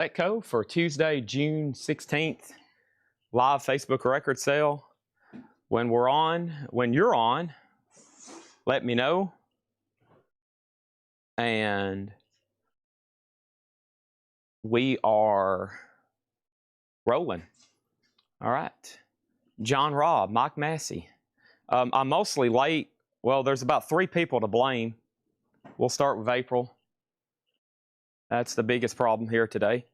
Letco for Tuesday, June 16th. Live Facebook record sale. When you're on, let me know. And we are rolling. All right. John Robb, Mike Massey. I'm mostly late. Well, there's about 3 people to blame. We'll start with April. That's the biggest problem here today.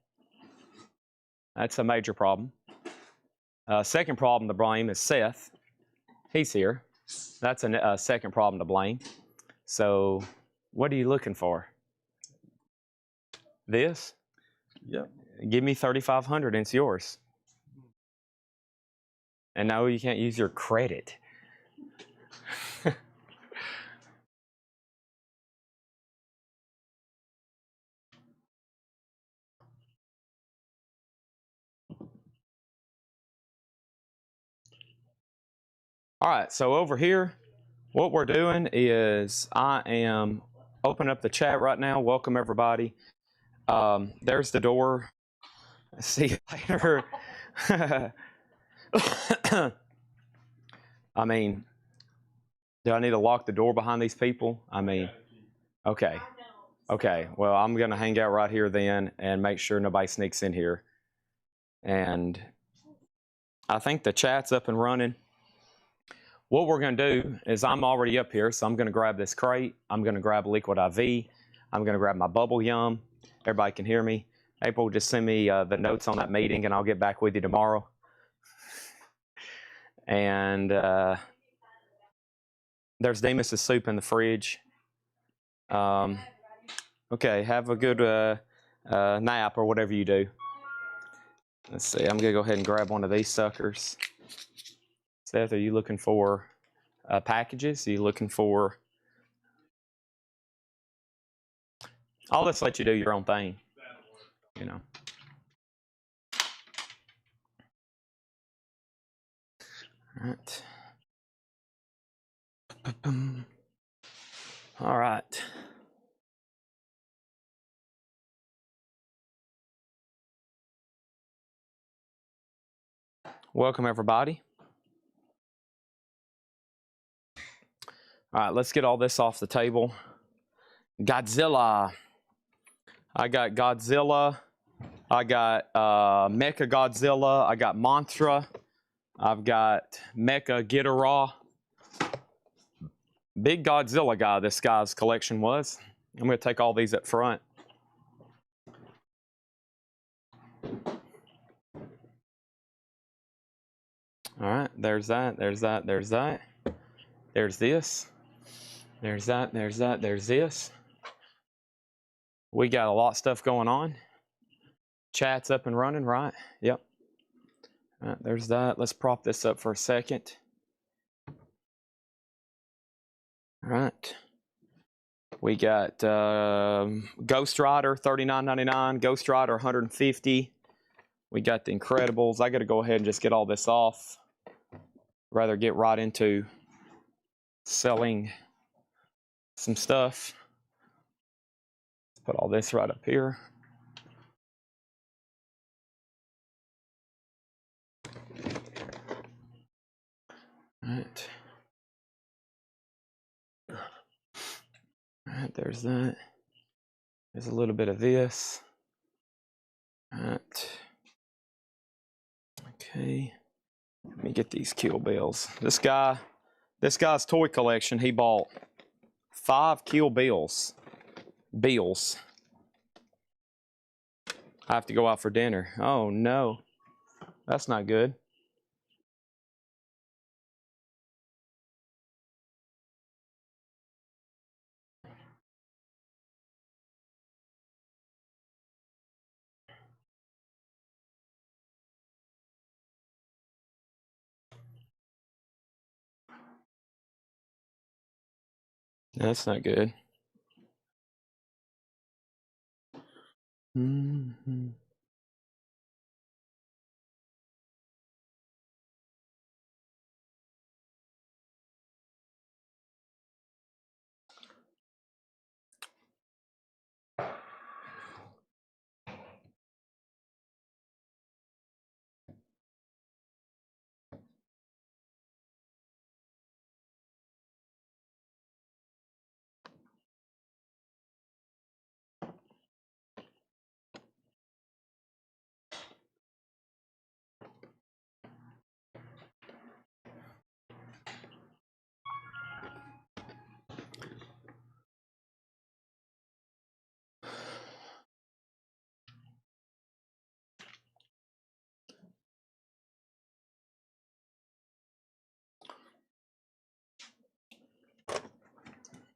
That's a major problem. Second problem to blame is Seth. He's here. That's a second problem to blame. So what are you looking for? This? Yep. Give me $3,500 and it's yours. And no, you can't use your credit. All right, so over here, what we're doing is I am opening up the chat right now. Welcome, everybody. There's the door. See you later. I mean, do I need to lock the door behind these people? I mean, okay. Okay, well, I'm going to hang out right here then and make sure nobody sneaks in here. And I think the chat's up and running. What we're going to do is I'm already up here, so I'm going to grab this crate. I'm going to grab Liquid IV. I'm going to grab my Bubble Yum. Everybody can hear me. April, just send me the notes on that meeting, and I'll get back with you tomorrow. And there's Demas's soup in the fridge. Okay, have a good nap or whatever you do. Let's see, I'm going to go ahead and grab one of these suckers. Seth, are you looking for packages? Are you looking for... I'll just let you do your own thing, you know. All right. All right. Welcome, everybody. All right, let's get all this off the table. Godzilla. I got Godzilla. I got Mecha Godzilla. I got Mantra. I've got Mecha Ghidorah. Big Godzilla guy this guy's collection was. I'm going to take all these up front. All right, there's that, there's that, there's that. There's this. There's that, there's that, there's this. We got a lot of stuff going on. Chat's up and running, right? Yep. All right, there's that. Let's prop this up for a second. All right. We got Ghost Rider, $39.99. Ghost Rider, $150. We got the Incredibles. I got to go ahead and just get all this off. Rather get right into selling some stuff. Let's put all this right up here. All right. All right, there's that. There's a little bit of this. All right. Okay. Let me get these Kill Bills. This guy's toy collection, he bought 5 Kill Bills. I have to go out for dinner. Oh no, that's not good. That's not good. Mm-hmm.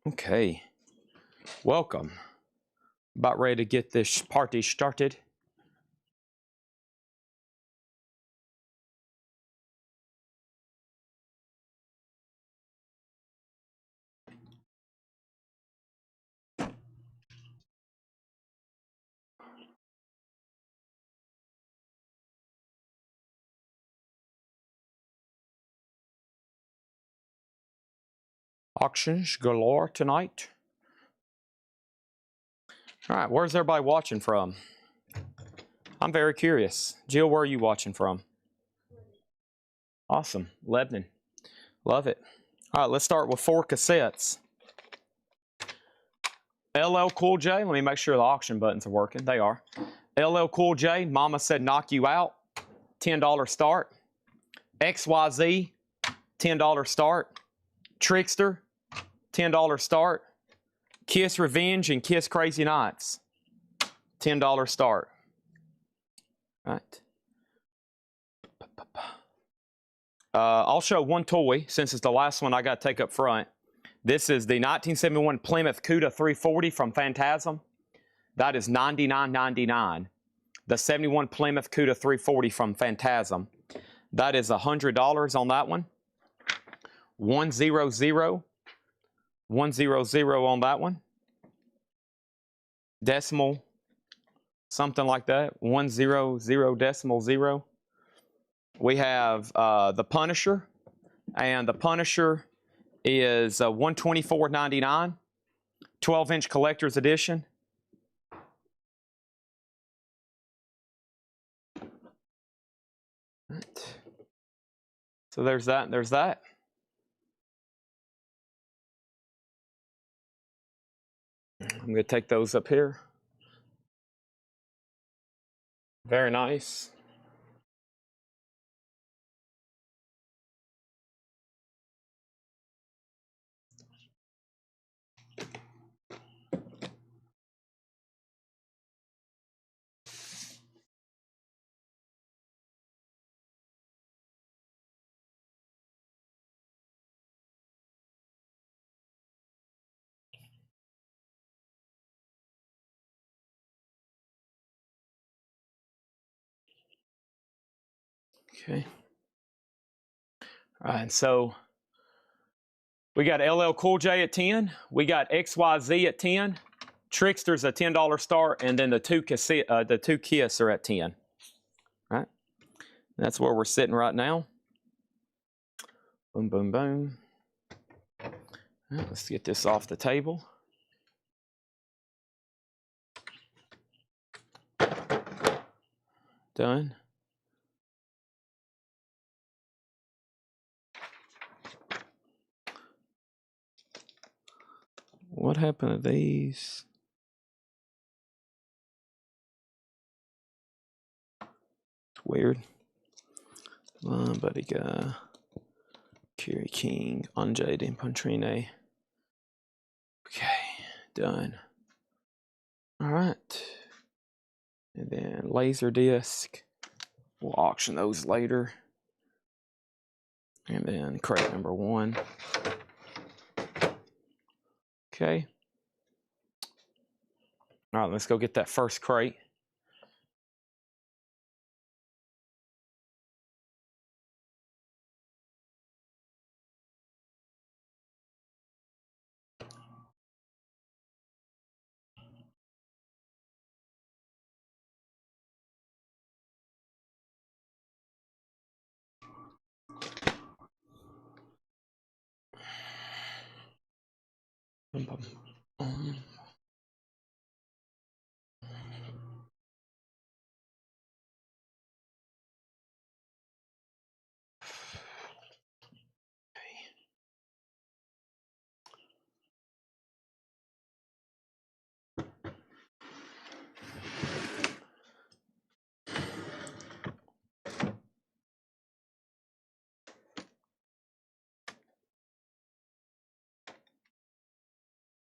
Okay, welcome. About ready to get this party started. Auctions galore tonight. All right, where's everybody watching from? I'm very curious. Jill, where are you watching from? Awesome, Lebanon. Love it. All right, let's start with 4 cassettes. LL Cool J, let me make sure the auction buttons are working. They are. LL Cool J, Mama Said Knock You Out, $10 start. XYZ, $10 start. Trickster, $10 start. Kiss Revenge and Kiss Crazy Nights, $10 start. Right. I'll show one toy since it's the last one I got to take up front. This is the 1971 Plymouth Cuda 340 from Phantasm. That is $99.99. The 71 Plymouth Cuda 340 from Phantasm. That is $100 on that one. 100. 100 on that one. Decimal, something like that. 100.0. We have the Punisher, and the Punisher is $124.99, 12-inch collector's edition. Right. So there's that, and there's that. I'm going to take those up here. Very nice. Okay. All right, so we got LL Cool J at 10. We got XYZ at 10. Trickster's a $10 start, and then the two Kiss are at 10. Right? That's where we're sitting right now. Boom, boom, boom. Right, let's get this off the table. Done. What happened to these? It's weird. Buddy Guy, Kerry King, Anjay D'Impontrine. Okay, done. All right. And then Laserdisc. We'll auction those later. And then crate number 1. Okay. All right, let's go get that first crate.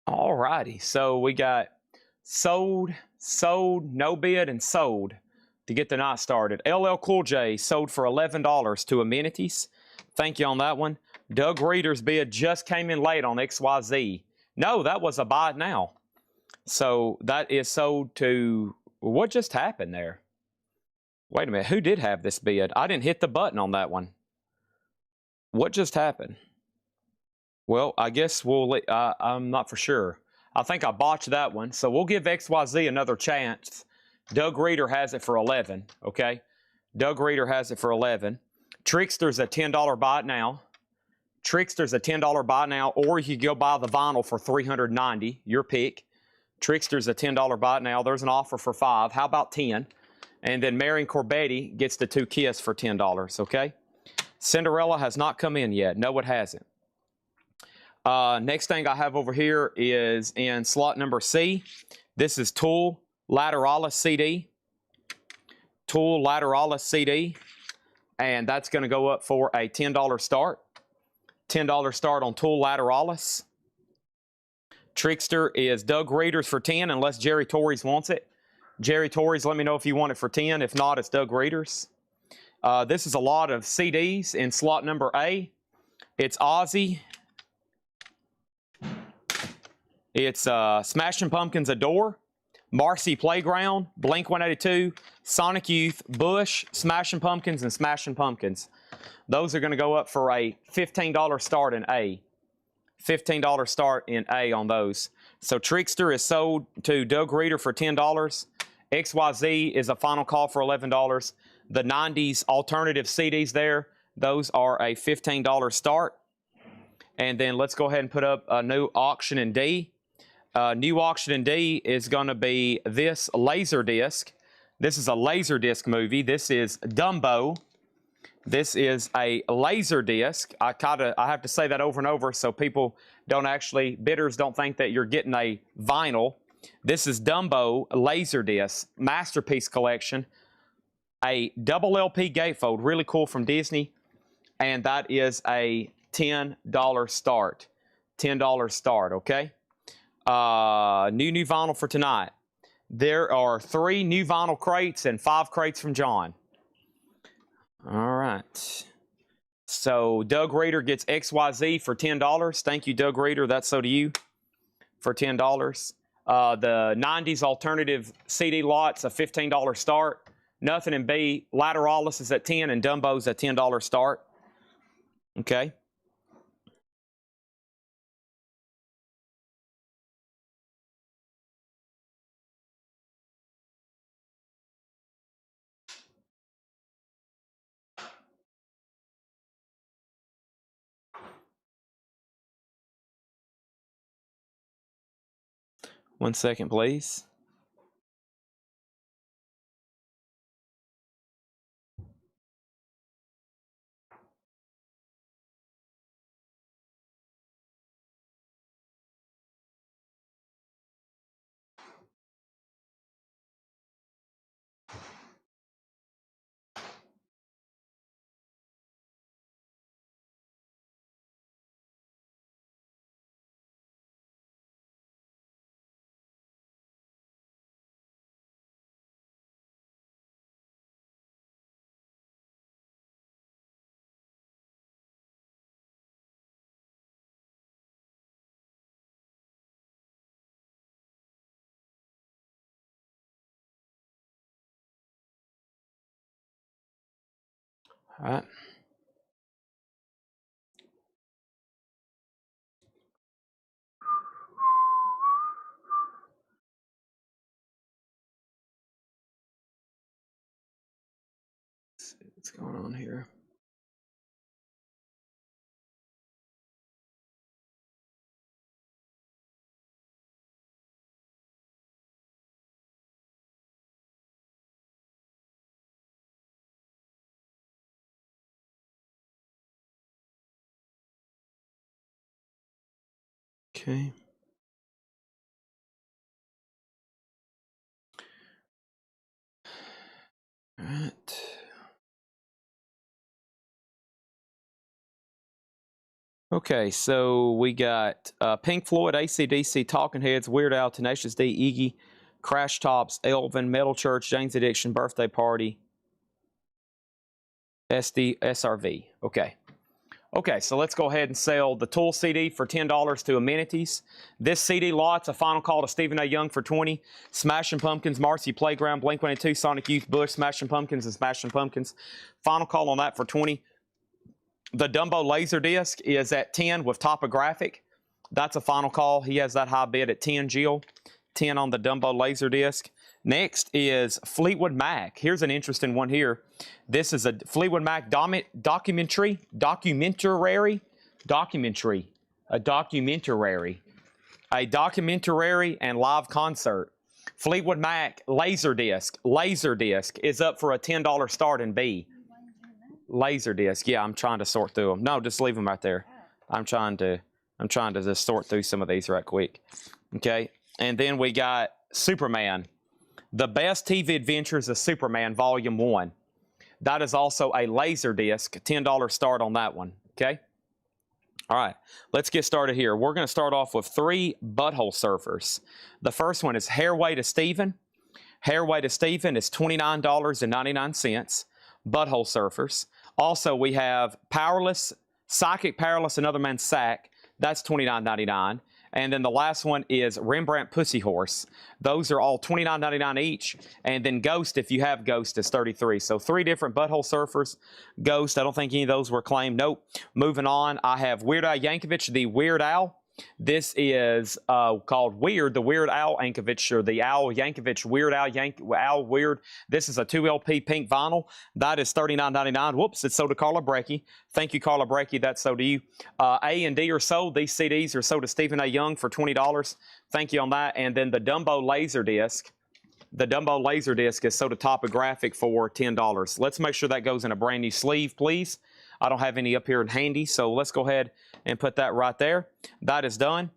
All righty, so we got sold, no bid, and sold to get the night started. LL Cool J sold for $11 to Amenities. Thank you on that one. Doug Reeder's bid just came in late on XYZ. No, that was a buy it now. So that is sold to, what just happened there? Wait a minute, who did have this bid? I didn't hit the button on that one. What just happened? Well, I guess I'm not for sure. I think I botched that one. So we'll give XYZ another chance. Doug Reader has it for 11, okay? Doug Reader has it for 11. Trickster's a $10 buy it now. Trickster's a $10 buy now, or you can go buy the vinyl for $390, your pick. Trickster's a $10 buy it now. There's an offer for 5. How about 10? And then Marion Corbetti gets the 2 Kiss for $10, okay? Cinderella has not come in yet. No, it hasn't. Next thing I have over here is in slot number C. This is Tool Lateralis CD. Tool Lateralis CD. And that's going to go up for a $10 start. $10 start on Tool Lateralis. Trickster is Doug Reader's for 10 unless Jerry Torres wants it. Jerry Torres, let me know if you want it for 10. If not, it's Doug Reader's. This is a lot of CDs in slot number A. It's Ozzy. It's Smashing Pumpkins Adore, Marcy Playground, Blink-182, Sonic Youth, Bush, Smashing Pumpkins, and Smashing Pumpkins. Those are going to go up for a $15 start in A. $15 start in A on those. So Trickster is sold to Doug Reader for $10. XYZ is a final call for $11. The 90s alternative CDs there, those are a $15 start. And then let's go ahead and put up a new auction in D. New auction in D is going to be this Laserdisc. This is a Laserdisc movie. This is Dumbo. This is a Laserdisc. I have to say that over and over so people bidders don't think that you're getting a vinyl. This is Dumbo Laserdisc Masterpiece Collection. A double LP gatefold, really cool, from Disney. And that is a $10 start. $10 start, okay? New vinyl for tonight. There are 3 new vinyl crates and 5 crates from John. All right. So Doug Reader gets XYZ for $10. Thank you, Doug Reader. That's so to you for $10. The 90s alternative CD lot's a $15 start. Nothing in B. Lateralis is at 10 and Dumbo's a $10 start. Okay. One second, please. All right. Let's see what's going on here. Okay. All right. Okay, so we got Pink Floyd, AC/DC, Talking Heads, Weird Al, Tenacious D, Iggy, Crash Tops, Elvin, Metal Church, Jane's Addiction, Birthday Party, SD, SRV. Okay. Okay, so let's go ahead and sell the Tool CD for $10 to Amenities. This CD lot's a final call to Stephen A. Young for $20. Smashing Pumpkins, Marcy Playground, Blink-182, Sonic Youth, Bush, Smashing Pumpkins, and Smashing Pumpkins. Final call on that for $20. The Dumbo Laserdisc is at $10 with Topographic. That's a final call. He has that high bid at $10, Jill. $10 on the Dumbo Laserdisc. Next is Fleetwood Mac. Here's an interesting one here. This is a Fleetwood Mac documentary and live concert. Fleetwood Mac Laserdisc is up for a $10 start in B. Laserdisc. Yeah, I'm trying to sort through them. No, just leave them right there. I'm trying to just sort through some of these right quick. Okay, and then we got Superman. The Best TV Adventures of Superman, Volume 1. That is also a Laserdisc, $10 start on that one, okay? All right, let's get started here. We're going to start off with 3 Butthole Surfers. The first one is Hairway to Steven. Hairway to Steven is $29.99, Butthole Surfers. Also, we have Powerless, Psychic Powerless, Another Man's Sack. That's $29.99. And then the last one is Rembrandt Pussy Horse. Those are all $29.99 each. And then Ghost, if you have Ghost, is $33. So 3 different Butthole Surfers. Ghost, I don't think any of those were claimed. Nope. Moving on, I have Weird Al Yankovic, the Weird Al. This is called Weird, the Weird Al Yankovic, or the Al Yankovic, Weird Al Weird. This is a 2 LP pink vinyl. That is $39.99. Whoops, it's sold to Carla Brecky. Thank you, Carla Brecky. That's sold to you. A and D are sold. These CDs are sold to Stephen A. Young for $20. Thank you on that. And then the Dumbo Laserdisc. The Dumbo Laserdisc is sold to Topographic for $10. Let's make sure that goes in a brand new sleeve, please. I don't have any up here in handy, so let's go ahead and put that right there. That is done.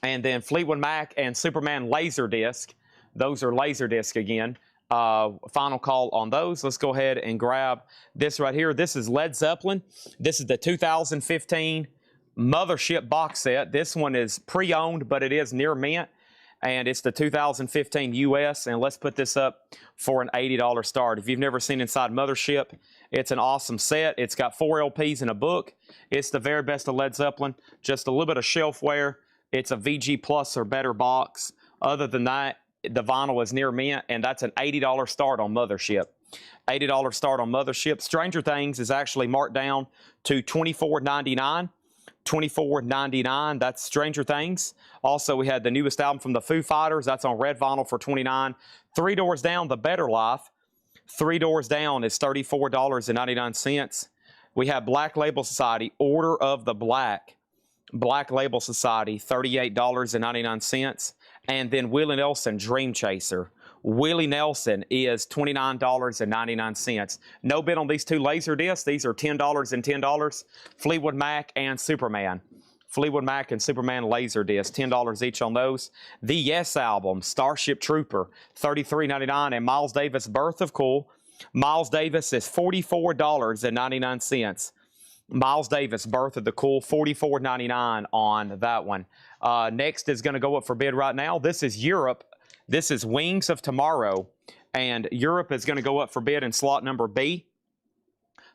And then Fleetwood Mac and Superman Laserdisc. Those are Laserdisc again. Final call on those. Let's go ahead and grab this right here. This is Led Zeppelin. This is the 2015 Mothership box set. This one is pre-owned, but it is near mint. And it's the 2015 US, and let's put this up for an $80 start. If you've never seen inside Mothership, it's an awesome set. It's got 4 LPs and a book. It's the very best of Led Zeppelin. Just a little bit of shelf wear. It's a VG Plus or better box. Other than that, the vinyl is near mint, and that's an $80 start on Mothership. $80 start on Mothership. Stranger Things is actually marked down to $24.99. $24.99. That's Stranger Things. Also, we had the newest album from the Foo Fighters. That's on red vinyl for $29. 3 Doors Down, The Better Life. 3 Doors Down is $34.99. We have Black Label Society, Order of the Black. Black Label Society, $38.99. And then Willie Nelson, Dream Chaser. Willie Nelson is $29.99. No bid on these 2 laser discs. These are $10 and $10. Fleetwood Mac and Superman. Fleetwood Mac and Superman laser disc, $10 each on those. The Yes album, Starship Trooper, $33.99. And Miles Davis, Birth of Cool. Miles Davis is $44.99. Miles Davis, Birth of the Cool, $44.99 on that one. Next is going to go up for bid right now. This is Europe. This is Wings of Tomorrow, and Europe is going to go up for bid in slot number B.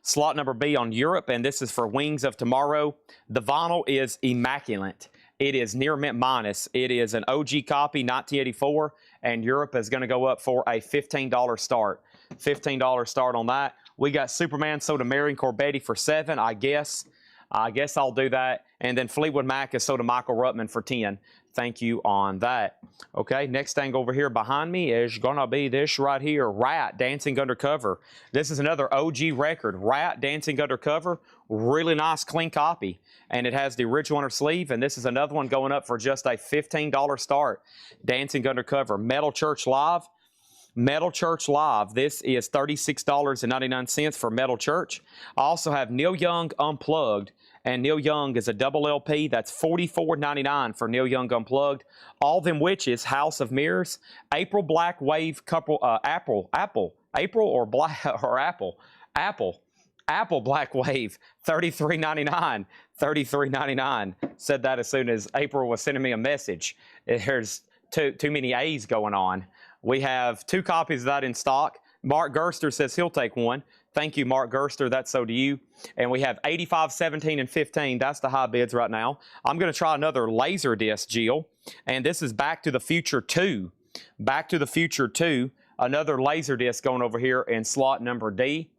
Slot number B on Europe, and this is for Wings of Tomorrow. The vinyl is immaculate. It is near mint minus. It is an OG copy, 1984, and Europe is going to go up for a $15 start. $15 start on that. We got Superman sold to Marion Corbetti for $7, I guess. I guess I'll do that. And then Fleetwood Mac is sold to Michael Ruttman for $10. Thank you on that. Okay, next thing over here behind me is gonna be this right here, Rat, Dancing Undercover. This is another OG record, Rat, Dancing Undercover. Really nice, clean copy. And it has the original inner sleeve, and this is another one going up for just a $15 start. Dancing Undercover, Metal Church Live. Metal Church Live, this is $36.99 for Metal Church. I also have Neil Young Unplugged, and Neil Young is a double LP. That's $44.99 for Neil Young Unplugged. All Them Witches, House of Mirrors, April Black Wave, Apple Black Wave, $33.99. $33.99. Said that as soon as April was sending me a message. There's too many A's going on. We have 2 copies of that in stock. Mark Gerster says he'll take one. Thank you, Mark Gerster. That's so to you. And we have 85, 17, and 15. That's the high bids right now. I'm going to try another Laserdisc, Jill. And this is Back to the Future 2. Back to the Future 2. Another Laserdisc going over here in slot number D.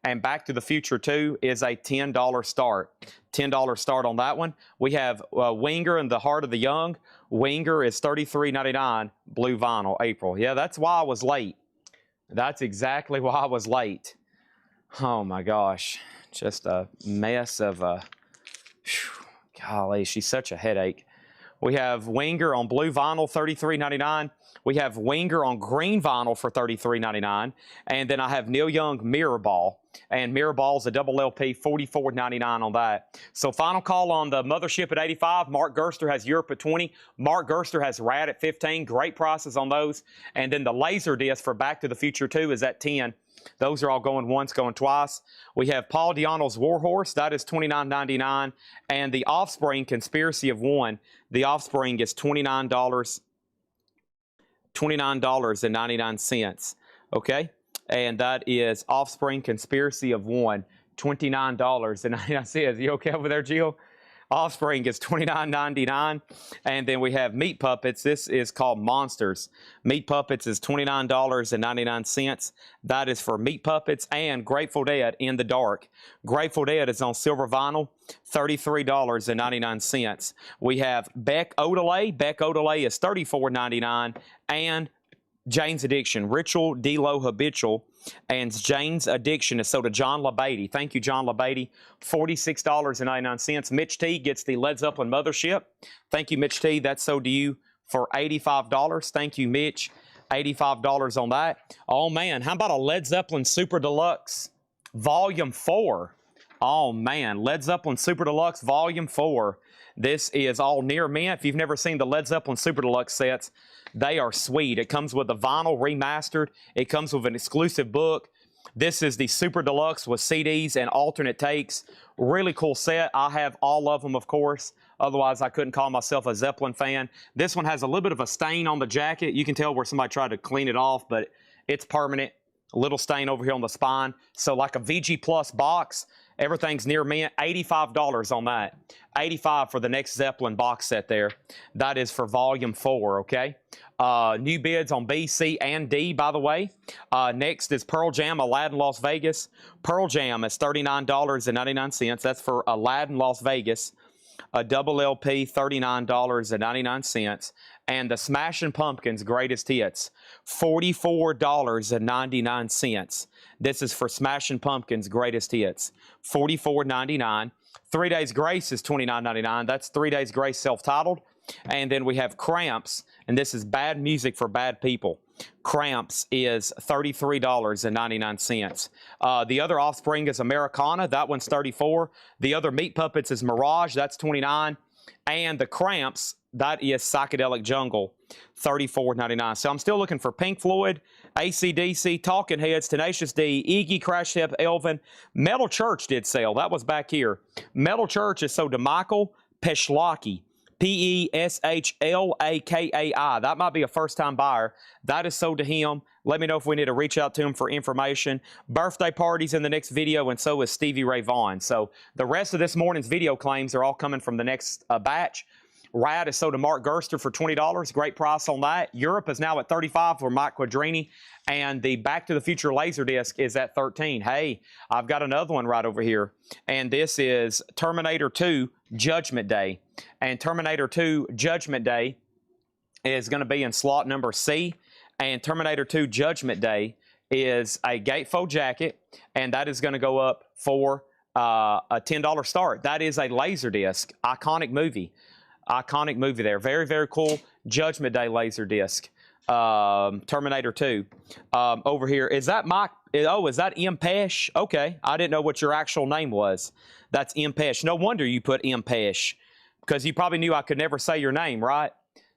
And Back to the Future 2 is a $10 start. $10 start on that one. We have Winger and the Heart of the Young. Winger is $33.99, blue vinyl, April. Yeah, that's why I was late. That's exactly why I was late. Oh my gosh, just a mess of golly, she's such a headache. We have Winger on blue vinyl, $33.99. We have Winger on green vinyl for $33.99. And then I have Neil Young Mirror Ball. And Mirror Ball's a double LP, $44.99 on that. So final call on the Mothership at 85. Mark Gerster has Europe at 20. Mark Gerster has Rad at 15. Great prices on those. And then the Laserdisc for Back to the Future 2 is at 10. Those are all going once, going twice. We have Paul Di'Anno's Warhorse. That is $29.99. And the Offspring Conspiracy of One. The Offspring is $29.99. Okay? And that is Offspring Conspiracy of One, $29.99. You okay over there, Jill? Offspring is $29.99. And then we have Meat Puppets. This is called Monsters. Meat Puppets is $29.99. That is for Meat Puppets. And Grateful Dead, In the Dark. Grateful Dead is on silver vinyl, $33.99. We have Beck Odelay. Beck Odelay is $34.99. And Jane's Addiction, Ritual, D-Lo, Habitual, and Jane's Addiction is sold to John LaBeatty. Thank you, John LaBeatty. $46.99. Mitch T gets the Led Zeppelin Mothership. Thank you, Mitch T. That's sold to you for $85. Thank you, Mitch. $85 on that. Oh, man. How about a Led Zeppelin Super Deluxe Volume 4? Oh, man. Led Zeppelin Super Deluxe Volume 4. This is all near mint. If you've never seen the Led Zeppelin Super Deluxe sets, they are sweet. It comes with a vinyl remastered. It comes with an exclusive book. This is the Super Deluxe with CDs and alternate takes. Really cool set. I have all of them, of course. Otherwise, I couldn't call myself a Zeppelin fan. This one has a little bit of a stain on the jacket. You can tell where somebody tried to clean it off, but it's permanent. A little stain over here on the spine. So like a VG Plus box, everything's near mint. $85 on that. $85 for the next Zeppelin box set there. That is for Volume 4, okay? New bids on B, C, and D, by the way. Next is Pearl Jam, Aladdin, Las Vegas. Pearl Jam is $39.99. That's for Aladdin, Las Vegas. A double LP, $39.99. And the Smashing Pumpkins Greatest Hits, $44.99. This is for Smashing Pumpkins Greatest Hits, $44.99. 3 Days Grace is $29.99. That's 3 Days Grace self-titled. And then we have Cramps, and this is Bad Music for Bad People. Cramps is $33.99. The other Offspring is Americana. That one's $34. The other Meat Puppets is Mirage. That's $29. And the Cramps, that is Psychedelic Jungle, $34.99. So I'm still looking for Pink Floyd, AC/DC, Talking Heads, Tenacious D, Iggy, Crash Test, Elvin. Metal Church did sell. That was back here. Metal Church is sold to Michael Peshlaki. Peshlaki. That might be a first-time buyer. That is sold to him. Let me know if we need to reach out to him for information. Birthday parties in the next video, and so is Stevie Ray Vaughan. So the rest of this morning's video claims are all coming from the next batch. Rad is sold to Mark Gerster for $20. Great price on that. Europe is now at $35 for Mike Quadrini. And the Back to the Future Laserdisc is at $13. Hey, I've got another one right over here. And this is Terminator 2 Judgment Day. And Terminator 2 Judgment Day is going to be in slot number C. And Terminator 2 Judgment Day is a gatefold jacket. And that is going to go up for a $10 start. That is a Laserdisc. Iconic movie. Iconic movie there. Very, very cool Judgment Day Laserdisc. Terminator 2. Over here. Is that Mike? Oh, is that M. Pesh? Okay. I didn't know what your actual name was. That's M. Pesh. No wonder you put M. Pesh, because you probably knew I could never say your name, right?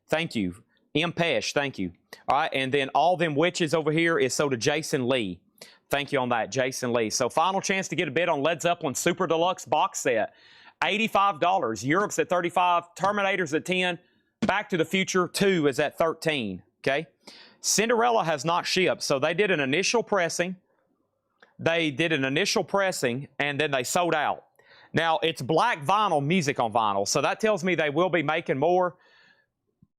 Thank you. M. Pesh. Thank you. All right. And then All Them Witches over here is sold to Jason Lee. Thank you on that, Jason Lee. So final chance to get a bid on Led Zeppelin Super Deluxe box set. $85. Europe's at $35. Terminator's at $10. Back to the Future 2 is at $13. Okay. Cinderella has not shipped, so they did an initial pressing. And then they sold out. Now, it's black vinyl music on vinyl, so that tells me they will be making more.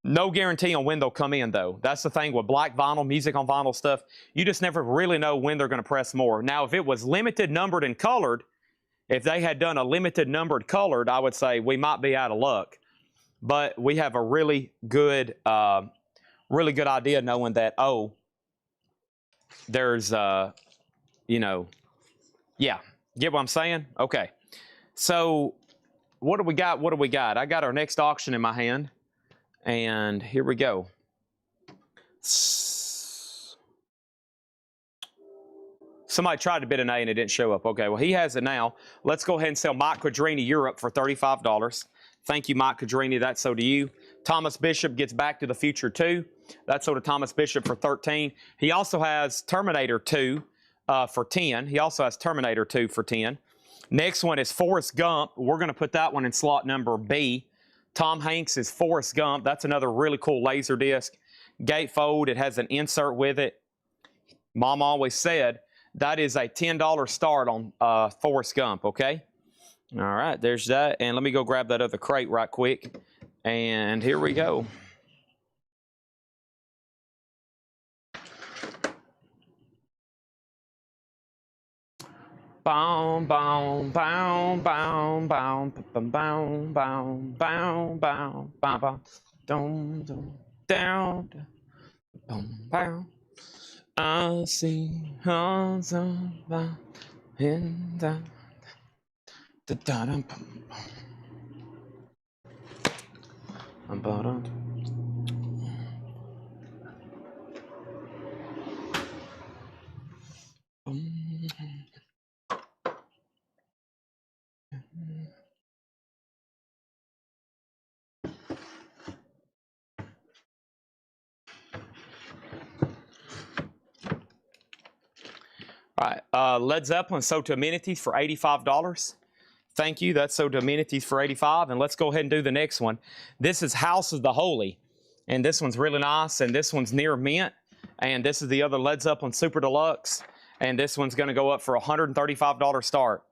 No guarantee on when they'll come in, though. That's the thing with black vinyl, music on vinyl stuff. You just never really know when they're going to press more. Now, if it was limited, numbered, and colored, if they had done a limited, numbered, colored, I would say we might be out of luck. But we have a really good idea knowing that, oh, there's, you know, yeah. Get what I'm saying? Okay. So what do we got? What do we got? I got our next auction in my hand. And here we go. Somebody tried to bid an A and it didn't show up. Okay, well, he has it now. Let's go ahead and sell Mike Quadrini Europe for $35. Thank you, Mike Quadrini. That's so to you. Thomas Bishop gets Back to the Future 2. That's so to Thomas Bishop for $13. He also has Terminator 2 for $10. He also has Terminator 2 for $10. Next one is Forrest Gump. We're going to put that one in slot number B. Tom Hanks is Forrest Gump. That's another really cool laser disc. Gatefold. It has an insert with it. Mom always said that is a $10 start on Forrest Gump, okay? All right, there's that. And let me go grab that other crate right quick. And here we go. Bow, bow, bow, bow, bow, bow, bow, bow, bow, bow, bow, down, down, down, bow. I see hands on my head, da da da da. All right, Led Zeppelin sold to Amenities for $85. Thank you. That's sold to Amenities for $85. And let's go ahead and do the next one. This is House of the Holy. And this one's really nice. And this one's near mint. And this is the other Led Zeppelin Super Deluxe. And this one's going to go up for a $135 start.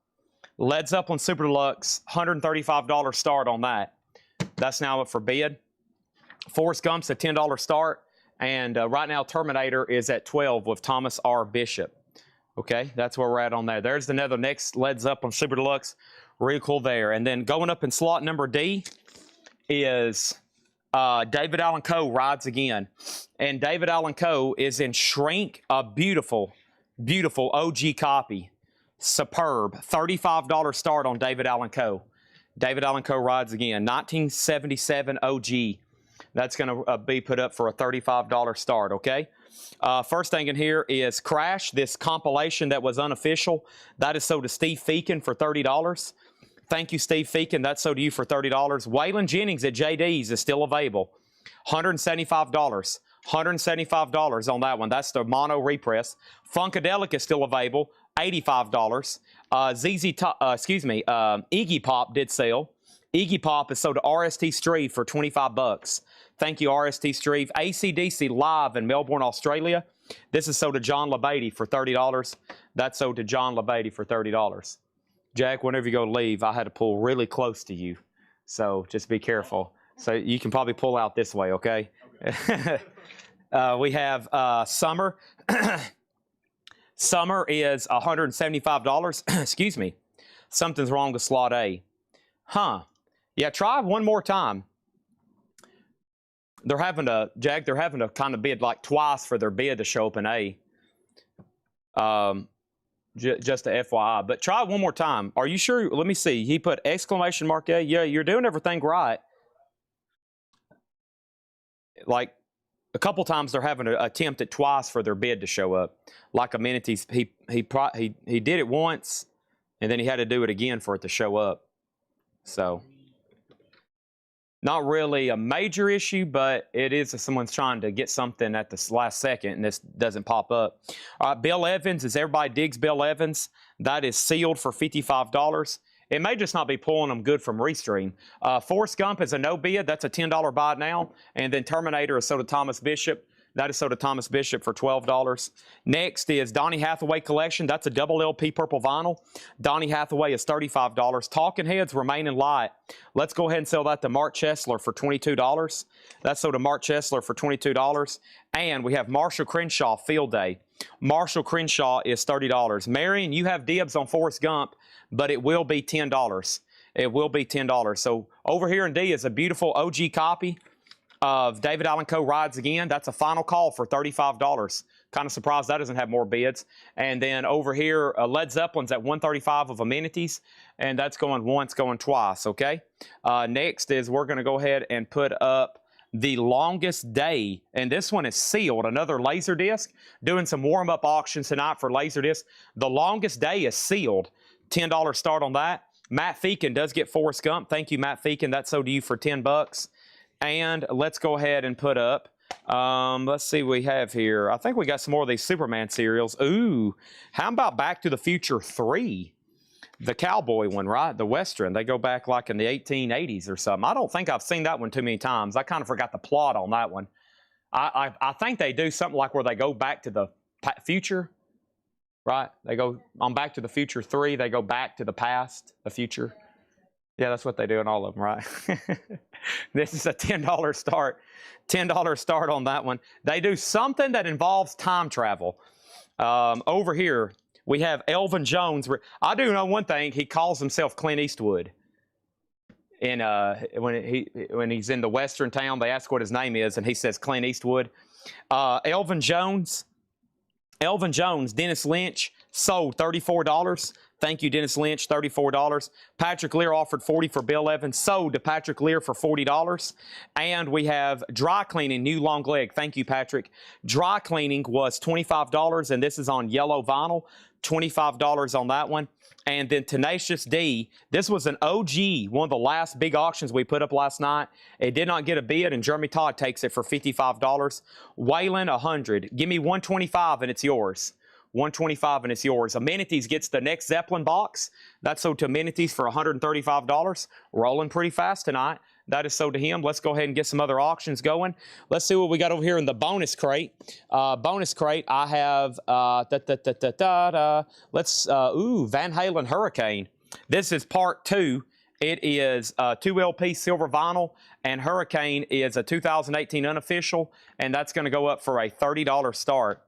Led Zeppelin Super Deluxe, $135 start on that. That's now up for bid. Forrest Gump's a $10 start. And right now, Terminator is at $12 with Thomas R. Bishop. Okay, that's where we're at on there. There's another next Led Zeppelin Super Deluxe. Really cool there. And then going up in slot number D is David Allan Coe Rides Again. And David Allan Coe is in Shrink, a beautiful, beautiful OG copy. Superb. $35 start on David Allan Coe. David Allan Coe Rides Again. 1977 OG. That's going to be put up for a $35 start, okay? First thing in here is Crash, this compilation that was unofficial. That is sold to Steve Feakin for $30. Thank you, Steve Feakin. That's sold to you for $30. Waylon Jennings at JD's is still available. $175. $175 on that one. That's the mono repress. Funkadelic is still available. $85. Iggy Pop did sell. Iggy Pop is sold to RST Streve for $25. Thank you, RST Streve. AC/DC Live in Melbourne, Australia. This is sold to John LaBeatty for $30. That's sold to John LaBeatty for $30. Jack, whenever you go to leave, I had to pull really close to you. So just be careful. So you can probably pull out this way, okay? We have Summer. Summer is $175. Excuse me. Something's wrong with slot A. Huh. Yeah, try one more time. They're having to, Jack, they're having to kind of bid like twice for their bid to show up in A. Just a FYI. But try one more time. Are you sure? Let me see. He put exclamation mark A. Yeah, you're doing everything right. Like a couple times they're having to attempt it twice for their bid to show up. Like Amenities, he did it once, and then he had to do it again for it to show up. So not really a major issue, but it is if someone's trying to get something at the last second and this doesn't pop up. All right, Bill Evans, as everybody digs Bill Evans, that is sealed for $55. It may just not be pulling them good from Restream. Forrest Gump is a no bid. That's a $10 buy now. And then Terminator is sold to Thomas Bishop. That is sold to Thomas Bishop for $12. Next is Donny Hathaway Collection. That's a double LP purple vinyl. Donny Hathaway is $35. Talking Heads Remaining Light. Let's go ahead and sell that to Mark Chesler for $22. That's sold to Mark Chesler for $22. And we have Marshall Crenshaw Field Day. Marshall Crenshaw is $30. Marion, you have dibs on Forrest Gump, but it will be $10. It will be $10. So over here in D is a beautiful OG copy of David Allan Coe Rides Again. That's a final call for $35. Kind of surprised that doesn't have more bids. And then over here, Led Zeppelin's at $135 of amenities, and that's going once, going twice, okay? Next is we're going to go ahead and put up the Longest Day, and this one is sealed. Another Laserdisc. Doing some warm-up auctions tonight for Laserdisc. The Longest Day is sealed. $10 start on that. Matt Feakin does get Forrest Gump. Thank you, Matt Feakin. That's sold to you for $10. And let's go ahead and put up, let's see what we have here. I think we got some more of these Superman serials. Ooh, how about Back to the Future 3? The cowboy one, right? The Western. They go back like in the 1880s or something. I don't think I've seen that one too many times. I kind of forgot the plot on that one. I think they do something like where they go back to the future, right? They go on Back to the Future 3. They go back to the past, the future. Yeah, that's what they do in all of them, right? This is a $10 start. $10 start on that one. They do something that involves time travel. Over here, we have Elvin Jones. I do know one thing. He calls himself Clint Eastwood. And when he's in the Western town, they ask what his name is, and he says Clint Eastwood. Elvin Jones, Dennis Lynch, sold $34. Thank you, Dennis Lynch, $34. Patrick Lear offered $40 for Bill Evans, sold to Patrick Lear for $40. And we have Dry Cleaning, New Long Leg. Thank you, Patrick. Dry Cleaning was $25, and this is on yellow vinyl. $25 on that one. And then Tenacious D, this was an OG, one of the last big auctions we put up last night. It did not get a bid, and Jeremy Todd takes it for $55. Waylon, $100. Give me $125 and it's yours. $125 and it's yours. Amenities gets the next Zeppelin box. That's sold to Amenities for $135. Rolling pretty fast tonight. That is sold to him. Let's go ahead and get some other auctions going. Let's see what we got over here in the bonus crate. Bonus crate, I have, Van Halen Hurricane. This is part 2. It is 2 LP silver vinyl, and Hurricane is a 2018 unofficial, and that's going to go up for a $30 start.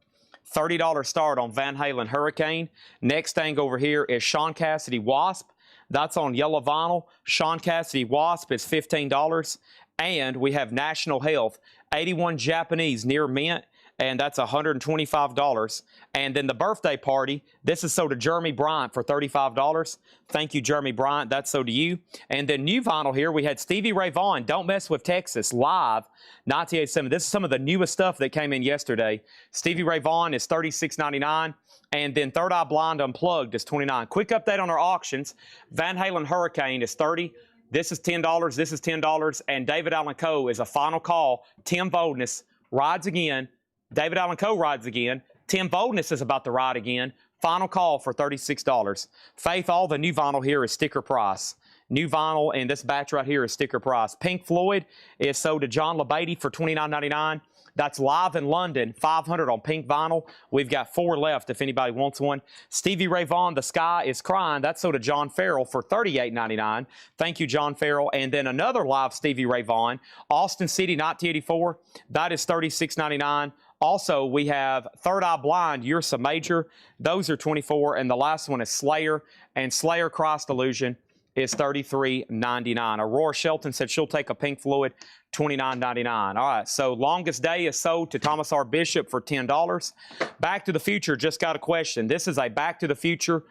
$30 start on Van Halen Hurricane. Next thing over here is Sean Cassidy Wasp. That's on yellow vinyl. Sean Cassidy Wasp is $15. And we have National Health, 81 Japanese near mint, and that's $125. And then the birthday party, this is sold to Jeremy Bryant for $35. Thank you, Jeremy Bryant. That's sold to you. And then new vinyl here, we had Stevie Ray Vaughan, Don't Mess with Texas, live, 1987. This is some of the newest stuff that came in yesterday. Stevie Ray Vaughan is $36.99. And then Third Eye Blind Unplugged is $29. Quick update on our auctions. Van Halen Hurricane is $30. This is $10. This is $10. And David Allan Coe is a final call. Tim Voldness rides again. David Allan Coe rides again. Tim Voldness is about to ride again. Final call for $36. Faith, all the new vinyl here is sticker price. New vinyl in this batch right here is sticker price. Pink Floyd is sold to John LeBeatty for $29.99. That's live in London, $500 on pink vinyl. We've got 4 left if anybody wants one. Stevie Ray Vaughan, The Sky is Crying. That's sold to John Farrell for $38.99. Thank you, John Farrell. And then another live Stevie Ray Vaughan, Austin City 1984. That is $36.99. Also, we have Third Eye Blind, Ursa Major. Those are $24. And the last one is Slayer. And Slayer Christ Illusion is $33.99. Aurora Shelton said she'll take a Pink Floyd, $29.99. All right, so Longest Day is sold to Thomas R. Bishop for $10. Back to the Future just got a question. This is a Back to the Future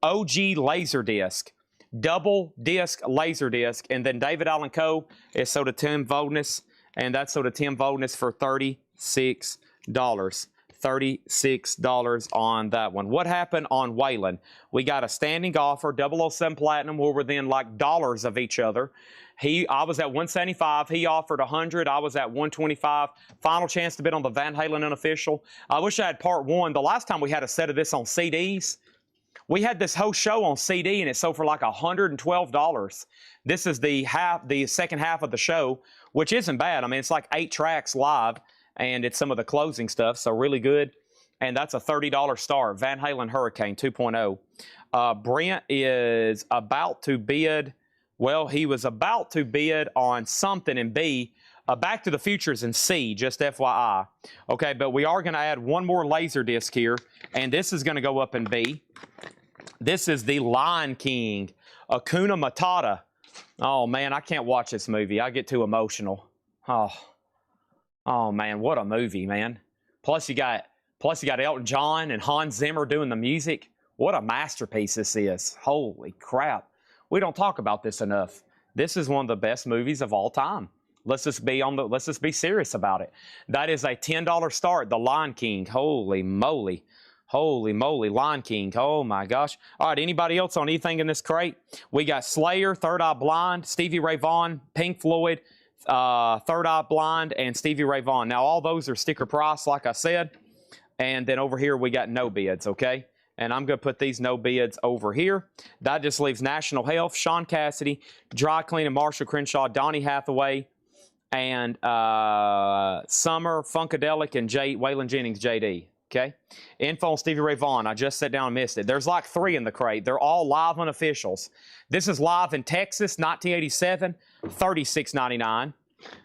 OG Laserdisc, double disc Laserdisc, and then David Allan Coe is sold to Tim Voldness, and that's sold to Tim Voldness for $36. $36 on that one. What happened on Waylon? We got a standing offer, 007 Platinum. We're within like dollars of each other. I was at 175. He offered 100. I was at 125. Final chance to bid on the Van Halen unofficial. I wish I had part 1. The last time we had a set of this on CDs, we had this whole show on CD and it sold for like $112. This is the second half of the show, which isn't bad. I mean, it's like 8 tracks live. and it's some of the closing stuff, so really good. And that's a $30 start. Van Halen Hurricane 2.0. Brent is about to bid. Well, he was about to bid on something in B. Back to the Future's in C, just FYI. Okay, but we are going to add one more laser disc here, and this is going to go up in B. This is the Lion King, Hakuna Matata. Oh, man, I can't watch this movie. I get too emotional. Oh man, what a movie, man. Plus you got Elton John and Hans Zimmer doing the music. What a masterpiece this is. Holy crap. We don't talk about this enough. This is one of the best movies of all time. Let's just be serious about it. That is a $10 start, The Lion King. Holy moly. Holy moly, Lion King. Oh my gosh. All right, anybody else on anything in this crate? We got Slayer, Third Eye Blind, Stevie Ray Vaughan, Pink Floyd, Third Eye Blind, and Stevie Ray Vaughan. Now, all those are sticker price, like I said. And then over here, we got no bids, okay? And I'm going to put these no bids over here. That just leaves National Health, Sean Cassidy, Dry Cleaning, Marshall Crenshaw, Donny Hathaway, and Summer, Funkadelic, and Waylon Jennings, JD. Okay? Info on Stevie Ray Vaughan. I just sat down and missed it. There's like 3 in the crate. They're all live unofficials. This is live in Texas, 1987, $36.99.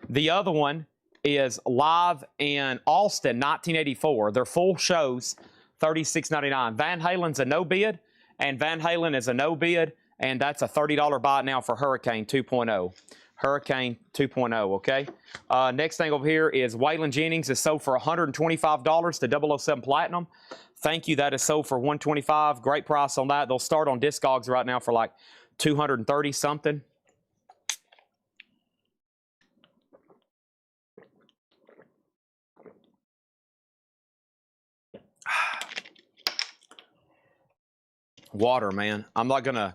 The other one is live in Austin, 1984. They're full shows, $36.99. Van Halen's a no bid, and Van Halen is a no bid, and that's a $30 buy now for Hurricane 2.0. Hurricane 2.0, okay? Next thing over here is Waylon Jennings is sold for $125 to 007 Platinum. Thank you, that is sold for $125. Great price on that. They'll start on Discogs right now for like $230 something. Water, man. I'm not gonna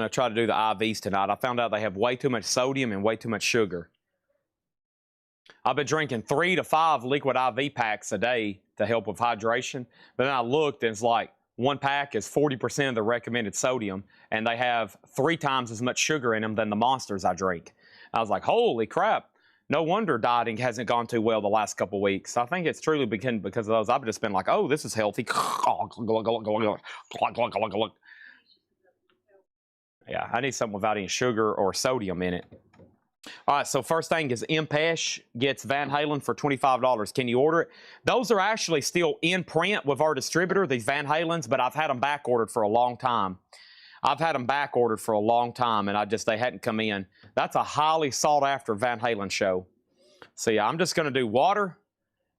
try to do the IVs tonight. I found out they have way too much sodium and way too much sugar. I've been drinking 3 to 5 liquid IV packs a day to help with hydration. But then I looked and it's like one pack is 40% of the recommended sodium, and they have 3 times as much sugar in them than the Monsters I drink. I was like, holy crap. No wonder dieting hasn't gone too well the last couple weeks. I think it's truly because of those. I've just been like, oh, this is healthy. Yeah, I need something without any sugar or sodium in it. All right, so first thing is Impesh gets Van Halen for $25. Can you order it? Those are actually still in print with our distributor, these Van Halens, but I've had them back ordered for a long time. And they hadn't come in. That's a highly sought after Van Halen show. So yeah, I'm just going to do water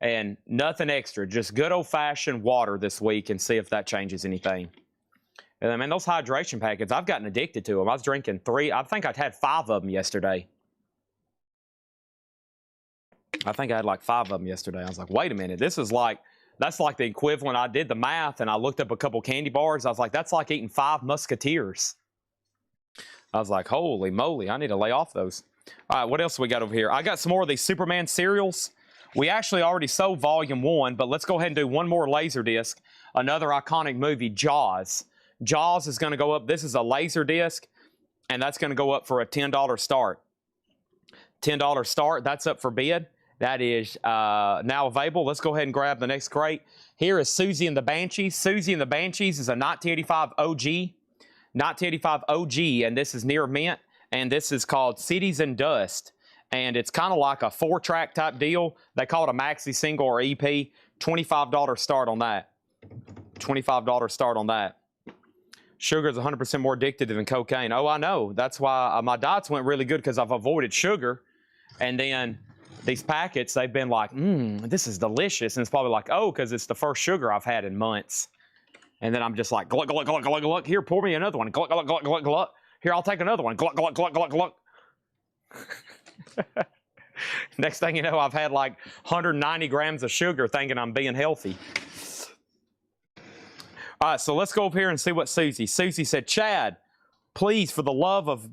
and nothing extra. Just good old fashioned water this week and see if that changes anything. And I mean, those hydration packets, I've gotten addicted to them. I was drinking 3. I think I'd had 5 of them yesterday. I think I had like 5 of them yesterday. I was like, wait a minute, that's like the equivalent. I did the math and I looked up a couple candy bars. I was like, that's like eating 5 Musketeers. I was like, holy moly, I need to lay off those. All right, what else we got over here? I got some more of these Superman cereals. We actually already sold volume 1, but let's go ahead and do one more laser disc. Another iconic movie, Jaws. Jaws is going to go up. This is a laser disc, and that's going to go up for a $10 start. $10 start, that's up for bid. That is now available. Let's go ahead and grab the next crate. Here is Susie and the Banshees. Susie and the Banshees is a 1985 OG. 1985 OG, and this is near mint, and this is called Cities and Dust. And it's kind of like a 4-track type deal. They call it a maxi single or EP. $25 start on that. $25 start on that. Sugar is 100% more addictive than cocaine. Oh, I know. That's why my diets went really good, because I've avoided sugar. And then these packets, they've been like, this is delicious. And it's probably like, oh, because it's the first sugar I've had in months. And then I'm just like, gluck, gluck, gluck, gluck, gluck. Here, pour me another one. Gluck, gluck, gluck, gluck, gluck. Here, I'll take another one. Gluck, gluck, gluck, gluck, gluck. Next thing you know, I've had like 190 grams of sugar thinking I'm being healthy. All right, so let's go up here and see what Susie. Susie said, Chad, please, for the love of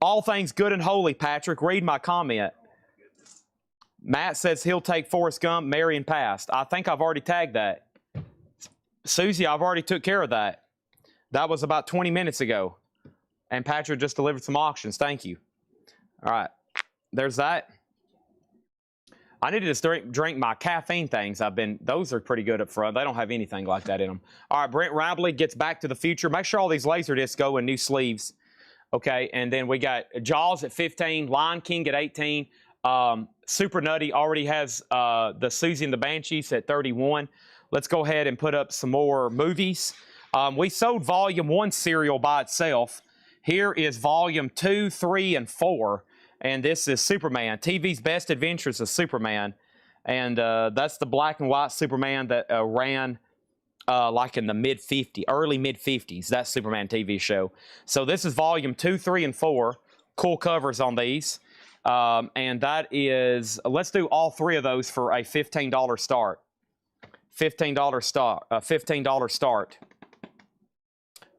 all things good and holy, Patrick, read my comment. Matt says he'll take Forrest Gump, Marion Past. I think I've already tagged that. Susie, I've already took care of that. That was about 20 minutes ago. And Patrick just delivered some auctions. Thank you. All right. There's that. I need to just drink my caffeine things. Those are pretty good up front. They don't have anything like that in them. All right, Brent Rabley gets Back to the Future. Make sure all these Laserdiscs go in new sleeves. Okay, and then we got Jaws at 15, Lion King at 18. Super Nutty already has the Susie and the Banshees at 31. Let's go ahead and put up some more movies. We sold Volume 1 serial by itself. Here is Volume 2, 3, and 4. And this is Superman, TV's Best Adventures of Superman. And that's the black and white Superman that ran like in the early mid-50s, that Superman TV show. So this is Volume 2, 3, and 4. Cool covers on these. And that is, let's do all three of those for a $15 start. $15 start.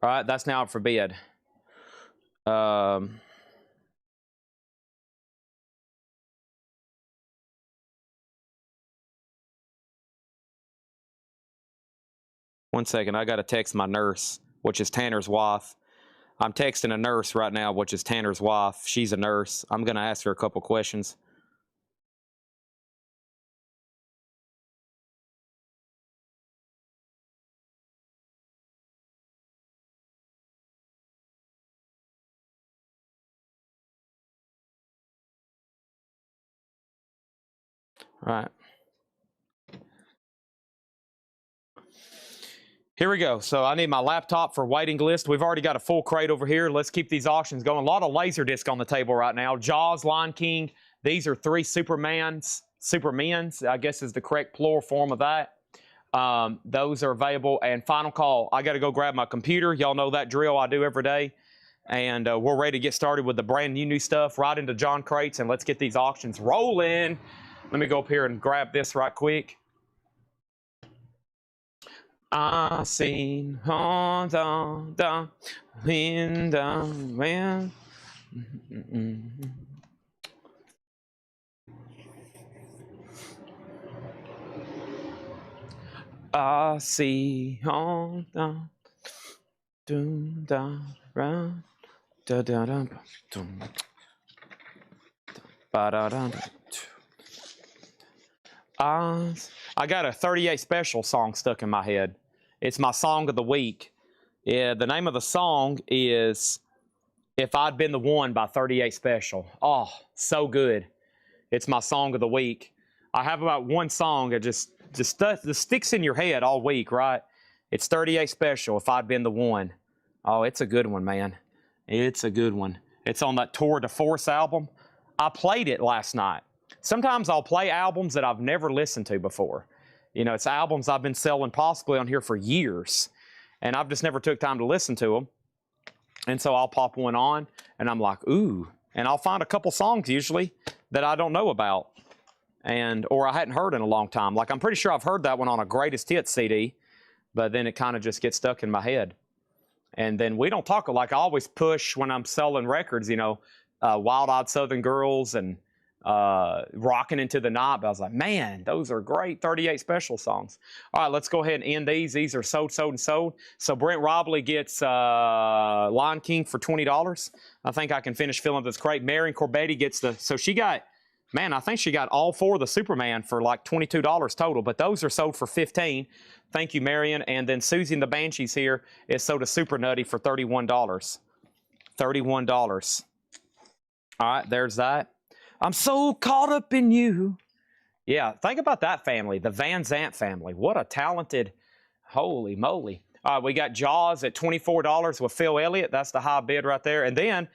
All right, that's now up for bid. One second, I got to text my nurse, which is Tanner's wife. I'm texting a nurse right now, which is Tanner's wife. She's a nurse. I'm going to ask her a couple questions. All right. Here we go. So I need my laptop for waiting list. We've already got a full crate over here. Let's keep these auctions going. A lot of Laserdisc on the table right now. Jaws, Lion King. These are 3 Supermans, I guess is the correct plural form of that. Those are available. And final call. I got to go grab my computer. Y'all know that drill I do every day. And we're ready to get started with the brand new stuff right into John Crates. And let's get these auctions rolling. Let me go up here and grab this right quick. I seen on the wind. I see on the doom da round da da da doom ba da da. I got a 38 Special song stuck in my head. It's my song of the week. Yeah, the name of the song is If I'd Been the One by 38 Special. Oh, so good. It's my song of the week. I have about one song that just sticks in your head all week, right? It's 38 Special, If I'd Been the One. Oh, it's a good one, man. It's a good one. It's on that Tour de Force album. I played it last night. Sometimes I'll play albums that I've never listened to before. You know, it's albums I've been selling possibly on here for years, and I've just never took time to listen to them. And so I'll pop one on, and I'm like, ooh. And I'll find a couple songs usually that I don't know about, or I hadn't heard in a long time. Like, I'm pretty sure I've heard that one on a Greatest Hits CD, but then it kind of just gets stuck in my head. And then we don't talk, like I always push when I'm selling records, you know, Wild Eyed Southern Girls and Rocking Into the Night. But I was like, man, those are great 38 Special songs. All right, let's go ahead and end these. These are sold, sold, and sold. So Brent Robley gets Lion King for $20. I think I can finish filling this crate. Marion Corbetti gets so she got, man, I think she got all 4 of the Superman for like $22 total, but those are sold for $15. Thank you, Marion. And then Susie and the Banshees here is sold to Super Nutty for $31. $31. All right, there's that. I'm so caught up in you. Yeah, think about that family, the Van Zant family. What a talented, holy moly. All right, we got Jaws at $24 with Phil Elliott. That's the high bid right there. And then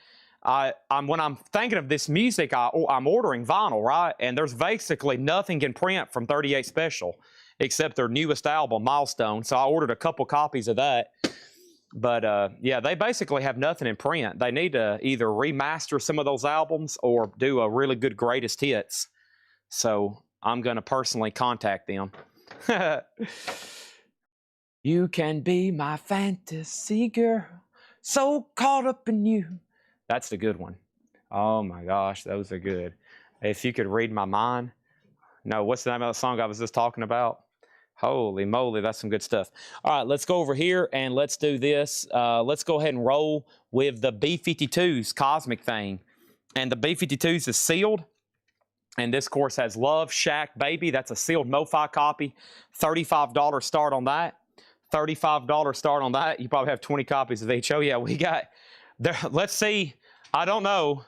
when I'm thinking of this music, I'm ordering vinyl, right? And there's basically nothing in print from 38 Special except their newest album, Milestone. So I ordered a couple copies of that. But yeah, they basically have nothing in print. They need to either remaster some of those albums or do a really good greatest hits. So I'm going to personally contact them. You can be my fantasy girl, so caught up in you. That's the good one. Oh my gosh, those are good. If you could read my mind. No, what's the name of the song I was just talking about? Holy moly, that's some good stuff. All right, let's go over here and let's do this. Let's go ahead and roll with the B-52's Cosmic thing. And the B-52's is sealed. And this course has Love Shack Baby. That's a sealed MoFi copy. $35 start on that. $35 start on that. You probably have 20 copies of each. Oh, yeah, we got there. Let's see. I don't know.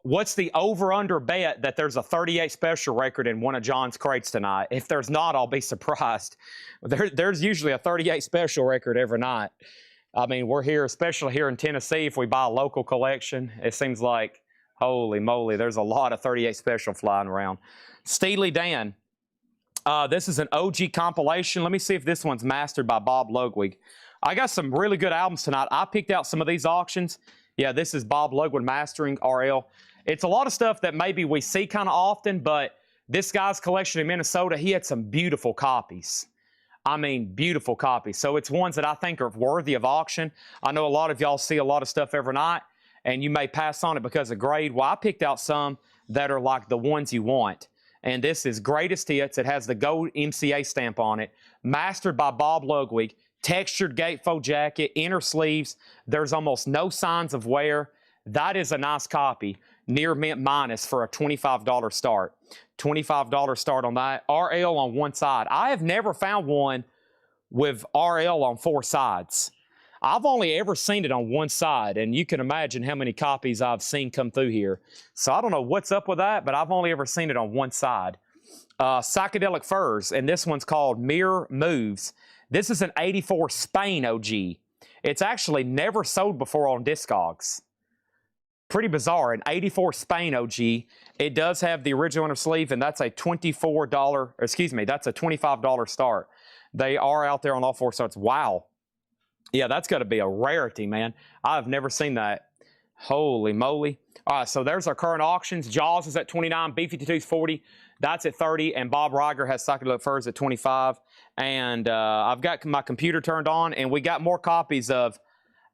What's the over-under bet that there's a 38 special record in one of John's crates tonight? If there's not, I'll be surprised. There's usually a 38 special record every night. I mean, we're here, especially here in Tennessee, if we buy a local collection, it seems like, holy moly, there's a lot of 38 special flying around. Steely Dan. This is an OG compilation. Let me see if this one's mastered by Bob Ludwig. I got some really good albums tonight. I picked out some of these auctions. Yeah, this is Bob Ludwig mastering RL. It's a lot of stuff that maybe we see kind of often, but this guy's collection in Minnesota, he had some beautiful copies. I mean, beautiful copies. So it's ones that I think are worthy of auction. I know a lot of y'all see a lot of stuff every night, and you may pass on it because of grade. Well, I picked out some that are like the ones you want. And this is Greatest Hits. It has the gold MCA stamp on it. Mastered by Bob Ludwig. Textured gatefold jacket, inner sleeves. There's almost no signs of wear. That is a nice copy. Near mint minus for a $25 start. $25 start on that. RL on one side. I have never found one with RL on four sides. I've only ever seen it on one side, and you can imagine how many copies I've seen come through here. So I don't know what's up with that, but I've only ever seen it on one side. Psychedelic Furs, and this one's called Mirror Moves. This is an 84 Spain OG. It's actually never sold before on Discogs. Pretty bizarre, an 84 Spain OG. It does have the original inner sleeve, and that's a that's a $25 start. They are out there on all four starts. Wow. Yeah, that's got to be a rarity, man. I've never seen that. Holy moly. All right, so there's our current auctions. Jaws is at 29, B-52 is 40. That's at 30, and Bob Riger has Psychedelic Furs at 25. And I've got my computer turned on, and we got more copies of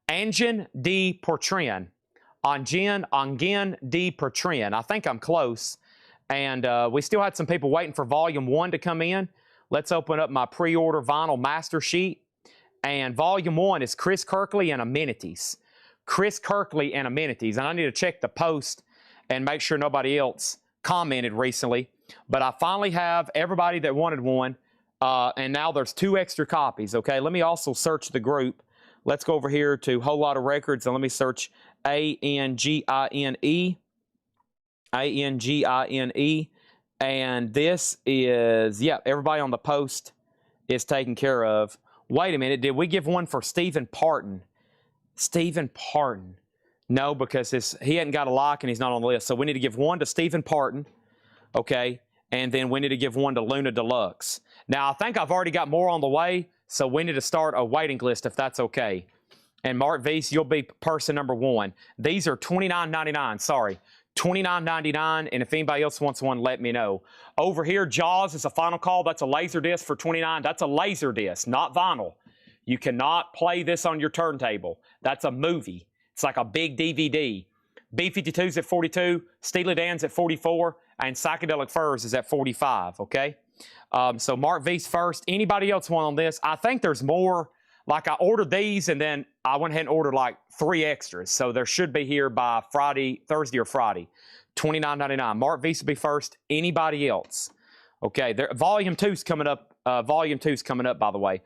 Angin D. Portrin. Angin D. Portrin. I think I'm close. And we still had some people waiting for Volume 1 to come in. Let's open up my pre-order vinyl master sheet. And Volume 1 is Chris Kirkley and Amenities. Chris Kirkley and Amenities. And I need to check the post and make sure nobody else commented recently. But I finally have everybody that wanted one. And now there's 2 extra copies, okay? Let me also search the group. Let's go over here to Whole Lot of Records, and let me search A-N-G-I-N-E. A-N-G-I-N-E. And this is, yeah, everybody on the post is taken care of. Wait a minute, did we give one for Stephen Parton? Stephen Parton. No, because he hadn't got a lock and he's not on the list. So we need to give one to Stephen Parton, okay? And then we need to give one to Luna Deluxe. Now, I think I've already got more on the way, so we need to start a waiting list if that's okay. And Mark Weiss, you'll be person number 1. These are $29.99, sorry. $29.99, and if anybody else wants one, let me know. Over here, Jaws is a final call. That's a laser disc for $29. That's a laser disc, not vinyl. You cannot play this on your turntable. That's a movie. It's like a big DVD. B-52's at 42, Steely Dan's at 44, and Psychedelic Furs is at 45, okay? So Mark V's first. Anybody else want on this? I think there's more. Like I ordered these, and then I went ahead and ordered like 3 extras. So there should be here by Thursday or Friday. $29.99. Mark V's will be first. Anybody else? Okay, Volume 2's coming up. Volume 2's coming up, by the way.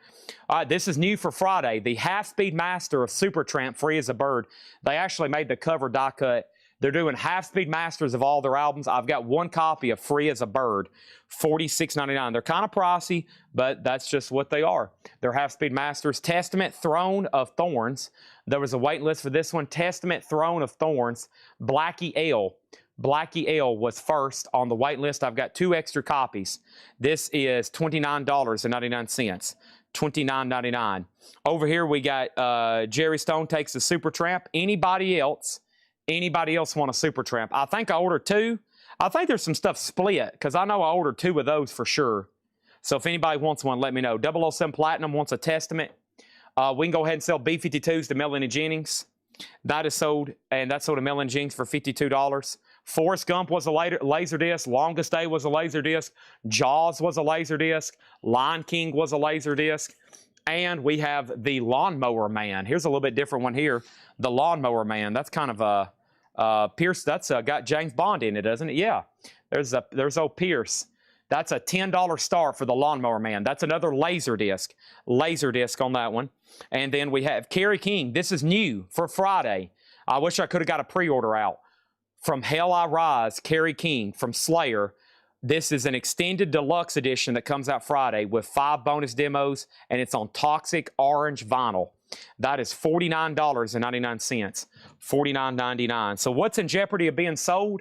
All right, this is new for Friday. The Half-Speed Master of Supertramp, Free as a Bird. They actually made the cover die cut. They're doing half-speed masters of all their albums. I've got one copy of Free as a Bird, $46.99. They're kind of pricey, but that's just what they are. They're half-speed masters. Testament, Throne of Thorns. There was a wait list for this one. Testament, Throne of Thorns. Blackie Ale. Blackie Ale was first on the wait list. I've got 2 extra copies. This is $29.99. $29.99. Over here we got Jerry Stone Takes the Supertramp. Anybody else want a Supertramp? I think I ordered 2. I think there's some stuff split because I know I ordered 2 of those for sure. So if anybody wants one, let me know. 007 Platinum wants a Testament. We can go ahead and sell B-52s to Melanie Jennings. That is sold, and that's sold to Melanie Jennings for $52. Forrest Gump was a laser disc. Longest Day was a laser disc. Jaws was a laser disc. Lion King was a laser disc. And we have the Lawnmower Man. Here's a little bit different one here. The Lawnmower Man. That's kind of a Pierce, that's got James Bond in it, doesn't it? Yeah. There's old Pierce. That's a $10 start for the Lawnmower Man. That's another laser disc on that one. And then we have Kerry King. This is new for Friday. I wish I could have got a pre-order out. From Hell I Rise, Kerry King from Slayer. This is an extended deluxe edition that comes out Friday with 5 bonus demos, and it's on Toxic Orange vinyl. That is $49.99. $49.99. So what's in jeopardy of being sold?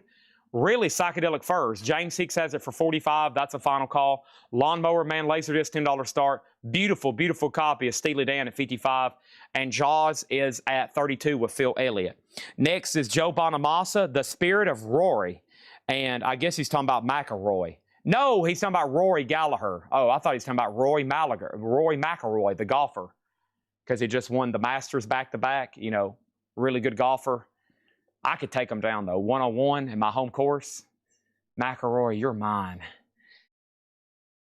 Really, Psychedelic Furs. James Hicks has it for $45. That's a final call. Lawnmower Man Laserdisc, $10 start. Beautiful, beautiful copy of Steely Dan at $55. And Jaws is at $32 with Phil Elliott. Next is Joe Bonamassa, The Spirit of Rory. And I guess he's talking about McElroy. No, he's talking about Rory Gallagher. Oh, I thought he was talking about Rory McIlroy, the golfer. Because he just won the Masters back-to-back. You know, really good golfer. I could take him down, though, one-on-one in my home course. McElroy, you're mine.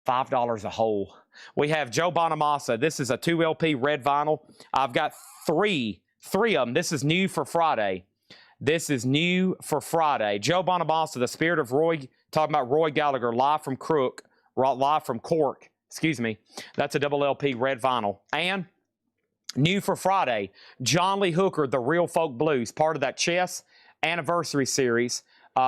$5 a hole. We have Joe Bonamassa. This is a 2LP red vinyl. I've got three of them. This is new for Friday. Joe Bonamassa, The Spirit of Roy, talking about Roy Gallagher, live from Cork. Excuse me. That's a double LP red vinyl. And new for Friday, John Lee Hooker, The Real Folk Blues, part of that Chess Anniversary Series,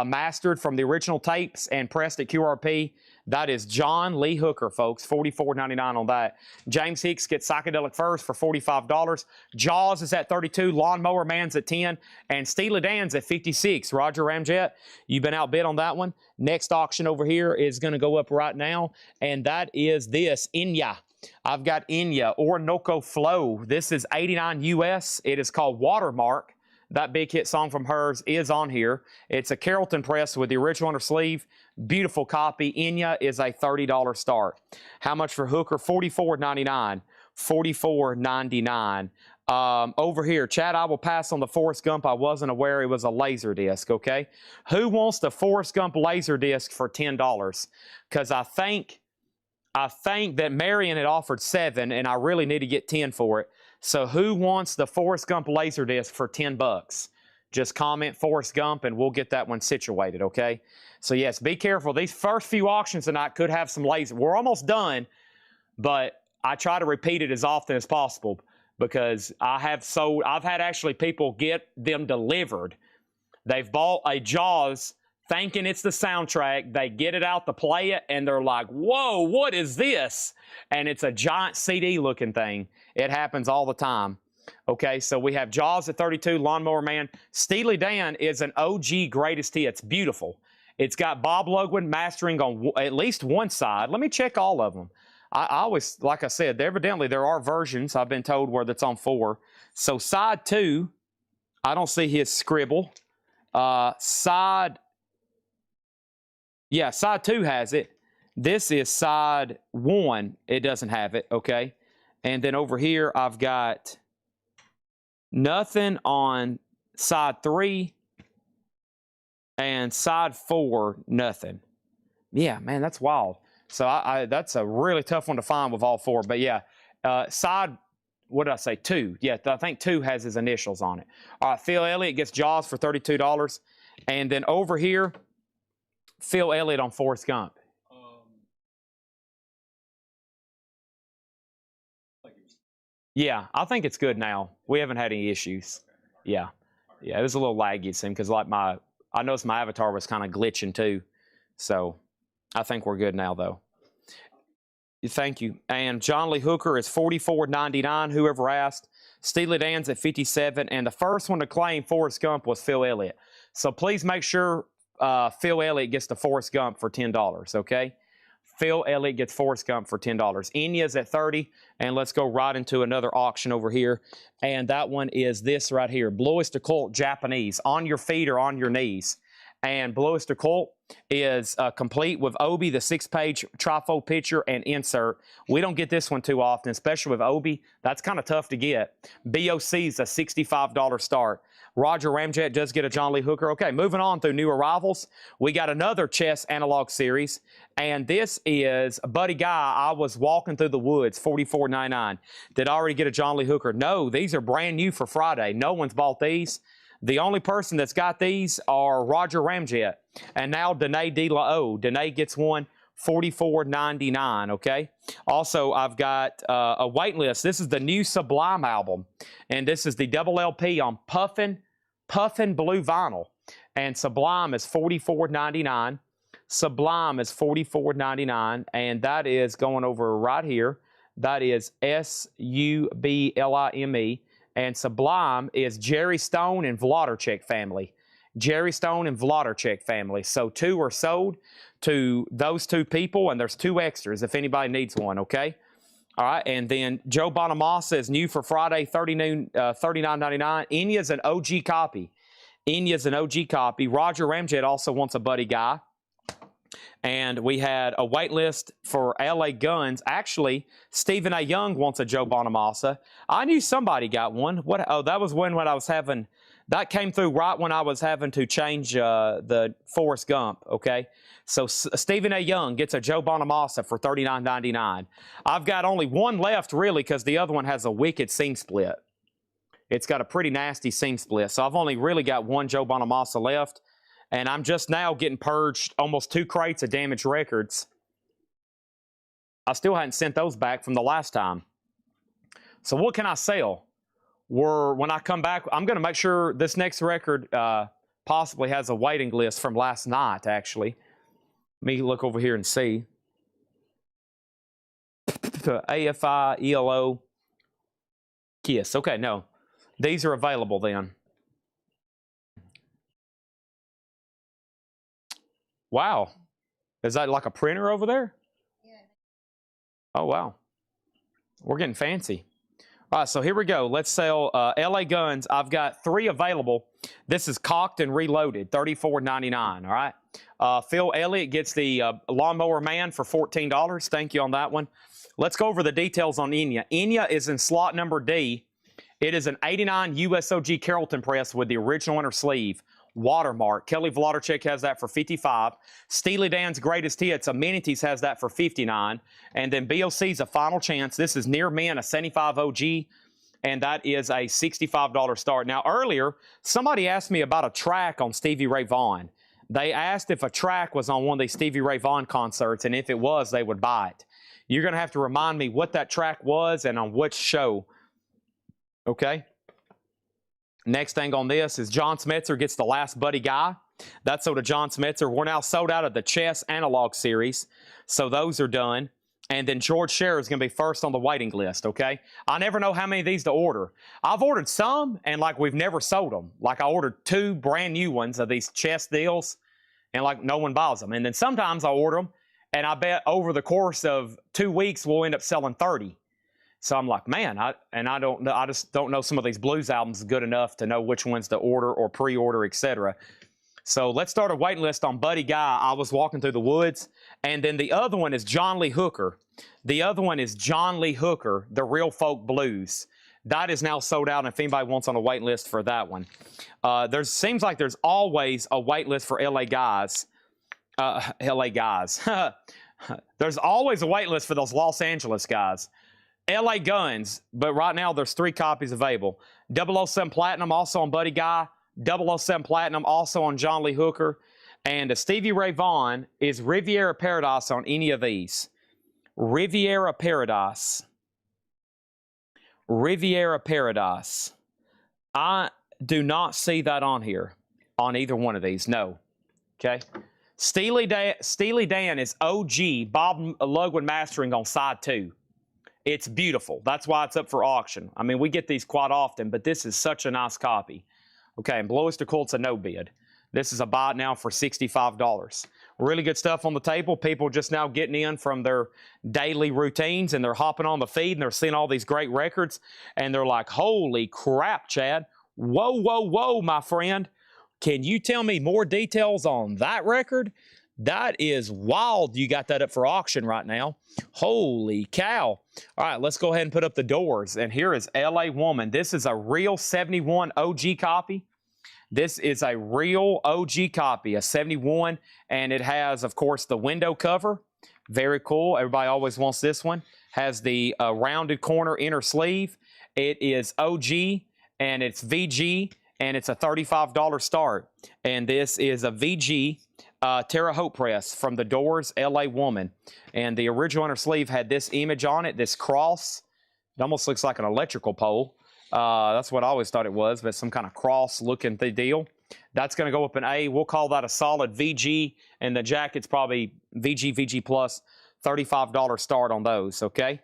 mastered from the original tapes and pressed at QRP. That is John Lee Hooker, folks, $44.99 on that. James Hicks gets Psychedelic Furs for $45. Jaws is at $32. Lawnmower Man's at $10. And Steely Dan's at $56. Roger Ramjet, you've been outbid on that one. Next auction over here is going to go up right now, and that is this, Enya. I've got Enya, Orinoco Flow. This is $89 US. It is called Watermark. That big hit song from hers is on here. It's a Carrollton press with the original on her sleeve. Beautiful copy. Enya is a $30 start. How much for Hooker? $44.99. $44.99. Over here, Chad, I will pass on the Forrest Gump. I wasn't aware it was a laser disc, okay? Who wants the Forrest Gump laser disc for $10? Because I think that Marion had offered 7, and I really need to get 10 for it. So who wants the Forrest Gump Laserdisc for 10 bucks? Just comment Forrest Gump, and we'll get that one situated, okay? So, yes, be careful. These first few auctions tonight could have some laser. We're almost done, but I try to repeat it as often as possible because I've had actually people get them delivered. They've bought a Jaws thinking it's the soundtrack. They get it out to play it, and they're like, whoa, what is this? And it's a giant CD-looking thing. It happens all the time. Okay, so we have Jaws at $32, Lawnmower Man. Steely Dan is an OG greatest hit. It's beautiful. It's got Bob Lugwin mastering on at least one side. Let me check all of them. I always, like I said, evidently there are versions, I've been told, where that's on 4. So side 2, I don't see his scribble. Side 2 has it. This is side 1. It doesn't have it, okay? And then over here, I've got nothing on side 3 and side 4, nothing. Yeah, man, that's wild. So that's a really tough one to find with all 4. But yeah, side, what did I say, 2? Yeah, I think 2 has his initials on it. All right, Phil Elliott gets Jaws for $32. And then over here, Phil Elliott on Forrest Gump. Yeah, I think it's good now. We haven't had any issues. Yeah, it was a little laggy, it seemed, because like I noticed my avatar was kind of glitching too. So I think we're good now, though. Thank you. And John Lee Hooker is $44.99. Whoever asked. Steely Dan's at $57, and the first one to claim Forrest Gump was Phil Elliott. So please make sure Phil Elliott gets the Forrest Gump for $10. Okay. Phil Elliott gets Forrest Gump for $10. Enya's at $30, and let's go right into another auction over here. And that one is this right here, Bluest Occult Japanese, on your feet or on your knees. And Bluest Occult is complete with Obi, the 6-page trifold picture and insert. We don't get this one too often, especially with Obi. That's kind of tough to get. BOC's a $65 start. Roger Ramjet does get a John Lee Hooker. Okay, moving on through new arrivals. We got another Chess Analog Series, and this is Buddy Guy. I was walking through the woods, $44.99. Did I already get a John Lee Hooker? No, these are brand new for Friday. No one's bought these. The only person that's got these are Roger Ramjet and now Danae De La O. Danae gets one, $44.99, okay? Also, I've got a wait list. This is the new Sublime album, and this is the double LP on Puffin Blue Vinyl. And Sublime is $44.99. Sublime is $44.99, and that is going over right here. That is Sublime, and Sublime is Jerry Stone and Vlodderchek family. Jerry Stone and Vlodderchek family. So 2 are sold to those 2 people, and there's 2 extras if anybody needs one, okay? All right, and then Joe Bonamassa is new for Friday, $39.99. Enya's an OG copy. Enya's an OG copy. Roger Ramjet also wants a Buddy Guy. And we had a wait list for LA Guns. Actually, Stephen A. Young wants a Joe Bonamassa. I knew somebody got one. What? Oh, that was when I was having... That came through right when I was having to change the Forrest Gump, okay? So Stephen A. Young gets a Joe Bonamassa for $39.99. I've got only one left, really, because the other one has a wicked seam split. It's got a pretty nasty seam split. So I've only really got one Joe Bonamassa left. And I'm just now getting purged almost 2 crates of damaged records. I still hadn't sent those back from the last time. So what can I sell? When I come back, I'm going to make sure this next record possibly has a waiting list from last night, actually. Let me look over here and see. AFI, ELO, KISS. Okay, no. These are available then. Wow. Is that like a printer over there? Yeah. Oh, wow. We're getting fancy. All right, so here we go. Let's sell LA Guns. I've got 3 available. This is cocked and reloaded, $34.99, all right? Phil Elliott gets the Lawnmower Man for $14. Thank you on that one. Let's go over the details on Enya. Enya is in slot number D. It is an 89 USOG Carrollton press with the original inner sleeve. Watermark. Kelly Vlodderchek has that for $55. Steely Dan's Greatest Hits Amenities has that for $59. And then BOC's A Final Chance. This is Near Men, a 75 OG, and that is a $65 start. Now, earlier, somebody asked me about a track on Stevie Ray Vaughan. They asked if a track was on one of these Stevie Ray Vaughan concerts, and if it was, they would buy it. You're going to have to remind me what that track was and on which show. Okay? Next thing on this is John Smetzer gets the Last Buddy Guy. That's sold to John Smetzer. We're now sold out of the Chess Analog Series, so those are done. And then George Scherer is going to be first on the waiting list, okay? I never know how many of these to order. I've ordered some, and like we've never sold them. Like I ordered 2 brand new ones of these Chess deals, and like no one buys them. And then sometimes I order them, and I bet over the course of 2 weeks we'll end up selling 30. So I'm like, man, I just don't know some of these blues albums good enough to know which ones to order or pre-order, etc. So let's start a waiting list on Buddy Guy. I Was Walking Through the Woods. And then the other one is John Lee Hooker. The other one is John Lee Hooker, The Real Folk Blues. That is now sold out, and if anybody wants on a wait list for that one. Seems like there's always a wait list for LA guys. LA guys. There's always a wait list for those Los Angeles guys. LA Guns, but right now there's 3 copies available. 007 Platinum also on Buddy Guy. 007 Platinum also on John Lee Hooker. And Stevie Ray Vaughan is Riviera Paradise on any of these. Riviera Paradise. Riviera Paradise. I do not see that on here on either one of these, no. Okay. Steely Dan is OG Bob Lugwin mastering on side 2. It's beautiful. That's why it's up for auction. I mean, we get these quite often, but this is such a nice copy. Okay, and Blowister Colt's a no bid. This is a buy now for $65. Really good stuff on the table. People just now getting in from their daily routines, and they're hopping on the feed, and they're seeing all these great records, and they're like, holy crap, Chad. Whoa, whoa, whoa, my friend. Can you tell me more details on that record? That is wild. You got that up for auction right now. Holy cow. All right, let's go ahead and put up the doors. And here is LA Woman. This is a real 71 OG copy. This is a real OG copy, a 71. And it has, of course, the window cover. Very cool. Everybody always wants this one. Has the rounded corner inner sleeve. It is OG, and it's VG. and it's a $35 start. And this is a VG Terre Haute press from the Doors LA Woman. And the original inner sleeve had this image on it, this cross. It almost looks like an electrical pole. That's what I always thought it was, but some kind of cross-looking deal. That's going to go up in A. We'll call that a solid VG, and the jacket's probably VG plus, $35 start on those, okay?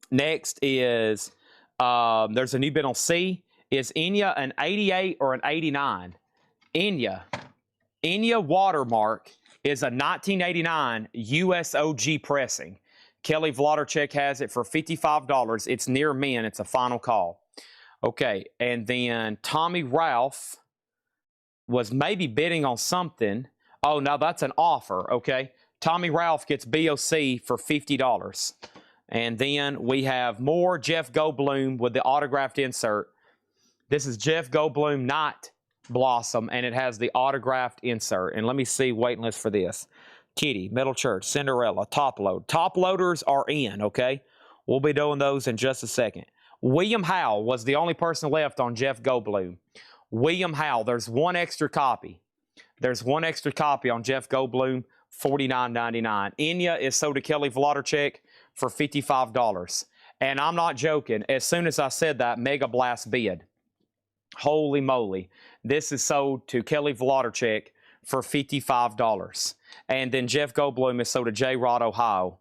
Next is, there's a new bid on C. Is Enya an 88 or an 89? Enya Watermark is a 1989 USOG pressing. Kelly Wlodarczyk has it for $55. It's near men. It's a final call. Okay, and then Tommy Ralph was maybe bidding on something. Oh, now that's an offer, okay? Tommy Ralph gets BOC for $50. And then we have more Jeff Goldblum with the autographed insert. This is Jeff Goldblum, not Blossom, and it has the autographed insert. And let me see waiting list for this. Kitty, Metal Church, Cinderella, Top Load. Top loaders are in, okay? We'll be doing those in just a second. William Howell was the only person left on Jeff Goldblum. William Howell, there's one extra copy. There's one extra copy on Jeff Goldblum, $49.99. Enya is sold to Kelly Wlodarczyk for $55. And I'm not joking. As soon as I said that, Mega Blast bid. Holy moly. This is sold to Kelly Wlodarczyk for $55. And then Jeff Goldblum is sold to J. Rod, Ohio.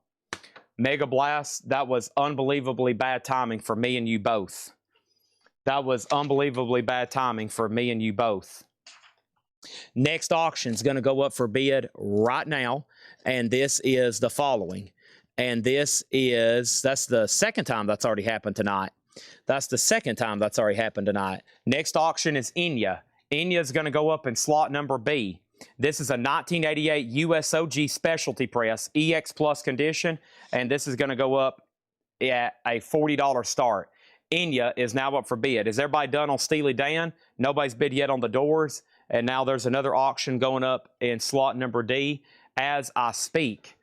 Mega Blast, that was unbelievably bad timing for me and you both. That was unbelievably bad timing for me and you both. Next auction is going to go up for bid right now, and this is the following. And this is, that's the second time that's already happened tonight. That's the second time that's already happened tonight. Next auction is Enya. Enya is going to go up in slot number B. This is a 1988 USOG specialty press, EX Plus condition, and this is going to go up at a $40 start. Enya is now up for bid. Is everybody done on Steely Dan? Nobody's bid yet on the Doors, and now there's another auction going up in slot number D as I speak,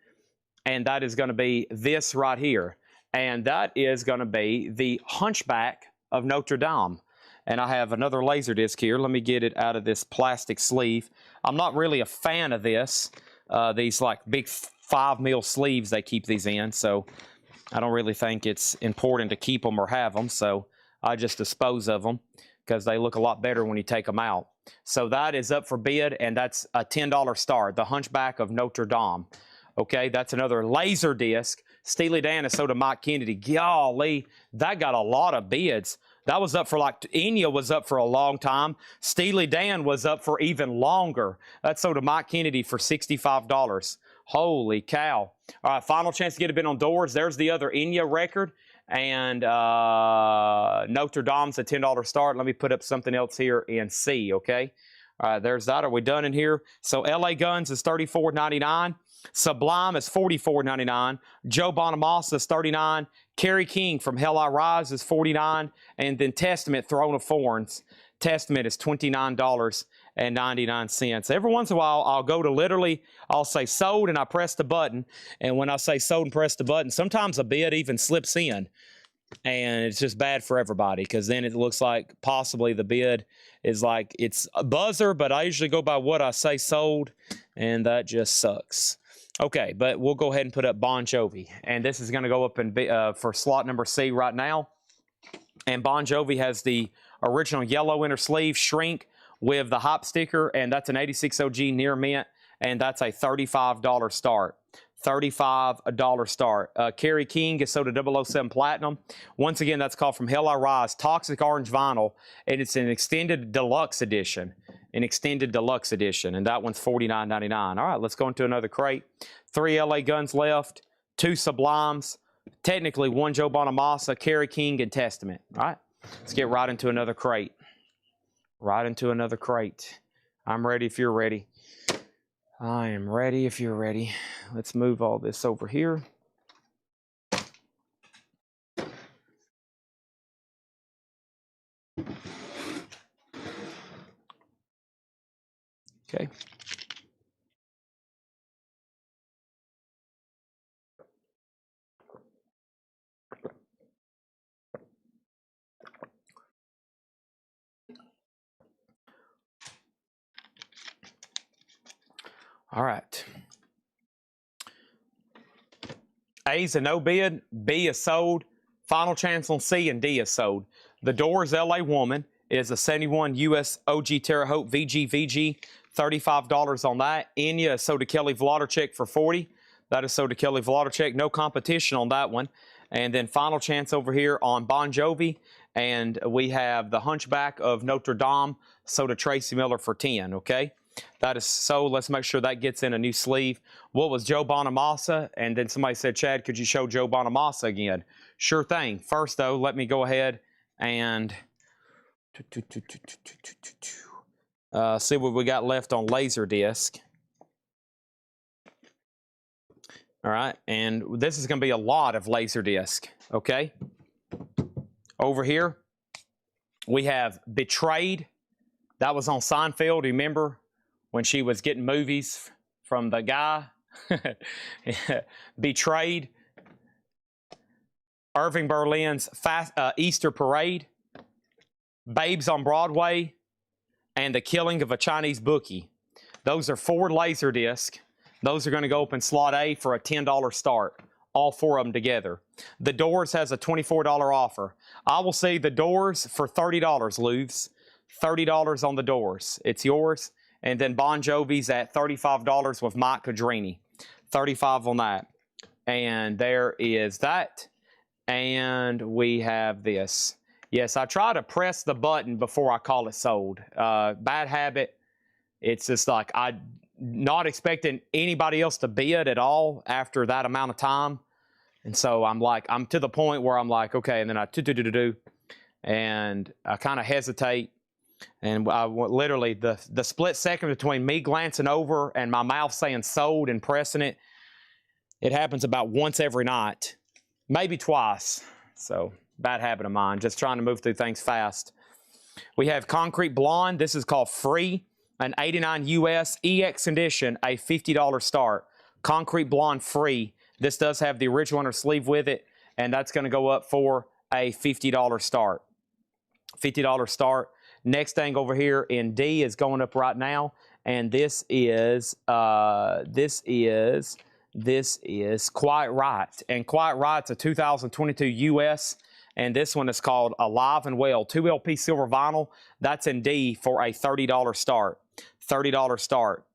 and that is going to be this right here, and that is going to be the Hunchback of Notre Dame. And I have another laser disc here. Let me get it out of this plastic sleeve. I'm not really a fan of this. These like big 5mm sleeves they keep these in. So I don't really think it's important to keep them or have them. So I just dispose of them because they look a lot better when you take them out. So that is up for bid, and that's a $10 start. The Hunchback of Notre Dame. Okay, that's another laser disc. Steely Dan is sold to Mike Kennedy. Golly, that got a lot of bids. That was up for like, Enya was up for a long time. Steely Dan was up for even longer. That's sold to Mike Kennedy for $65. Holy cow. All right, final chance to get a bid on Doors. There's the other Enya record. And Notre Dame's a $10 start. Let me put up something else here in C, okay? All right, there's that. Are we done in here? So LA Guns is $34.99. Sublime is $44.99. Joe Bonamassa is $39. Kerry King from Hell I Rise is $49. And then Testament, Throne of Thorns. Testament is $29.99. Every once in a while, I'll go to literally, I'll say sold and I press the button. And when I say sold and press the button, sometimes a bid even slips in. And it's just bad for everybody because then it looks like possibly the bid is like it's a buzzer, but I usually go by what I say sold, and that just sucks. Okay, but we'll go ahead and put up Bon Jovi, and this is going to go up in for slot number C right now. And Bon Jovi has the original yellow inner sleeve shrink with the hop sticker, and that's an 86 OG near mint, and that's a $35 start. $35 start. Kerry King is sold to 007 Platinum. Once again, that's called From Hell I Rise. Toxic Orange Vinyl, and it's an extended deluxe edition. An extended deluxe edition, and that one's $49.99. All right, let's go into another crate. 3 LA Guns left, 2 Sublimes, technically 1 Joe Bonamassa, Kerry King, and Testament. All right, let's get right into another crate. Right into another crate. I'm ready if you're ready. I am ready if you're ready. Let's move all this over here. Okay. All right. A is a no bid. B is sold. Final chance on C and D is sold. The Doors LA Woman is a 71 US OG Terre Haute VG, $35 on that. Enya is sold to Kelly Wlodarczyk for $40. That is sold to Kelly Wlodarczyk. No competition on that one. And then final chance over here on Bon Jovi. And we have the Hunchback of Notre Dame sold to Tracy Miller for 10, okay? That is sold. Let's make sure that gets in a new sleeve. What was Joe Bonamassa? And then somebody said, Chad, could you show Joe Bonamassa again? Sure thing. First, though, let me go ahead and see what we got left on Laserdisc. All right, and this is going to be a lot of Laserdisc, okay? Over here, we have Betrayed. That was on Seinfeld. Remember when she was getting movies from the guy? Betrayed. Irving Berlin's Easter Parade. Babes on Broadway. And The Killing of a Chinese Bookie. Those are 4 Laserdisc. Those are going to go up in slot A for a $10 start. All 4 of them together. The Doors has a $24 offer. I will say The Doors for $30, Louvs. $30 on The Doors. It's yours. And then Bon Jovi's at $35 with Mike Cadrini. $35 on that. And there is that. And we have this. Yes, I try to press the button before I call it sold. Bad habit. It's just like I'm not expecting anybody else to bid at all after that amount of time. And so I'm to the point where I'm like, okay, and then I do, and I kind of hesitate. And I literally, the split second between me glancing over and my mouth saying sold and pressing it, it happens about once every night, maybe twice. So bad habit of mine, just trying to move through things fast. We have Concrete Blonde. This is called Free, an 89 US EX edition, a $50 start. Concrete Blonde Free. This does have the original inner sleeve with it, and that's going to go up for a $50 start. $50 start. Next thing over here in D is going up right now, and this is Quiet Right. And Quiet Right's a 2022 US, and this one is called Alive and Well, 2 LP silver vinyl. That's in D for a $30 start. $30 start.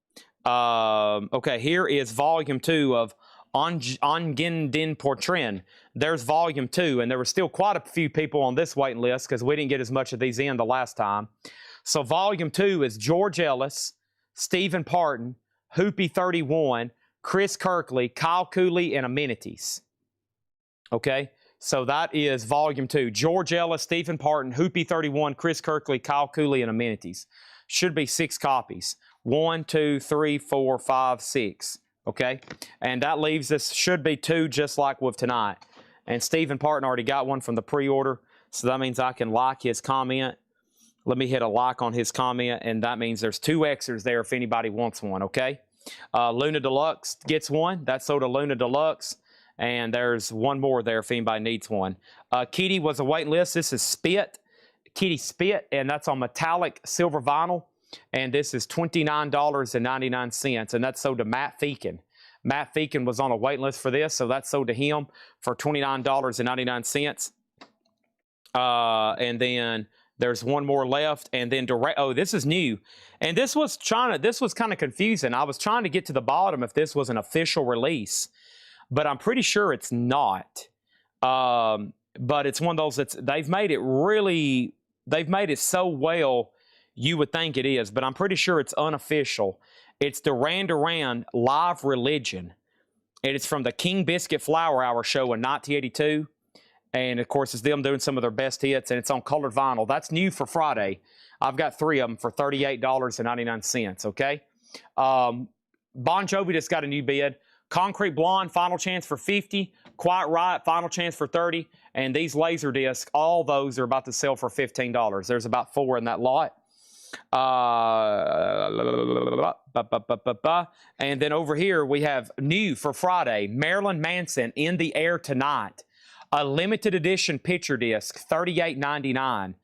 Okay, here is volume 2 of Ongen Din Portrin. There's volume 2, and there were still quite a few people on this waiting list because we didn't get as much of these in the last time. So volume 2 is George Ellis, Stephen Parton, Hoopy 31, Chris Kirkley, Kyle Cooley, and Amenities. Okay, so that is volume 2. George Ellis, Stephen Parton, Hoopy 31, Chris Kirkley, Kyle Cooley, and Amenities. Should be 6 copies. 1, 2, 3, 4, 5, 6. Okay, and that leaves us, should be 2 just like with tonight. And Stephen Parton already got one from the pre-order, so that means I can like his comment. Let me hit a like on his comment, and that means there's 2 extras there if anybody wants one, okay? Luna Deluxe gets one. That's sold to Luna Deluxe, and there's one more there if anybody needs one. Kitty was a waiting list. This is Spit, Kitty Spit, and that's on metallic silver vinyl. And this is $29.99, and that's sold to Matt Feakin. Matt Feakin was on a wait list for this, so that's sold to him for $29.99. And then there's one more left, and then oh, this is new. And this was kind of confusing. I was trying to get to the bottom if this was an official release, but I'm pretty sure it's not. But it's one of those they've made it so well. You would think it is, but I'm pretty sure it's unofficial. It's Duran Duran Live Religion. It is from the King Biscuit Flower Hour show in 1982. And, of course, it's them doing some of their best hits, and it's on colored vinyl. That's new for Friday. I've got 3 of them for $38.99, okay? Bon Jovi just got a new bid. Concrete Blonde, final chance for $50. Quiet Riot, final chance for $30. And these Laserdisc, all those are about to sell for $15. There's about 4 in that lot. And then over here we have new for Friday, Marilyn Manson, In the Air Tonight, a limited edition picture disc, $38.99.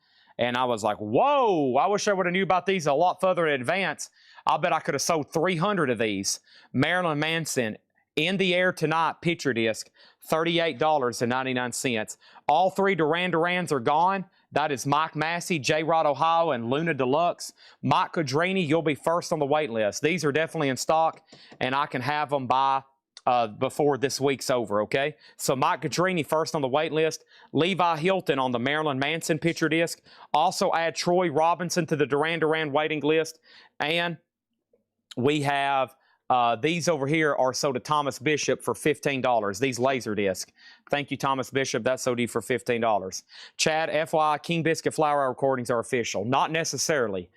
And I was like, whoa, I wish I would have knew about these a lot further in advance. I bet I could have sold 300 of these. Marilyn Manson, In the Air Tonight picture disc, $38.99. All three Duran Durans are gone. That is Mike Massey, J-Rod Ohio, and Luna Deluxe. Mike Quadrini, you'll be first on the wait list. These are definitely in stock, and I can have them by before this week's over, okay? So Mike Quadrini first on the wait list. Levi Hilton on the Marilyn Manson picture disc. Also add Troy Robinson to the Duran Duran waiting list. And we have these over here are sold to Thomas Bishop for $15. These Laserdisc. Thank you, Thomas Bishop. That's sold to you for $15. Chad, FYI, King Biscuit Flower Hour recordings are official. Not necessarily.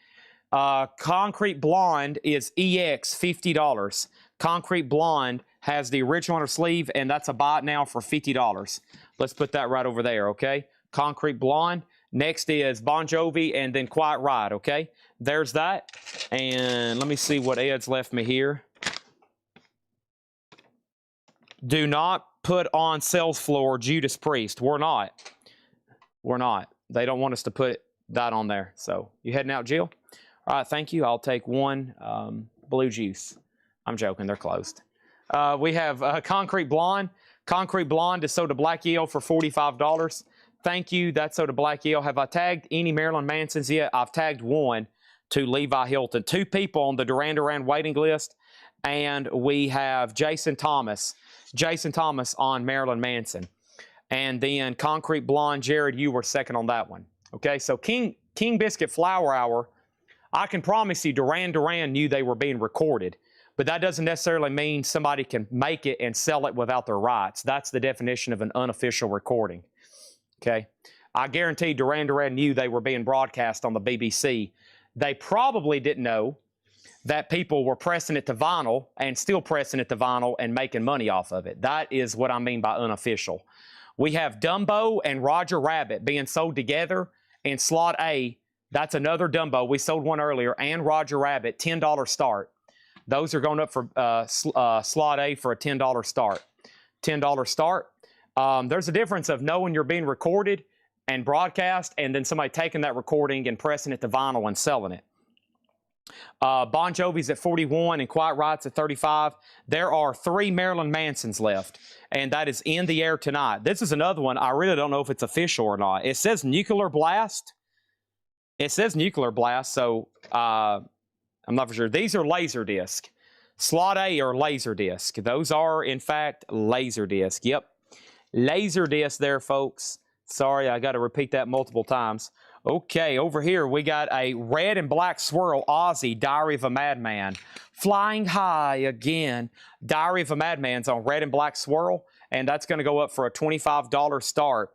Concrete Blonde is EX, $50. Concrete Blonde has the original on her sleeve, and that's a buy it now for $50. Let's put that right over there, okay? Concrete Blonde. Next is Bon Jovi, and then Quiet Riot, okay? There's that. And let me see what Ed's left me here. Do not put on sales floor Judas Priest. We're not. We're not. They don't want us to put that on there. So, you heading out, Jill? All right, thank you. I'll take one blue juice. I'm joking. They're closed. We have Concrete Blonde. Concrete Blonde is sold to Black Eel for $45. Thank you. That's sold to Black Eel. Have I tagged any Marilyn Mansons yet? I've tagged one to Levi Hilton. 2 people on the Duran Duran waiting list. And we have Jason Thomas. Jason Thomas on Marilyn Manson. And then Concrete Blonde, Jared, you were second on that one. Okay, so King Biscuit Flower Hour, I can promise you Duran Duran knew they were being recorded. But that doesn't necessarily mean somebody can make it and sell it without their rights. That's the definition of an unofficial recording. Okay? I guarantee Duran Duran knew they were being broadcast on the BBC. They probably didn't know that people were pressing it to vinyl and still pressing it to vinyl and making money off of it. That is what I mean by unofficial. We have Dumbo and Roger Rabbit being sold together in slot A. That's another Dumbo. We sold one earlier. And Roger Rabbit, $10 start. Those are going up for slot A for a $10 start. $10 start. There's a difference of knowing you're being recorded and broadcast and then somebody taking that recording and pressing it to vinyl and selling it. Bon Jovi's at 41 and Quiet Riot's at 35. There are 3 Marilyn Mansons left, and that is In the Air Tonight. This is another one. I really don't know if it's official or not. It says Nuclear Blast. It says Nuclear Blast, so I'm not for sure. These are Laserdisc. Slot A are Laserdisc. Those are, in fact, Laserdisc. Yep. Laserdisc there, folks. Sorry, I got to repeat that multiple times. Okay, over here we got a red and black swirl Ozzy, Diary of a Madman. Flying High again. Diary of a Madman's on red and black swirl, and that's going to go up for a $25 start.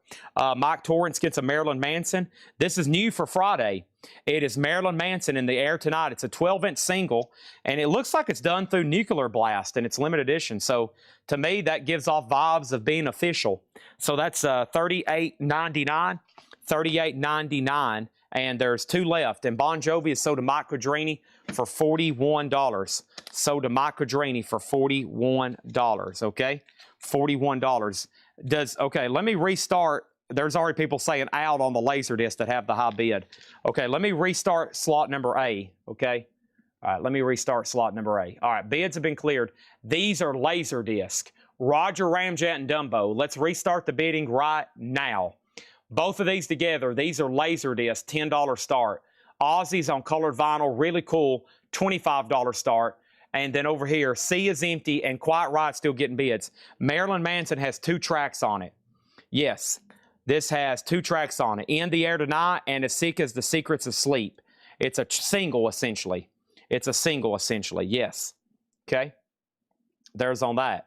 Mike Torrance gets a Marilyn Manson. This is new for Friday. It is Marilyn Manson In the Air Tonight. It's a 12-inch single, and it looks like it's done through Nuclear Blast, and it's limited edition. So, to me, that gives off vibes of being official. So, that's $38.99. $38.99, and there's 2 left. And Bon Jovi is sold to Mike Quadrini for $41. Sold to Mike Quadrini for $41, okay? $41. Okay, let me restart. There's already people saying out on the Laserdisc that have the high bid. Okay, let me restart slot number A, okay? All right, let me restart slot number A. All right, bids have been cleared. These are Laserdisc. Roger Ramjet and Dumbo. Let's restart the bidding right now. Both of these together, these are Laserdisc, $10 start. Ozzy's on colored vinyl, really cool, $25 start. And then over here, Sea is Empty and Quiet Riot still getting bids. Marilyn Manson has 2 tracks on it. Yes, this has 2 tracks on it. In the Air Tonight and As Sick as the Secrets of Sleep. It's a single, essentially. It's a single, essentially, yes. Okay, there's on that.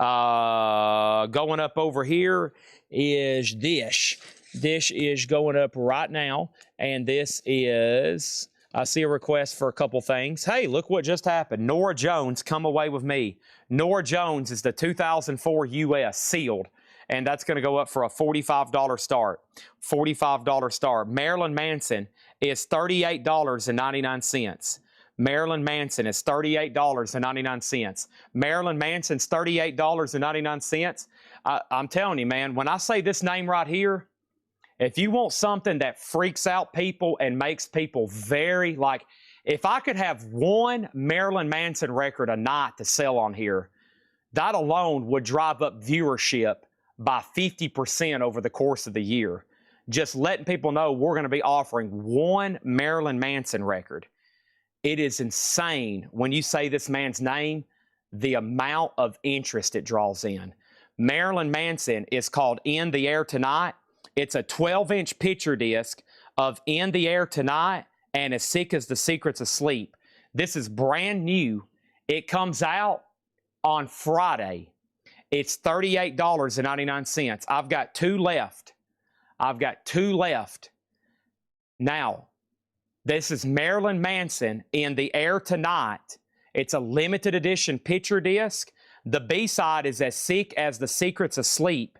Going up over here is Dish. Dish is going up right now, and this is, I see a request for a couple things. Hey, look what just happened. Norah Jones, Come Away With Me. Norah Jones is the 2004 US sealed, and that's going to go up for a $45 start. $45 start. Marilyn Manson is $38.99. Marilyn Manson is $38.99. Marilyn Manson's $38.99. I'm telling you, man, when I say this name right here, If you want something that freaks out people and makes people very, like, if I could have one Marilyn Manson record a night to sell on here, that alone would drive up viewership by 50% over the course of the year. Just letting people know we're going to be offering one Marilyn Manson record. It is insane when you say this man's name, the amount of interest it draws in. Marilyn Manson is called In the Air Tonight. It's a 12-inch picture disc of In the Air Tonight and As Sick as the Secrets of Sleep. This is brand new. It comes out on Friday. It's $38.99. I've got 2 left. I've got 2 left. Now, this is Marilyn Manson In the Air Tonight. It's a limited edition picture disc. The B-side is As Sick as the Secrets of Sleep.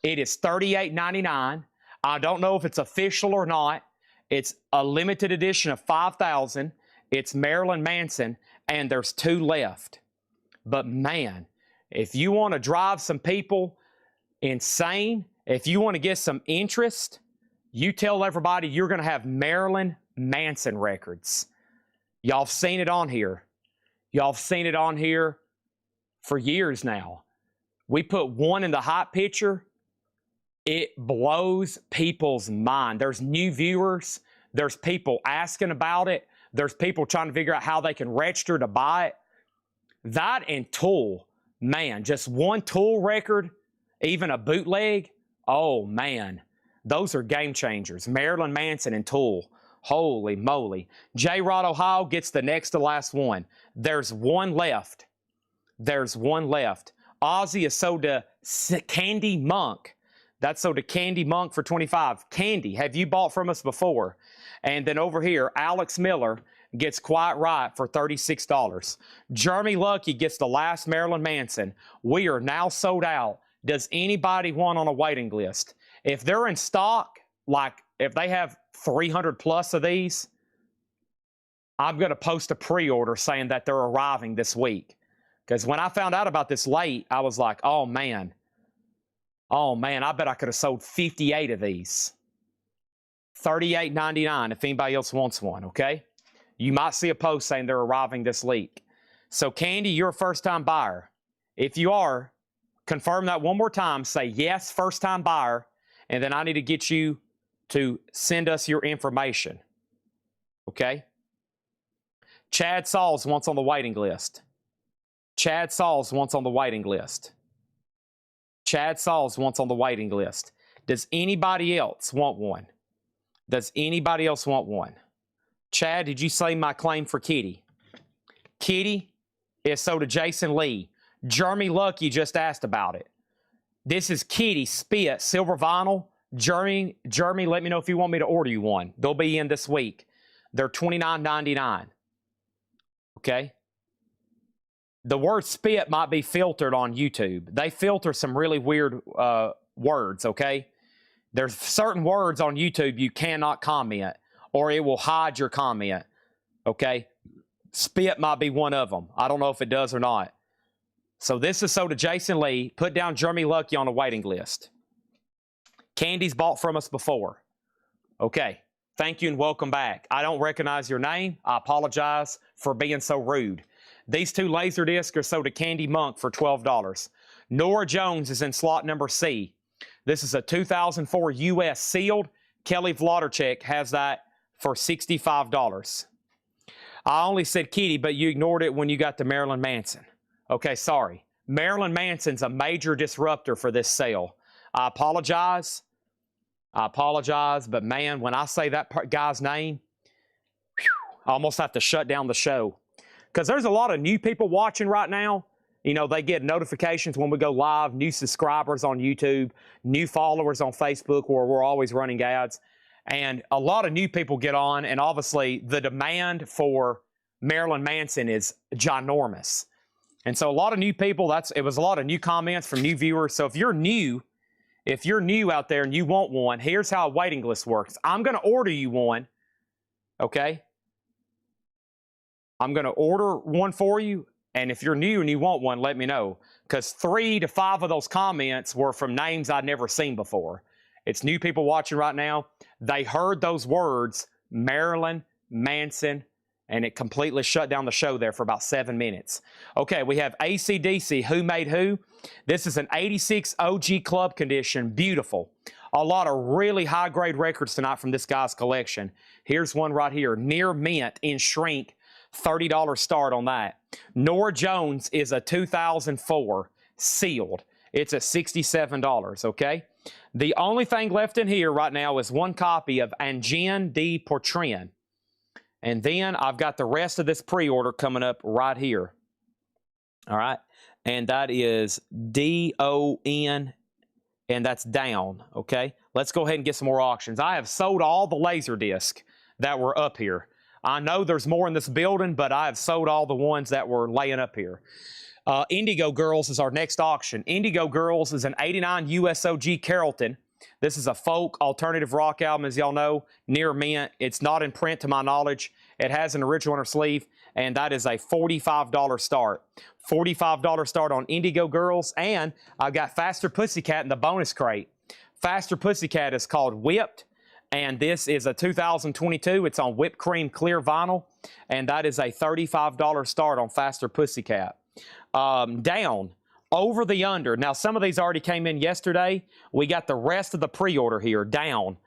It is $38.99. I don't know if it's official or not. It's a limited edition of 5,000. It's Marilyn Manson, and there's 2 left. But man, if you want to drive some people insane, if you want to get some interest, you tell everybody you're going to have Marilyn Manson records. Y'all have seen it on here. Y'all have seen it on here for years now. We put one in the hot picture. It blows people's mind. There's new viewers. There's people asking about it. There's people trying to figure out how they can register to buy it. That and Tool, man, just one Tool record, even a bootleg, oh man, those are game changers. Marilyn Manson and Tool, holy moly. J-Rod Ohio gets the next to last one. There's one left. There's one left. Ozzy is sold to Candy Monk. That's sold to Candy Monk for $25. Candy, have you bought from us before? And then over here, Alex Miller gets Quiet Riot for $36. Jeremy Lucky gets the last Marilyn Manson. We are now sold out. Does anybody want on a waiting list? If they're in stock, like if they have 300 plus of these, I'm going to post a pre-order saying that they're arriving this week. Because when I found out about this late, I was like, oh man, I bet I could have sold 58 of these. $38.99 if anybody else wants one, okay? You might see a post saying they're arriving this week. So Candy, you're a first-time buyer. If you are, confirm that one more time. Say yes, first-time buyer, and then I need to get you to send us your information, okay? Chad Sauls wants on the waiting list. Chad Sauls wants on the waiting list. Chad Sauls wants on the waiting list. Does anybody else want one? Does anybody else want one? Chad, did you say my claim for Kitty? Kitty is sold to Jason Lee. Jeremy Lucky just asked about it. This is Kitty Spit, silver vinyl. Jeremy, let me know if you want me to order you one. They'll be in this week. They're $29.99. Okay? The word spit might be filtered on YouTube. They filter some really weird words, okay? There's certain words on YouTube you cannot comment, or it will hide your comment, okay? Spit might be one of them. I don't know if it does or not. So this is sold to Jason Lee. Put down Jeremy Lucky on a waiting list. Candy's bought from us before. Okay, thank you and welcome back. I don't recognize your name. I apologize for being so rude. These 2 Laserdiscs are sold to Candy Monk for $12. Nora Jones is in slot number C. This is a 2004 US sealed. Kelly Vlodarchek has that for $65. I only said Kitty, but you ignored it when you got to Marilyn Manson. Okay, sorry. Marilyn Manson's a major disruptor for this sale. I apologize, but man, when I say that guy's name, I almost have to shut down the show. Because there's a lot of new people watching right now. You know, they get notifications when we go live, new subscribers on YouTube, new followers on Facebook where we're always running ads. And a lot of new people get on, and obviously the demand for Marilyn Manson is ginormous. And so a lot of new people, it was a lot of new comments from new viewers. So if you're new out there and you want one, here's how a waiting list works. I'm going to order you one, okay? I'm going to order one for you, and if you're new and you want one, let me know. Because 3 to 5 of those comments were from names I'd never seen before. It's new people watching right now. They heard those words, Marilyn Manson, and it completely shut down the show there for about 7 minutes. Okay, we have AC/DC, Who Made Who. This is an 86 OG club condition, beautiful. A lot of really high-grade records tonight from this guy's collection. Here's one right here, Near Mint in shrink, $30 start on that. Norah Jones is a 2004, sealed. It's at $67, okay? The only thing left in here right now is one copy of Angine de Portrin. And then I've got the rest of this pre-order coming up right here. All right. And that is D-O-N, and that's down, okay? Let's go ahead and get some more auctions. I have sold all the Laserdisc that were up here. I know there's more in this building, but I have sold all the ones that were laying up here. Indigo Girls is our next auction. Indigo Girls is an 89 USOG Carrollton. This is a folk alternative rock album, as y'all know, Near Mint. It's not in print to my knowledge. It has an original inner sleeve, and that is a $45 start. $45 start on Indigo Girls, and I've got Faster Pussycat in the bonus crate. Faster Pussycat is called Whipped, and this is a 2022. It's on whipped cream clear vinyl, and that is a $35 start on Faster Pussycat. Down, Over the Under. Now, some of these already came in yesterday. We got the rest of the pre-order here. Down,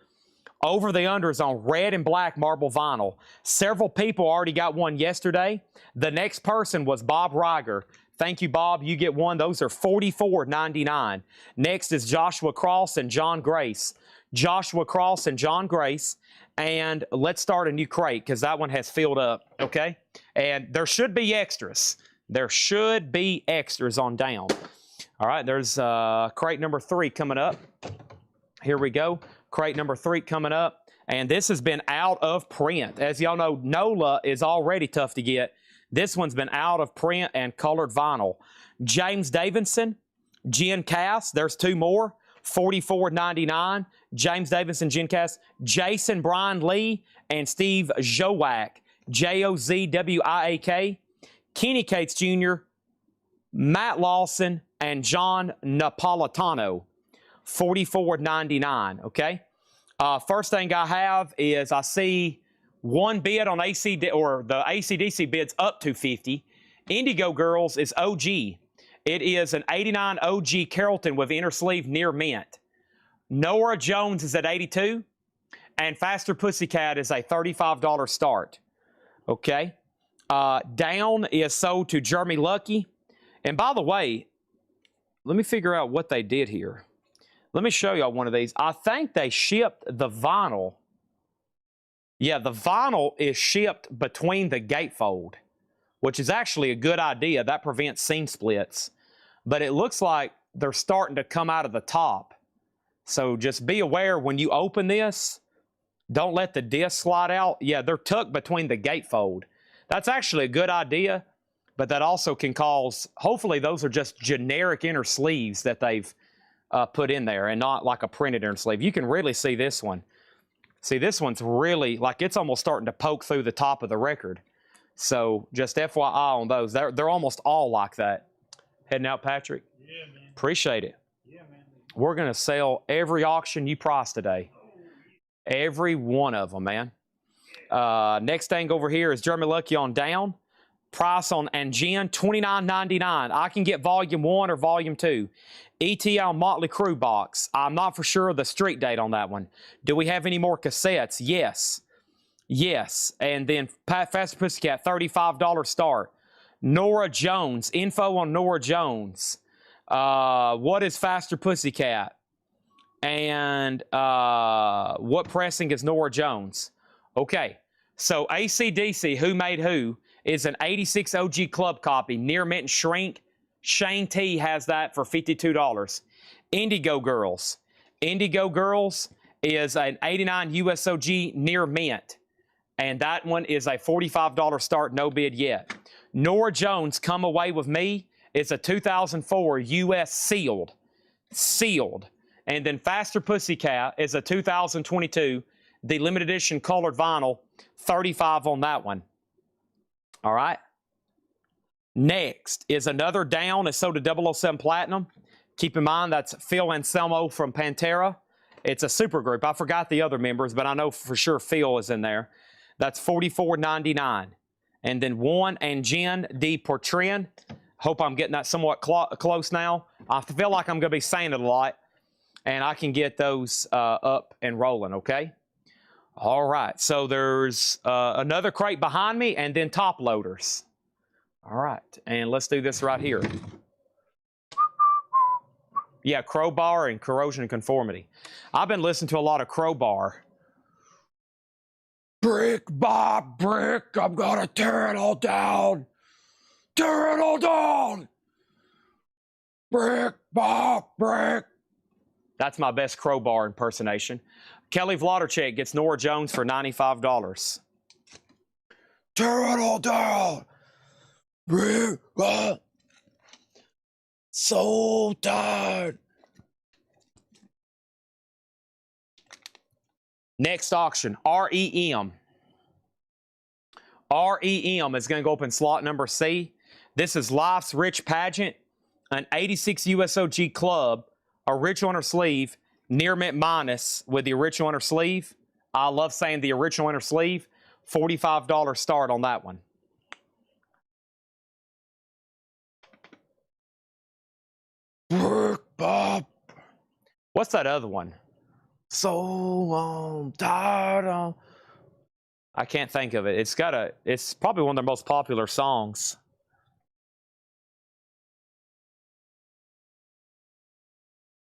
Over the Under is on red and black marble vinyl. Several people already got one yesterday. The next person was Bob Riger. Thank you, Bob. You get one. Those are $44.99. Next is Joshua Cross and John Grace. Joshua Cross and John Grace. And let's start a new crate because that one has filled up, okay? And there should be extras. There should be extras on Down. All right, there's crate number 3 coming up. Here we go. Crate number 3 coming up. And this has been out of print. As y'all know, NOLA is already tough to get. This one's been out of print and colored vinyl. James Davidson, Gin Cass, there's 2 more, $44.99. James Davidson, Gin Cass, Jason Brian Lee, and Steve Jowak, Jozwiak. Kenny Cates Jr., Matt Lawson, and John Napolitano, $44.99, okay? First thing I have is I see one bid on the AC/DC bid's up to 50. Indigo Girls is OG. It is an 89 OG Carrollton with inner sleeve Near Mint. Norah Jones is at 82, and Faster Pussycat is a $35 start, okay? Down is sold to Jeremy Lucky. And by the way, let me figure out what they did here. Let me show y'all one of these. I think they shipped the vinyl. Yeah, the vinyl is shipped between the gatefold, which is actually a good idea. That prevents seam splits. But it looks like they're starting to come out of the top. So just be aware when you open this, don't let the disc slide out. Yeah, they're tucked between the gatefold. That's actually a good idea, but that also can cause, hopefully those are just generic inner sleeves that they've put in there and not like a printed inner sleeve. You can really see this one. See, this one's really, like it's almost starting to poke through the top of the record. So just FYI on those. They're almost all like that. Heading out, Patrick? Yeah, man. Appreciate it. Yeah, man. We're going to sell every auction you price today. Every one of them, man. Next thing over here is Jeremy Lucky on Down. Price on Angine, $29.99. I can get Volume 1 or Volume 2. ETL Motley Crue box. I'm not for sure of the street date on that one. Do we have any more cassettes? Yes. Yes. And then Faster Pussycat, $35 start. Norah Jones. Info on Norah Jones. What is Faster Pussycat? And what pressing is Norah Jones? Okay, so AC/DC, Who Made Who, is an 86 OG club copy, Near Mint and Shrink. Shane T has that for $52. Indigo Girls. Indigo Girls is an 89 USOG Near Mint, and that one is a $45 start, no bid yet. Norah Jones, Come Away With Me, is a 2004 US sealed. Sealed. And then Faster Pussycat is a 2022 the limited edition colored vinyl, $35 on that one. All right. Next is another Down. It's sold to 007 Platinum. Keep in mind that's Phil Anselmo from Pantera. It's a super group. I forgot the other members, but I know for sure Phil is in there. That's $44.99. And then Juan and Jen D. Portrin. Hope I'm getting that somewhat close now. I feel like I'm going to be saying it a lot, and I can get those up and rolling, okay? All right, so there's another crate behind me and then top loaders. All right, and let's do this right here. Yeah, Crowbar and Corrosion and Conformity. I've been listening to a lot of Crowbar. Brick by brick, I'm gonna tear it all down. Tear it all down. Brick by brick. That's my best Crowbar impersonation. Kelly Vloddercheck gets Nora Jones for $95. Tear it all down. Brick by. So tired. Next auction, REM. REM is going to go up in slot number C. This is Life's Rich Pageant, an 86 USOG Club, original inner sleeve, near mint minus with the original inner sleeve. I love saying the original inner sleeve. $45 start on that one. What's that other one? So tired of. I can't think of it. It's probably one of their most popular songs.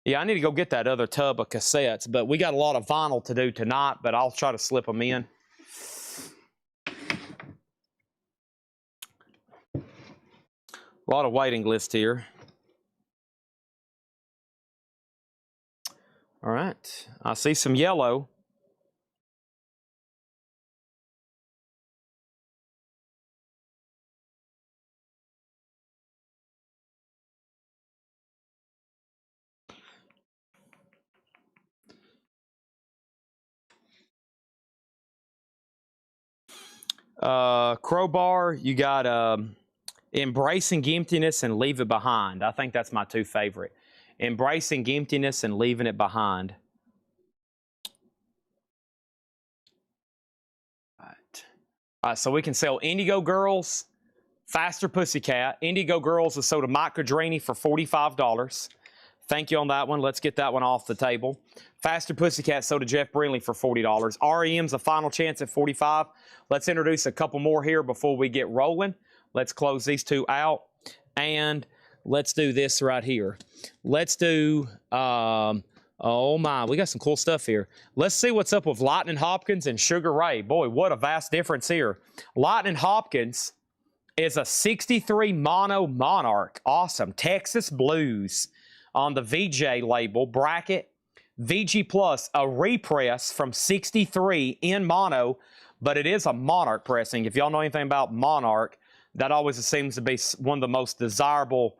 Yeah, I need to go get that other tub of cassettes, but we got a lot of vinyl to do tonight, but I'll try to slip them in. A lot of waiting list here. All right, I see some yellow. Crowbar, you got Embracing Emptiness and Leave It Behind. I think that's my two favorite. Embracing Emptiness and Leaving It Behind. All right, so we can sell Indigo Girls, Faster Pussycat. Indigo Girls is sold to Mike Cadrini for $45. Thank you on that one. Let's get that one off the table. Faster Pussycat sold to Jeff Brinley for $40. REM's a final chance at $45. Let's introduce a couple more here before we get rolling. Let's close these two out. And let's do this right here. Let's do, oh my, we got some cool stuff here. Let's see what's up with Lightning Hopkins and Sugar Ray. Boy, what a vast difference here. Lightning Hopkins is a 63 mono Monarch. Awesome. Texas Blues on the VJ label, bracket. VG Plus, a repress from 63 in mono, but it is a Monarch pressing. If y'all know anything about Monarch, that always seems to be one of the most desirable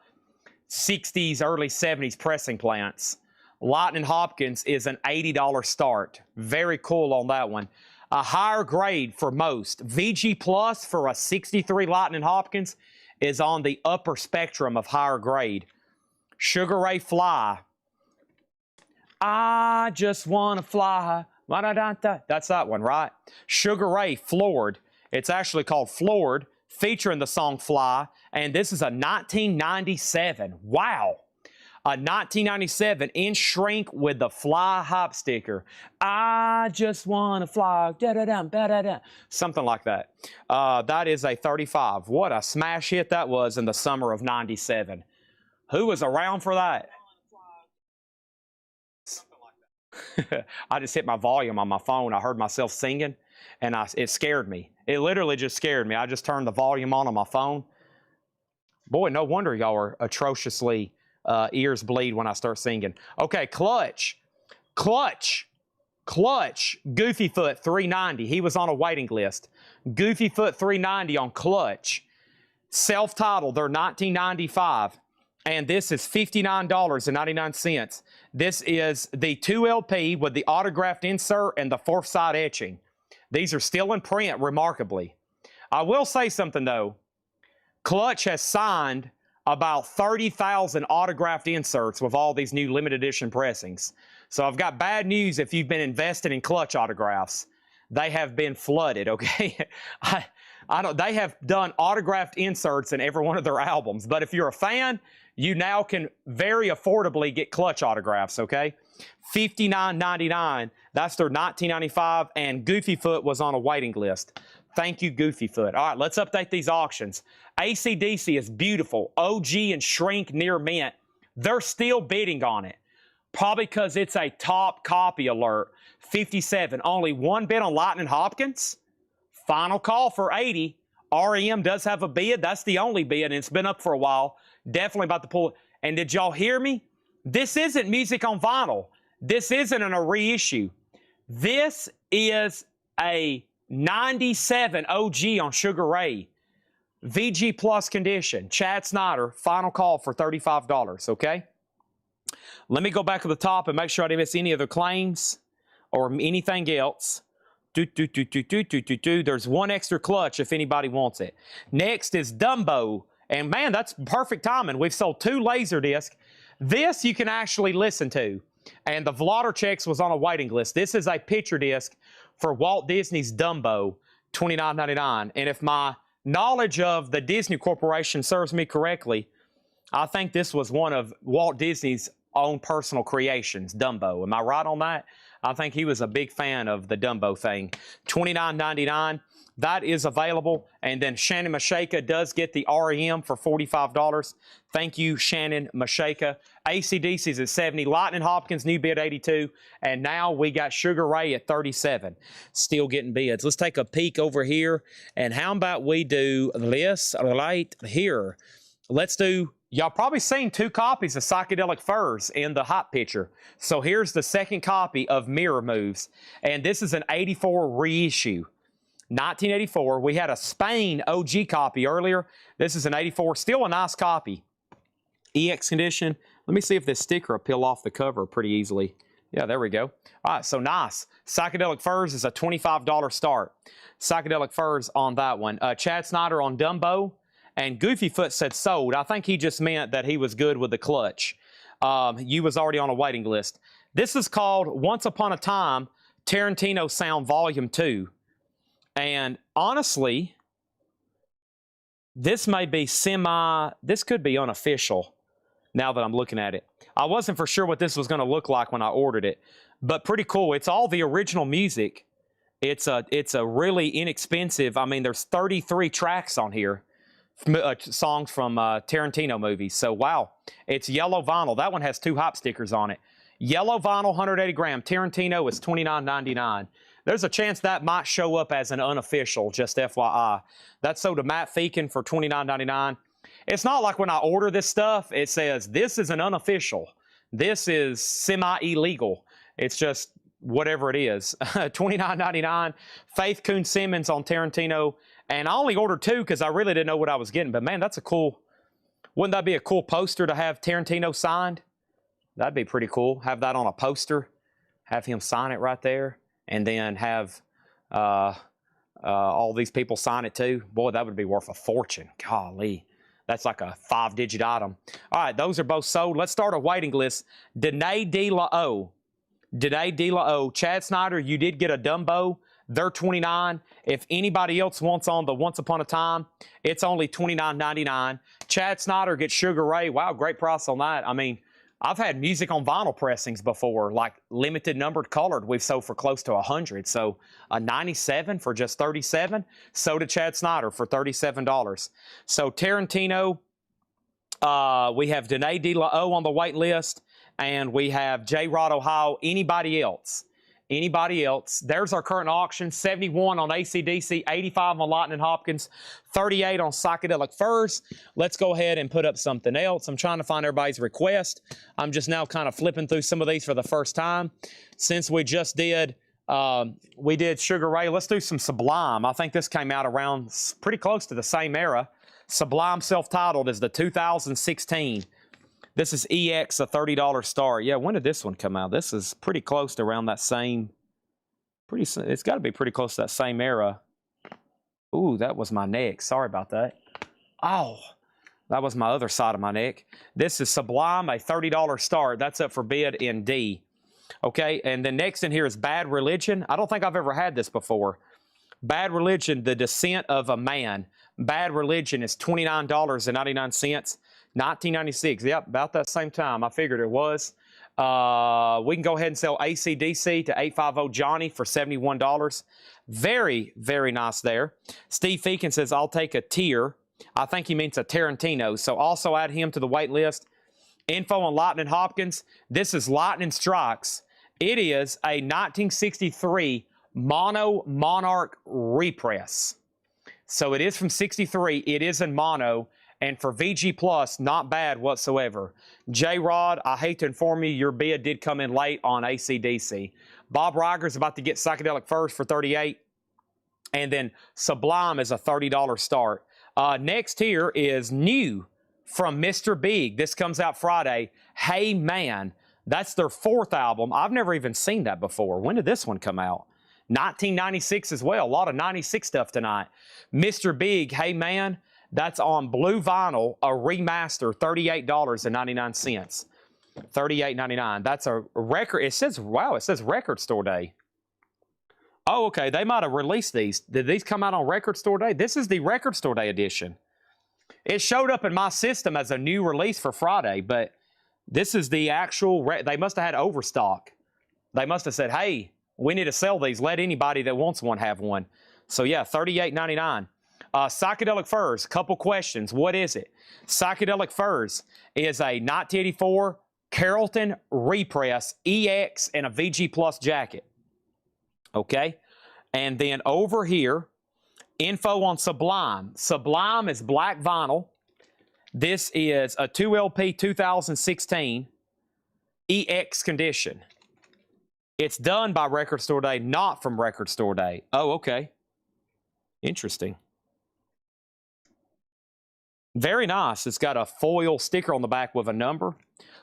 60s, early 70s pressing plants. Lightning Hopkins is an $80 start. Very cool on that one. A higher grade for most. VG Plus for a 63 Lightning Hopkins is on the upper spectrum of higher grade. Sugar Ray Fly. I just want to fly. That's that one, right? Sugar Ray Floored. It's actually called Floored, featuring the song Fly, and this is a 1997. Wow. A 1997 in shrink with the Fly Hop sticker. I just want to fly. Something like that. That is a 35. What a smash hit that was in the summer of 97. Who was around for that? I just hit my volume on my phone. I heard myself singing, and it scared me. It literally just scared me. I just turned the volume on my phone. Boy, no wonder y'all are atrociously ears bleed when I start singing. Okay, Clutch. Goofy Foot 390. He was on a waiting list. Goofy Foot 390 on Clutch. Self-titled. They're $19.95. And this is $59.99. This is the 2 LP with the autographed insert and the fourth side etching. These are still in print, remarkably. I will say something, though. Clutch has signed about 30,000 autographed inserts with all these new limited edition pressings. So I've got bad news if you've been invested in Clutch autographs. They have been flooded, okay? I don't, they have done autographed inserts in every one of their albums. But if you're a fan, you now can very affordably get Clutch autographs, okay? $59.99. That's their 1995, and Goofy Foot was on a waiting list. Thank you, Goofy Foot. All right, let's update these auctions. AC/DC is beautiful. OG and Shrink near mint. They're still bidding on it. Probably because it's a top copy alert. 57. Only one bid on Lightning Hopkins. Final call for 80. REM does have a bid. That's the only bid, and it's been up for a while. Definitely about to pull it. And did y'all hear me? This isn't music on vinyl. This isn't a reissue. This is a 97 OG on Sugar Ray. VG Plus condition. Chad Snyder, final call for $35, okay? Let me go back to the top and make sure I didn't miss any other claims or anything else. There's one extra Clutch if anybody wants it. Next is Dumbo. And man, that's perfect timing. We've sold 2 Laserdisc. This you can actually listen to. And the Vlodderchecks was on a waiting list. This is a picture disc for Walt Disney's Dumbo, $29.99. And if my knowledge of the Disney Corporation serves me correctly, I think this was one of Walt Disney's own personal creations, Dumbo. Am I right on that? I think he was a big fan of the Dumbo thing. $29.99. That is available. And then Shannon Mashaka does get the REM for $45. Thank you, Shannon Mashaka. AC/DC's at 70. Lightning Hopkins, new bid 82. And now we got Sugar Ray at 37. Still getting bids. Let's take a peek over here. And how about we do this right here? Let's do, y'all probably seen 2 copies of Psychedelic Furs in the hot picture. So here's the second copy of Mirror Moves. And this is an 84 reissue. 1984. We had a Spain OG copy earlier. This is an 84. Still a nice copy. EX condition. Let me see if this sticker will peel off the cover pretty easily. Yeah, there we go. All right, so nice. Psychedelic Furs is a $25 start. Psychedelic Furs on that one. Chad Snyder on Dumbo. And Goofy Foot said sold. I think he just meant that he was good with the Clutch. You was already on a waiting list. This is called Once Upon a Time Tarantino Sound Volume 2. And honestly, this may be this could be unofficial now that I'm looking at it. I wasn't for sure what this was going to look like when I ordered it, but pretty cool. It's all the original music. It's a really inexpensive, I mean, there's 33 tracks on here, songs from Tarantino movies. So, wow, it's yellow vinyl. That one has 2 hop stickers on it. Yellow vinyl, 180 gram. Tarantino is $29.99. There's a chance that might show up as an unofficial, just FYI. That's sold to Matt Feakin for $29.99. It's not like when I order this stuff, it says, this is an unofficial. This is semi-illegal. It's just whatever it is. $29.99. Faith Coon Simmons on Tarantino. And I only ordered 2 because I really didn't know what I was getting. But man, that's a cool, wouldn't that be a cool poster to have Tarantino signed? That'd be pretty cool. Have that on a poster. Have him sign it right there. And then have all these people sign it too. Boy, that would be worth a fortune. Golly. That's like a 5-digit item. All right, those are both sold. Let's start a waiting list. Danae De La O. Danae De La O. Chad Snyder, you did get a Dumbo. They're $29. If anybody else wants on the Once Upon a Time, it's only $29.99. Chad Snyder gets Sugar Ray. Wow, great price on that. I mean, I've had music on vinyl pressings before, like limited numbered colored. We've sold for close to 100. So a 97 for just 37. So did Chad Snyder for $37. So Tarantino, we have Danae De La O on the wait list, and we have J. Rod Ohio. Anybody else? Anybody else? There's our current auction. 71 on AC/DC, 85 on Lightning Hopkins, 38 on Psychedelic Furs. Let's go ahead and put up something else. I'm trying to find everybody's request. I'm just now kind of flipping through some of these for the first time. Since we just did, Sugar Ray, let's do some Sublime. I think this came out around pretty close to the same era. Sublime self-titled is the 2016. This is EX, a $30 star. Yeah, when did this one come out? This is pretty close to around that same, it's got to be pretty close to that same era. Ooh, that was my neck. Sorry about that. Oh, that was my other side of my neck. This is Sublime, a $30 star. That's up for bid in D. Okay, and then next in here is Bad Religion. I don't think I've ever had this before. Bad Religion, The Descent of a Man. Bad Religion is $29.99. 1996. Yep, about that same time. I figured it was. We can go ahead and sell AC/DC to 850 Johnny for $71. Very, very nice there. Steve Feakin says, I'll take a tier. I think he means a Tarantino. So also add him to the wait list. Info on Lightning Hopkins. This is Lightning Strikes. It is a 1963 mono Monarch repress. So it is from 63. It is in mono. And for VG Plus, not bad whatsoever. J-Rod, I hate to inform you, your bid did come in late on AC/DC. Bob Riger's about to get Psychedelic Furs for $38. And then Sublime is a $30 start. Next here is new from Mr. Big. This comes out Friday. Hey Man. That's their 4th album. I've never even seen that before. When did this one come out? 1996 as well. A lot of 96 stuff tonight. Mr. Big, Hey Man. That's on blue vinyl, a remaster, $38.99. $38.99. That's a record. It says, wow, it says Record Store Day. Oh, okay. They might have released these. Did these come out on Record Store Day? This is the Record Store Day edition. It showed up in my system as a new release for Friday, but this is the actual, they must have had overstock. They must have said, hey, we need to sell these. Let anybody that wants one have one. So yeah, $38.99. Psychedelic Furs, couple questions. What is it? Psychedelic Furs is a 1984 Carrollton repress EX and a VG Plus jacket. Okay? And then over here, info on Sublime. Sublime is black vinyl. This is a 2LP 2016 EX condition. It's done by Record Store Day, not from Record Store Day. Oh, okay. Interesting. Very nice. It's got a foil sticker on the back with a number.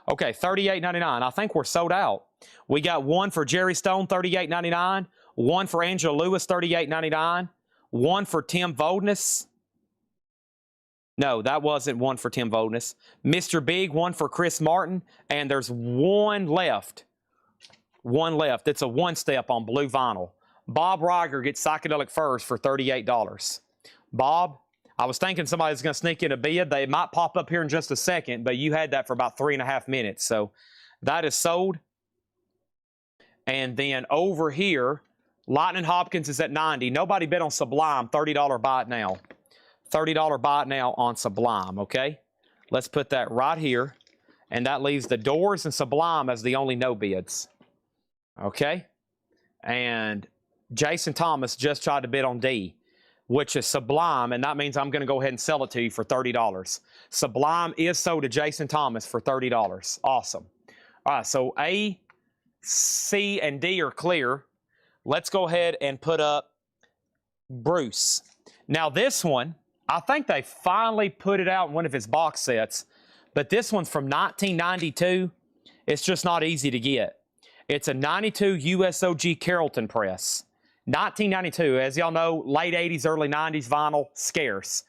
Okay, $38.99. I think we're sold out. We got one for Jerry Stone, $38.99. One for Angela Lewis, $38.99. One for Tim Voldness. No, that wasn't one for Tim Voldness. Mr. Big, one for Chris Martin. And there's one left. One left. It's a one-step on blue vinyl. Bob Riger gets Psychedelic Furs for $38. Bob, I was thinking somebody's going to sneak in a bid. They might pop up here in just a second, but you had that for about 3.5 minutes. So that is sold. And then over here, Lightning Hopkins is at $90. Nobody bid on Sublime. $30 buy it now. $30 buy it now on Sublime, okay? Let's put that right here. And that leaves the Doors and Sublime as the only no bids. Okay? And Jason Thomas just tried to bid on D, which is Sublime, and that means I'm going to go ahead and sell it to you for $30. Sublime is sold to Jason Thomas for $30. Awesome. All right, so A, C, and D are clear. Let's go ahead and put up Bruce. Now this one, I think they finally put it out in one of his box sets, but this one's from 1992. It's just not easy to get. It's a 92 USOG Carrollton press. 1992, as y'all know, late 80s, early 90s vinyl, scarce.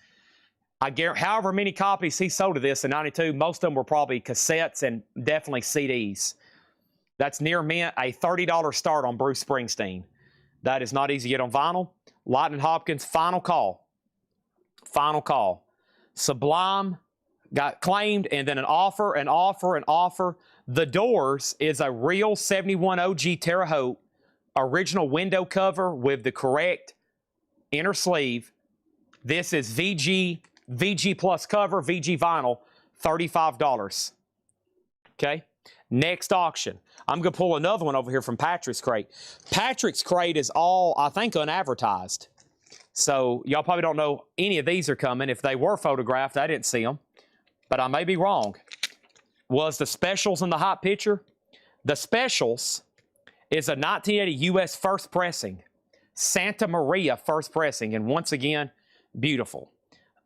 I guarantee, however many copies he sold of this in 92, most of them were probably cassettes and definitely CDs. That's near mint, a $30 start on Bruce Springsteen. That is not easy to get on vinyl. Lightning Hopkins, final call. Final call. Sublime got claimed, and then an offer, an offer, an offer. The Doors is a real 71 OG Terre Haute, original window cover with the correct inner sleeve. This is VG Plus cover, VG vinyl, $35. Okay? Next auction. I'm going to pull another one over here from Patrick's Crate. Patrick's Crate is all, I think, unadvertised. So y'all probably don't know any of these are coming. If they were photographed, I didn't see them. But I may be wrong. Was the Specials in the hot picture? The Specials is a 1980 U.S. first pressing. Santa Maria first pressing. And once again, beautiful.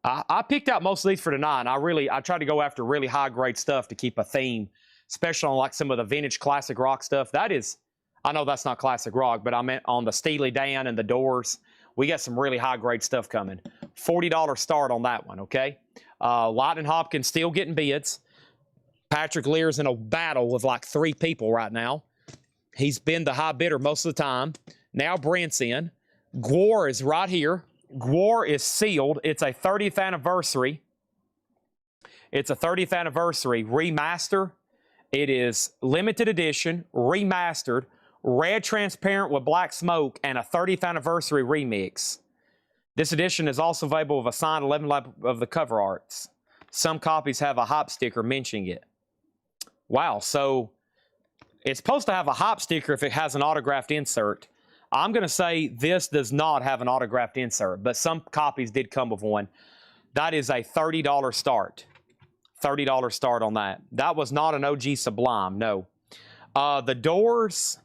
I picked out most of these for tonight. And I tried to go after really high-grade stuff to keep a theme, especially on like some of the vintage classic rock stuff. That is, I know that's not classic rock, but I meant on the Steely Dan and the Doors. We got some really high-grade stuff coming. $40 start on that one, okay? Lightning Hopkins still getting bids. Patrick Lear's in a battle with like 3 people right now. He's been the high bidder most of the time. Now Brent's in. Gwar is right here. Gwar is sealed. It's a 30th anniversary. It's a 30th anniversary remaster. It is limited edition, remastered, red transparent with black smoke, and a 30th anniversary remix. This edition is also available with a signed 11 of the cover arts. Some copies have a hop sticker mentioning it. Wow, so it's supposed to have a hop sticker if it has an autographed insert. I'm going to say this does not have an autographed insert, but some copies did come with one. That is a $30 start. $30 start on that. That was not an OG Sublime, no. The Doors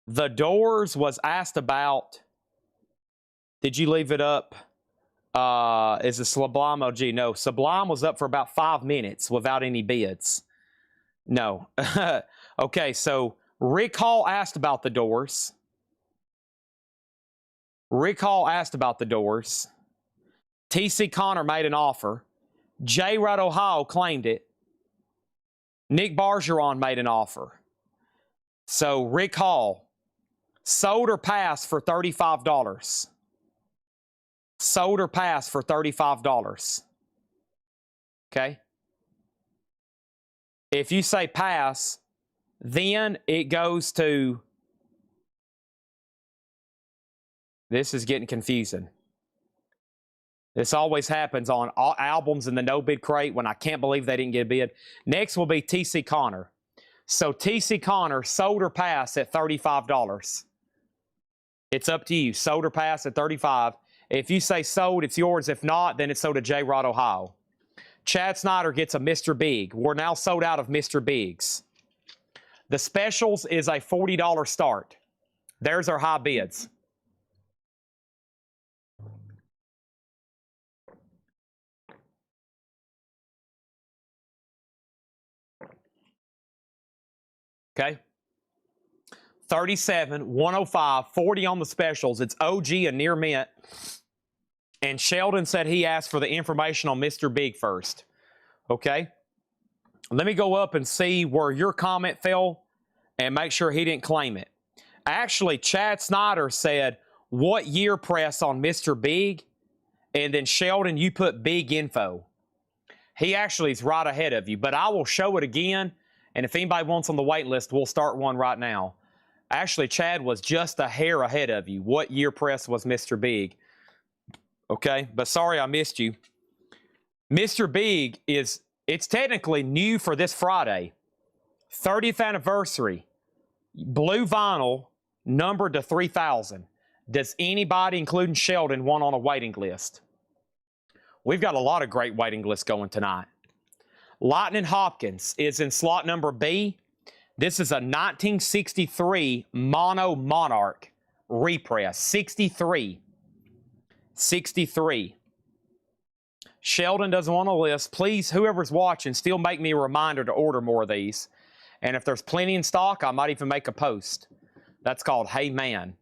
was asked about. Did you leave it up? Is it Sublime OG? No, Sublime was up for about 5 minutes without any bids. No. Okay, so Rick Hall asked about the Doors. Rick Hall asked about the Doors. T.C. Connor made an offer. J. Rod Ohio claimed it. Nick Bargeron made an offer. So Rick Hall, sold or passed for $35. Sold or passed for $35. Okay? If you say pass, then it goes to, this is getting confusing. This always happens on all albums in the no bid crate when I can't believe they didn't get a bid. Next will be T.C. Connor. So T.C. Connor, sold or pass at $35. It's up to you. Sold or pass at $35. If you say sold, it's yours. If not, then it's sold to J. Rod Ohio. Chad Snyder gets a Mr. Big. We're now sold out of Mr. Bigs. The specials is a $40 start. There's our high bids. Okay. 37, 105, 40 on the specials. It's OG and near mint. And Sheldon said he asked for the information on Mr. Big first. Okay. Let me go up and see where your comment fell and make sure he didn't claim it. Actually, Chad Snyder said, what year press on Mr. Big? And then Sheldon, you put big info. He actually is right ahead of you, but I will show it again. And if anybody wants on the wait list, we'll start one right now. Actually, Chad was just a hair ahead of you. What year press was Mr. Big? Okay, but sorry I missed you. Mr. Big it's technically new for this Friday. 30th anniversary. Blue vinyl, numbered to 3,000. Does anybody, including Sheldon, want on a waiting list? We've got a lot of great waiting lists going tonight. Lightning Hopkins is in slot number B. This is a 1963 Mono Monarch repress. 63. Sheldon doesn't want a list. Please, whoever's watching, still make me a reminder to order more of these. And if there's plenty in stock, I might even make a post. That's called Hey Man.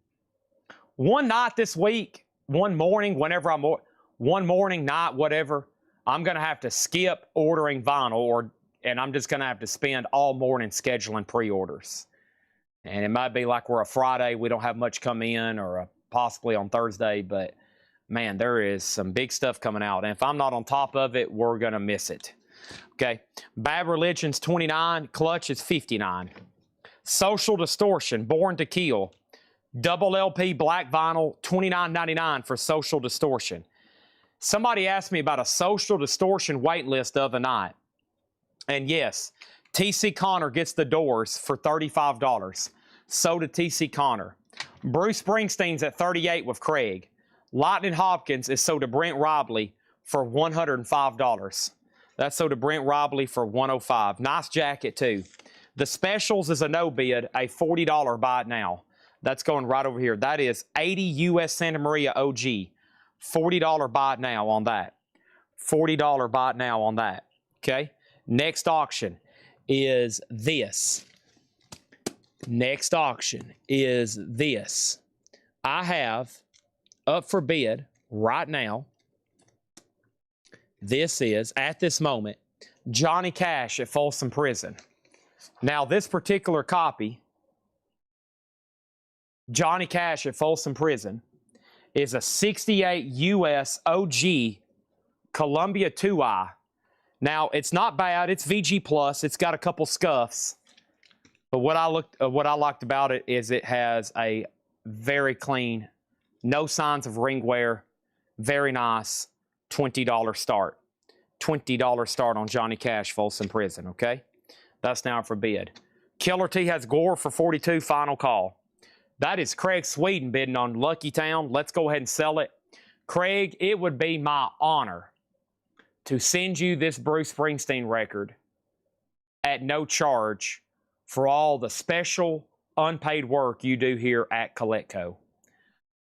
One night this week, one morning, one morning, night, whatever, I'm going to have to skip ordering vinyl, and I'm just going to have to spend all morning scheduling pre-orders. And it might be like we're a Friday, we don't have much come in, or possibly on Thursday, but man, there is some big stuff coming out. And if I'm not on top of it, we're going to miss it. Okay. Bad Religion's 29. Clutch is 59. Social Distortion, Born to Kill. Double LP black vinyl, $29.99 for Social Distortion. Somebody asked me about a Social Distortion wait list the other night. And yes, T.C. Connor gets the Doors for $35. So did T.C. Connor. Bruce Springsteen's at 38 with Craig. Lightning Hopkins is sold to Brent Robley for $105. That's sold to Brent Robley for $105. Nice jacket, too. The specials is a no bid, a $40 buy it now. That's going right over here. That is 80 U.S. Santa Maria OG. $40 buy it now on that. $40 buy it now on that. Okay? Next auction is this. Next auction is this. I have up for bid right now. This is, at this moment, Johnny Cash at Folsom Prison. Now, this particular copy, Johnny Cash at Folsom Prison, is a 68 US OG Columbia 2i. Now, it's not bad. It's VG Plus. It's got a couple scuffs. But what I liked about it is it has a very clean, no signs of ring wear, very nice $20 start. $20 start on Johnny Cash, Folsom Prison, okay? That's now for bid. Killer T has Gore for 42, final call. That is Craig Sweden bidding on Lucky Town. Let's go ahead and sell it. Craig, it would be my honor to send you this Bruce Springsteen record at no charge for all the special unpaid work you do here at Coletco.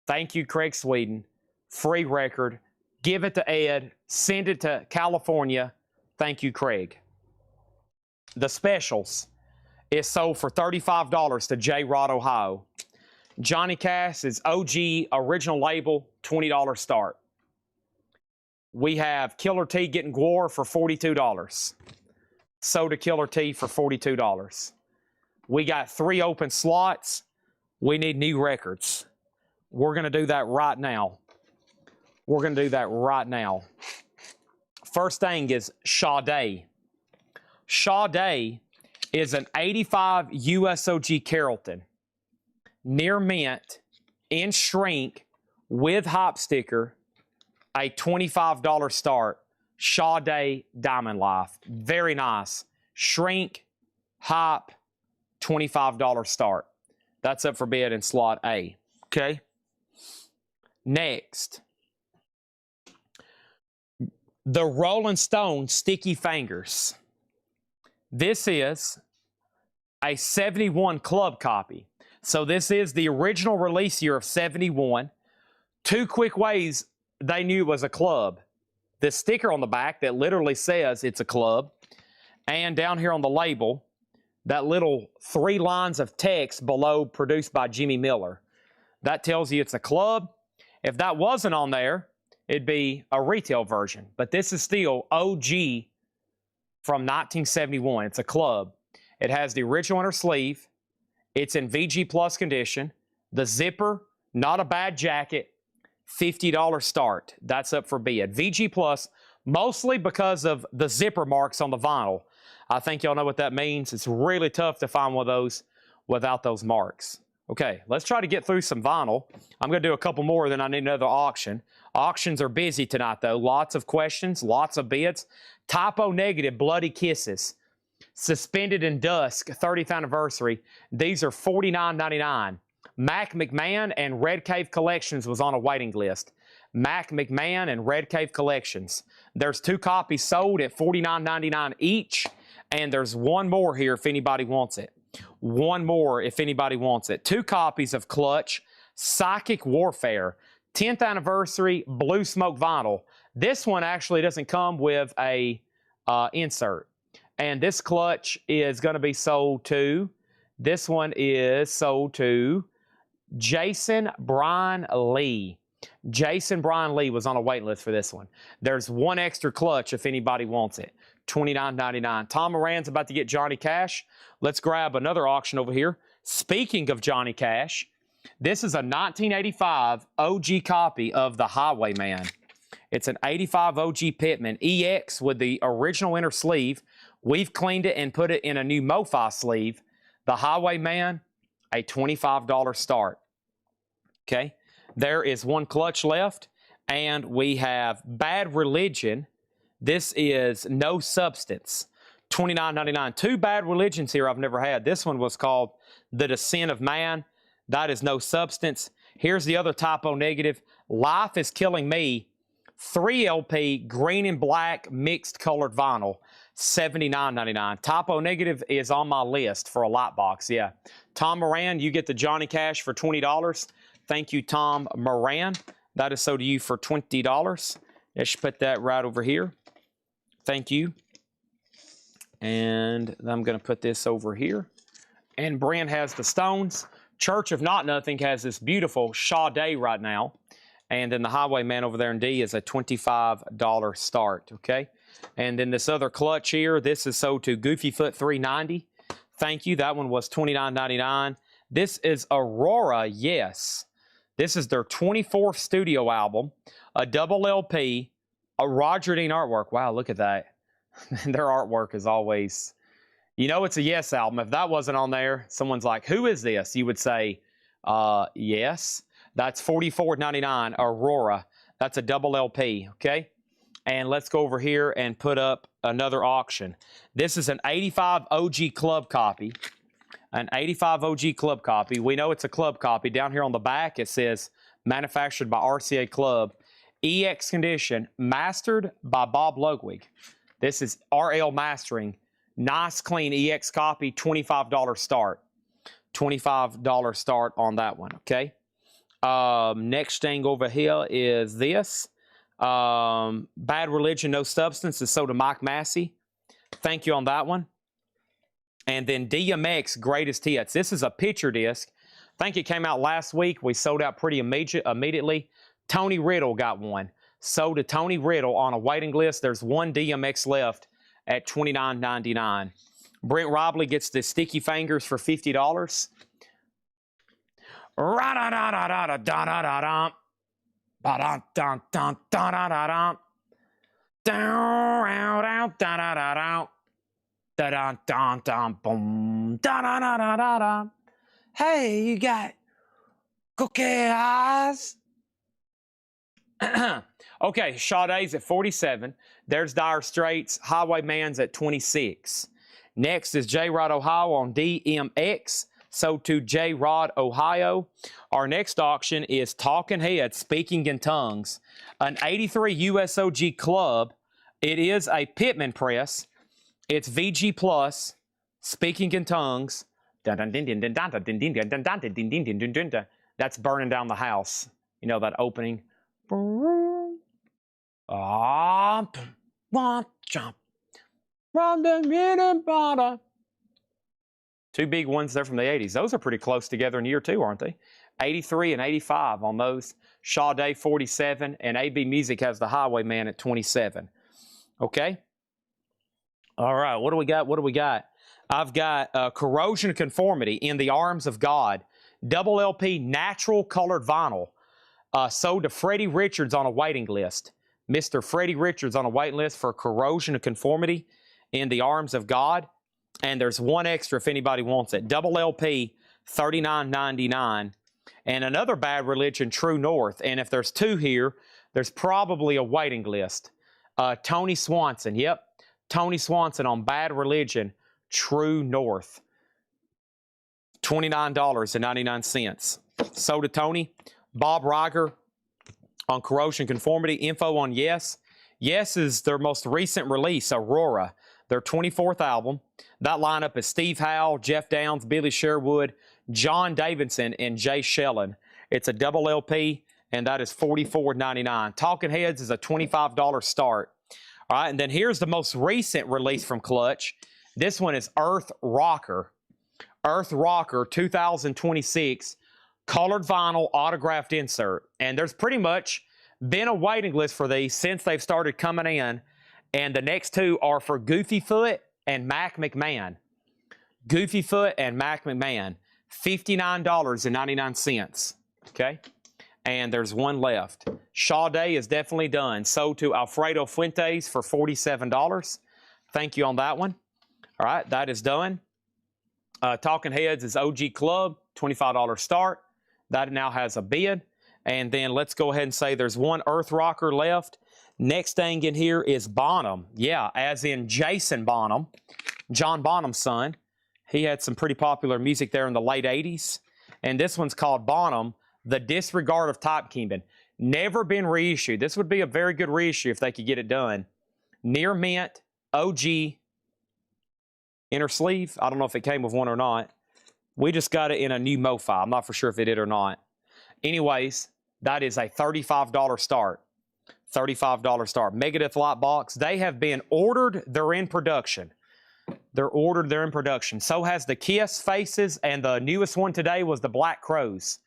Thank you, Craig Sweden. Free record. Give it to Ed. Send it to California. Thank you, Craig. The Specials is sold for $35 to J. Rod, Ohio. Johnny Cash is OG, original label, $20 start. We have Killer T getting Gore for $42. Sold to Killer T for $42. We got 3 open slots. We need new records. We're going to do that right now. We're going to do that right now. First thing is Sade. Sade is an 85 USOG Carrollton. Near mint, in shrink, with hop sticker, a $25 start. Sade Diamond Life. Very nice. Shrink, hop, $25 start. That's up for bid in slot A. Okay. Next, the Rolling Stone Sticky Fingers. This is a 71 club copy. So this is the original release year of 71. 2 quick ways they knew it was a club. The sticker on the back that literally says it's a club. And down here on the label, that little 3 lines of text below, produced by Jimmy Miller. That tells you it's a club. If that wasn't on there, it'd be a retail version. But this is still OG from 1971. It's a club. It has the original inner sleeve. It's in VG Plus condition. The zipper, not a bad jacket. $50 start. That's up for bid. VG Plus, mostly because of the zipper marks on the vinyl. I think y'all know what that means. It's really tough to find one of those without those marks. Okay, let's try to get through some vinyl. I'm going to do a couple more, then I need another auction. Auctions are busy tonight, though. Lots of questions, lots of bids. Typo Negative, Bloody Kisses. Suspended in Dusk, 30th anniversary. These are $49.99. Mac McMahon and Red Cave Collections was on a waiting list. Mac McMahon and Red Cave Collections. There's 2 copies sold at $49.99 each, and there's 1 more here if anybody wants it. 1 more if anybody wants it. 2 copies of Clutch, Psychic Warfare, 10th anniversary Blue Smoke vinyl. This one actually doesn't come with a insert. And this Clutch is going to be sold to, this one is sold to Jason Brian Lee. Jason Brian Lee was on a wait list for this one. There's 1 extra Clutch if anybody wants it. $29.99. Tom Moran's about to get Johnny Cash. Let's grab another auction over here. Speaking of Johnny Cash, this is a 1985 OG copy of The Highwayman. It's an 85 OG Pitman EX with the original inner sleeve. We've cleaned it and put it in a new MoFi sleeve. The Highwayman, a $25 start. Okay, there is 1 Clutch left, and we have Bad Religion. This is No Substance, $29.99. 2 Bad Religions here I've never had. This one was called The Descent of Man. That is No Substance. Here's the other Typo Negative. Life is Killing Me. 3 LP, green and black, mixed colored vinyl. $79.99. Typo Negative is on my list for a light box. Yeah. Tom Moran, you get the Johnny Cash for $20. Thank you, Tom Moran. That is so to you for $20. Let's put that right over here. Thank you. And I'm going to put this over here. And Brent has the Stones. Church of Not Nothing has this beautiful Sade right now. And then the Highwayman over there in D is a $25 start, okay? And then this other Clutch here, this is sold to Goofy Foot 390. Thank you. That one was $29.99. This is Aurora, yes. This is their 24th studio album, a double LP, a Roger Dean artwork. Wow, look at that. Their artwork is always, you know, it's a Yes album. If that wasn't on there, someone's like, who is this? You would say, Yes. That's $44.99, Aurora. That's a double LP, okay? And let's go over here and put up another auction. This is an 85 OG club copy. An 85 OG club copy. We know it's a club copy. Down here on the back, it says manufactured by RCA Club. EX condition, mastered by Bob Ludwig. This is RL Mastering. Nice, clean EX copy, $25 start. $25 start on that one, okay? Next thing over here is this. Bad Religion, No Substance is sold to Mike Massey. Thank you on that one. And then DMX Greatest Hits. This is a picture disc. I think it came out last week. We sold out pretty immediately. Tony Riddle got one. Sold to Tony Riddle on a waiting list. There's one DMX left at $29.99. Brent Robley gets the Sticky Fingers for $50. Ra-da-da-da-da-da-da-da-da-da. Ba-da-dun-dun-dun-dun-dun-dun. Down-down-down-da-da-da-da. Da-dun-dun-dun, boom. Da-da-da-da-da-da. Hey, you got cookie eyes? Okay, Sade's at 47. There's Dire Straits. Highwayman's at 26. Next is J-Rod Ohio on DMX. Sold to J-Rod Ohio. Our next auction is Talking Heads, Speaking in Tongues. An 83 USOG Club. It is a Pittman press. It's VG Plus, Speaking in Tongues. That's Burning Down the House. You know that opening. Two big ones there from the 80s. Those are pretty close together in year two, aren't they? 83 and 85 on those. Sade 47, and AB Music has the Highwayman at 27. Okay? All right, what do we got? What do we got? I've got Corrosion Conformity, In the Arms of God. Double LP natural colored vinyl. Sold to Freddie Richards on a waiting list. Mr. Freddie Richards on a waiting list for Corrosion of Conformity, In the Arms of God. And there's one extra if anybody wants it. Double LP, $39.99. And another Bad Religion, True North. And if there's two here, there's probably a waiting list. Tony Swanson, yep. Tony Swanson on Bad Religion, True North. $29.99. Sold to Tony. Bob Riger on Corrosion Conformity. Info on Yes. Yes is their most recent release, Aurora, their 24th album. That lineup is Steve Howe, Jeff Downs, Billy Sherwood, John Davidson, and Jay Shellen. It's a double LP, and that is $44.99. Talking Heads is a $25 start. All right, and then here's the most recent release from Clutch. This one is Earth Rocker. Earth Rocker 2026. Colored vinyl autographed insert. And there's pretty much been a waiting list for these since they've started coming in. And the next two are for Goofy Foot and Mac McMahon. Goofy Foot and Mac McMahon. $59.99. Okay? And there's one left. Sade is definitely done. Sold to Alfredo Fuentes for $47. Thank you on that one. All right, that is done. Talking Heads is OG Club, $25 start. That now has a bid. And then let's go ahead and say there's one Earth Rocker left. Next thing in here is Bonham. Yeah, as in Jason Bonham, John Bonham's son. He had some pretty popular music there in the late 80s. And this one's called Bonham, The Disregard of Typekeeping. Never been reissued. This would be a very good reissue if they could get it done. Near mint, OG, inner sleeve. I don't know if it came with one or not. We just got it in a new MoFi. I'm not for sure if it did or not. Anyways, that is a $35 start. $35 start. Megadeth Lightbox. They have been ordered. They're in production. They're ordered. They're in production. So has the Kiss Faces, and the newest one today was the Black Crows.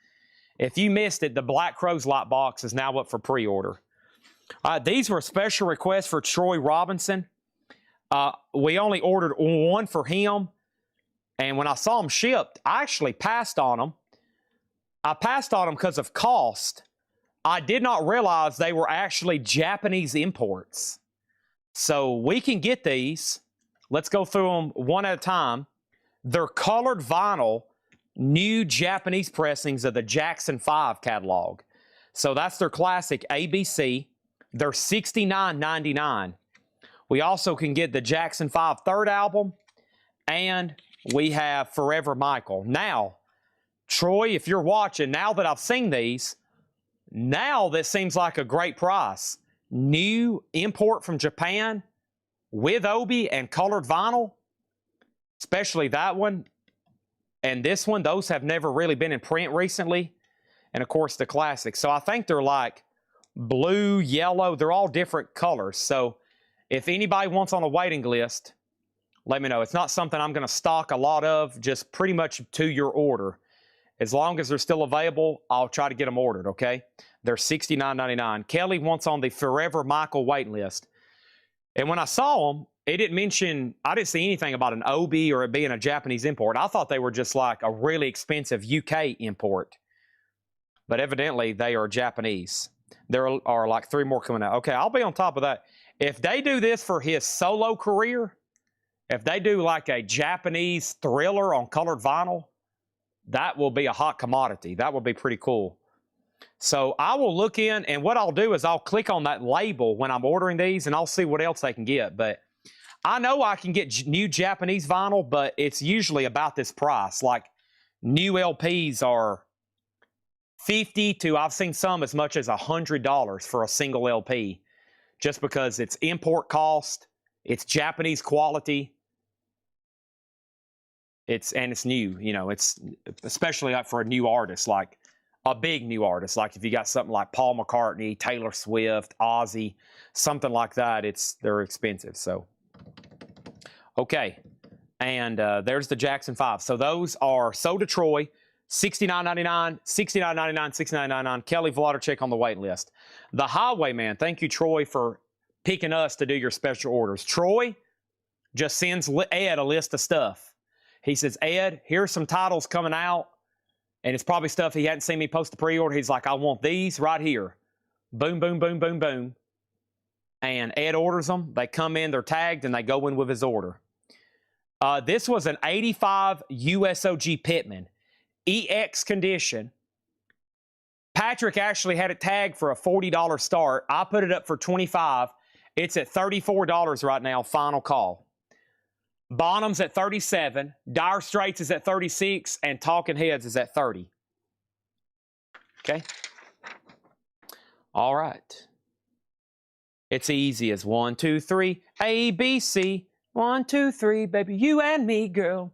If you missed it, the Black Crows Lightbox is now up for pre-order. These were special requests for Troy Robinson. We only ordered one for him. And when I saw them shipped, I actually passed on them. I passed on them because of cost. I did not realize they were actually Japanese imports. So we can get these. Let's go through them one at a time. They're colored vinyl, new Japanese pressings of the Jackson 5 catalog. So that's their classic ABC. They're $69.99. We also can get the Jackson 5 third album, and we have Forever Michael. Now, Troy, if you're watching, now that I've seen these, now this seems like a great price. New import from Japan with Obi and colored vinyl, especially that one and this one. Those have never really been in print recently. And of course, the classics. So I think they're like blue, yellow. They're all different colors. So if anybody wants on a waiting list, let me know. It's not something I'm going to stock a lot of, just pretty much to your order. As long as they're still available, I'll try to get them ordered, okay? They're $69.99. Kelly wants on the Forever Michael waiting list. And when I saw them, it didn't mention, I didn't see anything about an Obi or it being a Japanese import. I thought they were just like a really expensive UK import. But evidently, they are Japanese. There are like 3 more coming out. Okay, I'll be on top of that. If they do this for his solo career, if they do like a Japanese Thriller on colored vinyl, that will be a hot commodity. That will be pretty cool. So I will look in, and what I'll do is I'll click on that label when I'm ordering these, and I'll see what else they can get. But I know I can get new Japanese vinyl, but it's usually about this price. Like new LPs are $50 to, I've seen some as much as $100 for a single LP, just because it's import cost, it's Japanese quality. It's new, you know, it's especially like for a new artist, like a big new artist. Like if you got something like Paul McCartney, Taylor Swift, Ozzy, something like that, they're expensive. So, okay. And there's the Jackson 5. So those are sold to Troy, $69.99, $69.99, $69.99. Kelly Vladarchik on the wait list. The Highwayman, thank you, Troy, for picking us to do your special orders. Troy just sends Ed a list of stuff. He says, Ed, here's some titles coming out, and it's probably stuff he hadn't seen me post the pre-order. He's like, I want these right here. Boom, boom, boom, boom, boom. And Ed orders them. They come in, they're tagged, and they go in with his order. This was an 85 USOG Pittman. EX condition. Patrick actually had it tagged for a $40 start. I put it up for $25. It's at $34 right now, final call. Bonham's at 37, Dire Straits is at 36, and Talking Heads is at 30. Okay? All right. It's easy as 1, 2, 3, A, B, C. 1, 2, 3, baby, you and me, girl.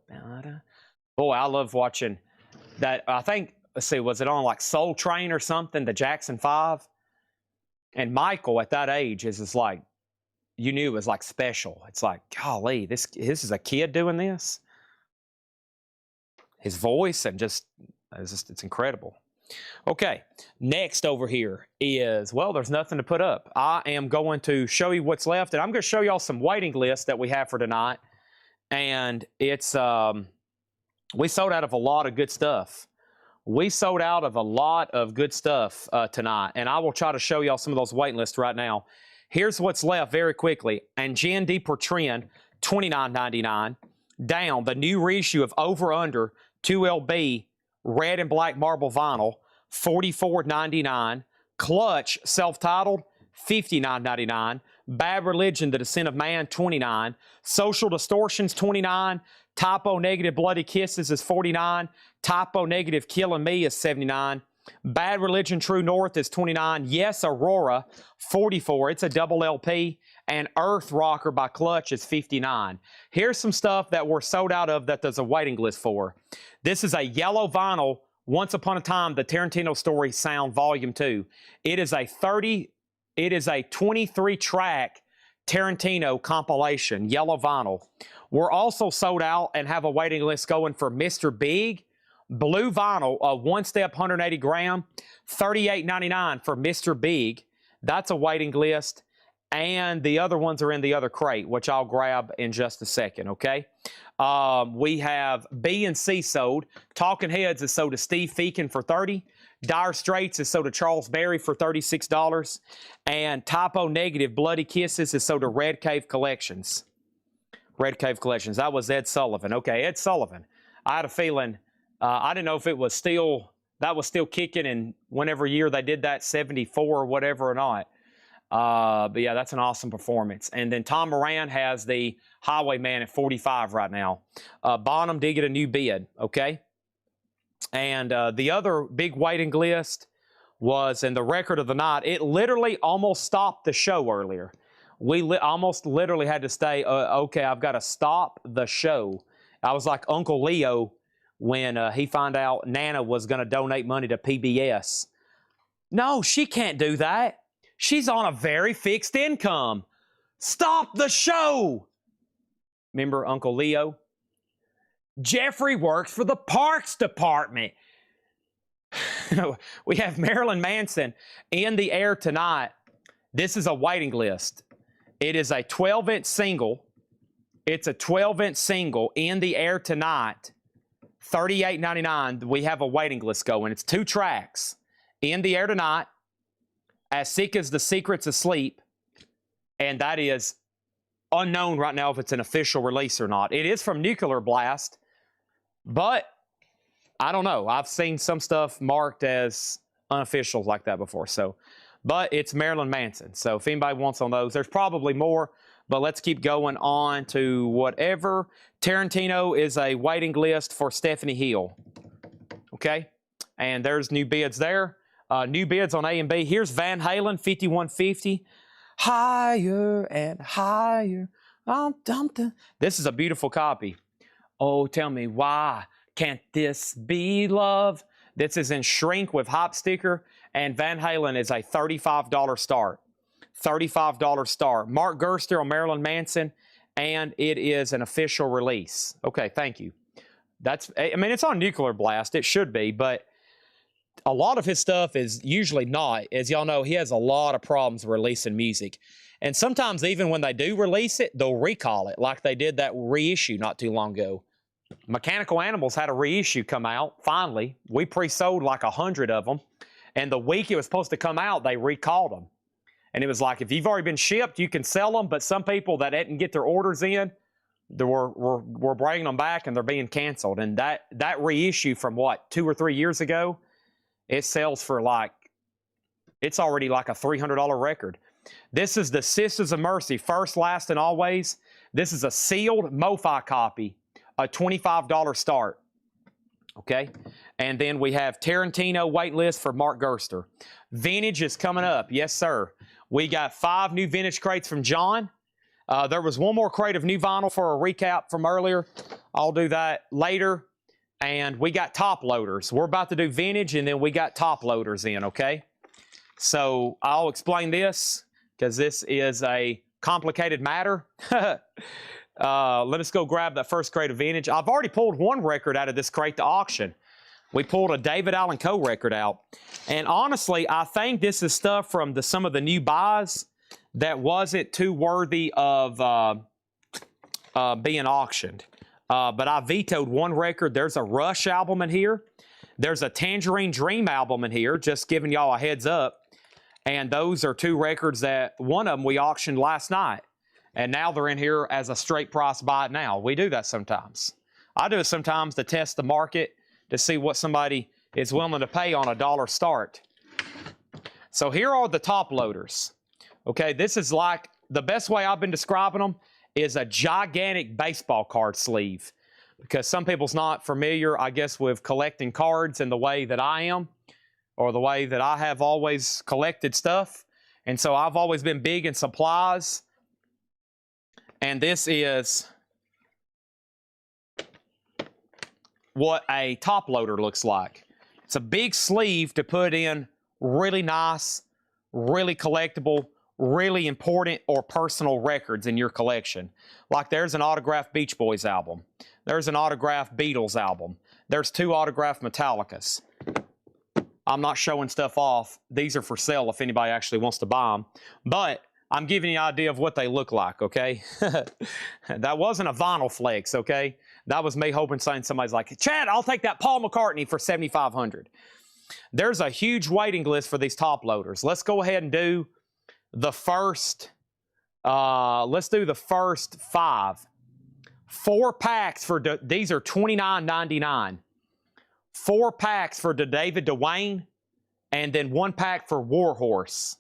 Boy, I love watching that. I think, let's see, was it on like Soul Train or something, the Jackson 5? And Michael at that age is just like, you knew it was like special. It's like, golly, this is a kid doing this. His voice and it's incredible. Okay, next over here is, well, there's nothing to put up. I am going to show you what's left, and I'm going to show y'all some waiting lists that we have for tonight. And it's, we sold out of a lot of good stuff. We sold out of a lot of good stuff tonight, and I will try to show y'all some of those waiting lists right now. Here's what's left very quickly. And Jan D. Portrand, $29.99. Down, the new reissue of Over Under 2LB red and black marble vinyl, $44.99. Clutch, self-titled, $59.99. Bad Religion, The Descent of Man, $29. Social Distortions, $29. Typo Negative Bloody Kisses is $49. Typo Negative Killing Me is $79. Bad Religion True North is $29. Yes Aurora, $44. It's a double LP. And Earth Rocker by Clutch is $59. Here's some stuff that we're sold out of that there's a waiting list for. This is a yellow vinyl, Once Upon a Time, The Tarantino Story Sound Volume 2. It is a 23-track Tarantino compilation, yellow vinyl. We're also sold out and have a waiting list going for Mr. Big, blue vinyl, a one-step 180 gram, $38.99 for Mr. Big. That's a waiting list. And the other ones are in the other crate, which I'll grab in just a second, okay? We have B and C sold. Talking Heads is sold to Steve Feakin for $30. Dire Straits is sold to Charles Berry for $36. And Typo Negative Bloody Kisses is sold to Red Cave Collections. Red Cave Collections. That was Ed Sullivan. Okay, Ed Sullivan. I had a feeling, I didn't know if it was still, that was still kicking in whenever year they did that, 74 or whatever or not. But yeah, that's an awesome performance. And then Tom Moran has the Highwayman at 45 right now. Bonham did get a new bid, okay? And the other big waiting list was in the record of the night. It literally almost stopped the show earlier. We almost literally had to say, okay, I've got to stop the show. I was like Uncle Leo when he found out Nana was going to donate money to PBS. No, she can't do that. She's on a very fixed income. Stop the show. Remember Uncle Leo? Jeffrey works for the Parks Department. We have Marilyn Manson in the air tonight. This is a waiting list. It is a 12-inch single. It's a 12-inch single in the air tonight. $38.99. We have a waiting list going. It's 2 tracks. In the air tonight. As Sick as the Secrets of Sleep. And that is unknown right now if it's an official release or not. It is from Nuclear Blast. But I don't know. I've seen some stuff marked as unofficial like that before. So, but it's Marilyn Manson. So if anybody wants on those, there's probably more. But let's keep going on to whatever. Tarantino is a waiting list for Stephanie Hill. Okay? And there's new bids there. New bids on A and B. Here's Van Halen, 5150. Higher and higher. This is a beautiful copy. Oh, tell me why can't this be love? This is in shrink with hop sticker. And Van Halen is a $35 start. $35 start. Mark Gerster on Marilyn Manson. And it is an official release. Okay, thank you. I mean, it's on Nuclear Blast. It should be, but a lot of his stuff is usually not. As y'all know, he has a lot of problems releasing music. And sometimes even when they do release it, they'll recall it, like they did that reissue not too long ago. Mechanical Animals had a reissue come out, finally. We pre-sold like 100 of them. And the week it was supposed to come out, they recalled them. And it was like, if you've already been shipped, you can sell them. But some people that didn't get their orders in, we're bringing them back and they're being canceled. And that reissue from what, 2 or 3 years ago, it sells for like, it's already like a $300 record. This is the Sisters of Mercy, First, Last, and Always. This is a sealed MoFi copy, a $25 start. Okay? And then we have Tarantino waitlist for Mark Gerster. Vintage is coming up. Yes, sir. We got 5 new vintage crates from John. There was 1 more crate of new vinyl for a recap from earlier. I'll do that later. And we got top loaders. We're about to do vintage, and then we got top loaders in, okay? So I'll explain this because this is a complicated matter. Let us go grab that first crate of vintage. I've already pulled 1 record out of this crate to auction. We pulled a David Allan Coe record out. And honestly, I think this is stuff from some of the new buys that wasn't too worthy of being auctioned. But I vetoed 1 record. There's a Rush album in here. There's a Tangerine Dream album in here, just giving y'all a heads up. And those are 2 records that one of them we auctioned last night. And now they're in here as a straight price buy it now. We do that sometimes. I do it sometimes to test the market to see what somebody is willing to pay on a $1 start. So here are the top loaders. Okay, this is like, the best way I've been describing them is a gigantic baseball card sleeve. Because some people's not familiar, I guess, with collecting cards in the way that I am, or the way that I have always collected stuff. And so I've always been big in supplies. And this is what a top loader looks like. It's a big sleeve to put in really nice, really collectible, really important or personal records in your collection. Like there's an autographed Beach Boys album. There's an autographed Beatles album. There's 2 autographed Metallicas. I'm not showing stuff off. These are for sale if anybody actually wants to buy them. But I'm giving you an idea of what they look like, okay? That wasn't a vinyl flex, okay? That was me hoping somebody's like, Chad, I'll take that Paul McCartney for $7,500. There's a huge waiting list for these top loaders. Let's go ahead and do the first, let's do the first 5. 4 packs for, these are $29.99. 4 packs for David Dwayne, and then 1 pack for Warhorse.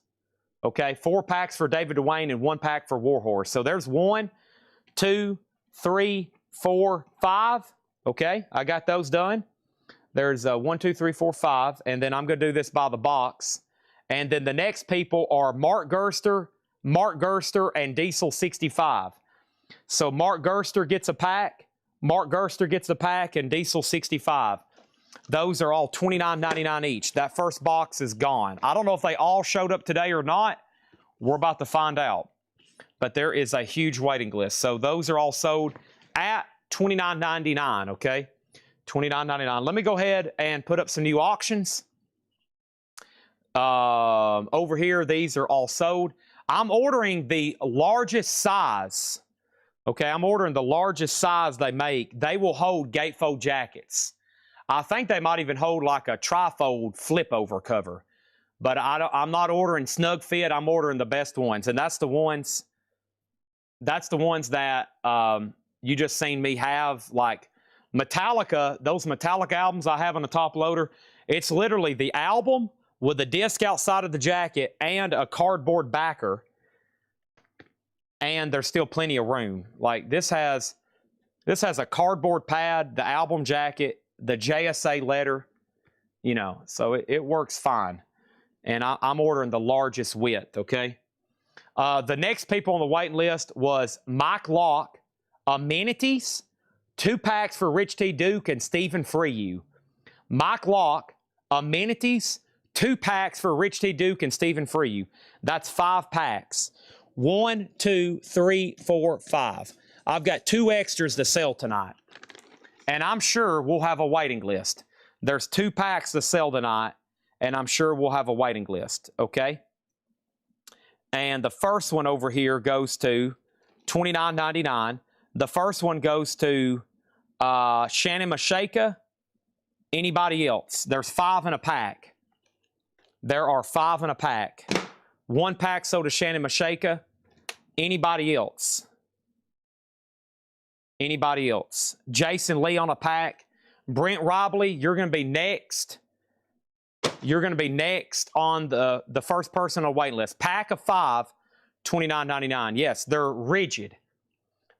Okay, 4 packs for David Dwayne and 1 pack for Warhorse. So there's 1, 2, 3, 4, 5. Okay, I got those done. There's 1, 2, 3, 4, 5. And then I'm going to do this by the box. And then the next people are Mark Gerster, and Diesel 65. So Mark Gerster gets a pack, and Diesel 65. Those are all $29.99 each. That first box is gone. I don't know if they all showed up today or not. We're about to find out. But there is a huge waiting list. So those are all sold at $29.99, okay? $29.99. Let me go ahead and put up some new auctions. Over here, these are all sold. I'm ordering the largest size. Okay, I'm ordering the largest size they make. They will hold gatefold jackets. I think they might even hold like a trifold flip-over cover. But I'm not ordering snug fit. I'm ordering the best ones. And that's the ones that you just seen me have. Like Metallica, those Metallica albums I have on the top loader, it's literally the album with a disc outside of the jacket and a cardboard backer. And there's still plenty of room. Like this has a cardboard pad, the album jacket, the JSA letter, you know, so it works fine. And I'm ordering the largest width, okay? The next people on the waiting list was Mike Locke, Amenities, 2 packs for Rich T. Duke and Stephen Freyu. Mike Locke, Amenities, 2 packs for Rich T. Duke and Stephen Freyu. That's 5 packs. 1, 2, 3, 4, 5. I've got 2 extras to sell tonight. And I'm sure we'll have a waiting list. There's 2 packs to sell tonight, and I'm sure we'll have a waiting list, okay? And the first one over here goes to $29.99. The first one goes to Shannon Mashaka. Anybody else? There's 5 in a pack. There are 5 in a pack. 1 pack sold to Shannon Mashaka. Anybody else? Anybody else? Jason Lee on a pack. Brent Robley, you're going to be next. You're going to be next on the first person on the waiting list. Pack of 5, $29.99. Yes, they're rigid.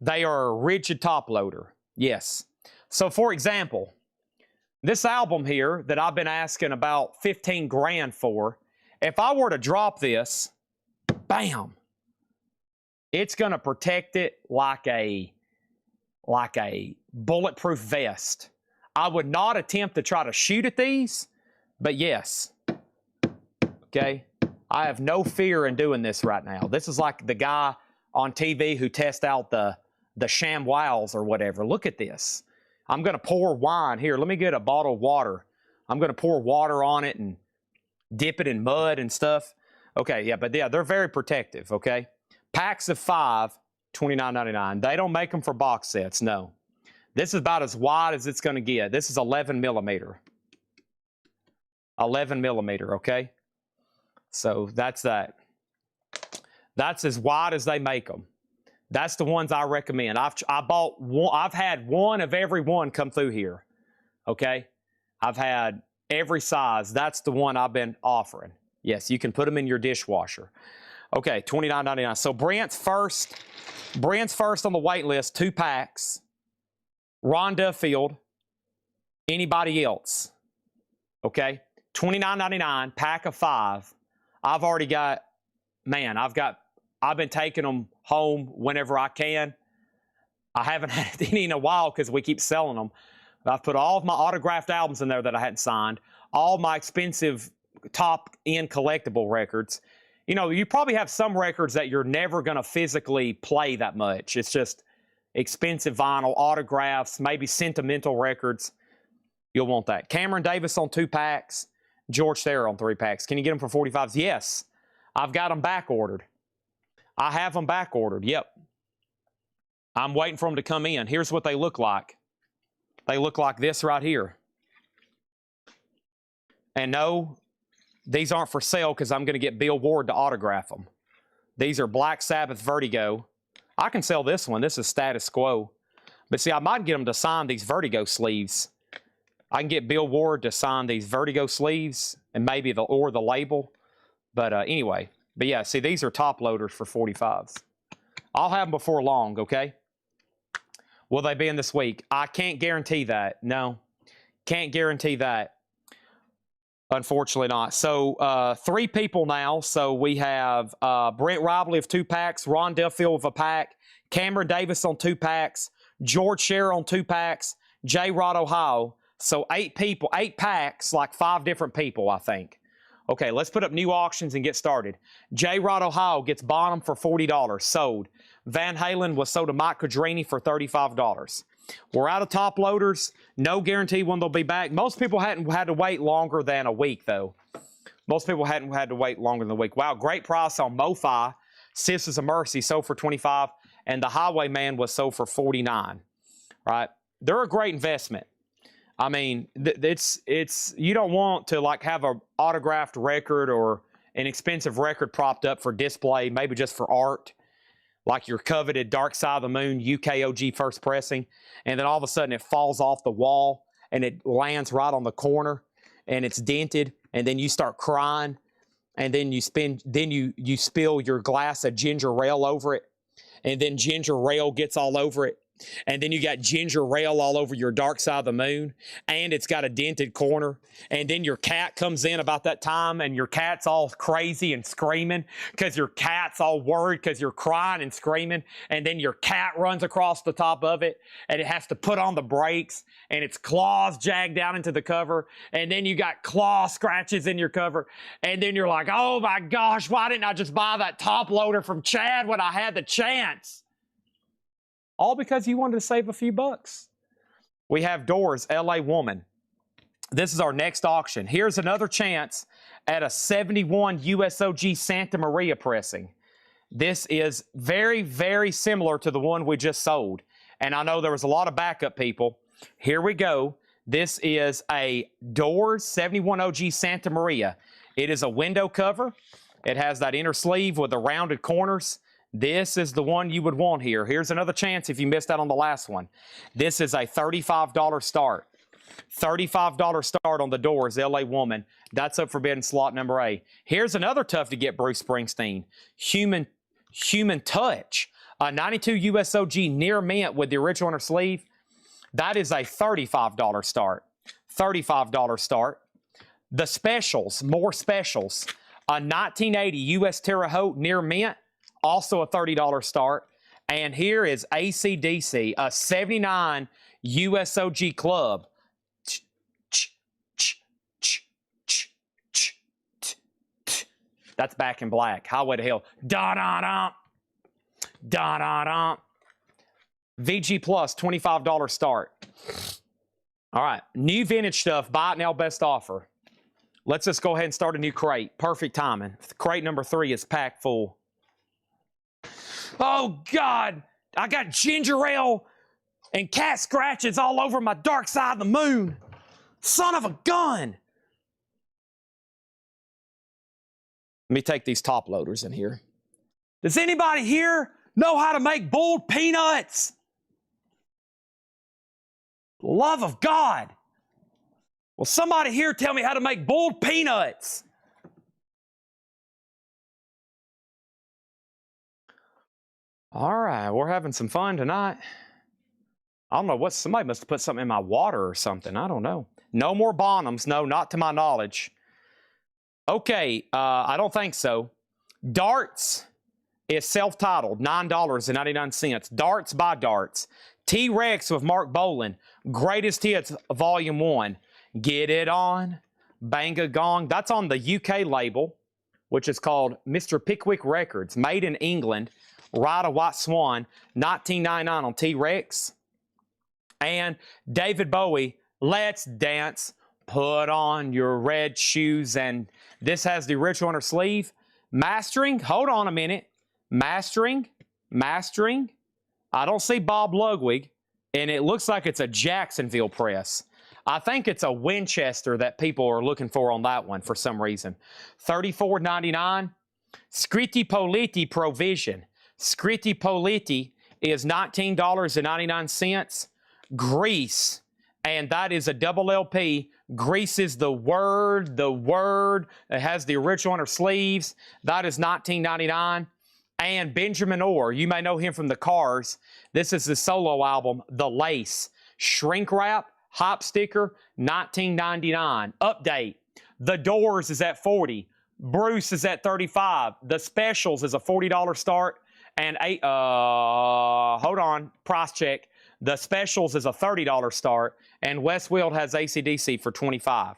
They are a rigid top loader. Yes. So, for example, this album here that I've been asking about 15 grand for, if I were to drop this, bam, it's going to protect it like a bulletproof vest. I would not attempt to try to shoot at these, but yes, okay, I have no fear in doing this right now. This is like the guy on TV who tests out the ShamWows or whatever. Look at this. I'm going to pour wine. Here, let me get a bottle of water. I'm going to pour water on it and dip it in mud and stuff. Okay, yeah, but yeah, they're very protective, okay? Packs of 5, $29.99. They don't make them for box sets, no. This is about as wide as it's going to get. This is 11 millimeter. 11 millimeter, okay? So that's that. That's as wide as they make them. That's the ones I recommend. I've had one of every one come through here, okay? I've had every size. That's the one I've been offering. Yes, you can put them in your dishwasher. Okay, $29.99. So Brent's first on the wait list, 2 packs. Ron Duffield. Anybody else? Okay, $29.99, pack of 5. I've already got, man, I've been taking them home whenever I can. I haven't had any in a while because we keep selling them. I've put all of my autographed albums in there that I hadn't signed, all my expensive top-end collectible records. You know, you probably have some records that you're never going to physically play that much. It's just expensive vinyl, autographs, maybe sentimental records. You'll want that. Cameron Davis on 2 packs. George Thayer on 3 packs. Can you get them for $45? Yes. I've got them back ordered. I have them back ordered. Yep. I'm waiting for them to come in. Here's what they look like. They look like this right here. And no, these aren't for sale because I'm going to get Bill Ward to autograph them. These are Black Sabbath Vertigo. I can sell this one. This is Status Quo. But see, I might get them to sign these Vertigo sleeves. I can get Bill Ward to sign these Vertigo sleeves and maybe the label. But anyway. But yeah, see, these are top loaders for 45s. I'll have them before long, okay? Will they be in this week? I can't guarantee that. No. Can't guarantee that. Unfortunately not. So 3 people now. So we have Brent Robley of 2 packs, Ron Duffield of a pack, Cameron Davis on 2 packs, George Scherer on 2 packs, J. Rod Ohio. So 8 people, 8 packs, like 5 different people, I think. Okay, let's put up new auctions and get started. J. Rod Ohio gets Bonham for $40, sold. Van Halen was sold to Mike Quadrini for $35. We're out of top loaders. No guarantee when they'll be back. Most people hadn't had to wait longer than a week, though. Most people hadn't had to wait longer than a week. Wow, great price on MoFi. Sisters of Mercy sold for $25, and the Highwayman was sold for $49. Right? They're a great investment. I mean, it's you don't want to like have an autographed record or an expensive record propped up for display, maybe just for art, like your coveted Dark Side of the Moon UKOG first pressing, and then all of a sudden it falls off the wall and it lands right on the corner and it's dented, and then you start crying, and then you spill your glass of ginger ale over it, and then ginger ale gets all over it. And then you got ginger ale all over your Dark Side of the Moon, and it's got a dented corner. And then your cat comes in about that time, and your cat's all crazy and screaming because your cat's all worried because you're crying and screaming. And then your cat runs across the top of it, and it has to put on the brakes, and its claws jag down into the cover. And then you got claw scratches in your cover. And then you're like, oh my gosh, why didn't I just buy that top loader from Chad when I had the chance? All because you wanted to save a few bucks. We have Doors, LA Woman. This is our next auction. Here's another chance at a 71 USOG Santa Maria pressing. This is very, very similar to the one we just sold. And I know there was a lot of backup people. Here we go. This is a Doors 71 OG Santa Maria. It is a window cover. It has that inner sleeve with the rounded corners. This is the one you would want here. Here's another chance if you missed out on the last one. This is a $35 start. $35 start on the Doors, LA Woman. That's up for bid in slot number A. Here's another tough to get Bruce Springsteen. Human Touch. A 92 USOG near mint with the original inner sleeve. That is a $35 start. $35 start. The Specials, more Specials. A 1980 US Terre Haute near mint. Also a $30 start. And here is AC/DC, a 79 USOG Club. That's Back in Black. Highway to Hell. Da-da-da. Da-da-da. VG Plus, $25 start. All right. New vintage stuff. Buy it now, best offer. Let's just go ahead and start a new crate. Perfect timing. Crate number 3 is packed full. Oh, God, I got ginger ale and cat scratches all over my Dark Side of the Moon. Son of a gun. Let me take these top loaders in here. Does anybody here know how to make boiled peanuts? Love of God. Will somebody here tell me how to make boiled peanuts? All right, we're having some fun tonight. I don't know what, somebody must have put something in my water or something. I don't know. No more Bonhams. No, not to my knowledge. Okay, I don't think so. Darts is self-titled, $9.99. Darts by Darts. T-Rex with Mark Bolan. Greatest Hits, Volume 1. Get It On. Bang a Gong. That's on the UK label, which is called Mr. Pickwick Records. Made in England. Ride a White Swan, $19.99 on T-Rex. And David Bowie, Let's Dance, Put On Your Red Shoes. And this has the original inner sleeve. Mastering, hold on a minute. Mastering. I don't see Bob Ludwig, and it looks like it's a Jacksonville press. I think it's a Winchester that people are looking for on that one for some reason. $34.99. Scritti Politti Provision. Scritti Politti is $19.99. Grease, and that is a double LP. Grease is the word. It has the original on her sleeves. That is $19.99. And Benjamin Orr, you may know him from the Cars. This is the solo album, The Lace. Shrink wrap, hop sticker, $19.99. Update, The Doors is at $40. Bruce is at $35. The Specials is a $40 start. And hold on, price check. The Specials is a $30 start. And Westfield has AC/DC for $25.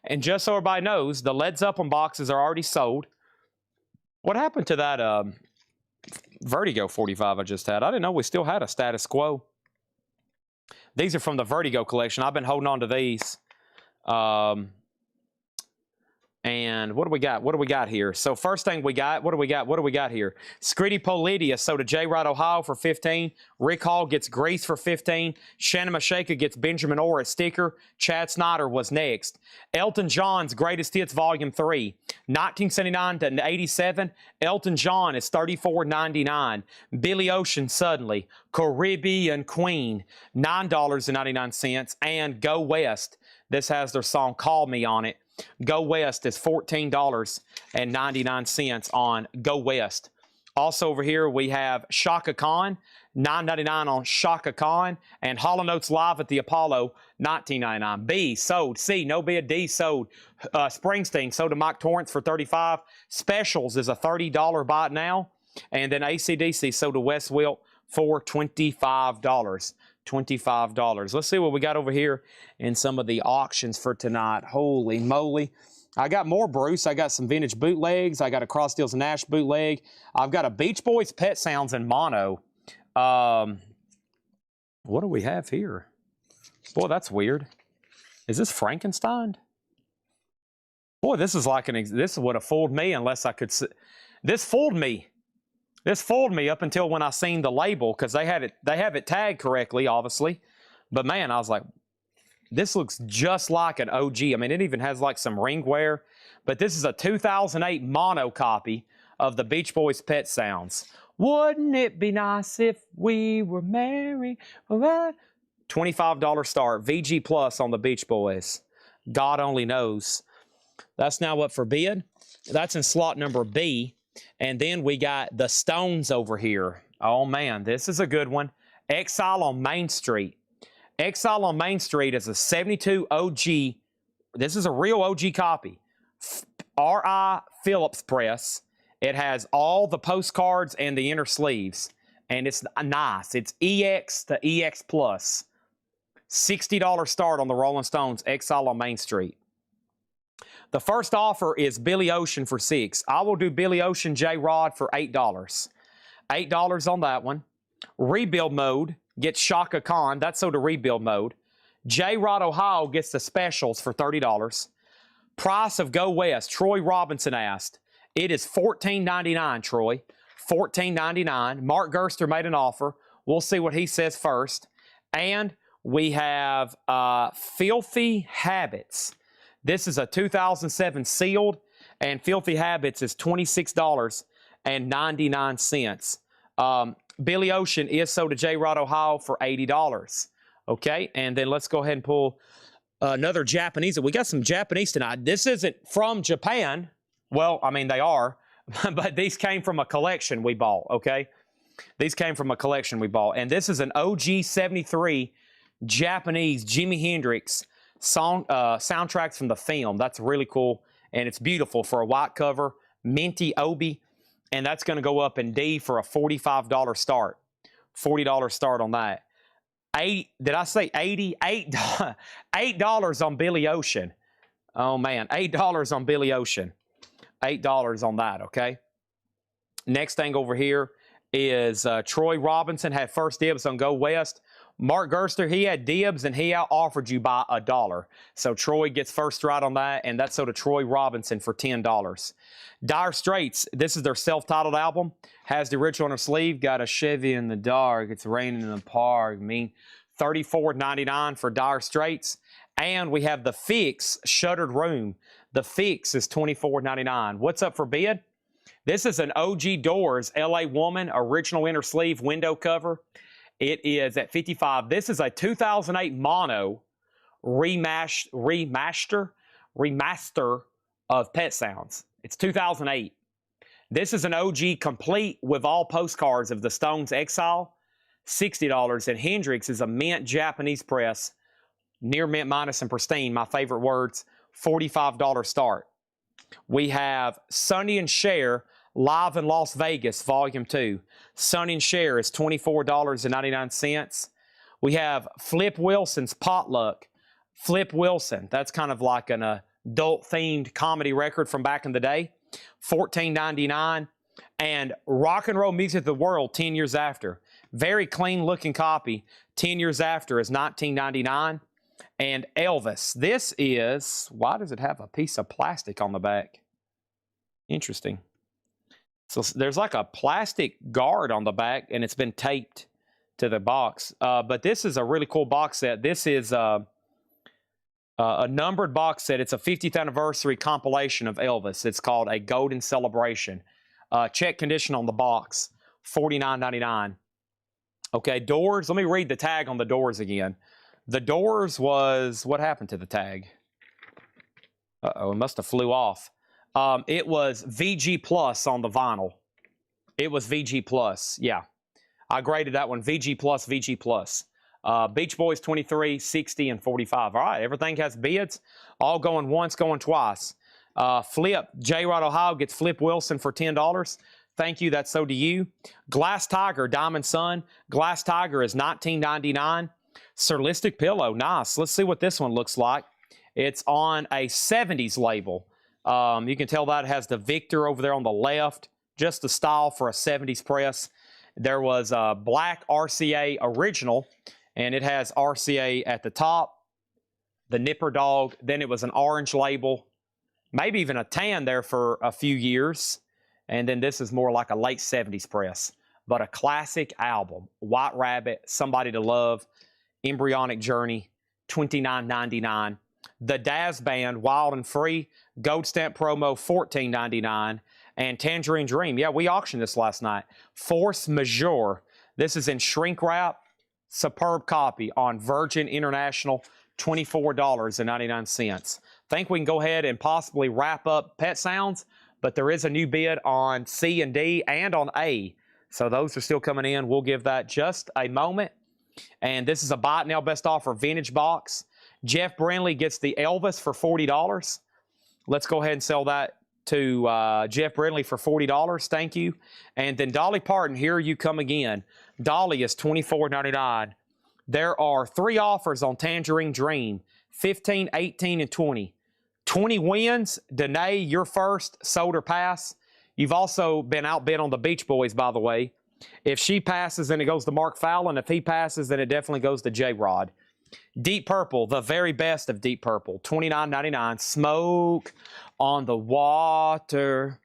And just so everybody knows, the Led Zeppelin boxes are already sold. What happened to that Vertigo 45 I just had? I didn't know we still had a Status Quo. These are from the Vertigo collection. I've been holding on to these. And what do we got? What do we got here? So first thing we got, what do we got here? Scritti Politti, so to J. Rod Ohio for $15. Rick Hall gets Grease for $15. Shannon Mashaka gets Benjamin Orr a sticker. Chad Snyder was next. Elton John's Greatest Hits Volume 3, 1979 to 87. Elton John is $34.99. Billy Ocean, Suddenly. Caribbean Queen, $9.99. And Go West, this has their song Call Me on it. Go West is $14.99 on Go West. Also over here we have Chaka Khan, $9.99 on Chaka Khan, and Hall & Oates Live at the Apollo, $19.99. B sold. C no bid. D sold. Springsteen sold to Mike Torrance for $35. Specials is a $30 buy it now, and then AC/DC sold to Wes Wilt for $25. $25. Let's see what we got over here in some of the auctions for tonight. Holy moly. I got more Bruce. I got some vintage bootlegs. I got a Cross Steels and Nash bootleg. I've got a Beach Boys Pet Sounds in mono. What do we have here? Boy, that's weird. Is this Frankenstein? Boy, this is like this would have fooled me unless I could see. This fooled me. This fooled me up until when I seen the label, because they have it tagged correctly, obviously. But man, I was like, this looks just like an OG. I mean, it even has like some ring wear. But this is a 2008 mono copy of the Beach Boys Pet Sounds. Wouldn't it be nice if we were married? $25 start, VG Plus on the Beach Boys. God only knows. That's now up for bid. That's in slot number B. And then we got the Stones over here. Oh, man, this is a good one. Exile on Main Street. Exile on Main Street is a 72 OG. This is a real OG copy. R.I. Phillips press. It has all the postcards and the inner sleeves. And it's nice. It's EX to EX Plus. $60 start on the Rolling Stones Exile on Main Street. The first offer is Billy Ocean for $6. I will do Billy Ocean J. Rod for $8. $8 on that one. Rebuild Mode gets Chaka Khan. That's so to Rebuild Mode. J. Rod Ohio gets the Specials for $30. Price of Go West. Troy Robinson asked. It is $14.99, Troy. $14.99. Mark Gerster made an offer. We'll see what he says first. And we have Filthy Habits. This is a 2007 sealed, and Filthy Habits is $26.99. Billy Ocean is sold to J. Rod Ohio for $80. Okay, and then let's go ahead and pull another Japanese. We got some Japanese tonight. This isn't from Japan. Well, I mean, they are, but these came from a collection we bought, okay? These came from a collection we bought, and this is an OG 73 Japanese Jimi Hendrix soundtracks from the film. That's really cool, and it's beautiful for a white cover, minty obi, and that's going to go up in D for a $45 start. $40 start on that. Did I say 80? $8 on Billy Ocean. Oh man, $8 on Billy Ocean. $8 on that, okay? Next thing over here is Troy Robinson had first dibs on Go West. Mark Gerster, he had dibs and he out offered you by $1. So Troy gets first right on that, and that's so to Troy Robinson for $10. Dire Straits, this is their self-titled album. Has the original on their sleeve. Got a Chevy in the dark. It's raining in the park. $34.99 for Dire Straits. And we have The Fix Shuttered Room. The Fix is $24.99. What's up for bid? This is an OG Doors LA Woman original inner sleeve window cover. It is at $55. This is a 2008 mono remaster of Pet Sounds. It's 2008. This is an OG complete with all postcards of the Stones Exile, $60. And Hendrix is a mint Japanese press, near mint minus and pristine, my favorite words, $45 start. We have Sonny and Cher Live in Las Vegas, Volume 2. Sonny and Cher is $24.99. We have Flip Wilson's Potluck. Flip Wilson, that's kind of like an adult-themed comedy record from back in the day, $14.99. And Rock and Roll Music of the World, 10 Years After. Very clean-looking copy. 10 Years After is $19.99. And Elvis, this is, why does it have a piece of plastic on the back? Interesting. So there's like a plastic guard on the back, and it's been taped to the box. But this is a really cool box set. This is a numbered box set. It's a 50th anniversary compilation of Elvis. It's called A Golden Celebration. Check condition on the box, $49.99. Okay, Doors. Let me read the tag on the Doors again. The Doors was, what happened to the tag? Uh-oh, it must have flew off. It was VG Plus on the vinyl. It was VG Plus, yeah. I graded that one VG Plus, VG Plus. Beach Boys 23, 60, and 45. All right, everything has bids. All going once, going twice. Flip, J-Rod Ohio gets Flip Wilson for $10. Thank you, that's so to you. Glass Tiger, Diamond Sun. Glass Tiger is $19.99. Surlistic Pillow, nice. Let's see what this one looks like. It's on a 70s label. You can tell that it has the Victor over there on the left, just the style for a 70s press. There was a black RCA original, and it has RCA at the top, the Nipper Dog. Then it was an orange label, maybe even a tan there for a few years. And then this is more like a late 70s press, but a classic album. White Rabbit, Somebody to Love, Embryonic Journey, $29.99. The Daz Band, Wild and Free, Gold Stamp Promo, $14.99. And Tangerine Dream, yeah, we auctioned this last night. Force Majeure, this is in shrink wrap, superb copy on Virgin International, $24.99. Think we can go ahead and possibly wrap up Pet Sounds, but there is a new bid on C and D and on A. So those are still coming in. We'll give that just a moment. And this is a Buy It Now Best Offer vintage box. Jeff Brindley gets the Elvis for $40. Let's go ahead and sell that to Jeff Brindley for $40. Thank you. And then Dolly Parton, Here You Come Again. Dolly is $24.99. There are 3 offers on Tangerine Dream, 15, 18, and 20. 20 wins. Danae, you're first. Sold or pass. You've also been outbid on the Beach Boys, by the way. If she passes, then it goes to Mark Fallon. If he passes, then it definitely goes to J-Rod. Deep Purple, the very best of Deep Purple, $29.99. Smoke on the Water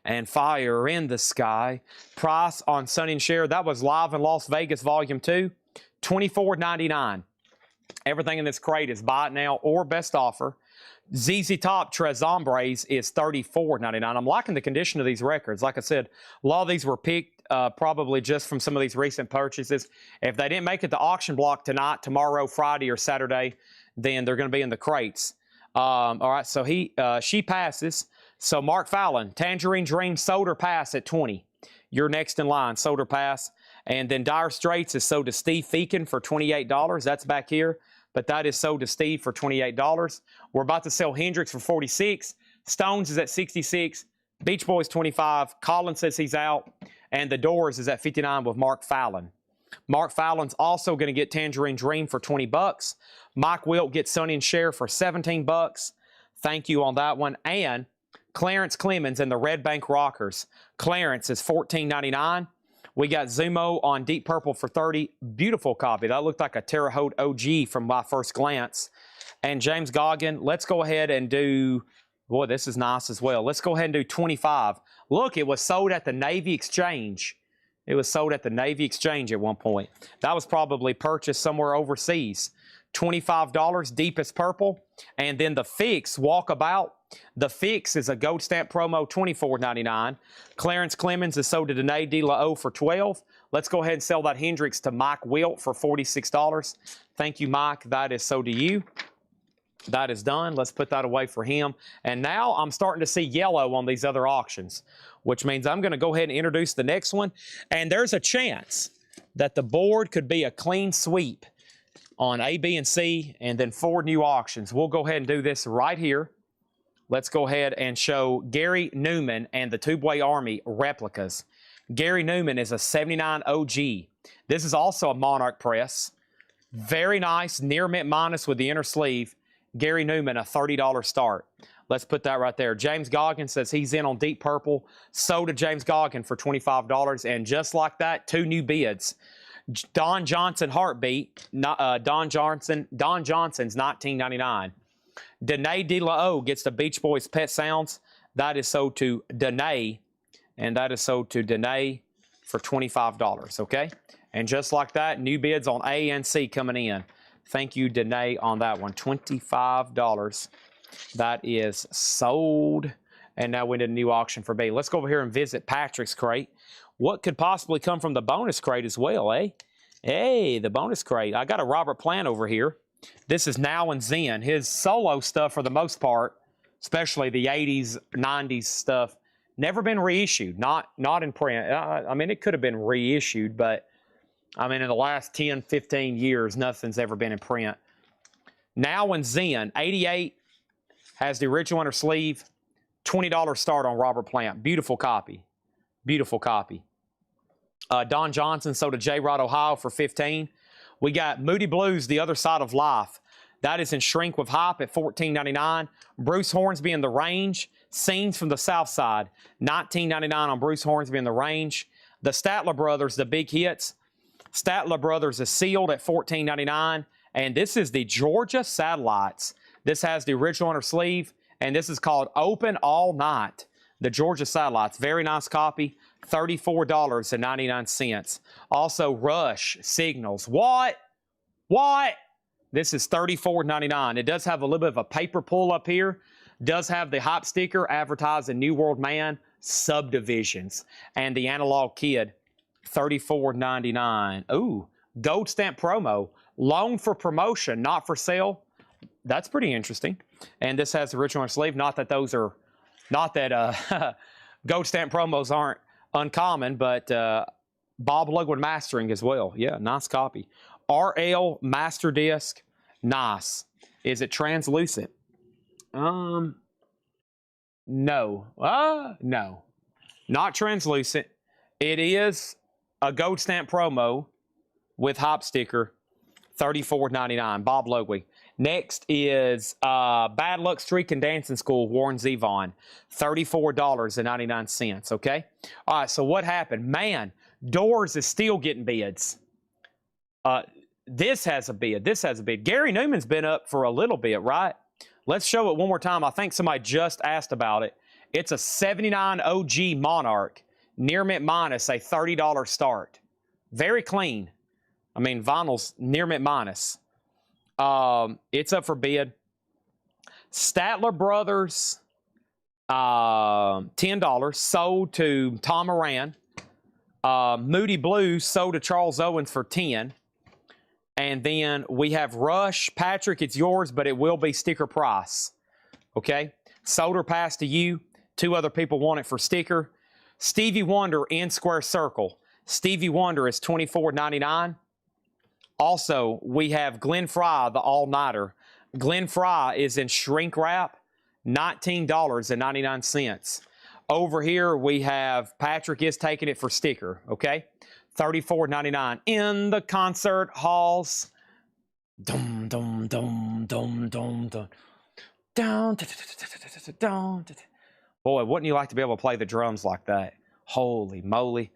and Fire in the Sky. Price on Sonny and Cher, that was Live in Las Vegas, Volume 2, $24.99. Everything in this crate is Buy It Now or Best Offer. ZZ Top Tres Hombres is $34.99. I'm liking the condition of these records. Like I said, a lot of these were picked probably just from some of these recent purchases. If they didn't make it to auction block tonight, tomorrow, Friday, or Saturday, then they're going to be in the crates. All right, so she passes. So Mark Fallon, Tangerine Dream, sold or pass at 20. You're next in line, sold or pass. And then Dire Straits is sold to Steve Feakin for $28. That's back here. But that is sold to Steve for $28. We're about to sell Hendrix for $46. Stones is at $66. Beach Boys $25. Colin says he's out. And The Doors is at $59 with Mark Fallon. Mark Fallon's also going to get Tangerine Dream for $20. Mike Wilt gets Sonny and Cher for $17. Thank you on that one. And Clarence Clemens and the Red Bank Rockers. Clarence is $14.99. We got Zumo on Deep Purple for 30. Beautiful copy. That looked like a Terre Haute OG from my first glance. And James Goggin, let's go ahead and do, boy, this is nice as well. Let's go ahead and do 25. Look, it was sold at the Navy Exchange. It was sold at the Navy Exchange at one point. That was probably purchased somewhere overseas. $25, Deepest Purple. And then the Fix, Walkabout. The Fix is a gold stamp promo, $24.99. Clarence Clemens is sold to Danae De La O for $12. Let's go ahead and sell that Hendricks to Mike Wilt for $46. Thank you, Mike. That is sold to you. That is done. Let's put that away for him. And now I'm starting to see yellow on these other auctions, which means I'm going to go ahead and introduce the next one. And there's a chance that the board could be a clean sweep on A, B, and C, and then 4 new auctions. We'll go ahead and do this right here. Let's go ahead and show Gary Newman and the Tubeway Army replicas. Gary Newman is a 79 OG. This is also a Monarch press. Very nice, near mint minus with the inner sleeve. Gary Newman, a $30 start. Let's put that right there. James Goggin says he's in on Deep Purple. Sold to James Goggin for $25. And just like that, 2 new bids. Don Johnson Heartbeat. Don Johnson's $19.99. Danae De La O gets the Beach Boys Pet Sounds. That is sold to Danae. And that is sold to Danae for $25, okay? And just like that, new bids on A and C coming in. Thank you, Danae, on that one. $25. That is sold. And now we did a new auction for B. Let's go over here and visit Patrick's crate. What could possibly come from the bonus crate as well, eh? Hey, the bonus crate. I got a Robert Plant over here. This is Now and Zen. His solo stuff, for the most part, especially the 80s, 90s stuff, never been reissued. Not in print. I mean, it could have been reissued, but I mean, in the last 10, 15 years, nothing's ever been in print. Now and Zen, 88, has the original inner sleeve, $20 start on Robert Plant. Beautiful copy. Beautiful copy. Don Johnson sold to J-Rod Ohio for $15. We got Moody Blues, The Other Side of Life. That is in Shrink with Hype at $14.99. Bruce Hornsby in The Range. Scenes from the South Side, $19.99 on Bruce Hornsby in The Range. The Statler Brothers, The Big Hits. Statler Brothers is sealed at $14.99. And this is the Georgia Satellites. This has the original inner sleeve, and this is called Open All Night. The Georgia Satellites, very nice copy, $34.99. Also, Rush Signals. What? This is $34.99. It does have a little bit of a paper pull up here. Does have the Hype sticker advertising New World Man Subdivisions and the Analog Kid, $34.99. Ooh, gold stamp promo. Loan for promotion, not for sale. That's pretty interesting. And this has the original sleeve. Not that gold stamp promos aren't uncommon, but Bob Lugwood mastering as well. Yeah, nice copy. RL Master Disc, nice. Is it translucent? No. No. Not translucent. It is a gold stamp promo with Hype sticker, $34.99. Bob Lugwood. Next is Bad Luck Streak and Dancing School, Warren Zevon, $34.99, okay? All right, so what happened? Man, Doors is still getting bids. This has a bid. This has a bid. Gary Newman's been up for a little bit, right? Let's show it one more time. I think somebody just asked about it. It's a 79 OG Monarch, near mint minus, a $30 start. Very clean. I mean, vinyl's near mint minus. It's up for bid. Statler Brothers, $10, sold to Tom Moran. Moody Blues sold to Charles Owens for $10. And then we have Rush. Patrick, it's yours, but it will be sticker price. Okay? Sold or passed to you. 2 other people want it for sticker. Stevie Wonder in Square Circle. Stevie Wonder is $24.99. Also, we have Glenn Fry, the all-nighter. Glenn Fry is in shrink wrap, $19.99. Over here, we have Patrick is taking it for sticker, okay? $34.99 in the concert halls. Dum, dum, dum, dum, dum, dum. Down, down. Boy, wouldn't you like to be able to play the drums like that? Holy moly.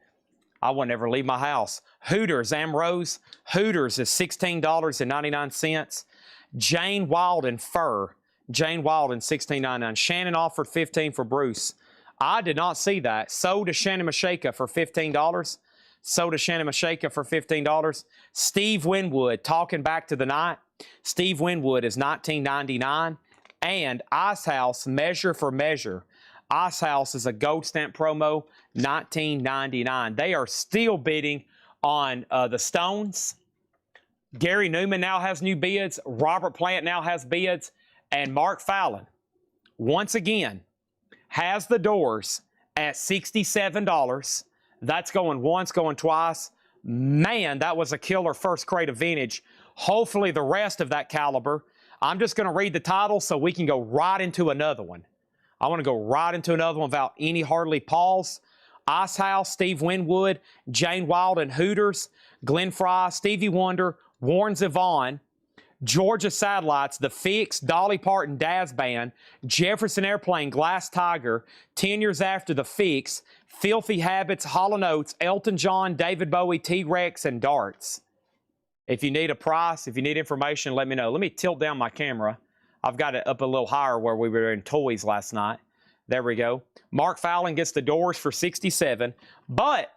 I would never leave my house. Hooters, Amrose. Hooters is $16.99. Jane Wilden Fur. Jane Wilden, $16.99. Shannon offered $15 for Bruce. I did not see that. Sold to Shannon Mashaka for $15. Sold to Shannon Mashaka for $15. Steve Winwood, Talking Back to the Night. Steve Winwood is $19.99. And Ice House, Measure for Measure. Ice House is a gold stamp promo, $19.99. They are still bidding on the Stones. Gary Newman now has new bids. Robert Plant now has bids. And Mark Fallon, once again, has the Doors at $67. That's going once, going twice. Man, that was a killer first crate of vintage. Hopefully the rest of that caliber. I'm just going to read the title so we can go right into another one. I want to go right into another one without any hardly pause. Ice House, Steve Winwood, Jane Wilden Hooters, Glenn Fry, Stevie Wonder, Warren Zevon, Georgia Satellites, The Fix, Dolly Parton Daz Band, Jefferson Airplane, Glass Tiger, 10 Years After The Fix, Filthy Habits, Hall & Oates, Elton John, David Bowie, T-Rex, and Darts. If you need a price, if you need information, let me know. Let me tilt down my camera. I've got it up a little higher where we were in toys last night. There we go. Mark Fallon gets the Doors for $67. But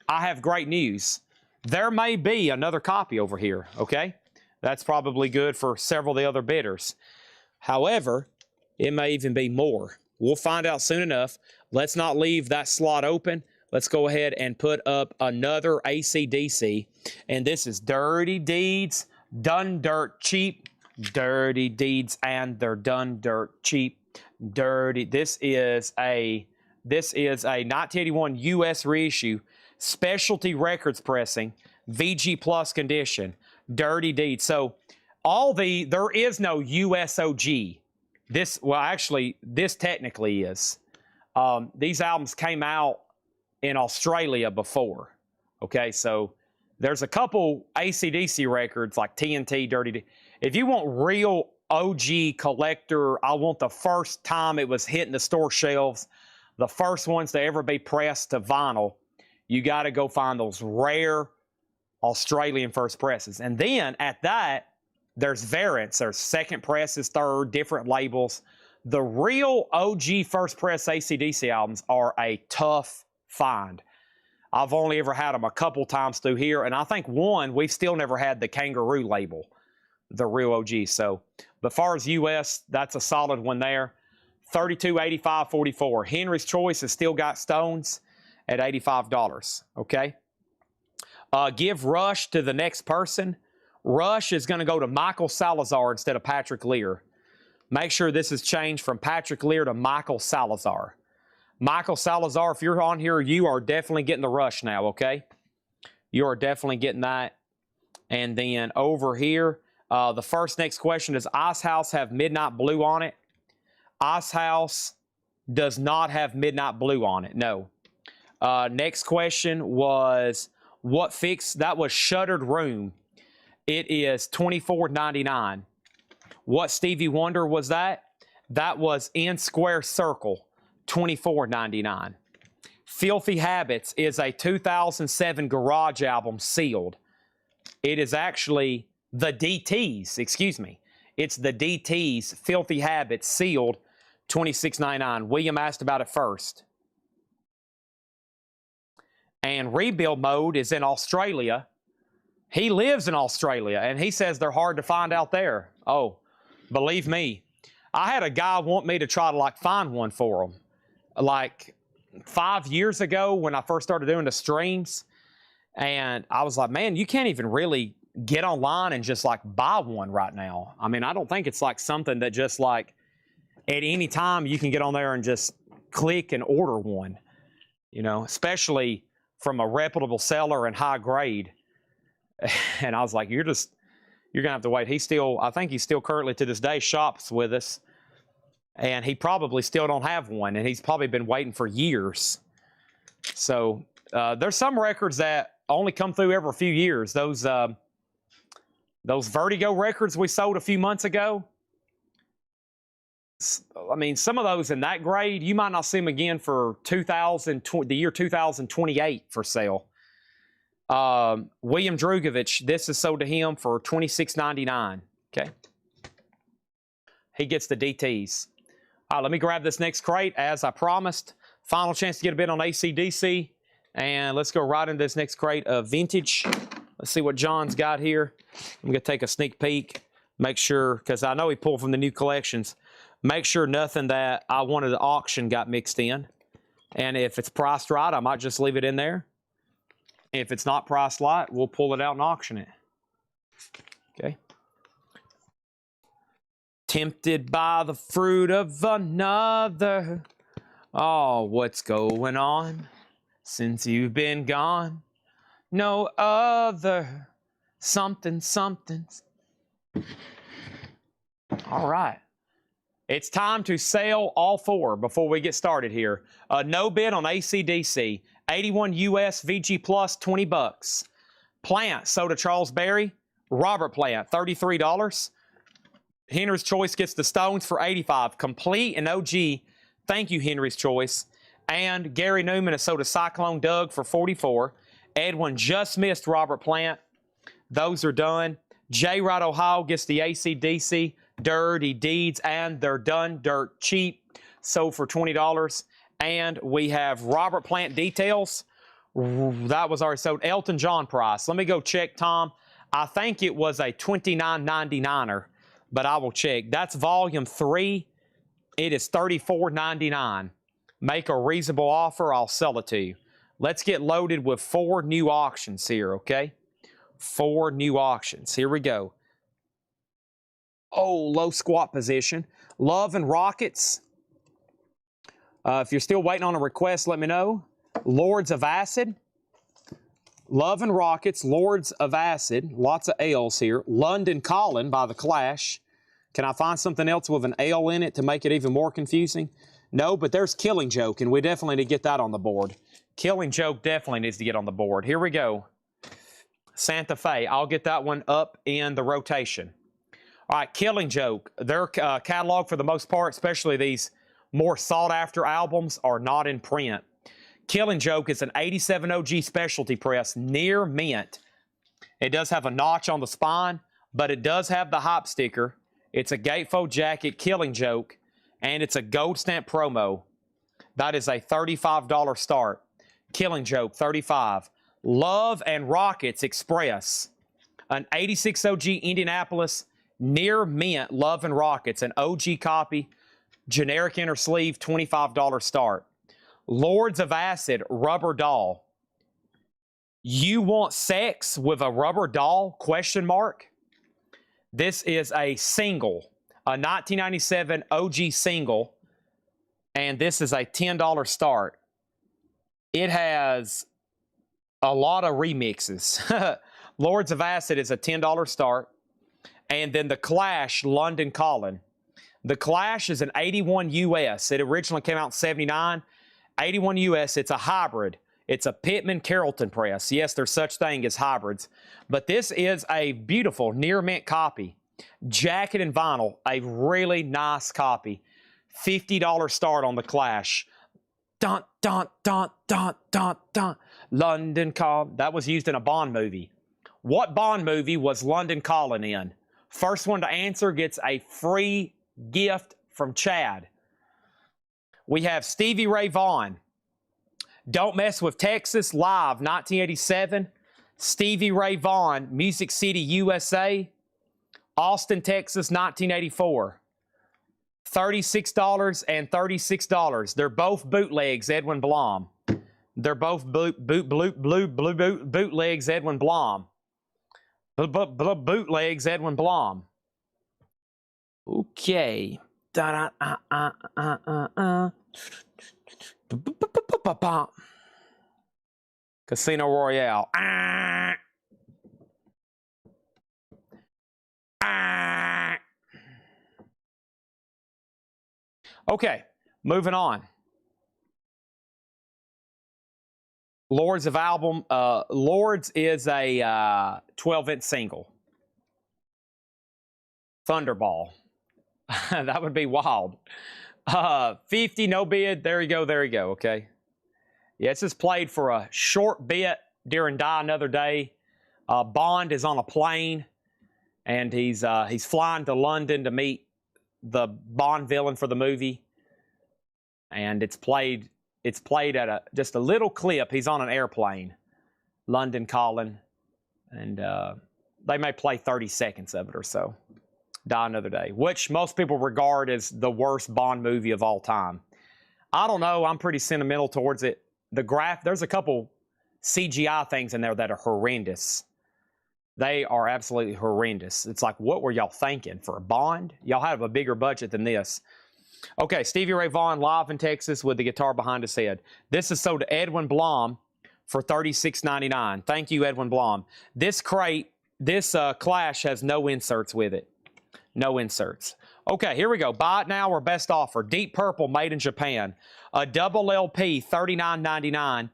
I have great news. There may be another copy over here, okay? That's probably good for several of the other bidders. However, it may even be more. We'll find out soon enough. Let's not leave that slot open. Let's go ahead and put up another AC/DC. And this is Dirty Deeds, Done Dirt Cheap. Dirty Deeds, and they're done dirt cheap. Dirty. This is a 1981 U.S. reissue, Specialty Records pressing, VG Plus condition. Dirty Deeds. So there is no USOG. This technically is. These albums came out in Australia before. Okay, so there's a couple AC/DC records like TNT, Dirty Deeds. If you want real OG collector, I want the first time it was hitting the store shelves, the first ones to ever be pressed to vinyl, you got to go find those rare Australian first presses. And then at that, there's variants. There's second presses, third, different labels. The real OG first press AC/DC albums are a tough find. I've only ever had them a couple times through here, and I think one, we've still never had the Kangaroo label, the real OG. So, but as far as US, that's a solid one there. 32, 85, 44. Henry's Choice has still got Stones at $85, okay? Give Rush to the next person. Rush is going to go to Michael Salazar instead of Patrick Lear. Make sure this is changed from Patrick Lear to Michael Salazar. Michael Salazar, if you're on here, you are definitely getting the Rush now, okay? You are definitely getting that. And then over here, the next question, does Ice House have Midnight Blue on it? Ice House does not have Midnight Blue on it, no. Next question was, what Fix? That was Shuttered Room. It is $24.99. What Stevie Wonder was that? That was In Square Circle, $24.99. Filthy Habits is a 2007 garage album, sealed. It is actually the DTs, excuse me. It's the DTs, Filthy Habits, sealed, $26.99. William asked about it first. And Rebuild Mode is in Australia. He lives in Australia, and he says they're hard to find out there. Oh, believe me. I had a guy want me to try to find one for him. 5 years ago when I first started doing the streams, and I was like, man, you can't even really get online and just buy one right now. I mean, I don't think it's something that just at any time you can get on there and just click and order one, especially from a reputable seller and high grade. And I was like, you're gonna have to wait. I think he's still currently to this day shops with us, and he probably still don't have one, and he's probably been waiting for years. So there's some records that only come through every few years. Those Vertigo records we sold a few months ago, I mean, some of those in that grade, you might not see them again for the year 2028 for sale. William Drugovich, this is sold to him for $26.99. Okay. He gets the DTs. All right, let me grab this next crate as I promised. Final chance to get a bid on AC/DC. And let's go right into this next crate of vintage. Let's see what John's got here. I'm going to take a sneak peek. Make sure, because I know he pulled from the new collections. Make sure nothing that I wanted to auction got mixed in. And if it's priced right, I might just leave it in there. If it's not priced right, we'll pull it out and auction it. Okay. Tempted by the fruit of another. Oh, what's going on since you've been gone? No other. Something's. All right. It's time to sell all four before we get started here. No bid on AC/DC. 81 US VG Plus, $20. Plant sold to Charles Berry. Robert Plant, $33. Henry's Choice gets the Stones for $85. Complete and OG. Thank you, Henry's Choice. And Gary Newman is sold to Cyclone Doug for $44. Edwin just missed Robert Plant. Those are done. J. Rod Ohio gets the AC/DC. Dirty Deeds, and they're done dirt cheap. Sold for $20. And we have Robert Plant Details. That was already sold. Elton John price. Let me go check, Tom. I think it was a $29.99er, but I will check. That's volume 3. It is $34.99. Make a reasonable offer, I'll sell it to you. Let's get loaded with 4 new auctions here, okay? 4 new auctions. Here we go. Oh, low squat position. Love and Rockets. If you're still waiting on a request, let me know. Lords of Acid. Love and Rockets, Lords of Acid. Lots of L's here. London Calling by The Clash. Can I find something else with an L in it to make it even more confusing? No, but there's Killing Joke, and we definitely need to get that on the board. Killing Joke definitely needs to get on the board. Here we go. Santa Fe. I'll get that one up in the rotation. All right, Killing Joke. Their catalog, for the most part, especially these more sought-after albums, are not in print. Killing Joke is an 87 OG specialty press, near mint. It does have a notch on the spine, but it does have the hop sticker. It's a gatefold jacket, Killing Joke, and it's a gold stamp promo. That is a $35 start. Killing Joke, $35. Love and Rockets Express, an 86 OG Indianapolis, near mint Love and Rockets, an OG copy, generic inner sleeve, $25 start. Lords of Acid Rubber Doll. You want sex with a rubber doll? Question mark. This is a single, a 1997 OG single, and this is a $10 start. It has a lot of remixes. Lords of Acid is a $10 start. And then The Clash, London Calling. The Clash is an 81 US. It originally came out in 79. 81 US, it's a hybrid. It's a Pittman Carrollton press. Yes, there's such thing as hybrids. But this is a beautiful near mint copy. Jacket and vinyl, a really nice copy. $50 start on The Clash. Dun, dun, dun, dun, dun, dun. London Calling. That was used in a Bond movie. What Bond movie was London Calling in? First one to answer gets a free gift from Chad. We have Stevie Ray Vaughan. Don't Mess with Texas, live, 1987. Stevie Ray Vaughan, Music City, USA. Austin, Texas, 1984. $36 and $36. They're both bootlegs, Edwin Blom. They're both bootlegs, Edwin Blom. Bootlegs, Edwin Blom. Okay. Casino Royale. Okay, moving on. Lords of album. Lords is a 12-inch single. Thunderball. That would be wild. 50, no bid. There you go, okay? Yeah, it's just played for a short bit during Die Another Day. Bond is on a plane, and he's flying to London to meet the Bond villain for the movie. And it's played at just a little clip. He's on an airplane, London Calling, and they may play 30 seconds of it or so. Die Another Day, which most people regard as the worst Bond movie of all time. I don't know. I'm pretty sentimental towards it. There's a couple CGI things in there that are horrendous. They are absolutely horrendous. It's like, what were y'all thinking for a Bond? Y'all have a bigger budget than this. Okay, Stevie Ray Vaughan live in Texas with the guitar behind his head. This is sold to Edwin Blom for $36.99. Thank you, Edwin Blom. This crate, this Clash has no inserts with it. No inserts. Okay, here we go. Buy it now or best offer. Deep Purple made in Japan. A double LP, $39.99.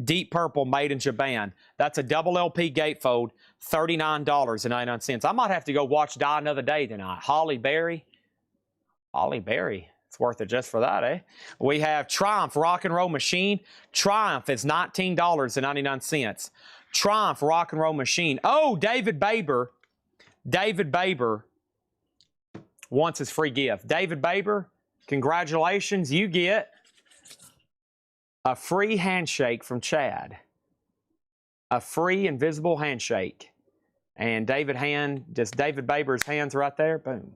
Deep Purple made in Japan. That's a double LP gatefold, $39.99. I might have to go watch Die Another Day tonight. Holly Berry. Holly Berry. It's worth it just for that, eh? We have Triumph Rock and Roll Machine. Triumph is $19.99. Triumph Rock and Roll Machine. Oh, David Baber. David Baber wants his free gift. David Baber, congratulations. You get a free handshake from Chad. A free invisible handshake. And David Baber's hands right there. Boom.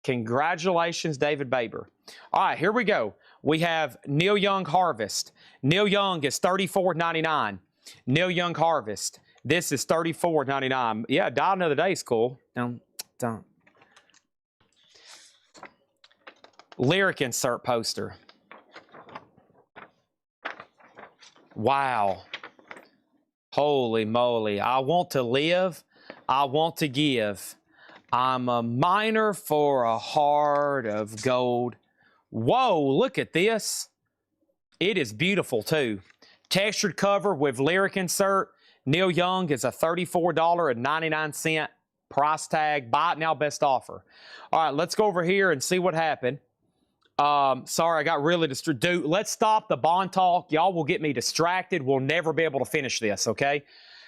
Congratulations, David Baber. All right, here we go. We have Neil Young Harvest. Neil Young is $34.99. Neil Young Harvest. This is $34.99. Yeah, Die Another Day is cool. Don't. Lyric insert poster. Wow. Holy moly. I want to live. I want to give. I'm a miner for a heart of gold. Whoa, look at this. It is beautiful too. Textured cover with lyric insert. Neil Young is a $34.99 price tag. Buy it now, best offer. All right, let's go over here and see what happened. Sorry, I got really distracted. Dude, let's stop the Bond talk. Y'all will get me distracted. We'll never be able to finish this, okay?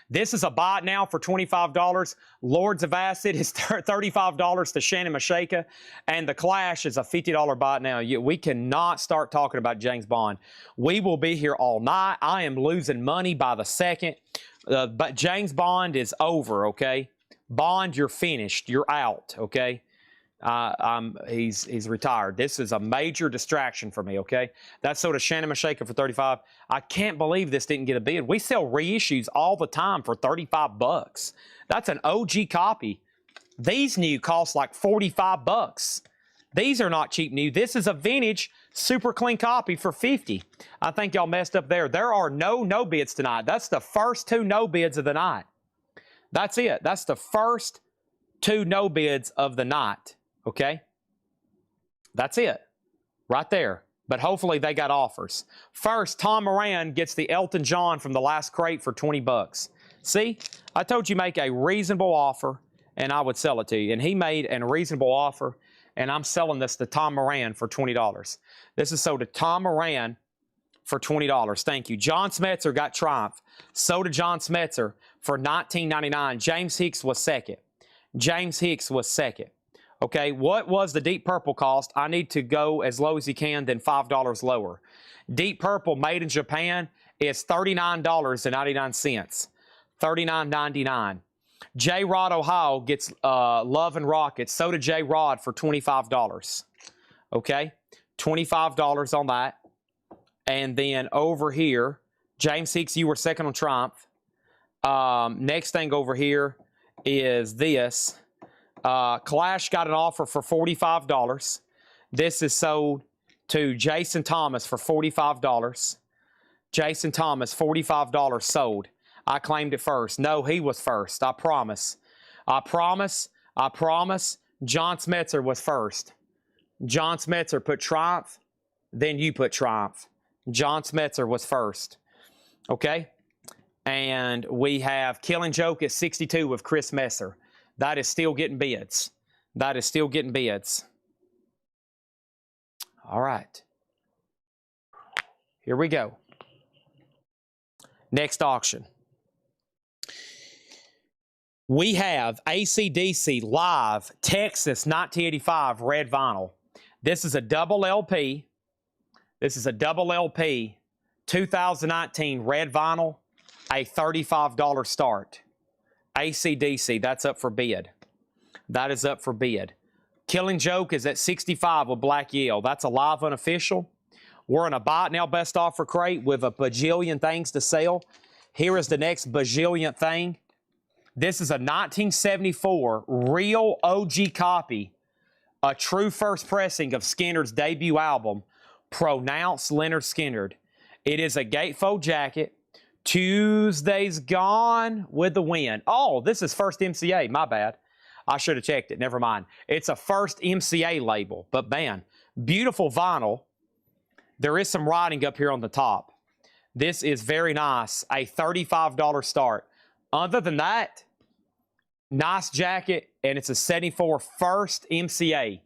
This is a buy it now for $25. Lords of Acid is $35 to Shannon Mashaka. And The Clash is a $50 buy it now. We cannot start talking about James Bond. We will be here all night. I am losing money by the second. But James Bond is over, okay? Bond, you're finished. You're out, okay? He's retired. This is a major distraction for me, okay? That's sold to Shannon Mashaka for $35. I can't believe this didn't get a bid. We sell reissues all the time for $35. That's an OG copy. These new cost like $45. These are not cheap new. This is a vintage, super clean copy for $50. I think y'all messed up there. There are no bids tonight. That's the first two no bids of the night. That's it. That's the first two no bids of the night. Okay? That's it. Right there. But hopefully they got offers. First, Tom Moran gets the Elton John from the last crate for $20. See? I told you make a reasonable offer and I would sell it to you. And he made a reasonable offer and I'm selling this to Tom Moran for $20. This is sold to Tom Moran for $20. Thank you. John Smetzer got Triumph. Sold to John Smetzer for $19.99. James Hicks was second. James Hicks was second. Okay, what was the Deep Purple cost? I need to go as low as you can, then $5 lower. Deep Purple made in Japan is $39.99. $39.99. J. Rod Ohio gets Love and Rockets. So did J. Rod for $25. Okay, $25 on that. And then over here, James Hicks, you were second on Triumph. Next thing over here is this. Clash got an offer for $45. This is sold to Jason Thomas for $45. Jason Thomas, $45 sold. I claimed it first. No, he was first. I promise. I promise. I promise. John Smetzer was first. John Smetzer put Triumph, then you put Triumph. John Smetzer was first. Okay? And we have Killing Joke at 62 with Chris Messer. That is still getting bids. That is still getting bids. All right. Here we go. Next auction. We have AC/DC Live Texas 1985 red vinyl. This is a double LP. This is a double LP 2019 red vinyl, a $35 start. AC/DC, that's up for bid. That is up for bid. Killing Joke is at 65 with Black Yale. That's a live unofficial. We're in a buy it now best offer crate with a bajillion things to sell. Here is the next bajillion thing. This is a 1974 real OG copy, a true first pressing of Skynyrd's debut album, Pronounce Lynyrd Skynyrd. It is a gatefold jacket. Tuesday's Gone with the Wind. Oh, this is first MCA. My bad. I should have checked it. Never mind. It's a first MCA label. But man, beautiful vinyl. There is some writing up here on the top. This is very nice. A $35 start. Other than that, nice jacket, and it's a 74 first MCA.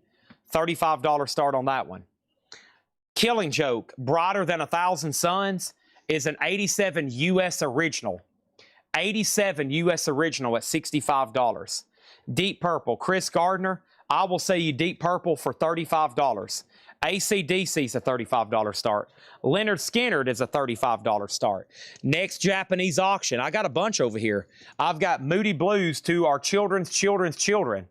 $35 start on that one. Killing Joke, Brighter Than a Thousand Suns, is an 87 US original. 87 US original at $65. Deep Purple, Chris Gardner, I will sell you Deep Purple for $35. AC/DC is a $35 start. Lynyrd Skynyrd is a $35 start. Next Japanese auction. I got a bunch over here. I've got Moody Blues to our children's children.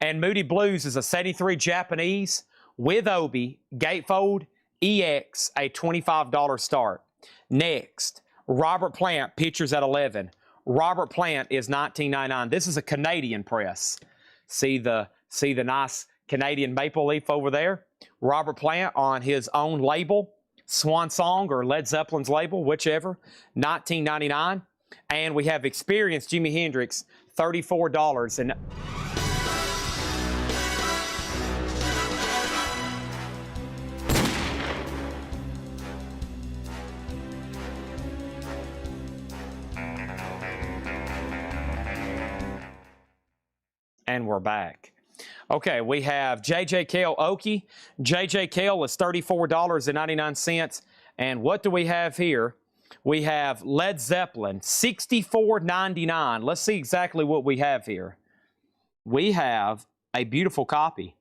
And Moody Blues is a 73 Japanese with Obi, gatefold, EX, a $25 start. Next, Robert Plant, pictures at 11. Robert Plant is $19.99. This is a Canadian press. See the nice Canadian maple leaf over there? Robert Plant on his own label, Swan Song or Led Zeppelin's label, whichever, $19.99. And we have Experience Jimi Hendrix, $34. And we're back. Okay, we have J.J. Cale Okie. J.J. Cale is $34.99. And what do we have here? We have Led Zeppelin, $64.99. Let's see exactly what we have here. We have a beautiful copy.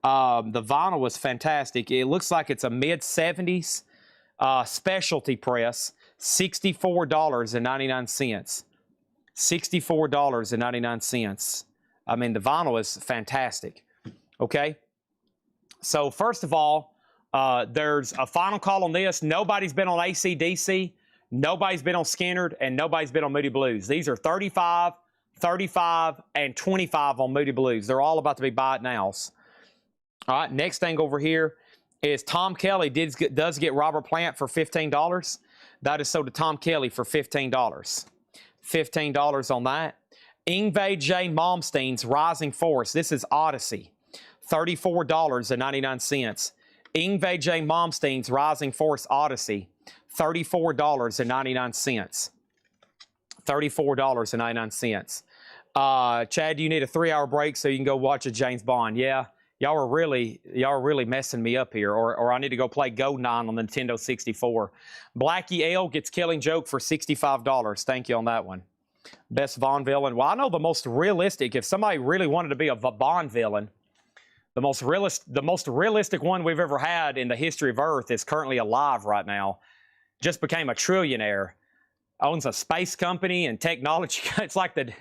The vinyl was fantastic. It looks like it's a mid-70s specialty press, $64.99. $64.99. I mean, the vinyl is fantastic, okay? So first of all, there's a final call on this. Nobody's been on AC/DC, nobody's been on Skynyrd, and nobody's been on Moody Blues. These are 35, 35, and 25 on Moody Blues. They're all about to be buy it nows. All right, next thing over here is Tom Kelly does get Robert Plant for $15. That is sold to Tom Kelly for $15. $15 on that. Yngwie J. Malmsteen's Rising Force. This is Odyssey. $34.99. Yngwie J. Malmsteen's Rising Force Odyssey. $34.99. $34.99. Chad, do you need a 3-hour break so you can go watch a James Bond? Yeah. Y'all are really messing me up here, or I need to go play GoldenEye on the Nintendo 64. Blackie L gets Killing Joke for $65. Thank you on that one. Best Bond villain. Well, I know the most realistic, if somebody really wanted to be a Bond villain, the most realistic one we've ever had in the history of Earth is currently alive right now. Just became a trillionaire. Owns a space company and technology. It's like the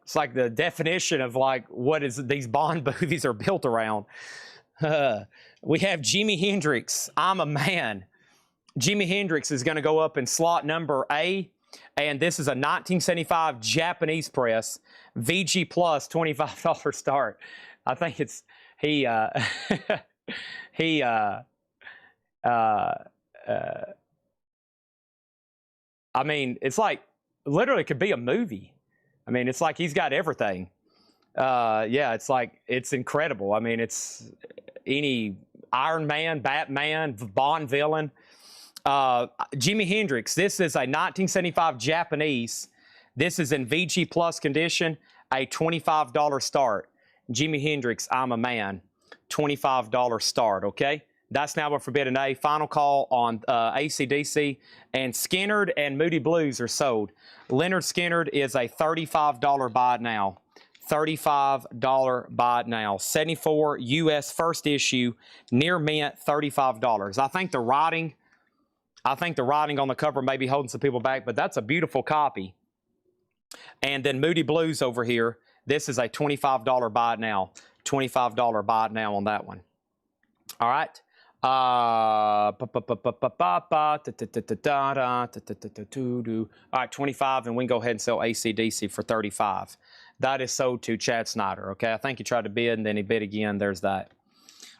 it's like the definition of like what is these Bond movies are built around. We have Jimi Hendrix, I'm a Man. Jimi Hendrix is going to go up in slot number A, and this is a 1975 Japanese press, VG Plus, $25 start. I think it's I mean, it's like literally could be a movie. I mean, it's like he's got everything. Yeah, it's like it's incredible. I mean, it's any Iron Man, Batman, Bond villain. Jimi Hendrix, this is a 1975 Japanese. This is in VG Plus condition, a $25 start. Jimi Hendrix, I'm a Man. $25 start, okay? That's now a Forbidden A. Final call on AC/DC. And Skinnerd and Moody Blues are sold. Leonard Skinnerd is a $35 buy it now. $35 buy it now. 74 U.S. first issue, near mint, $35. I think the writing on the cover may be holding some people back, but that's a beautiful copy. And then Moody Blues over here. This is a $25 buy it now. $25 buy it now on that one. All right. All right, 25, and we can go ahead and sell AC/DC for 35. That is sold to Chad Snyder. Okay, I think he tried to bid and then he bid again. There's that.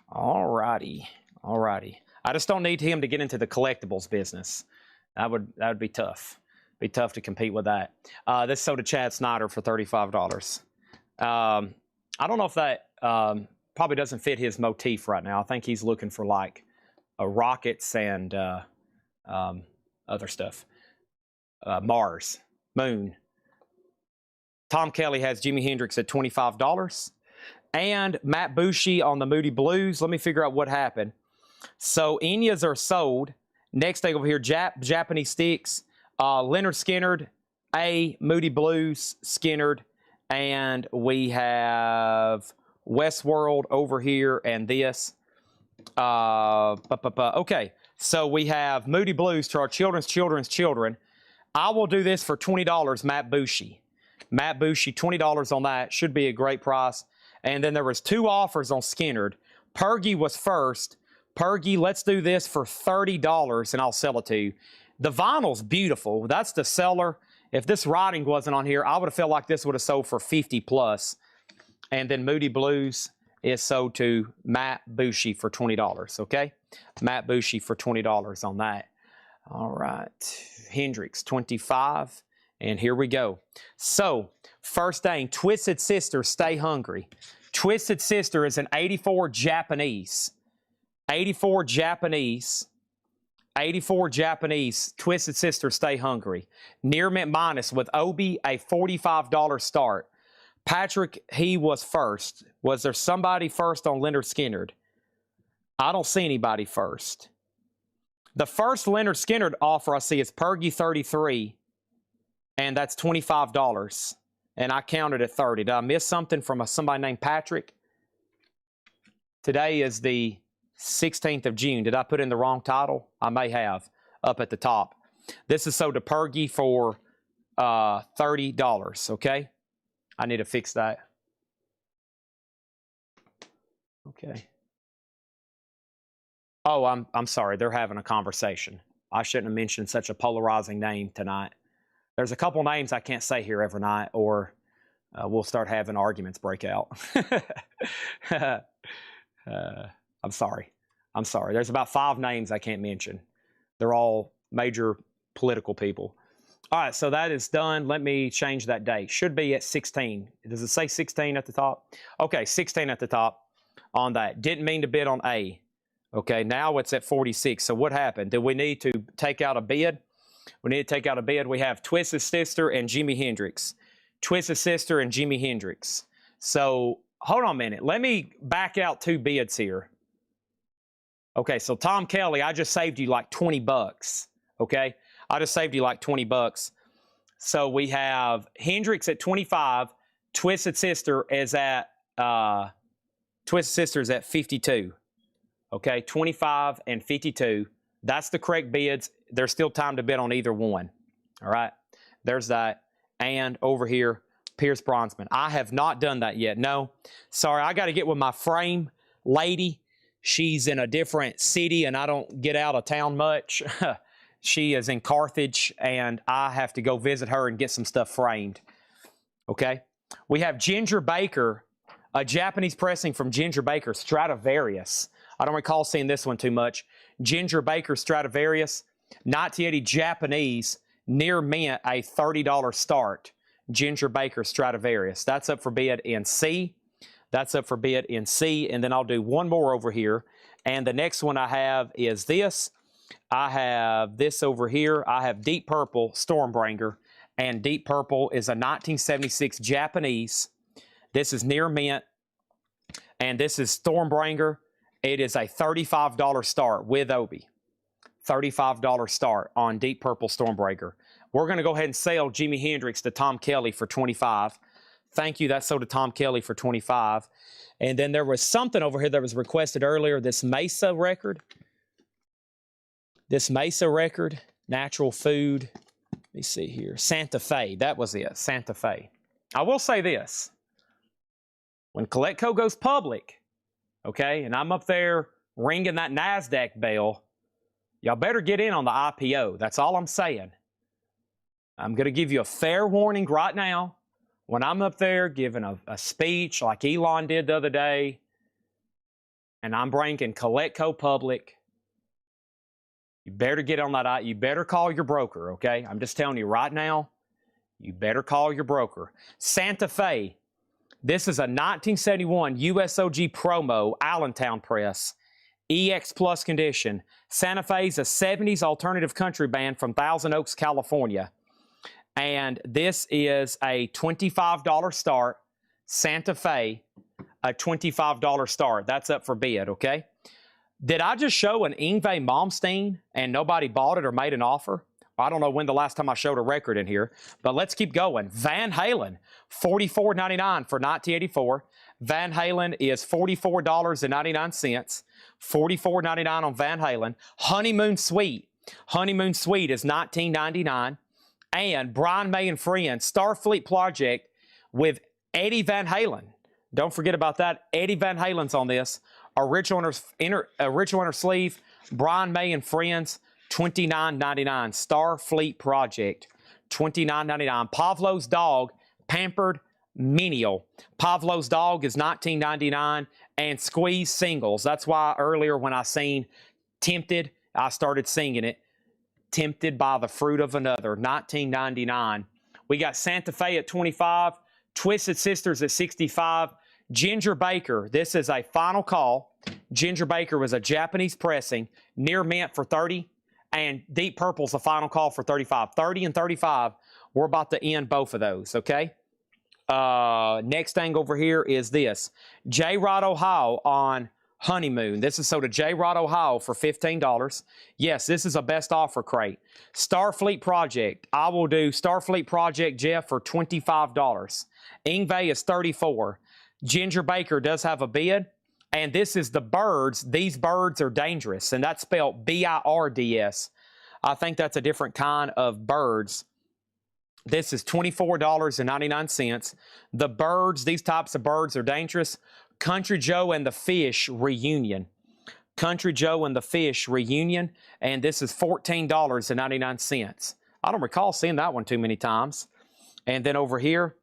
All righty. All righty. I just don't need him to get into the collectibles business. That would be tough. Be tough to compete with that. This sold to Chad Snyder for $35. I don't know if that probably doesn't fit his motif right now. I think he's looking for like rockets and other stuff. Mars, Moon. Tom Kelly has Jimi Hendrix at $25. And Matt Bushi on the Moody Blues. Let me figure out what happened. So Enyas are sold. Next thing over here, Japanese sticks. Leonard Skinnerd, A, Moody Blues, Skinnerd. And we have Westworld over here and this. Okay, so we have Moody Blues to our children's children. I will do this for $20, Matt Bushi. Matt Bushi, $20 on that. Should be a great price. And then there was 2 offers on Skinnerd. Pergy was first. Pergy, let's do this for $30 and I'll sell it to you. The vinyl's beautiful. That's the seller. If this writing wasn't on here, I would have felt like this would have sold for 50 plus. And then Moody Blues is sold to Matt Bushi for $20, okay? Matt Bushi for $20 on that. All right, Hendrix, 25, and here we go. So, first thing, Twisted Sister, Stay Hungry. Twisted Sister is an 84 Japanese. 84 Japanese. 84 Japanese, Twisted Sister, Stay Hungry. Near mint minus with Obi, a $45 start. Patrick, he was first. Was there somebody first on Leonard Skinnerd? I don't see anybody first. The first Leonard Skinnerd offer I see is Pergy 33, and that's $25. And I counted at 30. Did I miss something from somebody named Patrick? Today is the 16th of June. Did I put in the wrong title? I may have, up at the top. This is sold to Pergy for $30, okay? I need to fix that. Okay. Oh, I'm sorry. They're having a conversation. I shouldn't have mentioned such a polarizing name tonight. There's a couple names I can't say here every night, or we'll start having arguments break out. I'm sorry. I'm sorry. There's about 5 names I can't mention. They're all major political people. All right, so that is done. Let me change that date. Should be at 16. Does it say 16 at the top? Okay, 16 at the top on that. Didn't mean to bid on A. Okay, now it's at 46. So what happened? Did we need to take out a bid? We need to take out a bid. We have Twisted Sister and Jimi Hendrix. Twisted Sister and Jimi Hendrix. So hold on a minute. Let me back out 2 bids here. Okay, so Tom Kelly, I just saved you like 20 bucks. Okay, I just saved you like 20 bucks. So we have Hendrix at 25. Twisted Sister is at 52. Okay, 25 and 52. That's the correct bids. There's still time to bid on either one. All right, there's that. And over here, Pierce Brosnan. I have not done that yet. No, sorry, I got to get with my frame lady. She's in a different city and I don't get out of town much. She is in Carthage and I have to go visit her and get some stuff framed. Okay. We have Ginger Baker, a Japanese pressing from Ginger Baker, Stradivarius. I don't recall seeing this one too much. Ginger Baker Stradivarius, 1980 Japanese, near mint, a $30 start. Ginger Baker Stradivarius. That's up for bid in C. That's up for bid in C, and then I'll do one more over here. And the next one I have is this. I have this over here. I have Deep Purple Stormbringer, and Deep Purple is a 1976 Japanese. This is near mint, And this is Stormbringer. It is a $35 start with Obi. $35 start on Deep Purple Stormbringer. We're going to go ahead and sell Jimi Hendrix to Tom Kelly for $25. Thank you. That's sold to Tom Kelly for $25. And then there was something over here that was requested earlier, this Mesa record. This Mesa record, Natural Food. Let me see here. Santa Fe. That was it. Santa Fe. I will say this. When CollectCo goes public, okay, and I'm up there ringing that NASDAQ bell, y'all better get in on the IPO. That's all I'm saying. I'm going to give you a fair warning right now. When I'm up there giving a speech like Elon did the other day, and I'm bringing CollectCo public, you better get on that. You better call your broker, okay? I'm just telling you right now, you better call your broker. Santa Fe. This is a 1971 USOG promo, Allentown Press, EX Plus condition. Santa Fe is a 70s alternative country band from Thousand Oaks, California. And this is a $25 start. Santa Fe, a $25 start. That's up for bid, okay? Did I just show an Yngwie Malmsteen and nobody bought it or made an offer? I don't know when the last time I showed a record in here, but let's keep going. Van Halen, $44.99 for 1984. Van Halen is $44.99. $44.99 on Van Halen. Honeymoon Suite. Honeymoon Suite is $19.99. And Brian May and Friends, Starfleet Project with Eddie Van Halen. Don't forget about that. Eddie Van Halen's on this. Original inner sleeve, Brian May and Friends, $29.99. Starfleet Project, $29.99. Pavlov's Dog, Pampered Menial. Pavlov's Dog is $19.99. And Squeeze Singles. That's why earlier when I seen Tempted, I started singing it. Tempted by the Fruit of Another, $19.99. We got Santa Fe at $25. Twisted Sisters at $65. Ginger Baker, this is a final call. Ginger Baker was a Japanese pressing, near mint for $30. And Deep Purple's a final call for $35. $30 and $35. We're about to end both of those, okay? Next thing over here is this. J. Rod Ohio on Honeymoon. This is sold to J. Rod Ohio for $15. Yes, this is a best offer crate. Starfleet Project. I will do Starfleet Project, Jeff, for $25. Yngwie is $34. Ginger Baker does have a bid. And this is the Birds. These Birds are dangerous. And that's spelled B-I-R-D-S. I think that's a different kind of birds. This is $24.99. The Birds, these types of birds are dangerous. Country Joe and the Fish Reunion. Country Joe and the Fish Reunion. And this is $14.99. I don't recall seeing that one too many times. And then over here,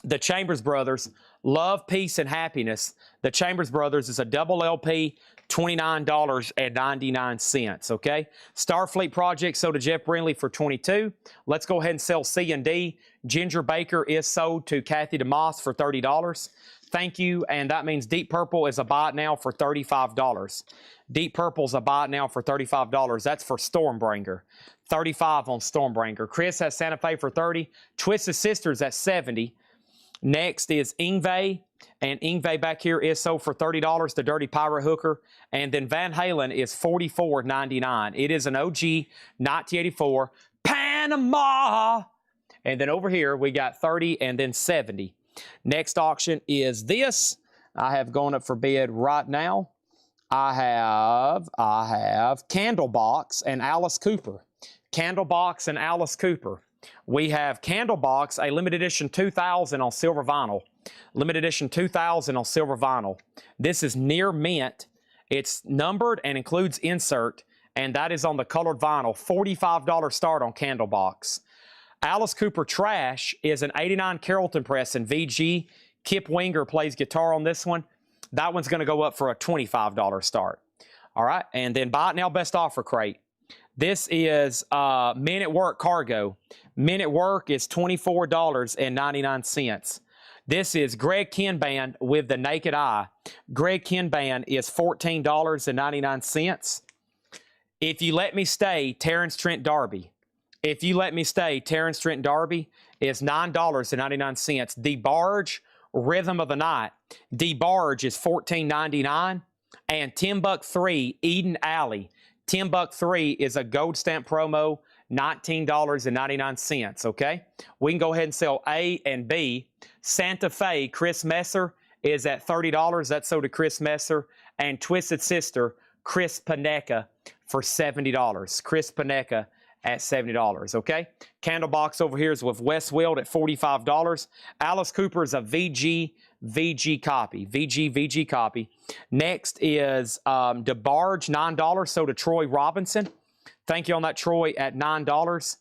the Chambers Brothers, Love, Peace, and Happiness. The Chambers Brothers is a double LP, $29.99, okay? Starfleet Project sold to Jeff Brindley for $22. Let's go ahead and sell C&D. Ginger Baker is sold to Kathy DeMoss for $30. Thank you, and that means Deep Purple is a buy it now for $35. Deep Purple's a buy it now for $35. That's for Stormbringer. $35 on Stormbringer. Chris has Santa Fe for $30. Twisted Sisters at $70. Next is Yngwie, and Yngwie back here is sold for $30, the Dirty Pirate Hooker. And then Van Halen is $44.99. It is an OG 1984 Panama. And then over here we got 30 and then 70. Next auction is this. I have gone up for bid right now. I have Candlebox and Alice Cooper. Candlebox and Alice Cooper. We have Candlebox, a limited edition 2000 on silver vinyl. Limited edition 2000 on silver vinyl. This is near mint. It's numbered and includes insert, and that is on the colored vinyl. $45 start on Candlebox. Alice Cooper Trash is an 89 Carrollton press in VG. Kip Winger plays guitar on this one. That one's going to go up for a $25 start. All right, and then buy it now best offer crate. This is Men at Work Cargo. Men at Work is $24.99. This is Greg Kinband with the Naked Eye. Greg Kinband is $14.99. If You Let Me Stay, Terrence Trent D'Arby. If You Let Me Stay, Terrence Trent D'Arby is $9.99. The Barge Rhythm of the Night. DeBarge is $14.99. And Timbuk 3, Eden Alley. Timbuk 3 is a gold stamp promo, $19.99, okay? We can go ahead and sell A and B. Santa Fe, Chris Messer, is at $30. That's sold to Chris Messer. And Twisted Sister, Chris Paneka, for $70. Chris Paneka at $70, okay? Candlebox over here is with Wes Wild at $45. Alice Cooper is a VG copy. VG copy. Next is DeBarge, $9, sold to Troy Robinson. Thank you on that, Troy, at $9.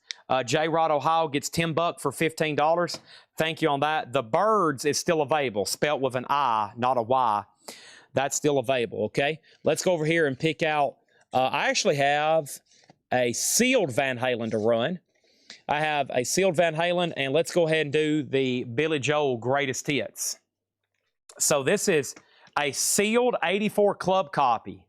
J-Rod Ohio gets Timbuk for $15. Thank you on that. The Birds is still available, spelt with an I, not a Y. That's still available, okay? Let's go over here and pick out. I actually have a sealed Van Halen to run. I have a sealed Van Halen, and let's go ahead and do the Billy Joel Greatest Hits. So this is a sealed 84 club copy,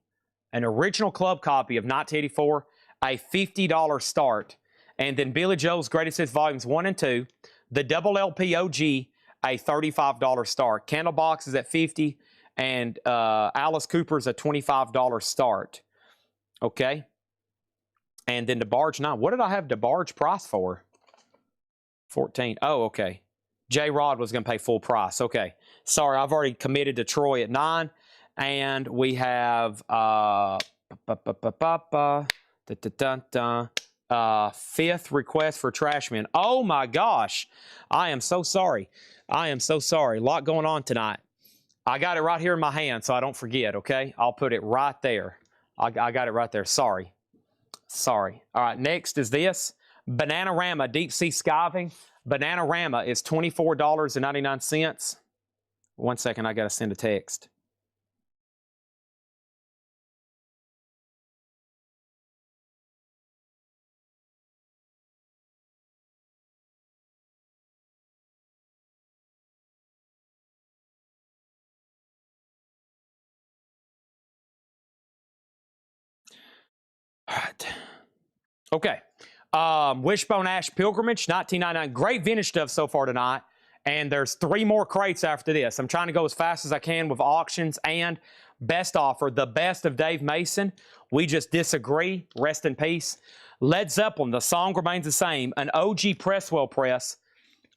an original club copy of 1984, a $50 start. And then Billy Joel's Greatest Hits Volumes 1 and 2, the double LP OG, a $35 start. Candlebox is at $50, and Alice Cooper's a $25 start. Okay? And then DeBarge 9. What did I have DeBarge price for? 14. Oh, okay. J-Rod was going to pay full price. Okay. Sorry, I've already committed to Troy at 9. And we have fifth request for Trashman. Oh, my gosh. I am so sorry. I am so sorry. A lot going on tonight. I got it right here in my hand so I don't forget, okay? I'll put it right there. I got it right there. Sorry. Sorry. All right, next is this. Bananarama Deep Sea Skiving. Bananarama is $24.99. One second, I got to send a text. All right. Okay. Wishbone Ash Pilgrimage, $19.99. Great vintage stuff so far tonight. And there's 3 more crates after this. I'm trying to go as fast as I can with auctions and best offer, the best of Dave Mason. We just disagree. Rest in peace. Led Zeppelin, the song remains the same. An OG Presswell press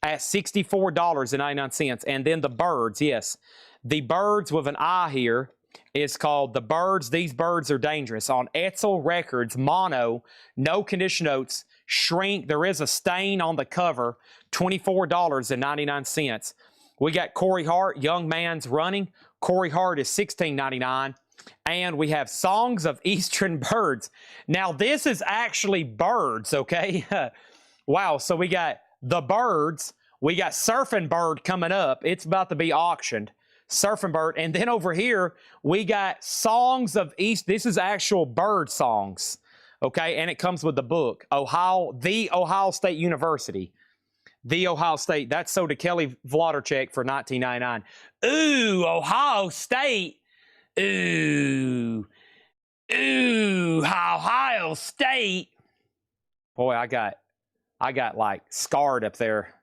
at $64.99. And then the Birds, yes. The Birds with an I here is called The Birds. These Birds Are Dangerous. On Etzel Records, mono, no condition notes, shrink. There is a stain on the cover, $24.99. We got Corey Hart, Young Man's Running. Corey Hart is $16.99. And we have Songs of Eastern Birds. Now, this is actually Birds, okay? Wow, so we got The Birds. We got Surfing Bird coming up. It's about to be auctioned. Surfing Bird. And then over here, we got Songs of East. This is actual bird songs, okay? And it comes with the book. The Ohio State University. The Ohio State. That's sold to Kelly Vladerchek for $19.99. Ooh, Ohio State. Ooh, Ohio State. Boy, I got like scarred up there.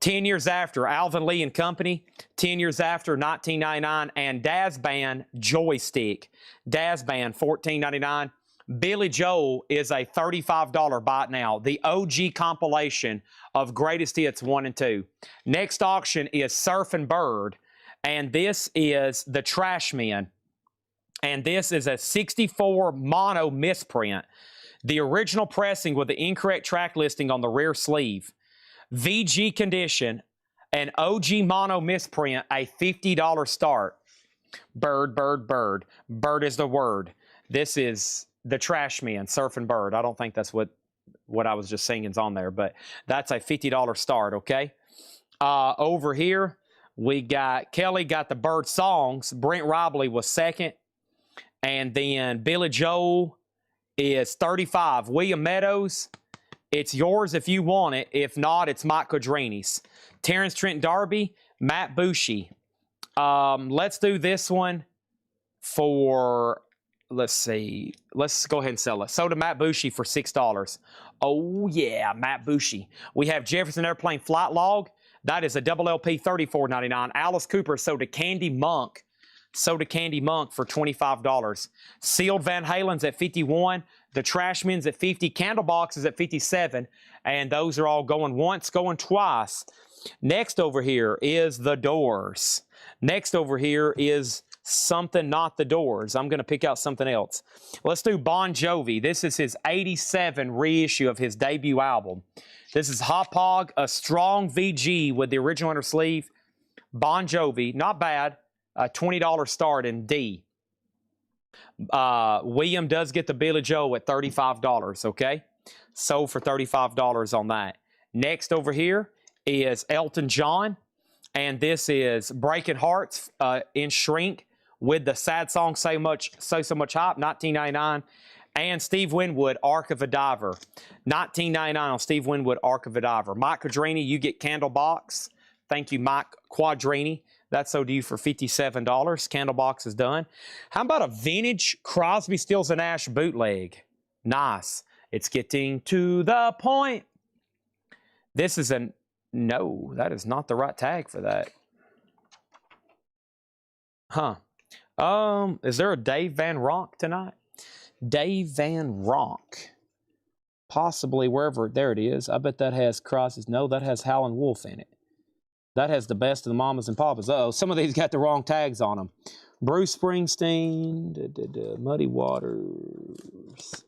10 years after, Alvin Lee and Company. 10 years after, 1999, and Daz Band Joystick. Daz Band, $14.99. Billy Joel is a $35 buy now. The OG compilation of Greatest Hits 1 and 2. Next auction is Surfing Bird, and this is the Trashmen. And this is a 64 mono misprint. The original pressing with the incorrect track listing on the rear sleeve. VG condition, an OG mono misprint, a $50 start. Bird, bird, bird. Bird is the word. This is the Trashmen, Surfing Bird. I don't think that's what I was just singing's on there, but that's a $50 start, okay? Over here, we got Kelly got the Bird songs. Brent Robley was second. And then Billy Joel is 35. William Meadows, it's yours if you want it. If not, it's Mike Quadrini's. Terrence Trent D'Arby, Matt Bushy. Let's do this one for, let's see. Let's go ahead and sell it. So to Matt Bushy for $6. Oh, yeah, Matt Bushy. We have Jefferson Airplane Flight Log. That is a double LP, $34.99. Alice Cooper Soda Candy Monk. Soda Candy Monk for $25. Sealed Van Halen's at $51. The Trashmen's at $50. Candlebox is at $57. And those are all going once, going twice. Next over here is The Doors. Next over here is something not The Doors. I'm going to pick out something else. Let's do Bon Jovi. This is his 87 reissue of his debut album. This is Hop Hog, a strong VG with the original inner sleeve. Bon Jovi, not bad. A $20 start in D. William does get the Billy Joe at $35, okay? Sold for $35 on that. Next over here is Elton John, and this is Breaking Hearts in shrink with the sad song So So Much Hype, $19.99. And Steve Winwood, Ark of a Diver. $19.99 on Steve Winwood, Ark of a Diver. Mike Quadrini, you get Candlebox. Thank you, Mike Quadrini. That's so due for $57. Candlebox is done. How about a vintage Crosby, Stills, and Nash bootleg? Nice. It's getting to the point. This is a... No, that is not the right tag for that. Huh. Is there a Dave Van Ronk tonight? Dave Van Ronk. Possibly wherever. There it is. I bet that has Crosses. No, that has Howlin' Wolf in it. That has the best of the mamas and papas. Uh-oh, some of these got the wrong tags on them. Bruce Springsteen. Muddy Waters.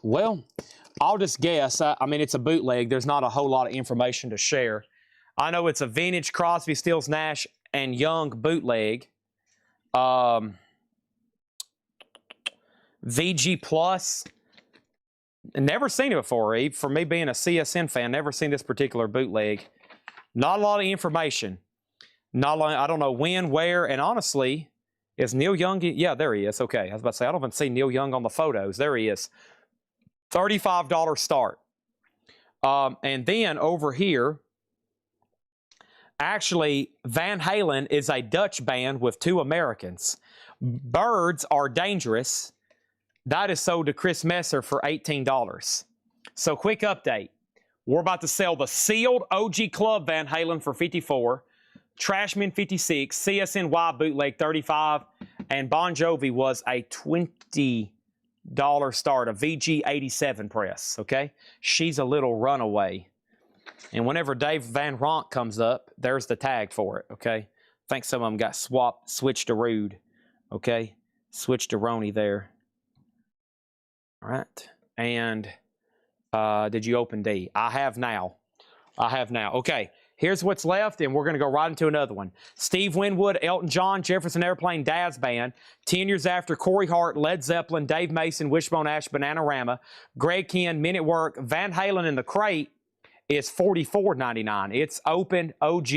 Well, I'll just guess. I mean, it's a bootleg. There's not a whole lot of information to share. I know it's a vintage Crosby, Stills, Nash, and Young bootleg. VG Plus. Never seen it before, Eve. For me being a CSN fan, never seen this particular bootleg. Not a lot of information. Not a lot, I don't know when, where, and honestly, is Neil Young? Yeah, there he is. Okay, I was about to say, I don't even see Neil Young on the photos. There he is. $35 start. And then over here, actually, Van Halen is a Dutch band with two Americans. Birds Are Dangerous. That is sold to Chris Messer for $18. So quick update. We're about to sell the sealed OG Club Van Halen for $54, Trashman $56, CSNY bootleg $35, and Bon Jovi was a $20 start, a VG 87 press, okay? She's a Little Runaway. And whenever Dave Van Ronk comes up, there's the tag for it, okay? I think some of them got switched to Rude, okay? Switched to Roni there. All right. And did you open D? I have now. I have now. Okay. Here's what's left, and we're going to go right into another one. Steve Winwood, Elton John, Jefferson Airplane, Dad's Band. 10 years after, Corey Hart, Led Zeppelin, Dave Mason, Wishbone Ash, Bananarama, Greg Kihn, Men at Work. Van Halen in the crate is $44.99. It's open, OG,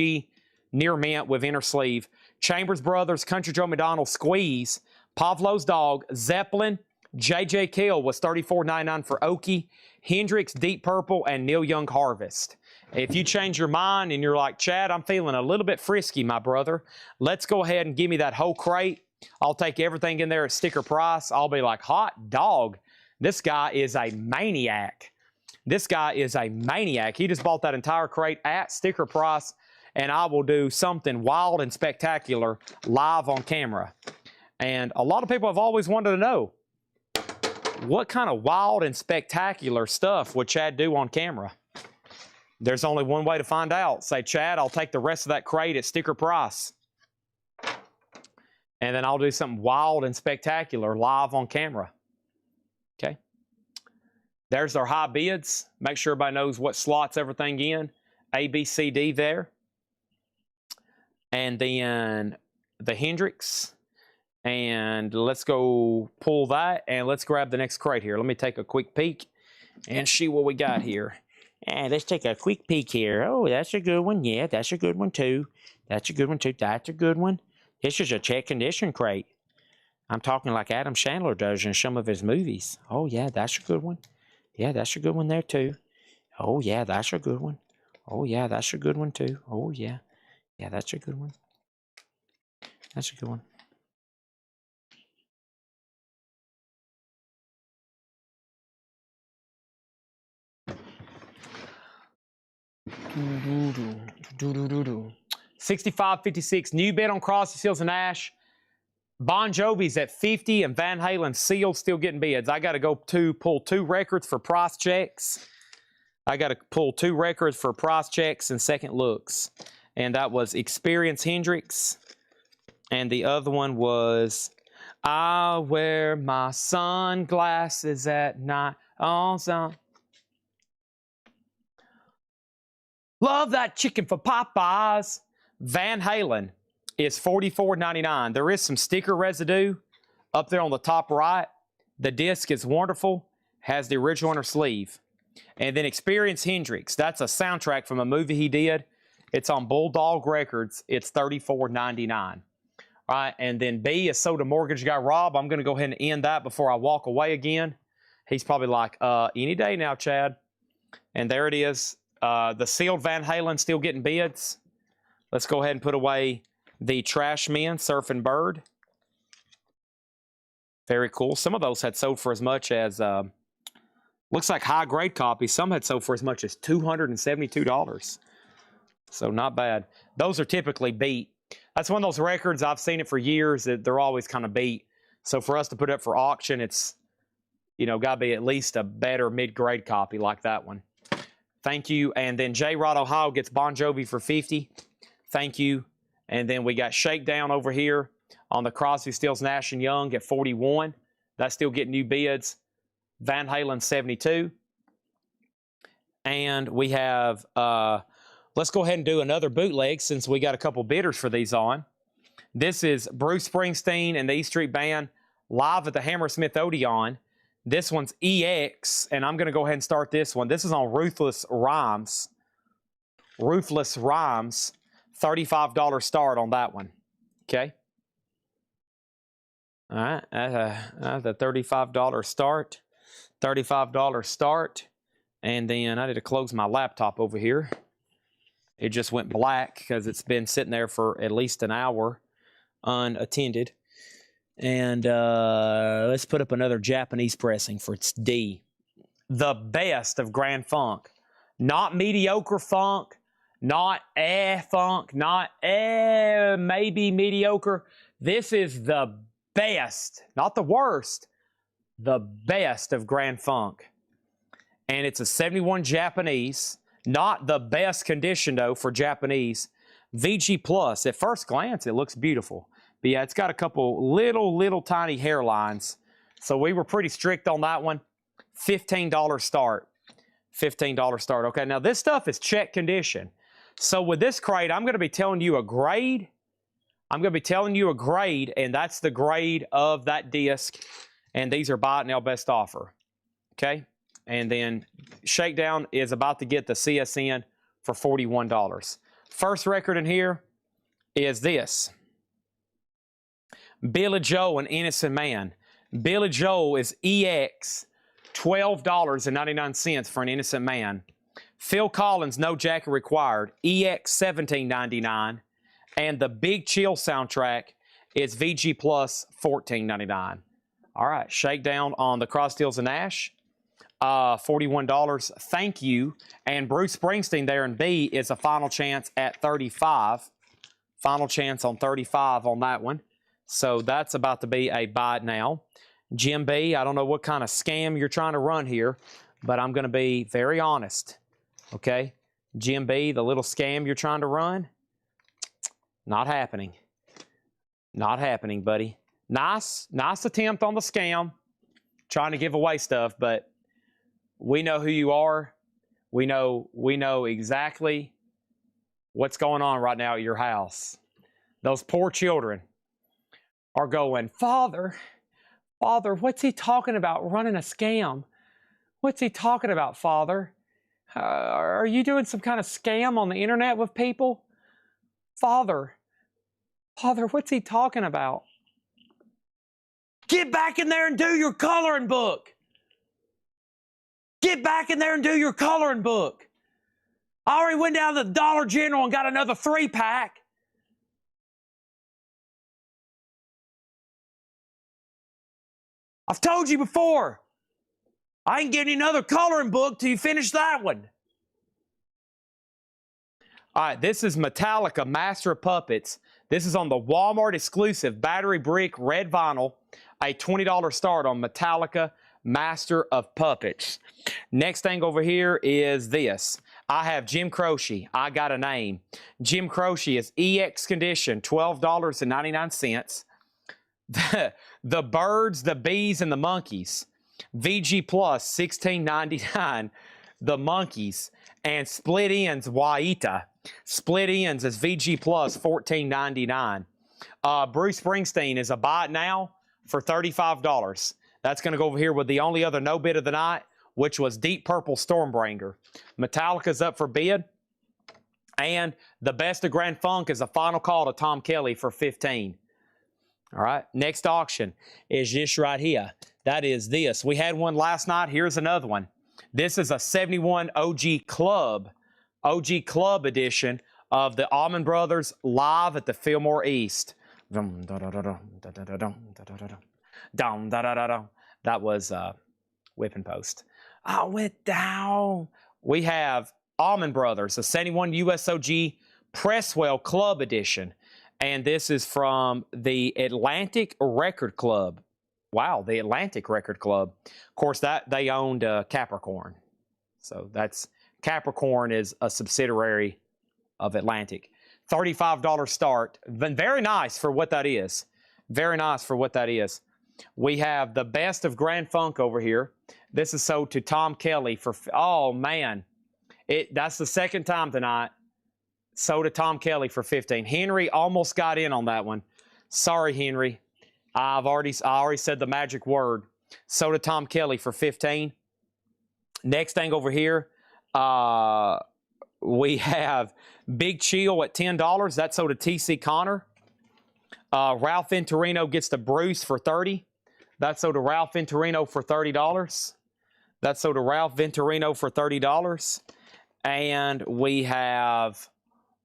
near mint with inner sleeve. Chambers Brothers, Country Joe McDonald, Squeeze, Pavlov's Dog, Zeppelin, J.J. Cale was $34.99 for Okie, Hendrix, Deep Purple, and Neil Young Harvest. If you change your mind and you're like, Chad, I'm feeling a little bit frisky, my brother, let's go ahead and give me that whole crate. I'll take everything in there at sticker price. I'll be like, hot dog. This guy is a maniac. This guy is a maniac. He just bought that entire crate at sticker price, and I will do something wild and spectacular live on camera. And a lot of people have always wanted to know, what kind of wild and spectacular stuff would Chad do on camera? There's only one way to find out. Say, Chad, I'll take the rest of that crate at sticker price. And then I'll do something wild and spectacular live on camera. Okay. There's our high bids. Make sure everybody knows what slots everything in. A, B, C, D there. And then the Hendrix. And let's go pull that, and let's grab the next crate here. Let me take a quick peek and see what we got here. And let's take a quick peek here. Oh, that's a good one. Yeah, that's a good one, too. That's a good one, too. That's a good one. This is a check condition crate. I'm talking like Adam Sandler does in some of his movies. Oh, yeah, that's a good one. Yeah, that's a good one there, too. Oh, yeah, that's a good one. Oh, yeah, that's a good one, too. Oh, yeah. Yeah, that's a good one. That's a good one. 65.56. New bid on Crosby, Stills, and Nash. Bon Jovi's at 50, and Van Halen sealed, still getting bids. I got to go pull 2 records for price checks. I got to pull 2 records for price checks and second looks. And that was Experience Hendrix. And the other one was I wear my sunglasses at night. Love that chicken for Popeyes. Van Halen is $44.99. There is some sticker residue up there on the top right. The disc is wonderful. Has the original on her sleeve. And then Experience Hendrix. That's a soundtrack from a movie he did. It's on Bulldog Records. It's $34.99. All right, and then B is Soda Mortgage Guy Rob. I'm going to go ahead and end that before I walk away again. He's probably like, any day now, Chad. And there it is. The sealed Van Halen still getting bids. Let's go ahead and put away the Trash Men, Surfing Bird. Very cool. Some of those had sold for as much as, looks like high-grade copies. Some had sold for as much as $272. So not bad. Those are typically beat. That's one of those records, I've seen it for years, that they're always kind of beat. So for us to put it up for auction, it's, you know, got to be at least a better mid-grade copy like that one. Thank you. And then J. Rod Ohio gets Bon Jovi for 50. Thank you. And then we got Shakedown over here on the Crosby, Stills, Nash & Young at 41. That's still getting new bids. Van Halen 72. And we have, let's go ahead and do another bootleg since we got a couple bidders for these on. This is Bruce Springsteen and the E Street Band live at the Hammersmith Odeon. This one's EX, and I'm going to go ahead and start this one. This is on Ruthless Rhymes. Ruthless Rhymes, $35 start on that one. Okay. All right, the $35 start. $35 start. And then I need to close my laptop over here. It just went black because it's been sitting there for at least an hour unattended. And let's put up another Japanese pressing for its D. The best of Grand Funk. Not mediocre funk, not funk, not maybe mediocre. This is the best, not the worst, the best of Grand Funk. And it's a 71 Japanese. Not the best condition, though, for Japanese. VG Plus. At first glance, it looks beautiful. But yeah, it's got a couple little tiny hairlines. So we were pretty strict on that one. $15 start. $15 start. Okay, now this stuff is check condition. So with this crate, I'm going to be telling you a grade. I'm going to be telling you a grade, and that's the grade of that disc. And these are buy it now best offer. Okay? And then Shakedown is about to get the CSN for $41. First record in here is this. Billy Joel and Innocent Man. Billy Joel is EX, $12.99 for an Innocent Man. Phil Collins, No Jacket Required, EX, $17.99. And the Big Chill soundtrack is VG Plus, $14.99. All right, Shakedown on the Crosby, Stills, and Nash. $41. Thank you. And Bruce Springsteen there in B is a final chance at 35. Final chance on 35 on that one. So that's about to be a buy it now. Jim B, I don't know what kind of scam you're trying to run here, but I'm going to be very honest. Okay? Jim B, the little scam you're trying to run, not happening. Not happening, buddy. Nice attempt on the scam. Trying to give away stuff, but we know who you are. We know exactly what's going on right now at your house. Those poor children are going, Father, what's he talking about running a scam? What's he talking about, Father? Are you doing some kind of scam on the internet with people? Father, what's he talking about? Get back in there and do your coloring book. Get back in there and do your coloring book. I already went down to the Dollar General and got another 3-pack. I've told you before, I ain't getting another coloring book till you finish that one. All right, this is Metallica Master of Puppets. This is on the Walmart exclusive battery brick red vinyl. A $20 start on Metallica Master of Puppets. Next thing over here is this. I have Jim Croce. I got a name. Jim Croce is EX condition, $12.99. The Birds, the Bees, and the Monkeys. VG Plus, $16.99. The Monkeys. And Split Ends, Waita. Split Ends is VG Plus, $14.99. Bruce Springsteen is a buy it now for $35. That's going to go over here with the only other no bid of the night, which was Deep Purple Stormbringer. Metallica's up for bid. And the Best of Grand Funk is a final call to Tom Kelly for $15. All right, next auction is this right here. That is this. We had one last night. Here's another one. This is a 71 OG Club edition of the Allman Brothers live at the Fillmore East. That was Whipping Post. I went down. We have Allman Brothers, the 71 USOG Presswell Club edition. And this is from the Atlantic Record Club. Wow, the Atlantic Record Club. Of course, that they owned Capricorn. So that's Capricorn is a subsidiary of Atlantic. $35 start. Very nice for what that is. Very nice for what that is. We have the Best of Grand Funk over here. This is sold to Tom Kelly for, oh man. That's the second time tonight. Sold to Tom Kelly for $15. Henry almost got in on that one. Sorry, Henry. I already said the magic word. Sold to Tom Kelly for $15. Next thing over here, we have Big Chill at $10. That's sold to TC Connor. Ralph Venturino gets the Bruce for $30. That's sold to Ralph Venturino for $30. That's sold to Ralph Venturino for $30. And we have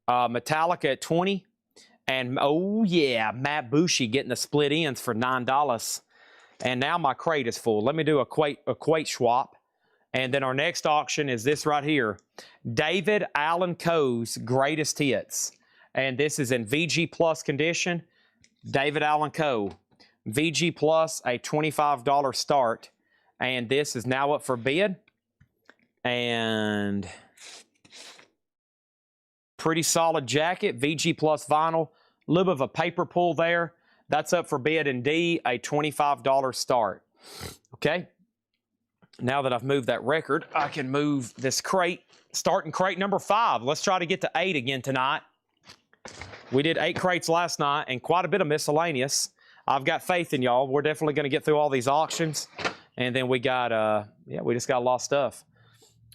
Metallica at $20. And, oh, yeah, Matt Bushi getting the Split Ends for $9. And now my crate is full. Let me do a quate swap. And then our next auction is this right here. David Allan Coe's Greatest Hits. And this is in VG Plus condition. David Allan Coe. VG Plus, a $25 start. And this is now up for bid. And pretty solid jacket. VG Plus vinyl. A little bit of a paper pull there. That's up for bid in D, a $25 start. Okay. Now that I've moved that record, I can move this crate, starting crate number 5. Let's try to get to 8 again tonight. We did 8 crates last night and quite a bit of miscellaneous. I've got faith in y'all. We're definitely going to get through all these auctions. And then we got, we just got a lot of stuff.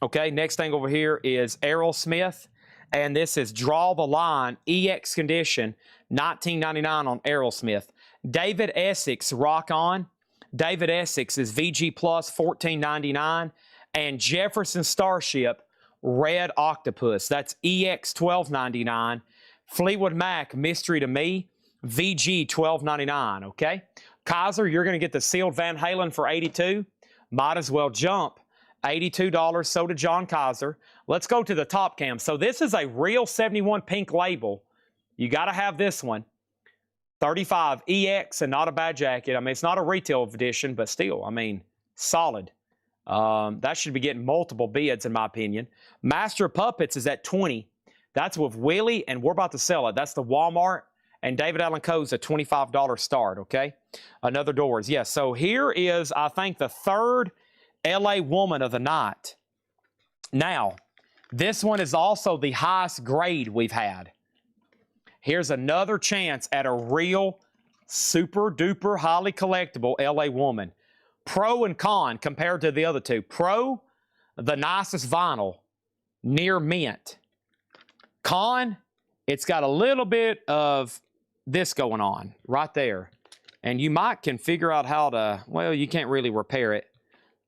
Okay, next thing over here is Aerosmith. And this is Draw the Line, EX condition, $19.99 on Aerosmith. David Essex, Rock On. David Essex is VG Plus, $14.99. And Jefferson Starship, Red Octopus. That's EX, $12.99. Fleetwood Mac, Mystery to Me, VG, $12.99, okay? Kaiser, you're going to get the sealed Van Halen for $82. Might as well jump. $82, so did John Kaiser. Let's go to the top cam. So this is a real 71 pink label. You got to have this one. 35 EX and not a bad jacket. I mean, it's not a retail edition, but still, I mean, solid. That should be getting multiple bids, in my opinion. Master of Puppets is at $20. That's with Willie, and we're about to sell it. That's the Walmart, and David Allan Coe's a $25 start, okay? Another Doors. Yes, so here is, I think, the third LA Woman of the night. Now, this one is also the highest grade we've had. Here's another chance at a real super duper highly collectible LA Woman. Pro and con compared to the other two. Pro, the nicest vinyl, near mint. Con, it's got a little bit of this going on right there. And you might can figure out how to, well, you can't really repair it,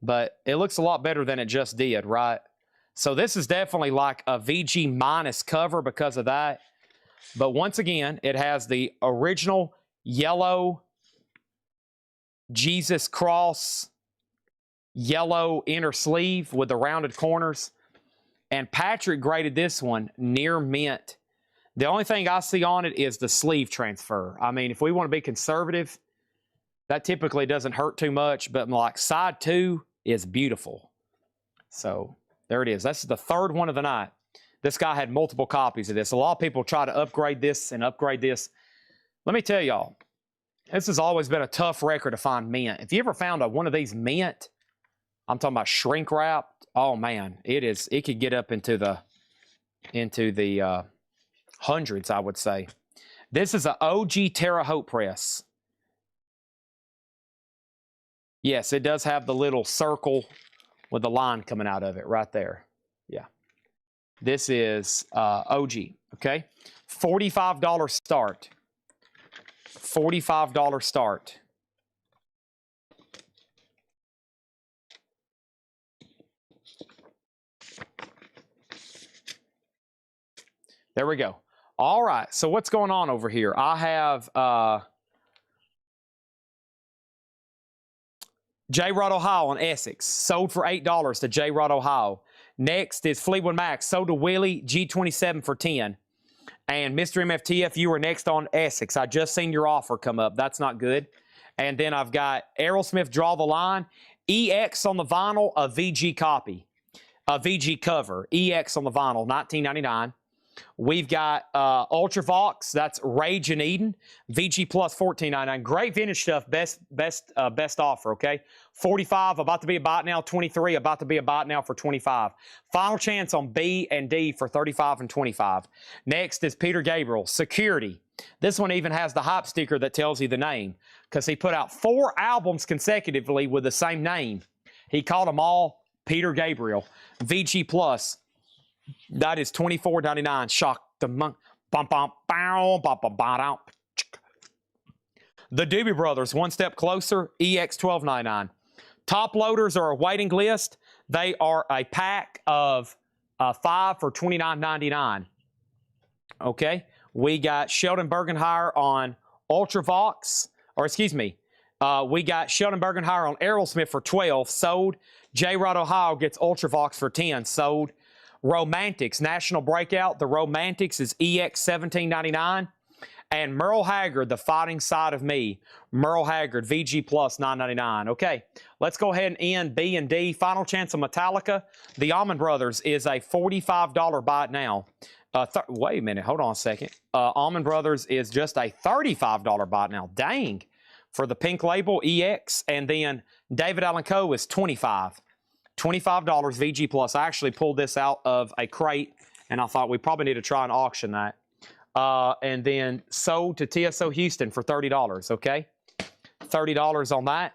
but it looks a lot better than it just did, right? So this is definitely like a VG minus cover because of that. But once again, it has the original yellow Jesus cross, yellow inner sleeve with the rounded corners. And Patrick graded this one near mint. The only thing I see on it is the sleeve transfer. I mean, if we want to be conservative, that typically doesn't hurt too much, but like side 2 is beautiful. So there it is. That's the third one of the night. This guy had multiple copies of this. A lot of people try to upgrade this and upgrade this. Let me tell y'all, this has always been a tough record to find mint. If you ever found one of these mint, I'm talking about shrink wrapped, oh man, it could get up into the hundreds, I would say. This is an OG Terre Haute press. Yes, it does have the little circle with the line coming out of it right there. Yeah. This is OG, okay? $45 start. $45 start. There we go. All right, so what's going on over here? I have J. Rod Ohio on Essex, sold for $8 to J. Rod Ohio. Next is Fleetwood Mac, sold to Willie, G27 for $10. And Mr. MFTF, you were next on Essex. I just seen your offer come up. That's not good. And then I've got Aerosmith Draw the Line, EX on the vinyl, a VG copy, a VG cover, EX on the vinyl, $19.99. We've got Ultravox, that's Rage in Eden, VG Plus $14.99. Great vintage stuff, best offer, okay? 45, about to be a bot now, 23, about to be a bot now for 25. Final chance on B and D for 35 and 25. Next is Peter Gabriel, Security. This one even has the hype sticker that tells you the name because he put out 4 albums consecutively with the same name. He called them all Peter Gabriel. VG Plus. That is $24.99. Shock the monk. Bum bum bow bum bum bum. The Doobie Brothers, One Step Closer, EX $12.99. Top loaders are a waiting list. They are a pack of 5 for $29.99. Okay, we got Sheldon Bergenhire on Ultravox, or excuse me, we got Sheldon Bergenhire on Aerosmith for $12, sold. J. Rod Ohio gets Ultravox for $10, sold. Romantics, National Breakout. The Romantics is EX $17.99. And Merle Haggard, The Fighting Side of Me. Merle Haggard, VG Plus $9.99. Okay, let's go ahead and end B and D. Final chance of Metallica. The Allman Brothers is a $45 buy it now. Wait a minute, hold on a second. Allman Brothers is just a $35 buy it now. Dang. For the pink label, EX. And then David Allan Coe is $25. $25 VG Plus. I actually pulled this out of a crate, and I thought we probably need to try and auction that. And then sold to TSO Houston for $30, okay? $30 on that.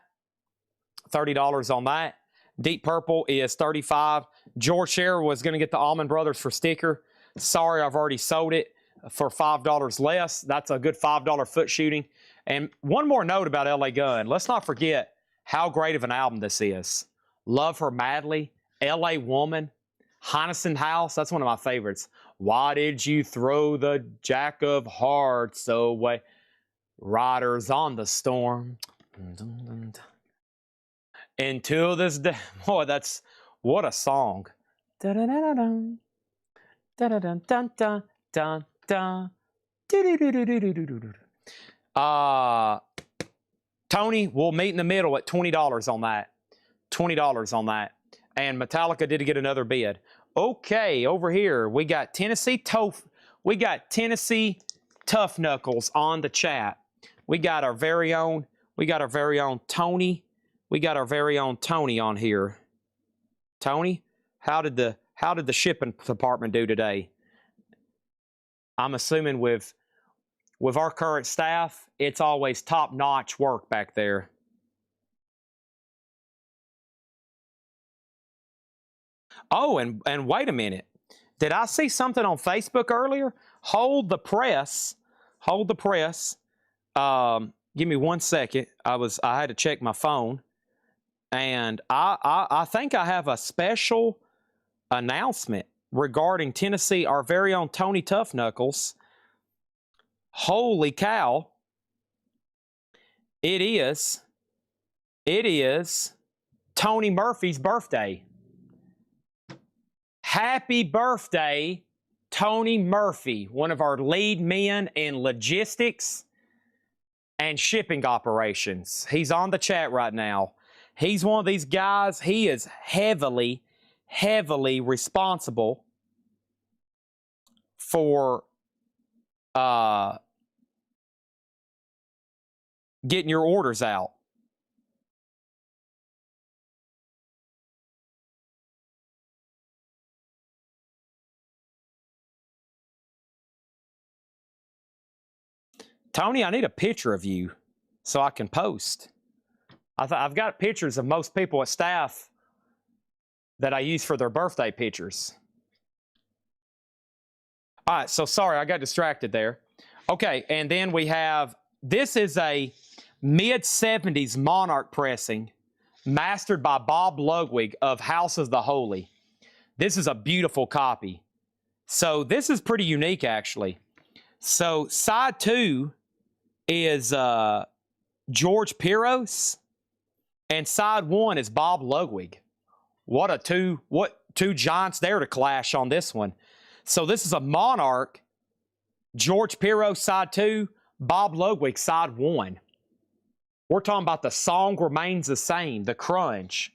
$30 on that. Deep Purple is $35. George Scherer was going to get the Allman Brothers for sticker. Sorry, I've already sold it for $5 less. That's a good $5 foot shooting. And one more note about LA Gun. Let's not forget how great of an album this is. Love Her Madly, LA Woman, Heineken House. That's one of my favorites. Why did you throw the Jack of Hearts away? Riders on the Storm. Until this day. Boy, that's what a song. Tony, we'll meet in the middle at $20 on that. $20 on that. And Metallica did get another bid. Okay, over here we got Tennessee Tough Knuckles on the chat. We got our very own Tony. We got our very own Tony on here. Tony, how did the shipping department do today? I'm assuming with our current staff, it's always top-notch work back there. Oh, and wait a minute. Did I see something on Facebook earlier? Hold the press. Hold the press. Give me 1 second. I had to check my phone. And I think I have a special announcement regarding Tennessee, our very own Tony Tough Knuckles. Holy cow. It is Tony Murphy's birthday. Happy birthday, Tony Murphy, one of our lead men in logistics and shipping operations. He's on the chat right now. He's one of these guys. He is heavily responsible for getting your orders out. Tony, I need a picture of you so I can post. I've got pictures of most people at staff that I use for their birthday pictures. All right, so sorry, I got distracted there. Okay, and then we have, this is a mid-70s Monarch pressing mastered by Bob Ludwig of House of the Holy. This is a beautiful copy. So this is pretty unique, actually. So side 2 is George Piros, and side 1 is Bob Ludwig. What two giants there to clash on this one. So this is a Monarch, George Piros side 2, Bob Ludwig side 1. We're talking about the song remains the same, the crunch.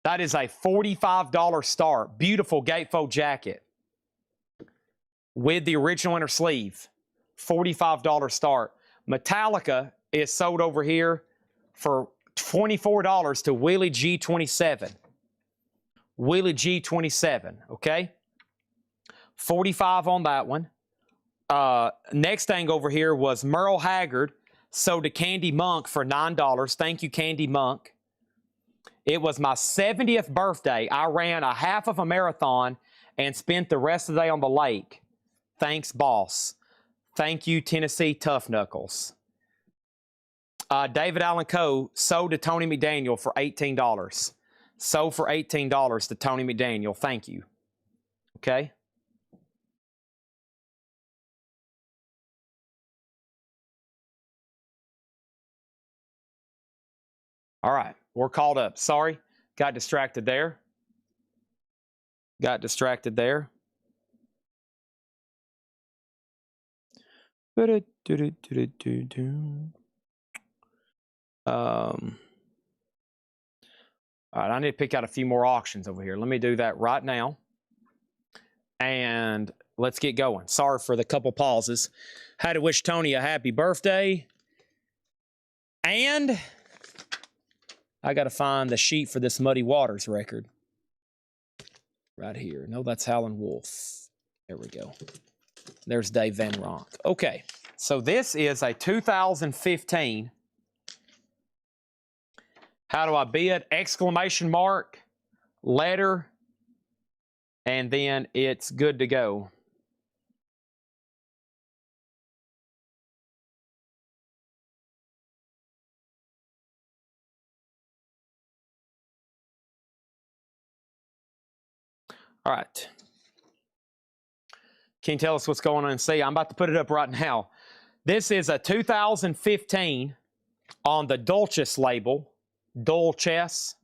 That is a $45 start. Beautiful gatefold jacket with the original inner sleeve. $45 start. Metallica is sold over here for $24 to Willie G27. Willie G27, okay? 45 on that one. Next thing over here was Merle Haggard, sold to Candy Monk for $9. Thank you, Candy Monk. It was my 70th birthday. I ran a half of a marathon and spent the rest of the day on the lake. Thanks, boss. Thank you, Tennessee Tough Knuckles. David Allen Coe sold to Tony McDaniel for $18. Sold for $18 to Tony McDaniel. Thank you. Okay? All right. We're caught up. Sorry. Got distracted there. Got distracted there. All right, I need to pick out a few more auctions over here. Let me do that right now. And let's get going. Sorry for the couple pauses. Had to wish Tony a happy birthday. And I got to find the sheet for this Muddy Waters record. Right here. No, that's Howlin' Wolf. There we go. There's Dave Van Ronk. Okay, so this is a 2015. How do I bid? Exclamation mark, letter, and then it's good to go. All right. Can you tell us what's going on and see? I'm about to put it up right now. This is a 2015 on the Dulcis label. Dulcis,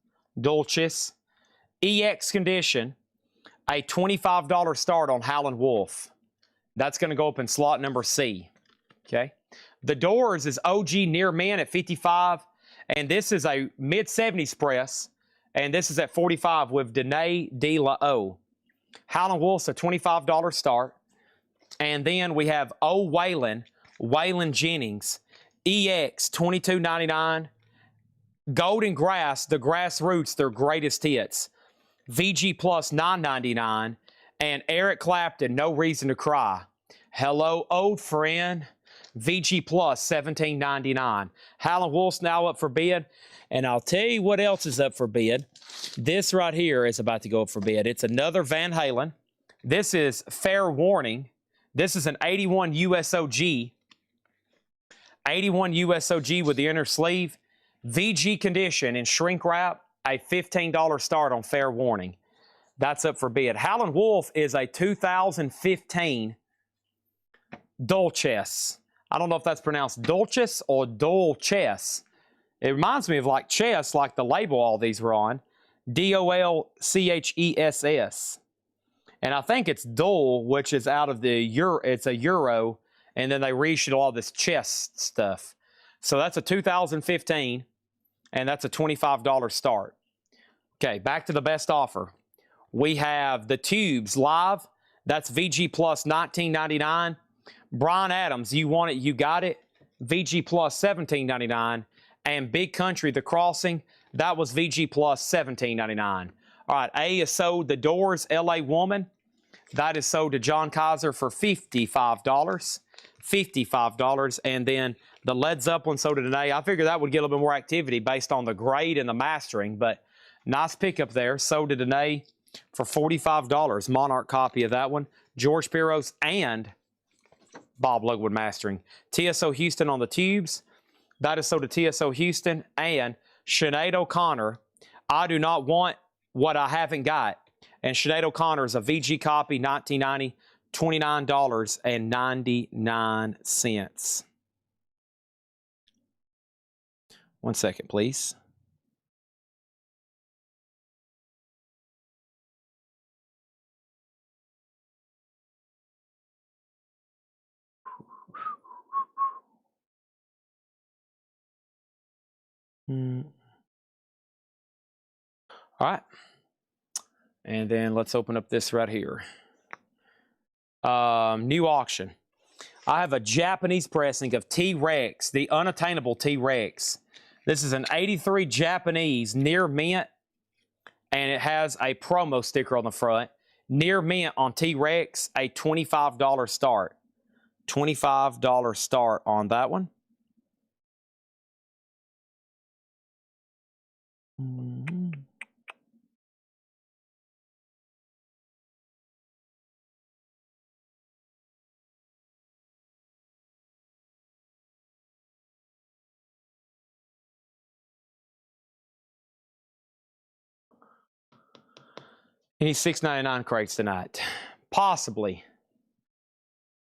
EX condition, a $25 start on Howlin' Wolf. That's going to go up in slot number C. Okay. The Doors is OG Near Men at 55, and this is a mid-70s press, and this is at 45 with Danae De La O. Howlin' Wolf's a $25 start, and then we have O Waylon, Waylon Jennings, EX $22.99. Golden Grass, the Grassroots, their greatest hits. VG Plus $9.99. And Eric Clapton, No Reason to Cry. Hello, old friend. VG Plus $17.99. Howlin' Wolf's now up for bid. And I'll tell you what else is up for bid. This right here is about to go up for bid. It's another Van Halen. This is Fair Warning. This is an 81 USOG. 81 USOG with the inner sleeve. VG condition in shrink wrap, a $15 start on Fair Warning. That's up for bid. Howlin' Wolf is a 2015 Dulcis. I don't know if that's pronounced Dulcis or Dulcis. It reminds me of like chess, like the label all these were on. Dolchess. And I think it's Dole, which is out of the Euro. It's a Euro, and then they reissued all this chess stuff. So that's a 2015, and that's a $25 start. Okay, back to the best offer. We have the Tubes Live. That's VG Plus $19.99. Bryan Adams, you want it, you got it. VG Plus $17.99. And Big Country, The Crossing, that was VG Plus $17.99. All right, A is sold. The Doors, LA Woman, that is sold to John Kaiser for $55. $55. And then the Led Zeppelin sold to Danae. I figured that would get a little bit more activity based on the grade and the mastering, but nice pickup there. Sold to Danae for $45. Monarch copy of that one. George Piros and Bob Loganwood mastering. TSO Houston on the Tubes. That is sold to TSO Houston. And Sinead O'Connor, I Do Not Want What I Haven't Got. And Sinead O'Connor is a VG copy, 1990, $29.99. 1 second, please. All right. And then let's open up this right here. New auction. I have a Japanese pressing of T-Rex, the unattainable T-Rex. This is an 83 Japanese near mint, and it has a promo sticker on the front. Near mint on T-Rex, a $25 start. $25 start on that one. Any $6.99 crates tonight? Possibly.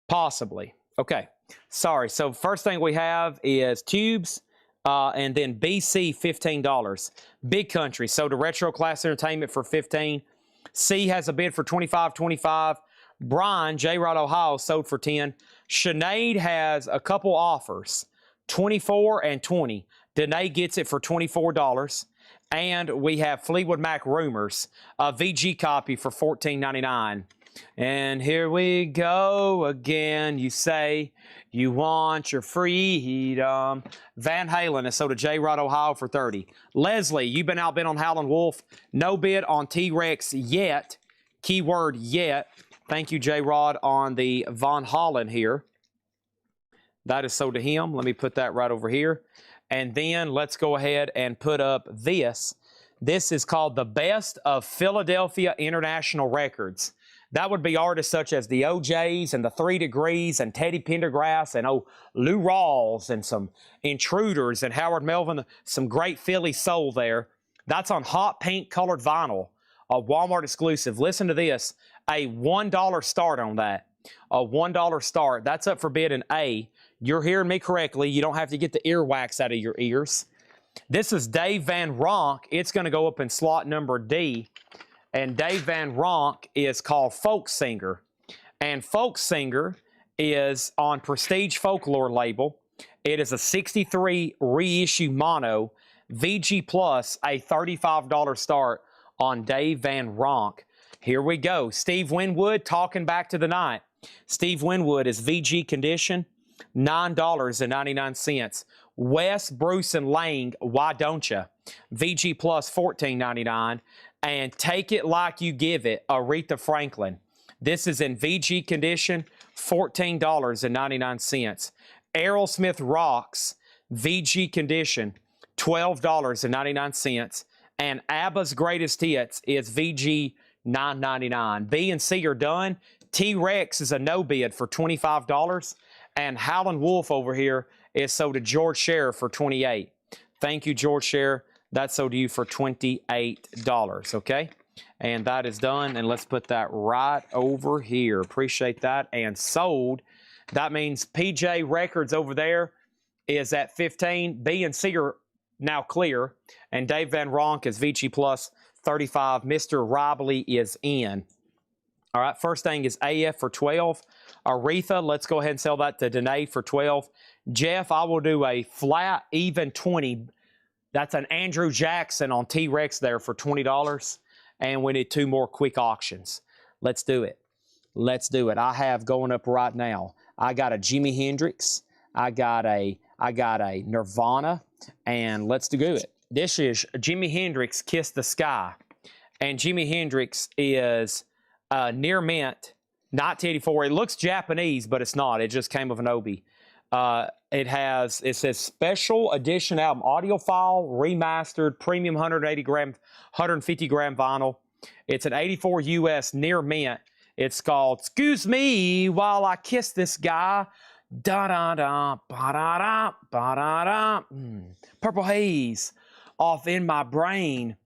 Possibly. Okay. Sorry. So first thing we have is Tubes, and then BC $15. Big Country sold to Retro Class Entertainment for $15. C has a bid for $25.25. Brian, J-Rod Ohio, sold for $10. Sinead has a couple offers, $24 and $20. Danae gets it for $24. And we have Fleetwood Mac Rumors, a VG copy for $14.99. And here we go again. You say you want your freedom. Van Halen is sold to J-Rod Ohio for $30. Leslie, you've been outbid on Howlin' Wolf. No bid on T-Rex yet. Keyword yet. Thank you, J-Rod, on the Von Holland here. That is sold to him. Let me put that right over here. And then let's go ahead and put up this. This is called the Best of Philadelphia International Records. That would be artists such as the OJs and the 3 Degrees and Teddy Pendergrass and Lou Rawls and some Intruders and Howard Melvin. Some great Philly soul there. That's on hot pink colored vinyl, a Walmart exclusive. Listen to this, a $1 start on that. A $1 start. That's up for bid in A. You're hearing me correctly. You don't have to get the earwax out of your ears. This is Dave Van Ronk. It's going to go up in slot number D. And Dave Van Ronk is called Folk Singer. And Folk Singer is on Prestige Folklore label. It is a 63 reissue mono. VG Plus, a $35 start on Dave Van Ronk. Here we go. Steve Winwood, Talking Back to the Night. Steve Winwood is VG condition. $9.99. Wes, Bruce, and Lang, Why Don't Ya? VG Plus $14.99. And Take It Like You Give It, Aretha Franklin. This is in VG condition, $14.99. Aerosmith Rocks, VG condition, $12.99. And ABBA's Greatest Hits is VG $9.99. B and C are done. T-Rex is a no bid for $25. And Howlin' Wolf over here is sold to George Scherer for $28. Thank you, George Scherer. That's sold to you for $28, okay? And that is done. And let's put that right over here. Appreciate that. And sold. That means PJ Records over there is at $15. B and C are now clear. And Dave Van Ronk is VG Plus 35. Mr. Robley is in. All right, first thing is AF for 12. Aretha, let's go ahead and sell that to Danae for 12. Jeff, I will do a flat even 20. That's an Andrew Jackson on T-Rex there for $20. And we need 2 more quick auctions. Let's do it. Let's do it. I have going up right now. I got a Jimi Hendrix. I got a Nirvana. And let's do it. This is Jimi Hendrix, Kiss the Sky. And Jimi Hendrix is near mint, 1984. It looks Japanese, but it's not. It just came with an Obi. It says special edition album, audiophile, remastered, premium 180 gram, 150 gram vinyl. It's an 84 US near mint. It's called "Excuse Me While I Kiss This Guy." Da da da, ba da da, ba da da. Purple haze off in my brain.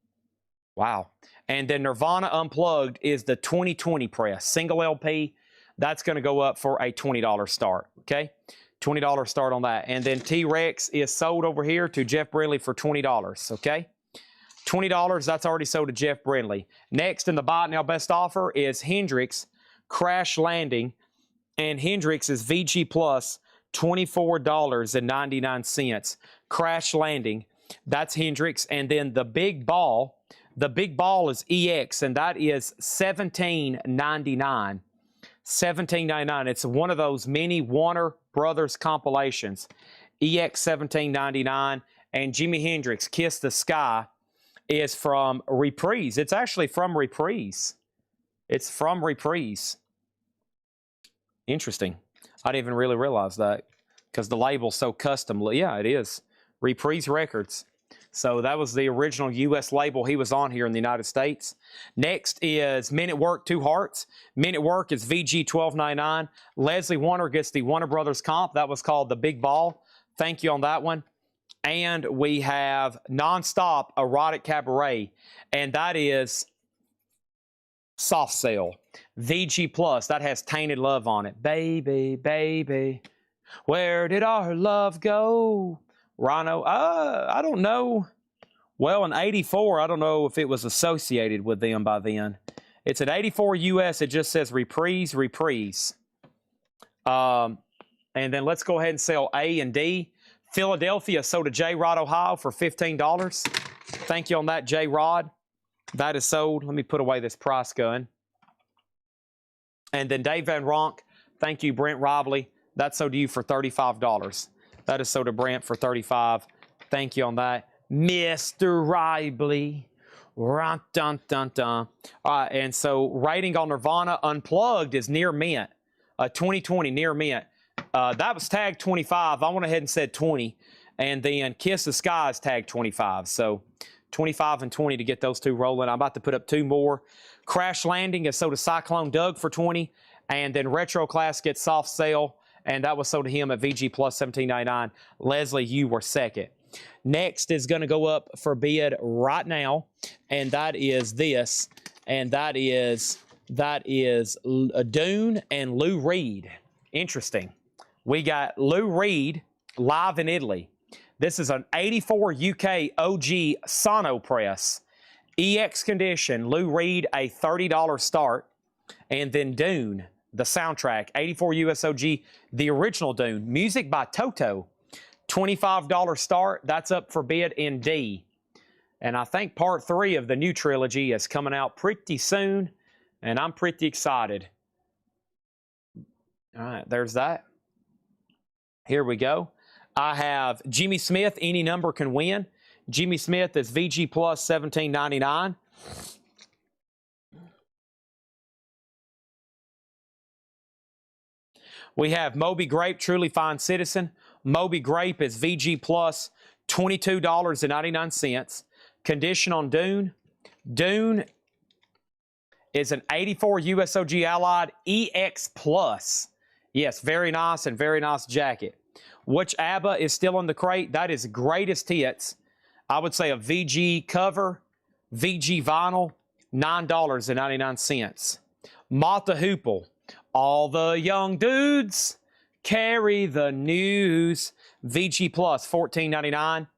Wow. And then Nirvana Unplugged is the 2020 press, single LP. That's going to go up for a $20 start, okay? $20 start on that. And then T-Rex is sold over here to Jeff Brindley for $20, okay? $20, that's already sold to Jeff Brindley. Next in the Buy It Now Best Offer is Hendrix Crash Landing. And Hendrix is VG Plus, $24.99. Crash Landing, that's Hendrix. And then the Big Ball is EX, and that is $17.99. $17.99. It's one of those mini Warner Brothers compilations. EX $17.99. And Jimi Hendrix, Kiss the Sky, is from Reprise. It's actually from Reprise. It's from Reprise. Interesting. I didn't even really realize that because the label's so custom. Yeah, it is. Reprise Records. So that was the original U.S. label he was on here in the United States. Next is Men at Work, 2 Hearts. Men at Work is VG $12.99. Leslie Warner gets the Warner Brothers comp. That was called The Big Ball. Thank you on that one. And we have Nonstop Erotic Cabaret. And that is soft sale. VG Plus. That has Tainted Love on it. Baby, baby, where did our love go? Rhino, I don't know. Well, in 84, I don't know if it was associated with them by then. It's at 84 US. It just says Reprise. And then let's go ahead and sell A and D. Philadelphia sold to J. Rod, Ohio for $15. Thank you on that, J. Rod. That is sold. Let me put away this price gun. And then Dave Van Ronk. Thank you, Brent Robley. That's sold to you for $35. That is sold to Brent for $35. Thank you on that. Mr. Ribley. Dun, dun, dun, dun. All right, and so rating on Nirvana Unplugged is near mint. 2020 near mint. That was tagged 25. I went ahead and said 20. And then Kiss the Sky is tagged 25. So 25 and 20 to get those 2 rolling. I'm about to put up 2 more. Crash Landing is sold to Cyclone Doug for 20. And then Retro Class gets soft sale. And that was sold to him at VG Plus $17.99. Leslie, you were second. Next is going to go up for bid right now, and that is this, and that is Dune and Lou Reed. Interesting. We got Lou Reed live in Italy. This is an 84 UK OG Sono press. EX condition, Lou Reed, a $30 start, and then Dune, the soundtrack, 84 US OG, the original Dune. Music by Toto, $25 start. That's up for bid in D. And I think part 3 of the new trilogy is coming out pretty soon, and I'm pretty excited. All right, there's that. Here we go. I have Jimmy Smith, Any Number Can Win. Jimmy Smith is VG Plus $17.99. We have Moby Grape, Truly Fine Citizen. Moby Grape is VG Plus $22.99. Condition on Dune. Dune is an 84 USOG Allied EX Plus. Yes, very nice and very nice jacket. Which ABBA is still in the crate? That is Greatest Hits. I would say a VG cover, VG vinyl, $9.99. Mott the Hoople. All the young dudes carry the news. VG Plus, $14.99.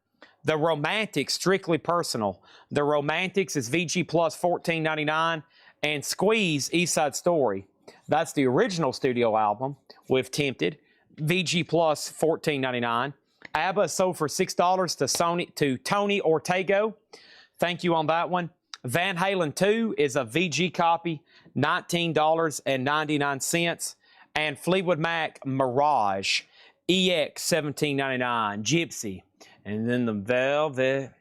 The Romantics, Strictly Personal. The Romantics is VG Plus $14.99. And Squeeze, East Side Story. That's the original studio album with Tempted. VG Plus $14.99. ABBA sold for $6 to Tony Ortego. Thank you on that one. Van Halen 2 is a VG copy, $19.99. And Fleetwood Mac Mirage, EX $17.99. Gypsy. And then the Velvet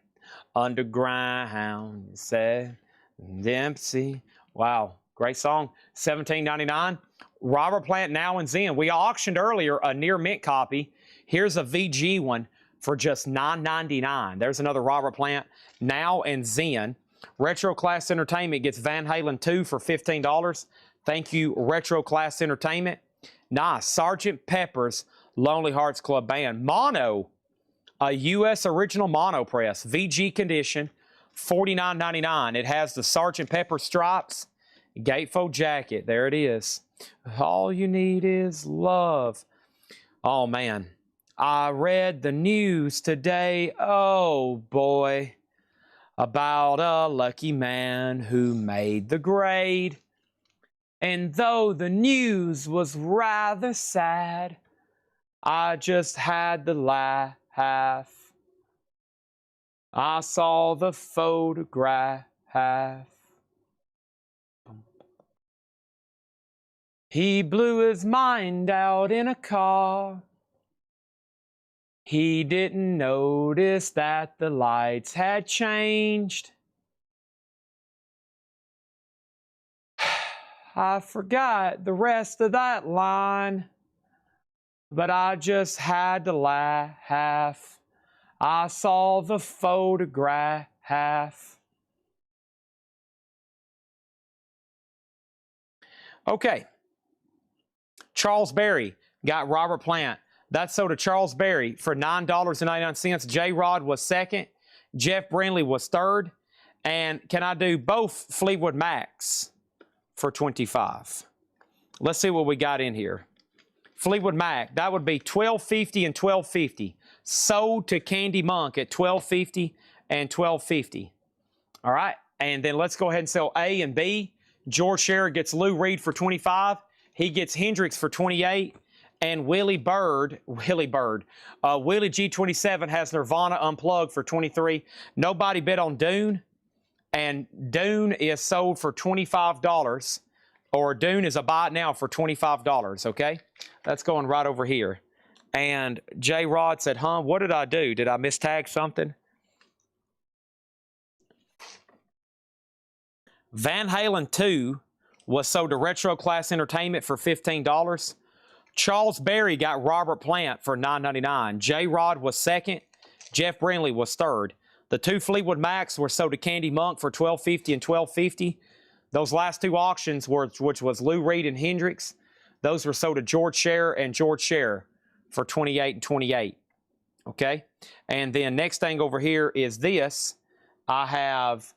Underground said Dempsey. Wow, great song. $17.99. Robert Plant Now and Zen. We auctioned earlier a near mint copy. Here's a VG one for just $9.99. There's another Robert Plant Now and Zen. Retro Class Entertainment gets Van Halen 2 for $15. Thank you, Retro Class Entertainment. Nice. Sgt. Pepper's Lonely Hearts Club Band. Mono, a U.S. original mono press, VG condition, $49.99. It has the Sgt. Pepper stripes, gatefold jacket. There it is. All you need is love. Oh, man. I read the news today, oh boy, about a lucky man who made the grade. And though the news was rather sad, I just had to laugh. I saw the photograph. He blew his mind out in a car. He didn't notice that the lights had changed. I forgot the rest of that line, but I just had to laugh. I saw the photograph. Okay. Charles Berry got Robert Plant. That sold to Charles Berry for $9.99. J-Rod was second. Jeff Brindley was third. And can I do both Fleetwood Macs for $25? Let's see what we got in here. Fleetwood Mac, that would be $12.50 and $12.50. Sold to Candy Monk at $12.50 and $12.50. All right, and then let's go ahead and sell A and B. George Shearer gets Lou Reed for $25. He gets Hendrix for $28. And Willie G27 has Nirvana Unplugged for $23. Nobody bid on Dune. And Dune is sold for $25. Or Dune is a buy it now for $25, okay? That's going right over here. And J. Rod said, what did I do? Did I mistag something? Van Halen 2 was sold to Retro Class Entertainment for $15. Charles Berry got Robert Plant for $9.99. J-Rod was second. Jeff Brindley was third. The two Fleetwood Macs were sold to Candy Monk for $12.50 and $12.50. Those last two auctions, which was Lou Reed and Hendrix, those were sold to George Shearer and George Shearer for $28 and $28. Okay? And then next thing over here is this. I have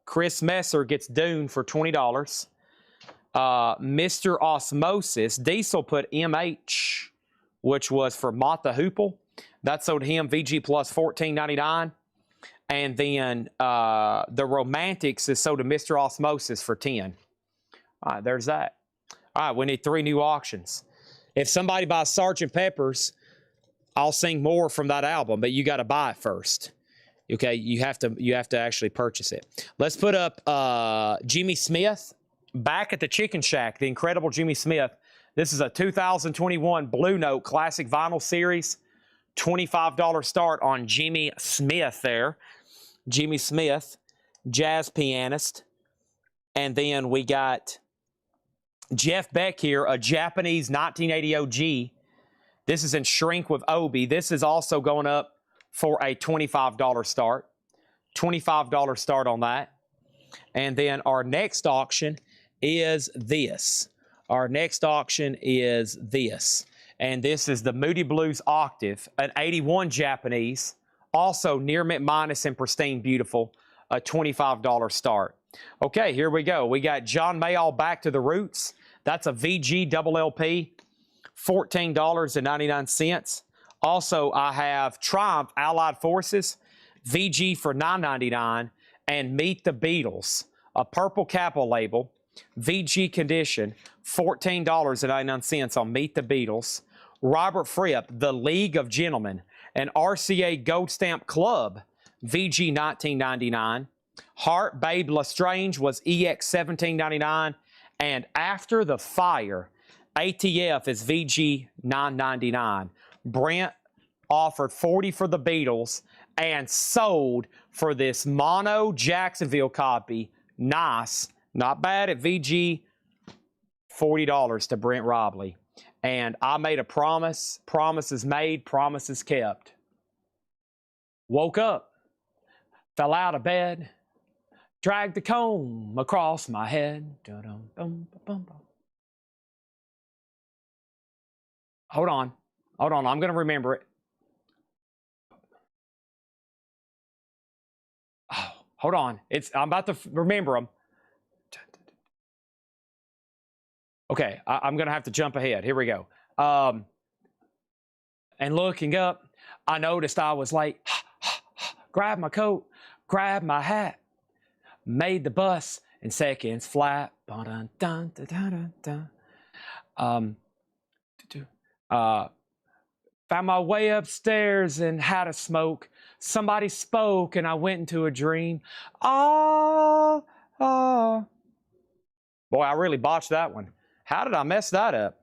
Chris Messer gets Dune for $20. Mr. Osmosis, Diesel put MH, which was for Mott the Hoople. That sold him VG Plus $14.99. And then the Romantics is sold to Mr. Osmosis for $10. All right, there's that. All right, we need 3 new auctions. If somebody buys Sgt. Pepper's, I'll sing more from that album, but you got to buy it first. Okay, you have to actually purchase it. Let's put up Jimmy Smith. Back at the Chicken Shack, the incredible Jimmy Smith. This is a 2021 Blue Note Classic Vinyl Series. $25 start on Jimmy Smith there. Jimmy Smith, jazz pianist. And then we got Jeff Beck here, a Japanese 1980 OG. This is in shrink with Obi. This is also going up for a $25 start. $25 start on that. And then our next auction is this. Our next auction is this. And this is the Moody Blues Octave, an 81 Japanese, also near mint minus and pristine beautiful, a $25 start. Okay, here we go. We got John Mayall, Back to the Roots. That's a VG double LP, $14.99. Also, I have Triumph Allied Forces, VG for $9.99, and Meet the Beatles, a purple Kappa label, VG condition, $14.99 on Meet the Beatles. Robert Fripp, The League of Gentlemen, an RCA Gold Stamp Club, VG $19.99. Heart Babe Lestrange was EX $17.99. And After the Fire, ATF is VG $9.99. Brent offered $40 for the Beatles and sold for this mono Jacksonville copy. Nice. Not bad at VG. $40 to Brent Robley. And I made a promise. Promises made, promises kept. Woke up, fell out of bed, dragged the comb across my head. Hold on. Hold on. I'm going to remember it. Oh, hold on. I'm about to remember them. Okay, I'm going to have to jump ahead. Here we go. And looking up, I noticed I was late. Grabbed my coat, grabbed my hat, made the bus in seconds flat. Found my way upstairs and had a smoke. Somebody spoke and I went into a dream. Ah, ah. Boy, I really botched that one. How did I mess that up?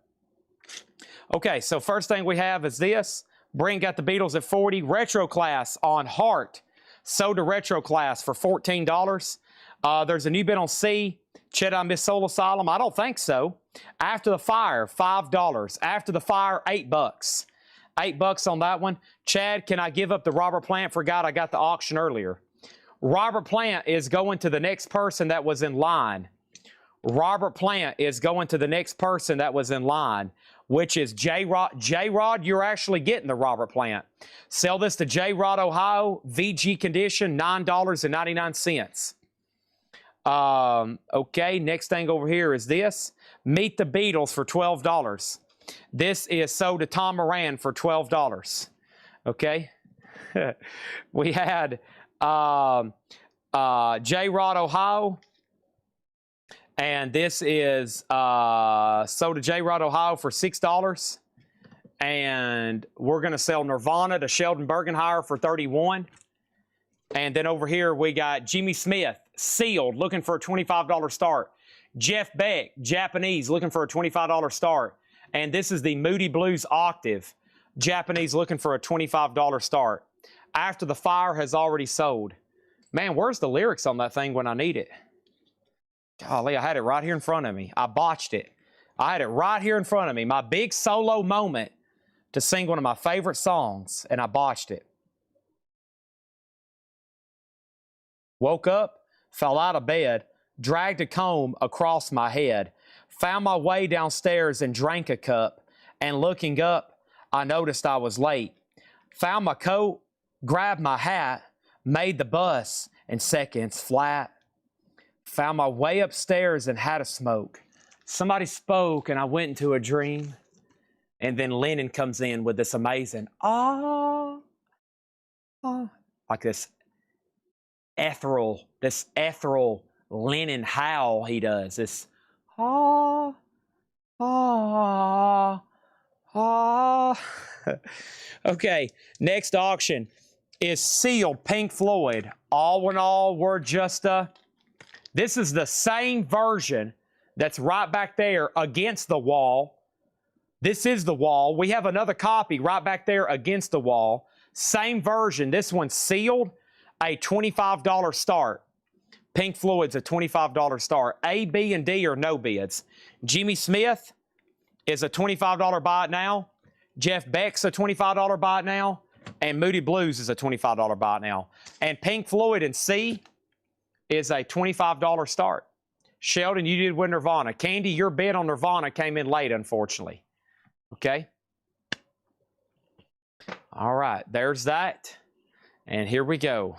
Okay, so first thing we have is this. Brent got the Beatles at 40. Retro Class on Heart. Sold to Retro Class for $14. There's a new bid on C. Chedi Miss Soul Asylum. I don't think so. After the Fire, $5. After the Fire, $8. $8 on that one. Chad, can I give up the Robert Plant? Forgot I got the auction earlier. Robert Plant is going to the next person that was in line. Robert Plant is going to the next person that was in line, which is J-Rod. J-Rod, you're actually getting the Robert Plant. Sell this to J-Rod, Ohio, VG condition, $9.99. Okay, next thing over here is this. Meet the Beatles for $12. This is sold to Tom Moran for $12. Okay. We had J-Rod, Ohio. And this is sold to J-Rod, Ohio for $6. And we're going to sell Nirvana to Sheldon Bergenhire for $31. And then over here we got Jimmy Smith, sealed, looking for a $25 start. Jeff Beck, Japanese, looking for a $25 start. And this is the Moody Blues Octave, Japanese, looking for a $25 start. After the Fire has already sold. Man, where's the lyrics on that thing when I need it? Golly, I had it right here in front of me. I botched it. I had it right here in front of me. My big solo moment to sing one of my favorite songs, and I botched it. Woke up, fell out of bed, dragged a comb across my head, found my way downstairs and drank a cup, and looking up, I noticed I was late. Found my coat, grabbed my hat, made the bus in seconds flat. Found my way upstairs and had a smoke. Somebody spoke and I went into a dream. And then Lennon comes in with this amazing, like this ethereal Lennon howl he does. This, Okay, next auction is sealed Pink Floyd. All in all, we're just this is the same version that's right back there against the wall. This is the wall. We have another copy right back there against the wall. Same version. This one's sealed, a $25 start. Pink Floyd's a $25 start. A, B, and D are no bids. Jimmy Smith is a $25 buy it now. Jeff Beck's a $25 buy it now. And Moody Blues is a $25 buy it now. And Pink Floyd and C is a $25 start. Sheldon, you did win Nirvana. Candy, your bid on Nirvana came in late, unfortunately. Okay? All right, there's that. And here we go.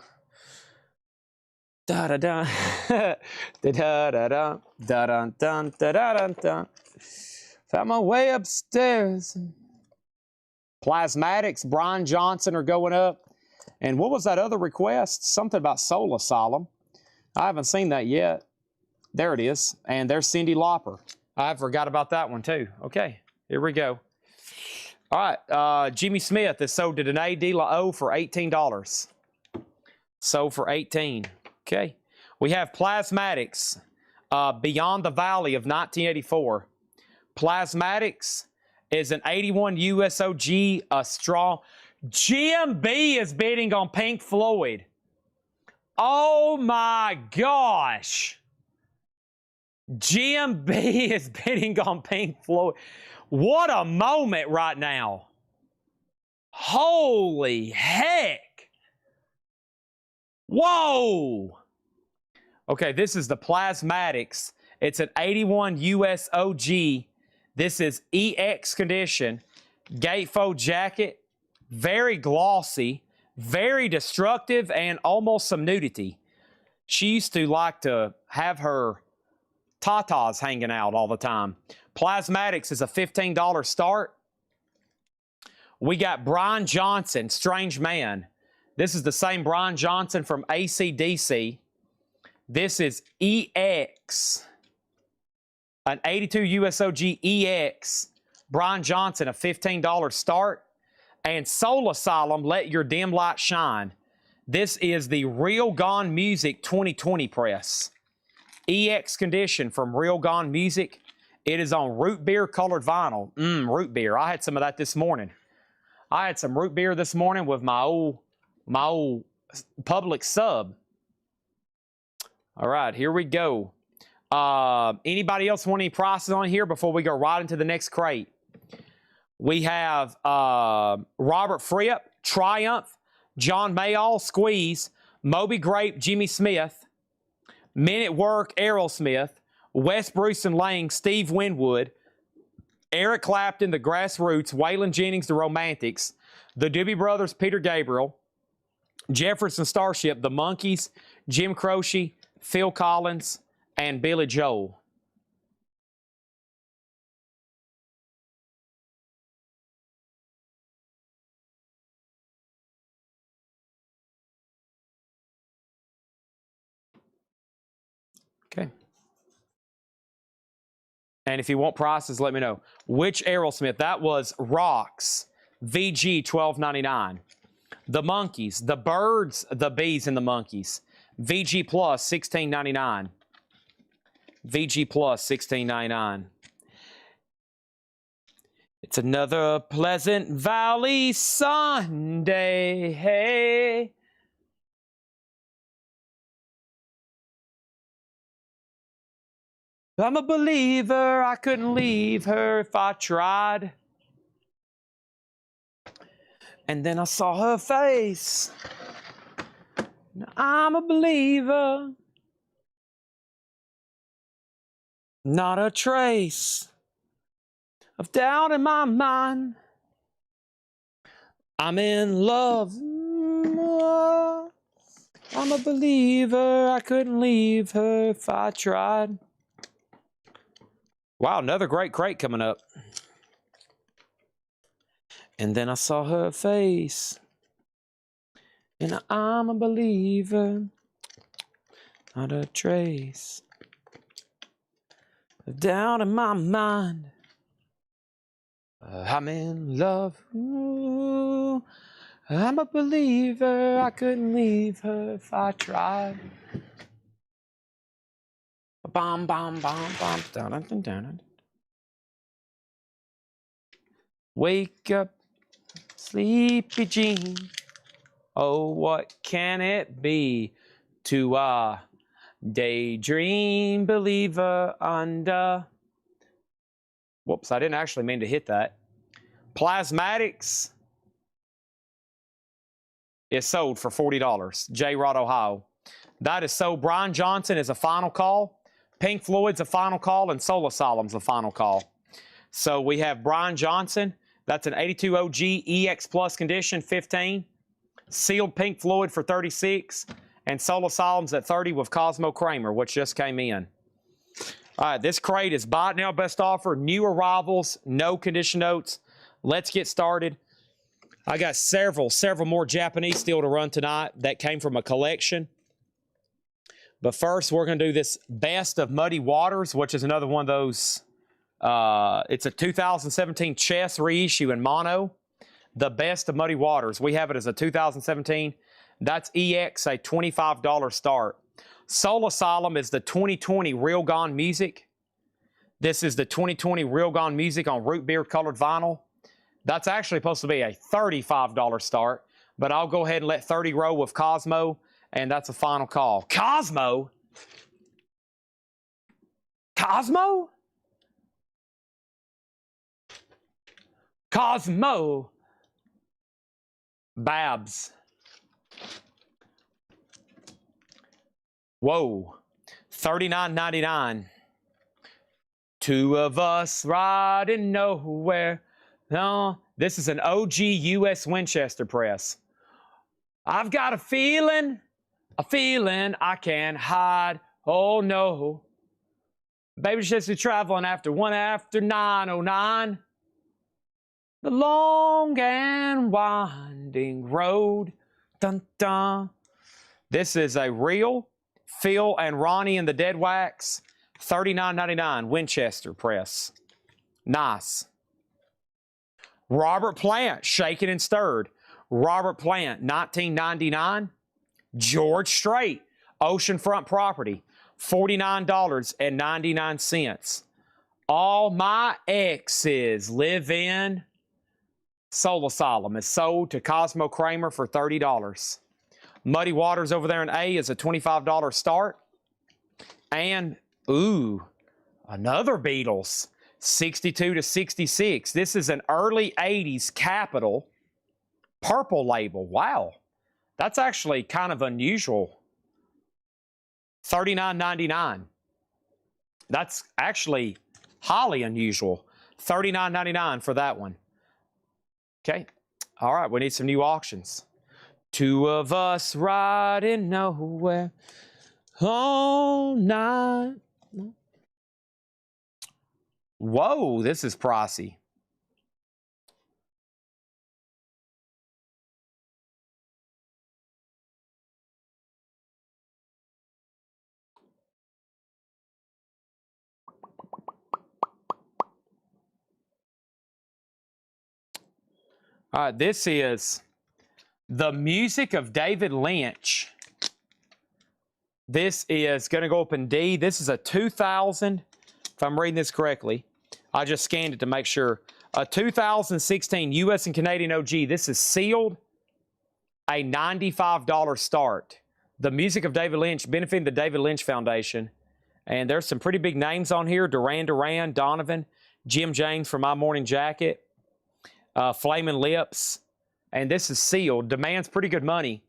Da-da-da. Da-da-da-da. Da-dun-dun. Da-da-dun-dun. Found my way upstairs. Plasmatics, Brian Johnson are going up. And what was that other request? Something about Solar Solemn. I haven't seen that yet. There it is. And there's Cyndi Lauper. I forgot about that one too. Okay, here we go. All right, Jimmy Smith is sold to Danae De La O for $18. Sold for $18. Okay. We have Plasmatics, Beyond the Valley of 1984. Plasmatics is an 81 USOG, a strong. GMB is bidding on Pink Floyd. Oh my gosh. GMB is bidding on Pink Floyd. What a moment right now. Holy heck. Whoa. Okay, this is the Plasmatics. It's an 81 USOG. This is EX condition. Gatefold jacket. Very glossy. Very destructive and almost some nudity. She used to like to have her tatas hanging out all the time. Plasmatics is a $15 start. We got Brian Johnson, Strange Man. This is the same Brian Johnson from AC/DC. This is EX, an 82 USOG EX. Brian Johnson, a $15 start. And Soul Asylum, Let Your Dim Light Shine. This is the Real Gone Music 2020 press. EX condition from Real Gone Music. It is on root beer colored vinyl. Root beer. I had some of that this morning. I had some root beer this morning with my old Public sub. All right, here we go. Anybody else want any prices on here before we go right into the next crate? We have Robert Fripp, Triumph, John Mayall, Squeeze, Moby Grape, Jimmy Smith, Men at Work, Aerosmith, Wes Bruce and Lang, Steve Winwood, Eric Clapton, The Grassroots, Waylon Jennings, The Romantics, the Doobie Brothers, Peter Gabriel, Jefferson Starship, The Monkees, Jim Croce, Phil Collins, and Billy Joel. Okay. And if you want prices, let me know. Which Aerosmith? That was Rocks, VG $12.99. The Monkees, the Birds, the Bees, and the Monkees. VG Plus $16.99. VG Plus $16.99. It's another Pleasant Valley Sunday. Hey. I'm a believer, I couldn't leave her if I tried. And then I saw her face. Now I'm a believer. Not a trace of doubt in my mind. I'm in love. I'm a believer, I couldn't leave her if I tried. Wow, another great crate coming up. And then I saw her face. And I'm a believer. Not a trace of doubt in my mind. I'm in love. Ooh, I'm a believer. I couldn't leave her if I tried. Bom, bom, bom, bom, down, down, down. Wake up, sleepy Jean. Oh, what can it be to daydream believer under? Whoops, I didn't actually mean to hit that. Plasmatics is sold for $40. J-Rod, Ohio. That is sold. Brian Johnson is a final call. Pink Floyd's a final call, and Soul Asylum's a final call. So we have Brian Johnson. That's an 82 OG EX Plus condition, 15. Sealed Pink Floyd for 36. And Soul Asylum's at 30 with Cosmo Kramer, which just came in. All right, this crate is buy it now, best offer, new arrivals, no condition notes. Let's get started. I got several more Japanese steel to run tonight that came from a collection. But first, we're going to do this Best of Muddy Waters, which is another one of those. It's a 2017 chess reissue in mono. The Best of Muddy Waters. We have it as a 2017. That's EX, a $25 start. Soul Asylum is the 2020 Real Gone Music. This is the 2020 Real Gone Music on root beer colored vinyl. That's actually supposed to be a $35 start, but I'll go ahead and let 30 row with Cosmo, and that's a final call. Cosmo? Cosmo? Cosmo. Babs. Whoa. $39.99. Two of us riding nowhere. No, this is an OG US Winchester press. I've got a feeling I can't hide. Oh no. Baby just be traveling after 909. The long and winding road. Dun dun. This is a real Phil and Ronnie and the Dead Wax. $39.99 Winchester press. Nice. Robert Plant, Shaken and Stirred. Robert Plant, 1999. George Strait, Oceanfront Property, $49.99. All My Exes Live In. Soul Asylum is sold to Cosmo Kramer for $30. Muddy Waters over there in A is a $25 start. And, ooh, another Beatles. 62 to 66. This is an early 80s Capitol purple label. Wow. That's actually kind of unusual. $39.99. That's actually highly unusual. $39.99 for that one. Okay. All right. We need some new auctions. Two of us riding nowhere all night. Whoa, this is pricey. All right, this is The Music of David Lynch. This is going to go up in D. This is a 2000, if I'm reading this correctly. I just scanned it to make sure. A 2016 U.S. and Canadian OG. This is sealed. A $95 start. The Music of David Lynch, benefiting the David Lynch Foundation. And there's some pretty big names on here. Duran Duran, Donovan, Jim James from My Morning Jacket, Flaming Lips. And this is sealed. Demands pretty good money.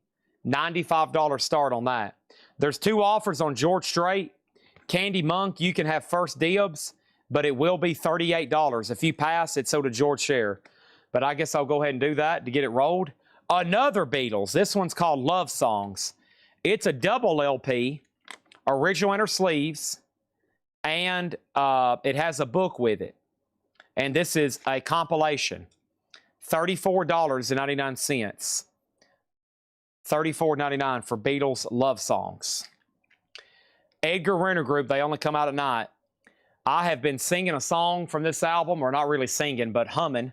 $95 start on that. There's two offers on George Strait. Candy Monk, you can have first dibs, but it will be $38. If you pass, it's so to George share. But I guess I'll go ahead and do that to get it rolled. Another Beatles. This one's called Love Songs. It's a double LP, original inner sleeves, and it has a book with it. And this is a compilation. $34.99. $34.99 for Beatles Love Songs. Edgar Winter Group, they only come out at night. I have been singing a song from this album, or not really singing, but humming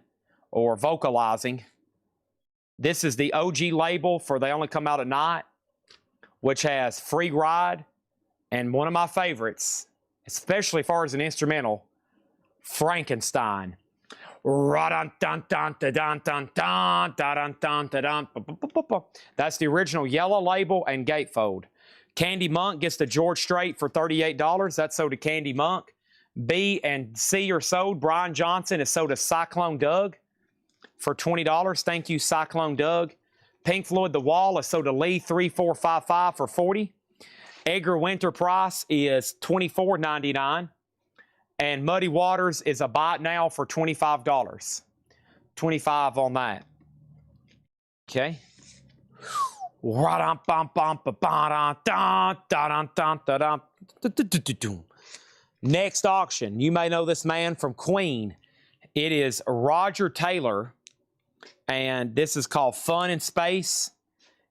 or vocalizing. This is the OG label for They Only Come Out at Night, which has Free Ride and one of my favorites, especially as far as an instrumental, Frankenstein. That's the original yellow label and gatefold. Candy Monk gets the George Strait for $38. That's sold to Candy Monk. B and C are sold. Brian Johnson is sold to Cyclone Doug for $20. Thank you, Cyclone Doug. Pink Floyd The Wall is sold to Lee 3455 for $40. Edgar Winter price is $24.99. And Muddy Waters is a buy it now for $25. $25 on that. Okay. Next auction. You may know this man from Queen. It is Roger Taylor. And this is called Fun in Space.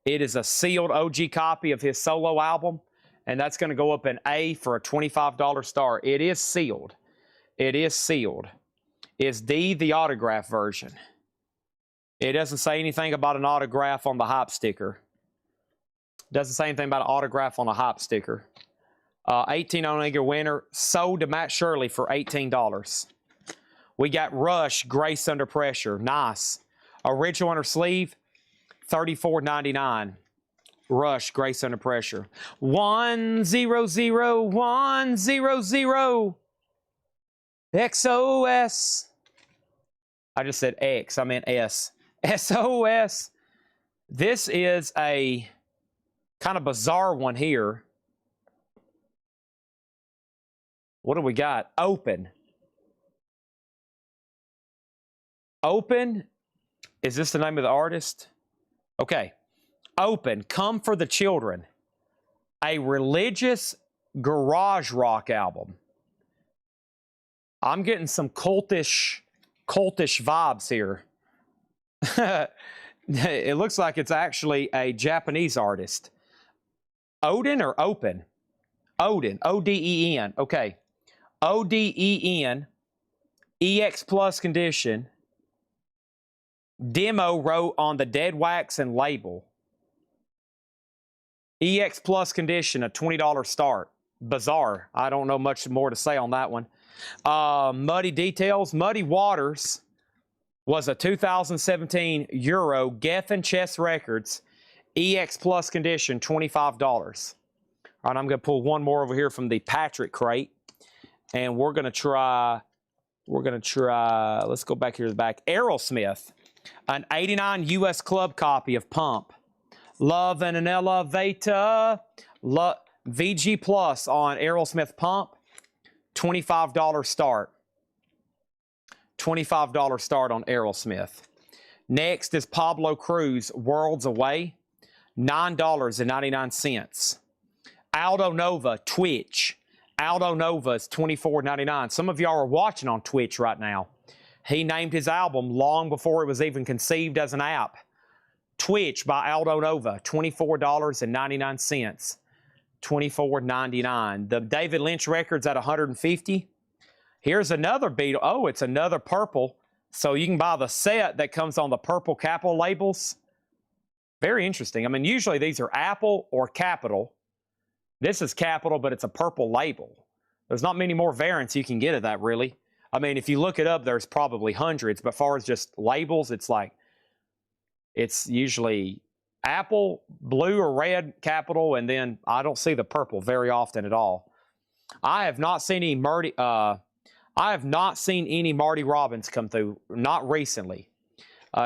It is a sealed OG copy of his solo album, and that's going to go up in A for a $25 star. It is sealed. It is sealed. Is D the autograph version? It doesn't say anything about an autograph on the hype sticker. Doesn't say anything about an autograph on a hype sticker. 18 Omega winner, sold to Matt Shirley for $18. We got Rush, Grace Under Pressure. Nice. Original inner sleeve, $34.99. Rush, Grace Under Pressure. 100, 100. XOS. I just said X, I meant S. SOS. This is a kind of bizarre one here. What do we got? Open. Open. Is this the name of the artist? Okay. Open. Come for the Children. A religious garage rock album. I'm getting some cultish vibes here. It looks like it's actually a Japanese artist. Odin or Open? Odin. O-D-E-N. Okay. O-D-E-N. EX Plus condition. Demo wrote on the Dead Wax and label. EX Plus condition, a $20 start. Bizarre. I don't know much more to say on that one. Muddy Details. Muddy Waters was a 2017 Euro Geffen Chess Records EX Plus condition, $25. All right, I'm going to pull one more over here from the Patrick crate. And we're going to try, let's go back here to the back. Aerosmith, an 89 US Club copy of Pump. Love in an Elevator. VG Plus on Aerosmith Pump. $25 start. $25 start on Aerosmith. Next is Pablo Cruz, Worlds Away. $9.99. Aldo Nova, Twitch. Aldo Nova is $24.99. Some of y'all are watching on Twitch right now. He named his album long before it was even conceived as an app. Twitch by Aldo Nova, $24.99. $24.99. The David Lynch records at $150. Here's another Beatle. Oh, it's another purple. So you can buy the set that comes on the purple Capitol labels. Very interesting. I mean, usually these are Apple or Capitol. This is Capitol, but it's a purple label. There's not many more variants you can get of that, really. I mean, if you look it up, there's probably hundreds. But as far as just labels, it's like, it's usually Apple, blue or red Capitol, and then I don't see the purple very often at all. I have not seen any Marty Robbins come through, not recently.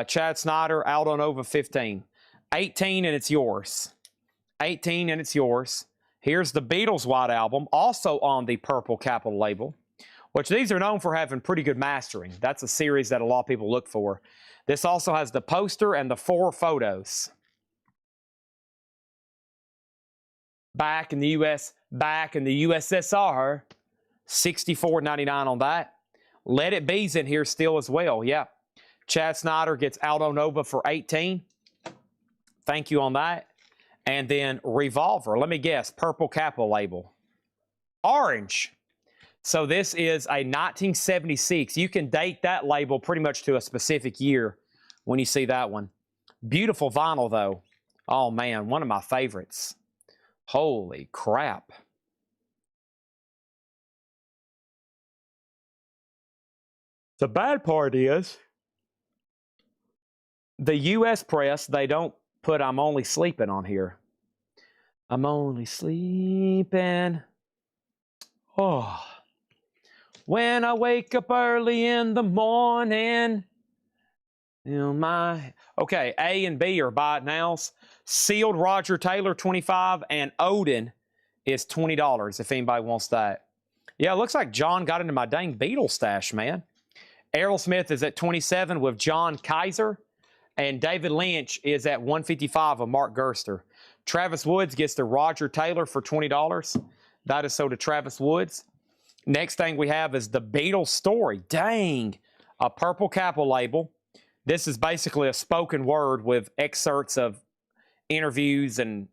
Chad Snyder, Aldo Nova 15. 18 and it's yours. 18 and it's yours. Here's the Beatles White Album, also on the purple Capitol label, which these are known for having pretty good mastering. That's a series that a lot of people look for. This also has the poster and the 4 photos. Back in the U.S., back in the USSR, $64.99 on that. Let It Be's in here still as well, yeah. Chad Snyder gets Aldo Nova for $18. Thank you on that. And then Revolver, let me guess, purple Capitol label. Orange. So this is a 1976. You can date that label pretty much to a specific year when you see that one. Beautiful vinyl, though. Oh, man, one of my favorites. Holy crap. The bad part is the U.S. press, they don't put I'm Only Sleeping on here. I'm only sleeping. Oh. When I wake up early in the morning. Okay, A and B are buy it nows. Sealed Roger Taylor, $25, and Odin is $20 if anybody wants that. Yeah, it looks like John got into my dang Beatle stash, man. Aerosmith is at $27 with John Kaiser, and David Lynch is at $155 of Mark Gerster. Travis Woods gets the Roger Taylor for $20. That is so to Travis Woods. Next thing we have is the Beatles Story. Dang, a purple Capitol label. This is basically a spoken word with excerpts of interviews and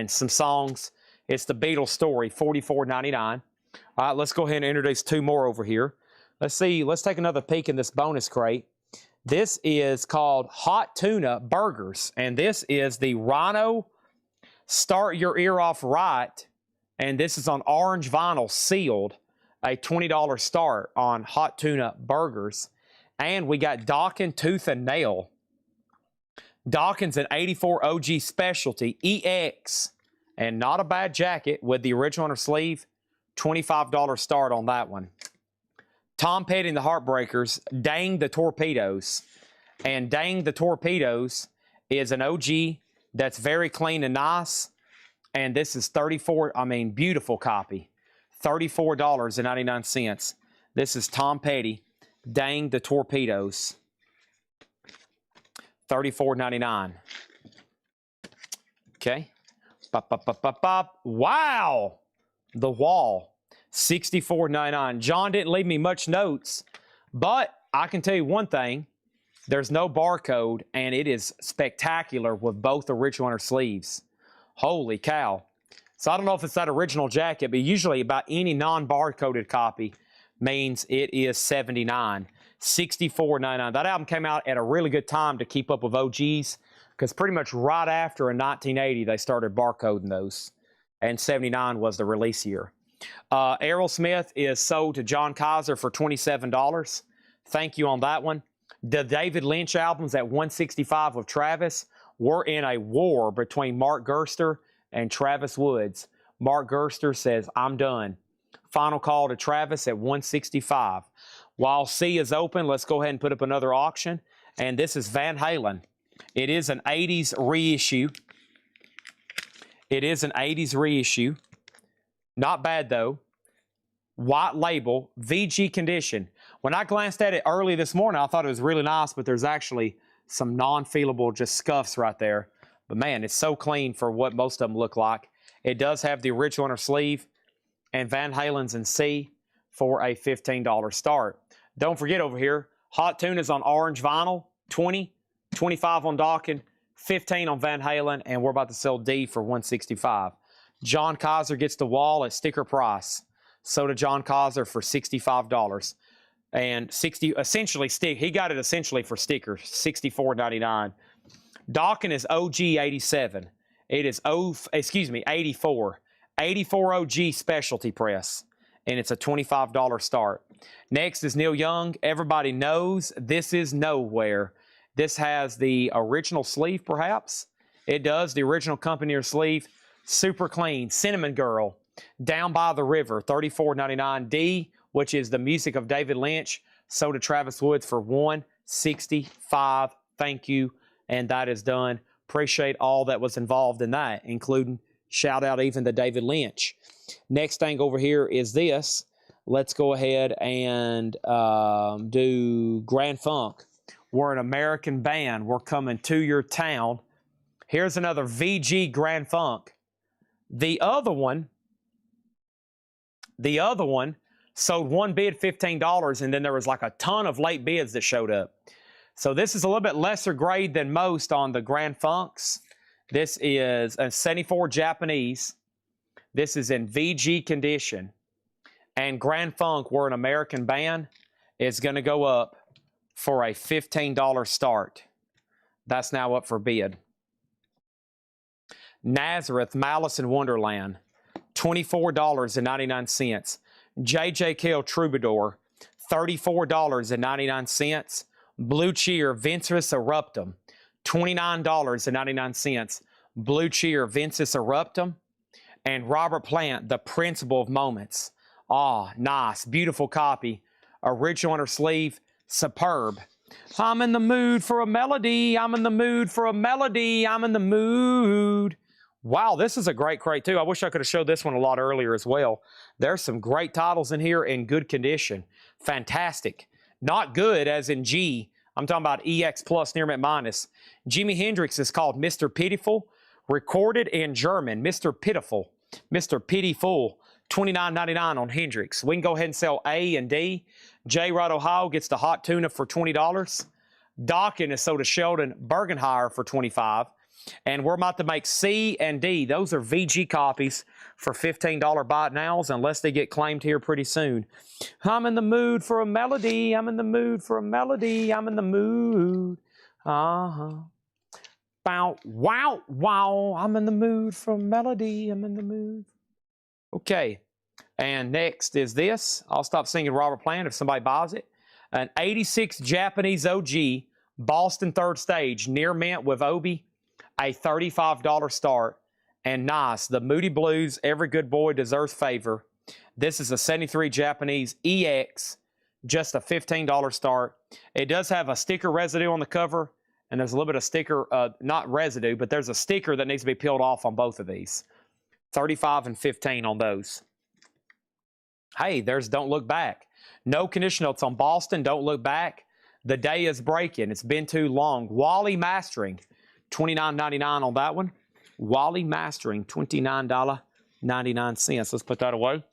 some songs. It's the Beatles story, $44.99. All right, let's go ahead and introduce two more over here. Let's see. Let's take another peek in this bonus crate. This is called Hot Tuna Burgers, and this is the Rhino Start Your Ear Off Right, and this is on orange vinyl sealed, a $20 start on Hot Tuna Burgers. And we got Dawkins Tooth and Nail. Dawkins an 84 OG Specialty EX, and not a bad jacket with the original inner sleeve, $25 start on that one. Tom Petty and the Heartbreakers, Dang the Torpedoes. And Dang the Torpedoes is an OG that's very clean and nice. And this is beautiful copy. $34.99. This is Tom Petty, Dang the Torpedoes. $34.99. Okay. Bop, bop, bop, bop, bop. Wow! The Wall. $64.99. John didn't leave me much notes, but I can tell you one thing. There's no barcode, and it is spectacular with both original inner sleeves. Holy cow. So I don't know if it's that original jacket, but usually about any non-barcoded copy means it is $79. $64.99. That album came out at a really good time to keep up with OGs, because pretty much right after in 1980 they started barcoding those, and '79 was the release year. Aerosmith is sold to John Kaiser for $27. Thank you on that one. The David Lynch albums at $165 with Travis. We're in a war between Mark Gerster and Travis Woods. Mark Gerster says, I'm done. Final call to Travis at $165. While C is open, let's go ahead and put up another auction. And this is Van Halen. It is an 80s reissue. It is an 80s reissue. Not bad, though. White label, VG condition. When I glanced at it early this morning, I thought it was really nice, but there's actually some non-feelable just scuffs right there. But, man, it's so clean for what most of them look like. It does have the original inner sleeve, and Van Halen's in C for a $15 start. Don't forget over here, Hot Tuna's on orange vinyl, $20, $25 on Dawkins, $15 on Van Halen, and we're about to sell D for $165. John Kaiser gets the Wall at sticker price. So did John Kaiser for $65. And he got it essentially for stickers, $64.99. Dawkins is OG 87. It is 84. 84 OG Specialty Press. And it's a $25 start. Next is Neil Young. Everybody knows this is Nowhere. This has the original sleeve, perhaps. It does, the original company sleeve. Super clean. Cinnamon Girl. Down by the River, $34.99. D, which is the music of David Lynch, sold to Travis Woods for $165. Thank you. And that is done. Appreciate all that was involved in that, including shout out even to David Lynch. Next thing over here is this. Let's go ahead and do Grand Funk. We're an American band. We're coming to your town. Here's another VG Grand Funk. The other one sold one bid $15, and then there was like a ton of late bids that showed up. So this is a little bit lesser grade than most on the Grand Funks. This is a 74 Japanese. This is in VG condition. And Grand Funk, we're an American band, is going to go up for a $15 start. That's now up for bid. Nazareth, Malice in Wonderland, $24.99. J.J. Cale Troubadour, $34.99. Blue Cheer, Ventus Eruptum, $29.99. Blue Cheer, Ventus Eruptum. And Robert Plant, The Principle of Moments. Ah, nice, beautiful copy. Original inner sleeve, superb. I'm in the mood for a melody. I'm in the mood for a melody. I'm in the mood. Wow, this is a great crate, too. I wish I could have showed this one a lot earlier as well. There's some great titles in here in good condition. Fantastic. Not good as in G. I'm talking about EX plus, near mint minus. Jimi Hendrix is called Mr. Pitiful. Recorded in German, Mr. Pitiful. Mr. Pitiful, $29.99 on Hendrix. We can go ahead and sell A and D. J. Rod Ohio gets the Hot Tuna for $20. Dockin is sold to Sheldon Bergenhire for $25. And we're about to make C and D. Those are VG copies for $15 buy it nows, unless they get claimed here pretty soon. I'm in the mood for a melody. I'm in the mood for a melody. I'm in the mood. Bow, wow, wow. I'm in the mood for a melody. I'm in the mood. Okay. And next is this. I'll stop singing Robert Plant if somebody buys it. An 86 Japanese OG, Boston third stage, near mint with Obi. A $35 start, and nice. The Moody Blues, every good boy deserves favor. This is a 73 Japanese EX, just a $15 start. It does have a sticker residue on the cover, and there's a little bit of sticker, not residue, but there's a sticker that needs to be peeled off on both of these. 35 and 15 on those. Hey, there's Don't Look Back. No condition notes on Boston, Don't Look Back. The day is breaking. It's been too long. Wally Mastering. $29.99 on that one. Wally Mastering, $29.99. Let's put that away.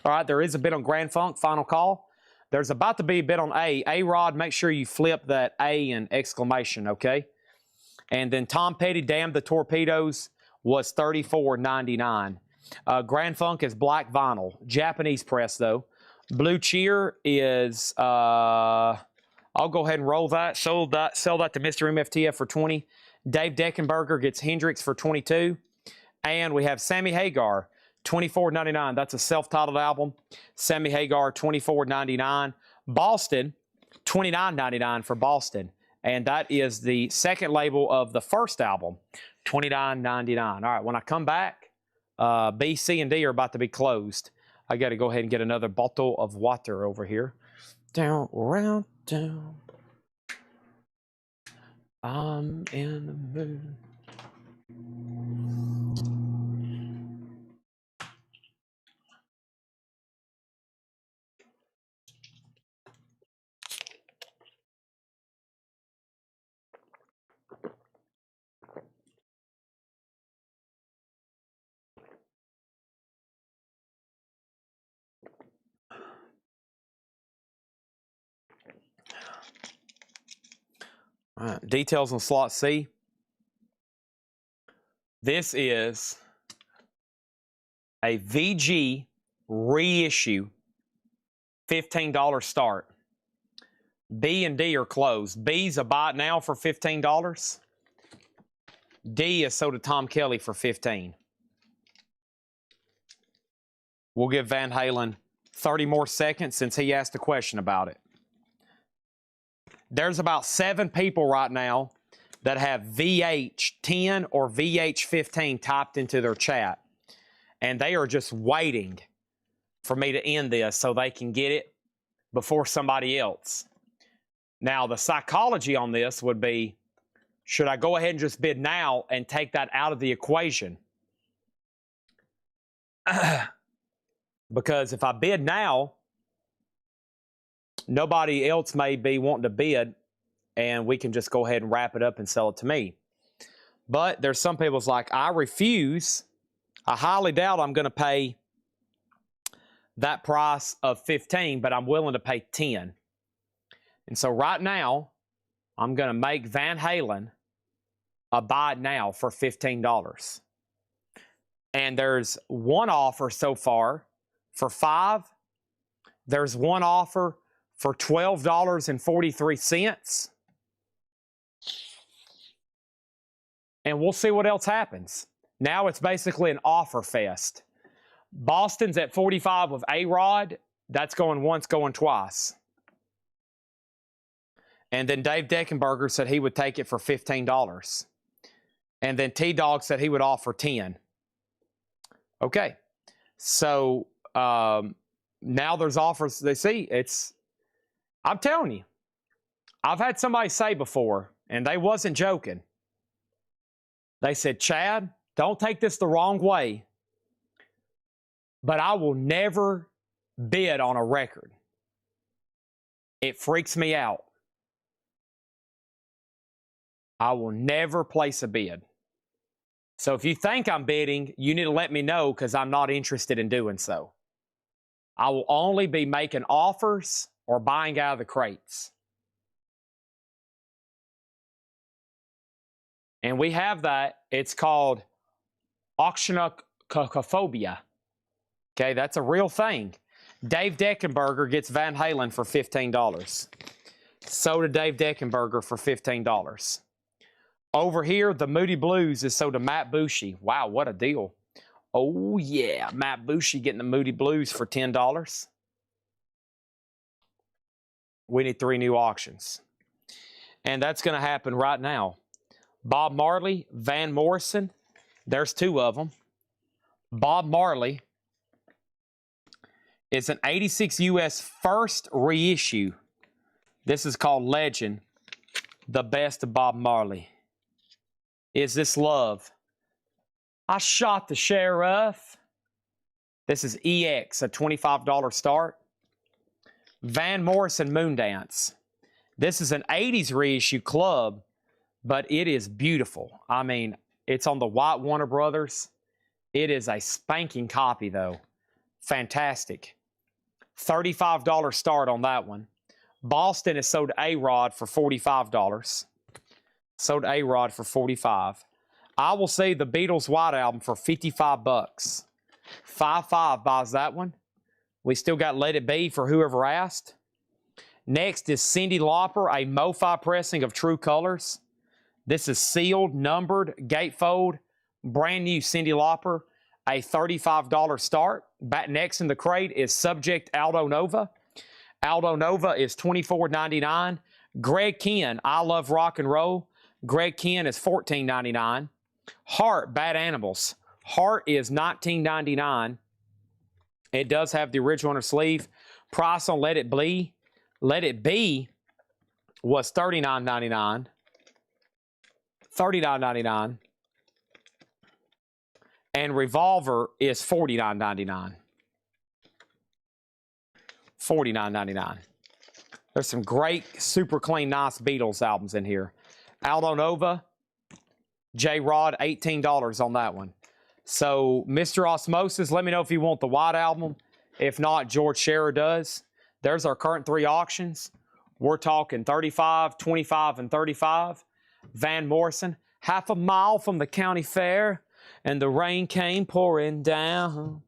All right, there is a bid on Grand Funk, final call. There's about to be a bid on A. A-Rod, make sure you flip that A and exclamation, okay? And then Tom Petty, Damn the Torpedoes, was $34.99. Grand Funk is black vinyl. Japanese press, though. Blue Cheer is, I'll go ahead and roll that. Sell that to Mr. MFTF for $20. Dave Deckenberger gets Hendrix for $22. And we have Sammy Hagar, $24.99. That's a self-titled album. Sammy Hagar, $24.99. Boston, $29.99 for Boston. And that is the second label of the first album, $29.99. All right, when I come back, B, C, and D are about to be closed. I got to go ahead and get another bottle of water over here. Down, around, down. I'm in the mood. All right, details on slot C. This is a VG reissue, $15 start. B and D are closed. B's a buy it now for $15. D is sold to Tom Kelly for $15. We'll give Van Halen 30 more seconds since he asked a question about it. There's about 7 people right now that have VH10 or VH15 typed into their chat. And they are just waiting for me to end this so they can get it before somebody else. Now, the psychology on this would be, should I go ahead and just bid now and take that out of the equation? Because if I bid now, nobody else may be wanting to bid, and we can just go ahead and wrap it up and sell it to me. But there's some people's like, I refuse. I highly doubt I'm going to pay that price of 15, but I'm willing to pay 10. And so right now, I'm going to make Van Halen a buy it now for $15. And there's one offer so far for $5. There's one offer for $12.43. And we'll see what else happens. Now it's basically an offer fest. Boston's at 45 with A-Rod. That's going once, going twice. And then Dave Deckenberger said he would take it for $15. And then T-Dog said he would offer 10. Okay. So now there's offers. They see, I'm telling you, I've had somebody say before, and they wasn't joking. They said, Chad, don't take this the wrong way, but I will never bid on a record. It freaks me out. I will never place a bid. So if you think I'm bidding, you need to let me know, because I'm not interested in doing so. I will only be making offers or buying out of the crates. And we have that. It's called auctionophobia. Okay, that's a real thing. Dave Deckenberger gets Van Halen for $15. Sold to Dave Deckenberger for $15. Over here, the Moody Blues is sold to Matt Bushy. Wow, what a deal. Oh, yeah, Matt Bushy getting the Moody Blues for $10. We need 3 new auctions. And that's going to happen right now. Bob Marley, Van Morrison. There's 2 of them. Bob Marley is an 86 US first reissue. This is called Legend, the best of Bob Marley. Is This Love? I Shot the Sheriff. This is EX, a $25 start. Van Morrison Moondance. This is an 80s reissue club, but it is beautiful. I mean, it's on the white Warner Brothers. It is a spanking copy, though. Fantastic. $35 start on that one. Boston is sold to A-Rod for $45. Sold to A-Rod for $45. I will say the Beatles White Album for $55. 5.5 buys that one. We still got Let It Be for whoever asked. Next is Cyndi Lauper, a MoFi pressing of True Colors. This is sealed, numbered, gatefold, brand new Cyndi Lauper, a $35 start. Back next in the crate is Subject Aldo Nova. Aldo Nova is $24.99. Greg Kihn, I Love Rock and Roll. Greg Kihn is $14.99. Heart, Bad Animals. Heart is $19.99. It does have the original on her sleeve. Price on Let It Be. Let It Be was $39.99. $39.99. And Revolver is $49.99. $49.99. There's some great, super clean, nice Beatles albums in here. Aldo Nova, J-Rod, $18 on that one. So, Mr. Osmosis, let me know if you want the White Album. If not, George Scherer does. There's our current 3 auctions. We're talking 35, 25, and 35. Van Morrison, half a mile from the county fair, and the rain came pouring down.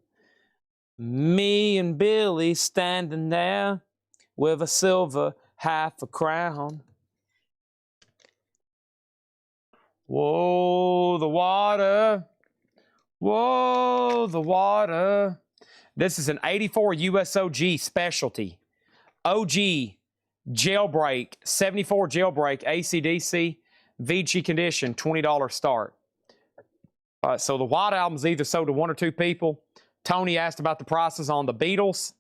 Me and Billy standing there with a silver half a crown. Whoa, the water. Whoa, the water. This is an 84 USOG specialty. OG Jailbreak, 74 Jailbreak, AC/DC, VG condition, $20 start. So the White Album's either sold to 1 or 2 people. Tony asked about the prices on the Beatles.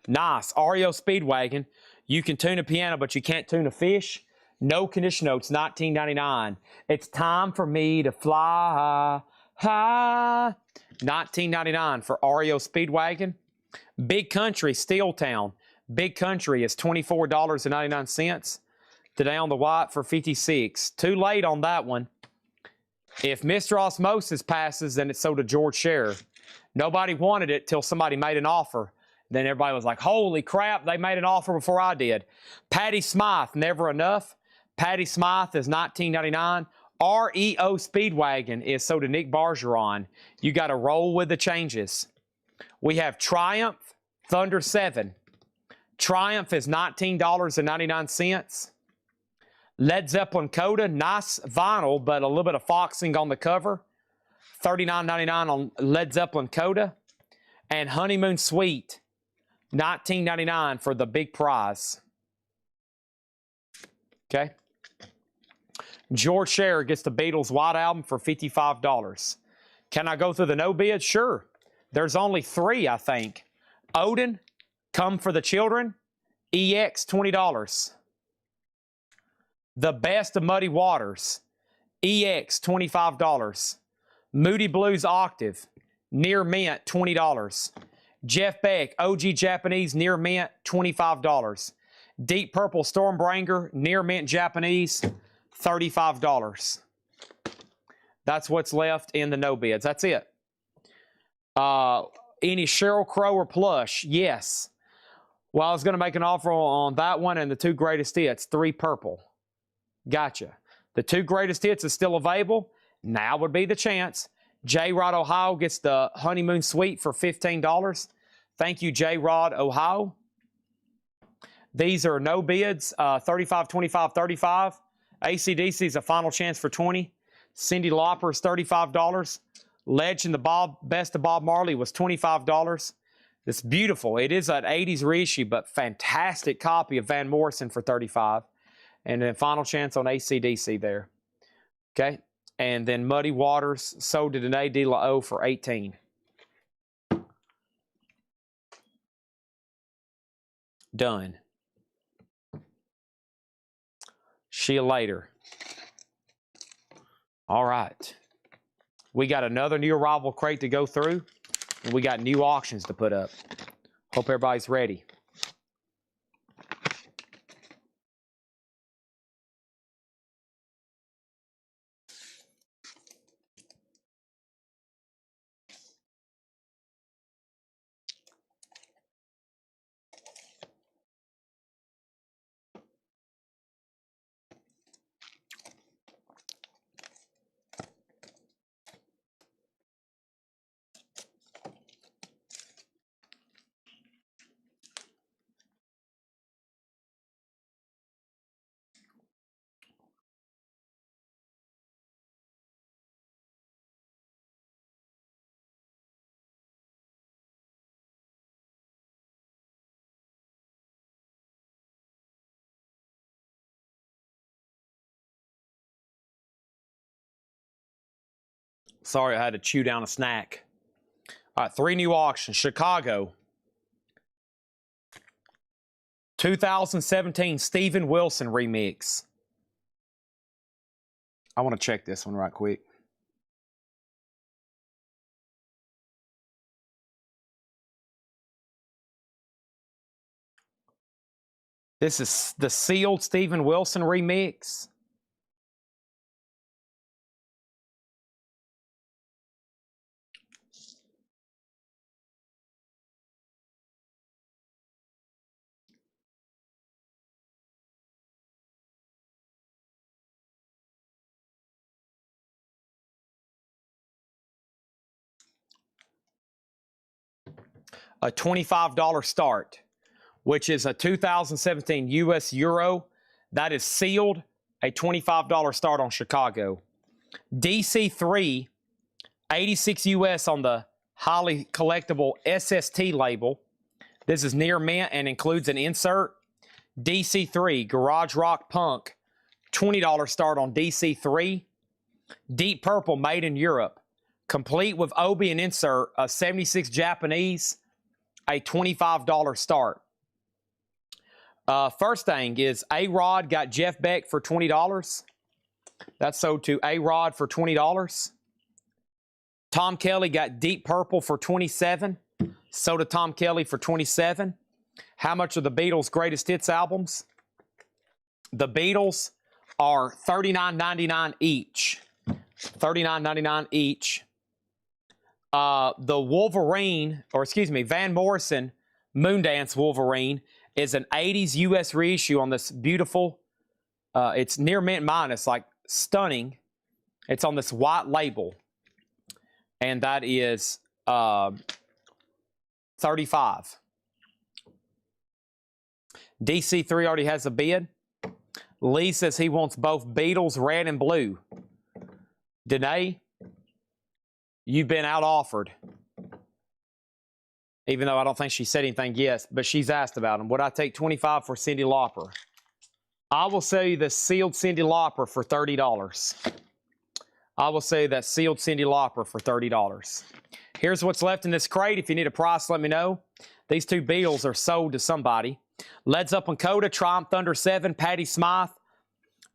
Nice. REO Speedwagon. You can tune a piano, but you can't tune a fish. No condition notes, $19.99. It's time for me to fly high. $19.99 for REO Speedwagon. Big Country, Steeltown. Big Country is $24.99. Today on the white for $56. Too late on that one. If Mr. Osmosis passes, then it's sold to George Scherer. Nobody wanted it till somebody made an offer. Then everybody was like, holy crap, they made an offer before I did. Patty Smythe, Never Enough. Patty Smythe is $19.99. REO Speedwagon is sold to Nick Bargeron. You got to roll with the changes. We have Triumph, Thunder 7. Triumph is $19.99. Led Zeppelin Coda, nice vinyl, but a little bit of foxing on the cover. $39.99 on Led Zeppelin Coda. And Honeymoon Suite, $19.99 for the big prize. Okay. George Scherer gets the Beatles White Album for $55. Can I go through the no bid? Sure. There's only 3, I think. Odin, Come for the Children, EX, $20. The Best of Muddy Waters, EX, $25. Moody Blues Octave, Near Mint, $20. Jeff Beck, OG Japanese, Near Mint, $25. Deep Purple Stormbringer, Near Mint Japanese, $35. That's what's left in the no bids. That's it. Any Sheryl Crow or plush? Yes. Well, I was going to make an offer on that one and the 2 greatest hits, 3 purple. Gotcha. The 2 greatest hits is still available. Now would be the chance. J-Rod Ohio gets the honeymoon suite for $15. Thank you, J-Rod Ohio. These are no bids, 35, 25, 35. AC/DC is a final chance for 20. Cyndi Lauper is $35. Legend, the best of Bob Marley was $25. It's beautiful. It is an 80s reissue, but fantastic copy of Van Morrison for $35. And then final chance on AC/DC there. Okay. And then Muddy Waters sold to Danae De La O for $18. Done. See you later. All right. We got another new arrival crate to go through, and we got new auctions to put up. Hope everybody's ready. Sorry, I had to chew down a snack. All right, 3 new auctions. Chicago. 2017 Steven Wilson remix. I want to check this one right quick. This is the sealed Steven Wilson remix. A $25 start, which is a 2017 US Euro. That is sealed, a $25 start on Chicago. DC3, 86 US on the highly collectible SST label. This is near mint and includes an insert. DC3, Garage Rock Punk, $20 start on DC3. Deep Purple, made in Europe. Complete with Obi and insert, a 76 Japanese, a $25 start. First thing is A-Rod got Jeff Beck for $20. That's sold to A-Rod for $20. Tom Kelly got Deep Purple for $27. Sold to Tom Kelly for $27. How much are the Beatles' greatest hits albums? The Beatles are $39.99 each. $39.99 each. The Wolverine, or excuse me, Van Morrison Moondance Wolverine is an 80s US reissue on this beautiful, it's near mint minus, like stunning. It's on this white label. And that is $35. DC3 already has a bid. Lee says he wants both Beatles, red and blue. Danae, you've been out offered. Even though I don't think she said anything yet, but she's asked about them. Would I take $25 for Cyndi Lauper? I will sell you the sealed Cyndi Lauper for $30. I will sell you that sealed Cyndi Lauper for $30. Here's what's left in this crate. If you need a price, let me know. These 2 Beatles are sold to somebody. Led Zeppelin Coda, Triumph Thunder 7, Patti Smythe,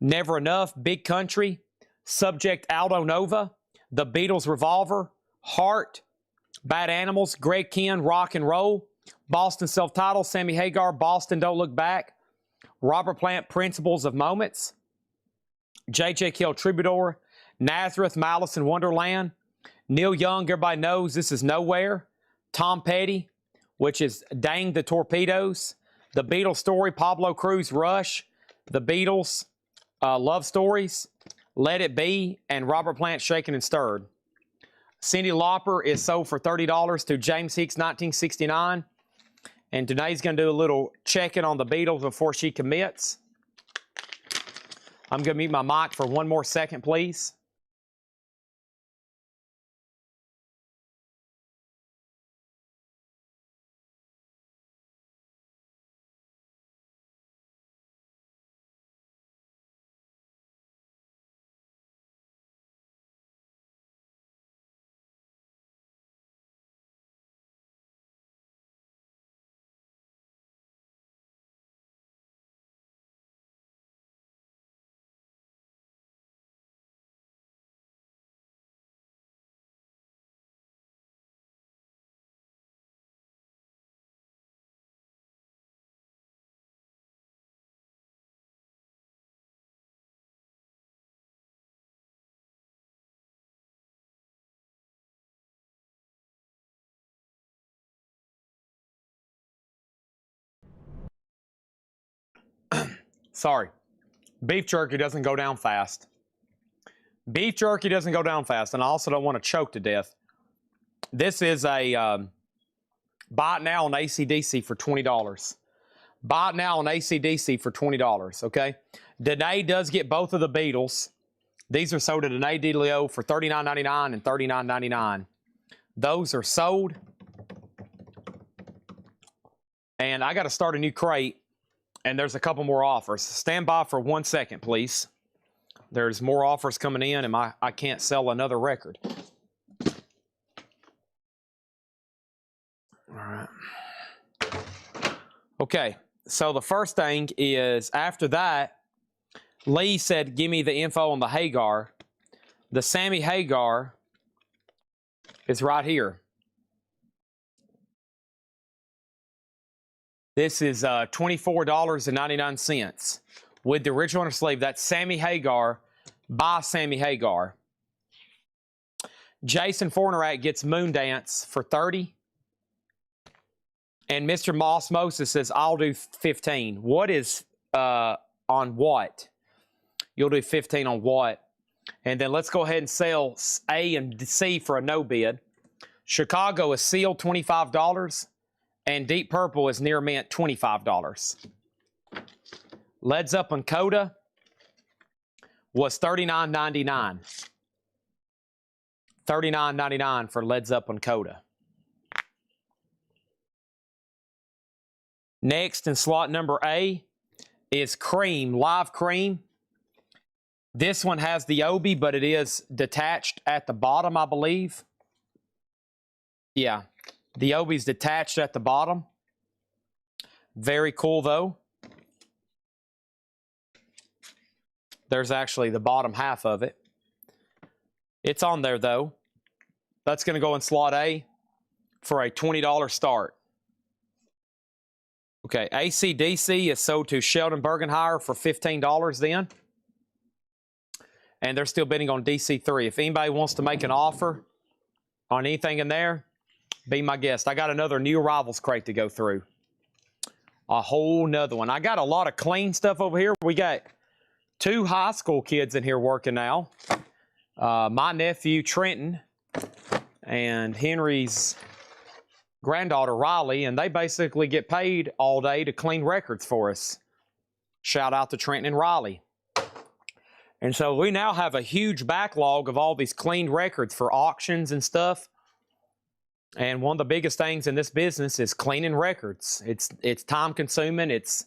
Never Enough, Big Country, Subject Aldo Nova, The Beatles Revolver, Heart, Bad Animals, Greg Kihn, Rock and Roll, Boston Self-Titled, Sammy Hagar, Boston Don't Look Back, Robert Plant, Principles of Moments, J.J. Cale, Troubadour, Nazareth, Malice in Wonderland, Neil Young, everybody knows This Is Nowhere, Tom Petty, which is Dang the Torpedoes, The Beatles Story, Pablo Cruz, Rush, The Beatles, Love Stories, Let It Be, and Robert Plant, Shaken and Stirred. Cyndi Lauper is sold for $30 to James Hicks, 1969. And Danae's going to do a little checking on the Beatles before she commits. I'm going to mute my mic for one more second, please. Sorry. Beef jerky doesn't go down fast. Beef jerky doesn't go down fast, and I also don't want to choke to death. This is a buy it now on AC/DC for $20. Buy it now on AC/DC for $20, okay? Danae does get both of the Beatles. These are sold to Danae DeLeo for $39.99 and $39.99. Those are sold. And I got to start a new crate, and there's a couple more offers. Stand by for 1 second, please. There's more offers coming in, and I can't sell another record. All right. Okay, so the first thing is, after that, Lee said, give me the info on the Hagar. The Sammy Hagar is right here. This is $24.99 with the original inner sleeve. That's Sammy Hagar by Sammy Hagar. Jason Fornerat gets Moondance for $30. And Mr. Moss Moses says, I'll do 15. What is on what? You'll do 15 on what? And then let's go ahead and sell A and C for a no bid. Chicago is sealed, $25. And Deep Purple is near mint, $25. Led Zeppelin Coda was $39.99. $39.99 for Led Zeppelin Coda. Next in slot number A is Cream, Live Cream. This one has the Obi, but it is detached at the bottom, I believe. Yeah, the Obi's detached at the bottom. Very cool, though. There's actually the bottom half of it. It's on there, though. That's going to go in slot A for a $20 start. Okay, AC/DC is sold to Sheldon Bergenhire for $15 then. And they're still bidding on DC3. If anybody wants to make an offer on anything in there, be my guest. I got another new arrivals crate to go through. A whole nother one. I got a lot of clean stuff over here. We got 2 high school kids in here working now. My nephew, Trenton, and Henry's granddaughter, Riley, and they basically get paid all day to clean records for us. Shout out to Trenton and Riley. And so we now have a huge backlog of all these cleaned records for auctions and stuff. And one of the biggest things in this business is cleaning records. It's time consuming. It's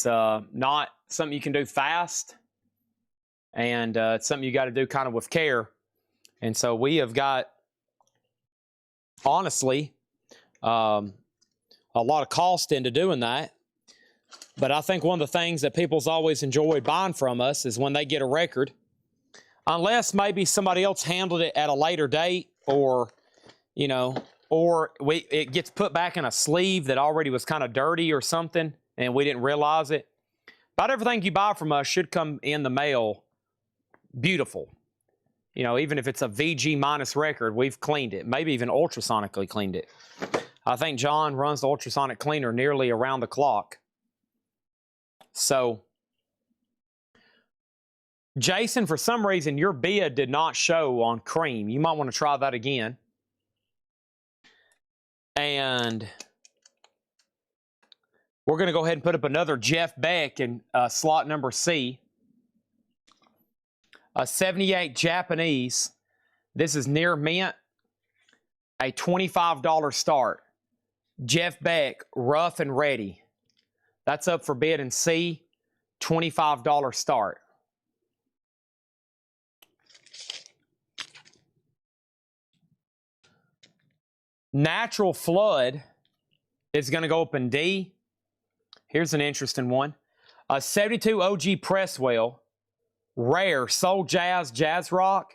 not something you can do fast. And it's something you got to do kind of with care. And so we have got, honestly, a lot of cost into doing that. But I think one of the things that people's always enjoyed buying from us is when they get a record, unless maybe somebody else handled it at a later date, or, you know, or it gets put back in a sleeve that already was kind of dirty or something, and we didn't realize it. About everything you buy from us should come in the mail beautiful. You know, even if it's a VG minus record, we've cleaned it, maybe even ultrasonically cleaned it. I think John runs the ultrasonic cleaner nearly around the clock. So Jason, for some reason, your bid did not show on cream. You might want to try that again. And we're going to go ahead and put up another Jeff Beck in slot number C. A 78 Japanese. This is near mint. A $25 start. Jeff Beck, rough and ready. That's up for bid in C. $25 start. Natural Flood is going to go up in D. Here's an interesting one. A 72 OG Presswell, rare, soul jazz, jazz rock,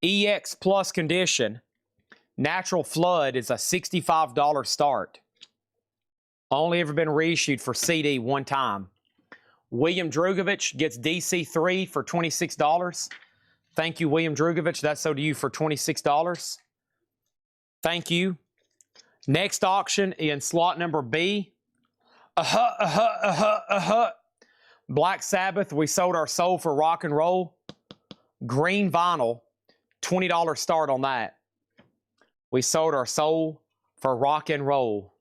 EX plus condition. Natural Flood is a $65 start. Only ever been reissued for CD one time. William Drugovich gets DC3 for $26. Thank you, William Drugovich. That's so to you for $26. Thank you. Next auction in slot number B. Black Sabbath, we sold our soul for rock and roll. Green vinyl, $20 start on that. We sold our soul for rock and roll.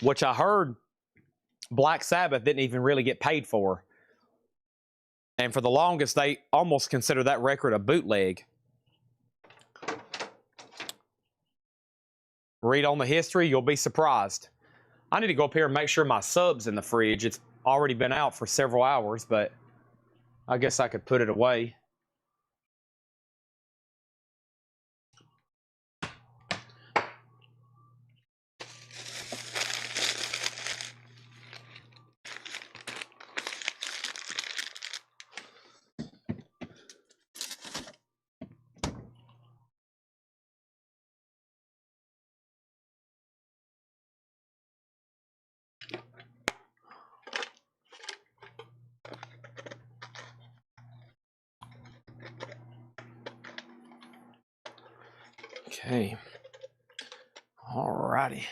Which I heard Black Sabbath didn't even really get paid for. And for the longest, they almost consider that record a bootleg. Read on the history, you'll be surprised. I need to go up here and make sure my sub's in the fridge. It's already been out for several hours, but I guess I could put it away. Okay. All righty.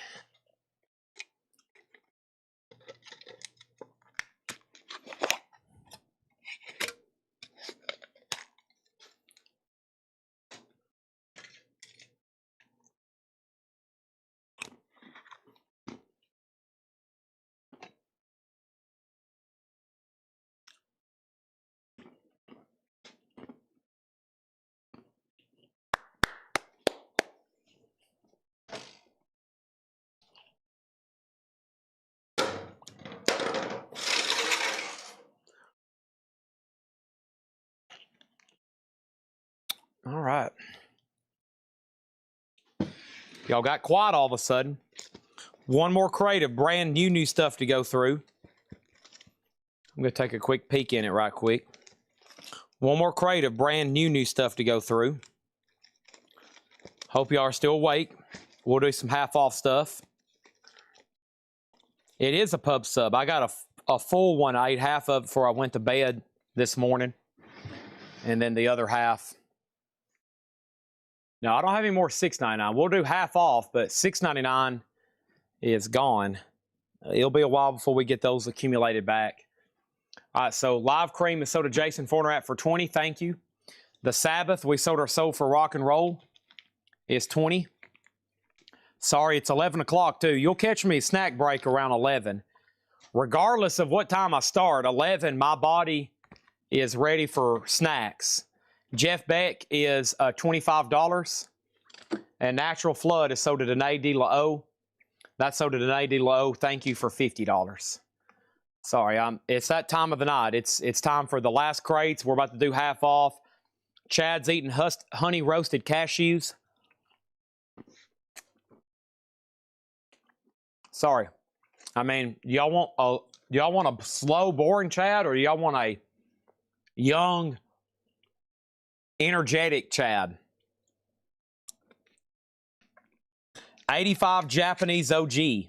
All right. Y'all got quiet all of a sudden. One more crate of brand new stuff to go through. I'm going to take a quick peek in it right quick. One more crate of brand new stuff to go through. Hope y'all are still awake. We'll do some half-off stuff. It is a pub sub. I got a full one. I ate half of it before I went to bed this morning. And then the other half. No, I don't have any more $6.99. We'll do half off, but $6.99 is gone. It'll be a while before we get those accumulated back. All right, so Live Cream is sold to Jason Fornerat for $20. Thank you. The Sabbath, we sold our soul for rock and roll, is $20. Sorry, it's 11 o'clock too. You'll catch me snack break around 11. Regardless of what time I start, 11, my body is ready for snacks. Jeff Beck is $25. And Natural Flood is sold to Danae De La O. That's sold to Danae De La O. Thank you for $50. Sorry, it's that time of the night. It's time for the last crates. We're about to do half off. Chad's eating honey roasted cashews. Sorry. I mean, y'all want a slow, boring Chad, or y'all want a young, energetic Chad? 85 Japanese OG.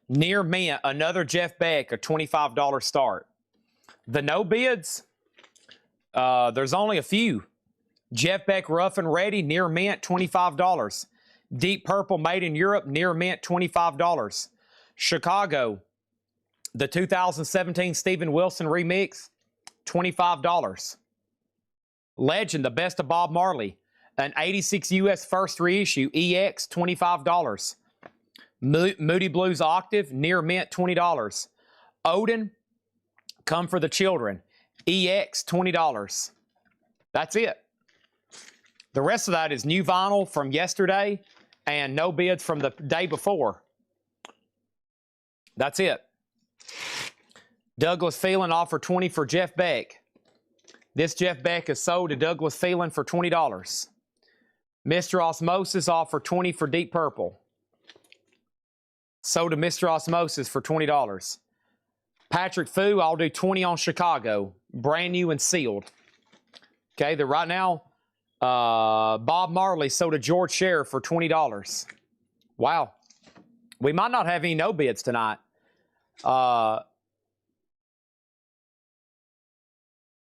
Near mint, another Jeff Beck, a $25 start. The no bids, there's only a few. Jeff Beck Rough and Ready, near mint, $25. Deep Purple made in Europe, near mint, $25. Chicago, the 2017 Steven Wilson remix, $25. Legend, the best of Bob Marley, an 86 US first reissue, EX, $25. Moody Blues Octave, near mint, $20. Odin, Come for the Children, EX, $20. That's it. The rest of that is new vinyl from yesterday and no bids from the day before. That's it. Douglas Phelan offered $20 for Jeff Beck. This Jeff Beck is sold to Douglas Phelan for $20. Mr. Osmosis offered $20 for Deep Purple. Sold to Mr. Osmosis for $20. Patrick Fu, I'll do $20 on Chicago. Brand new and sealed. Okay, right now, Bob Marley sold to George Sheriff for $20. Wow. We might not have any no bids tonight.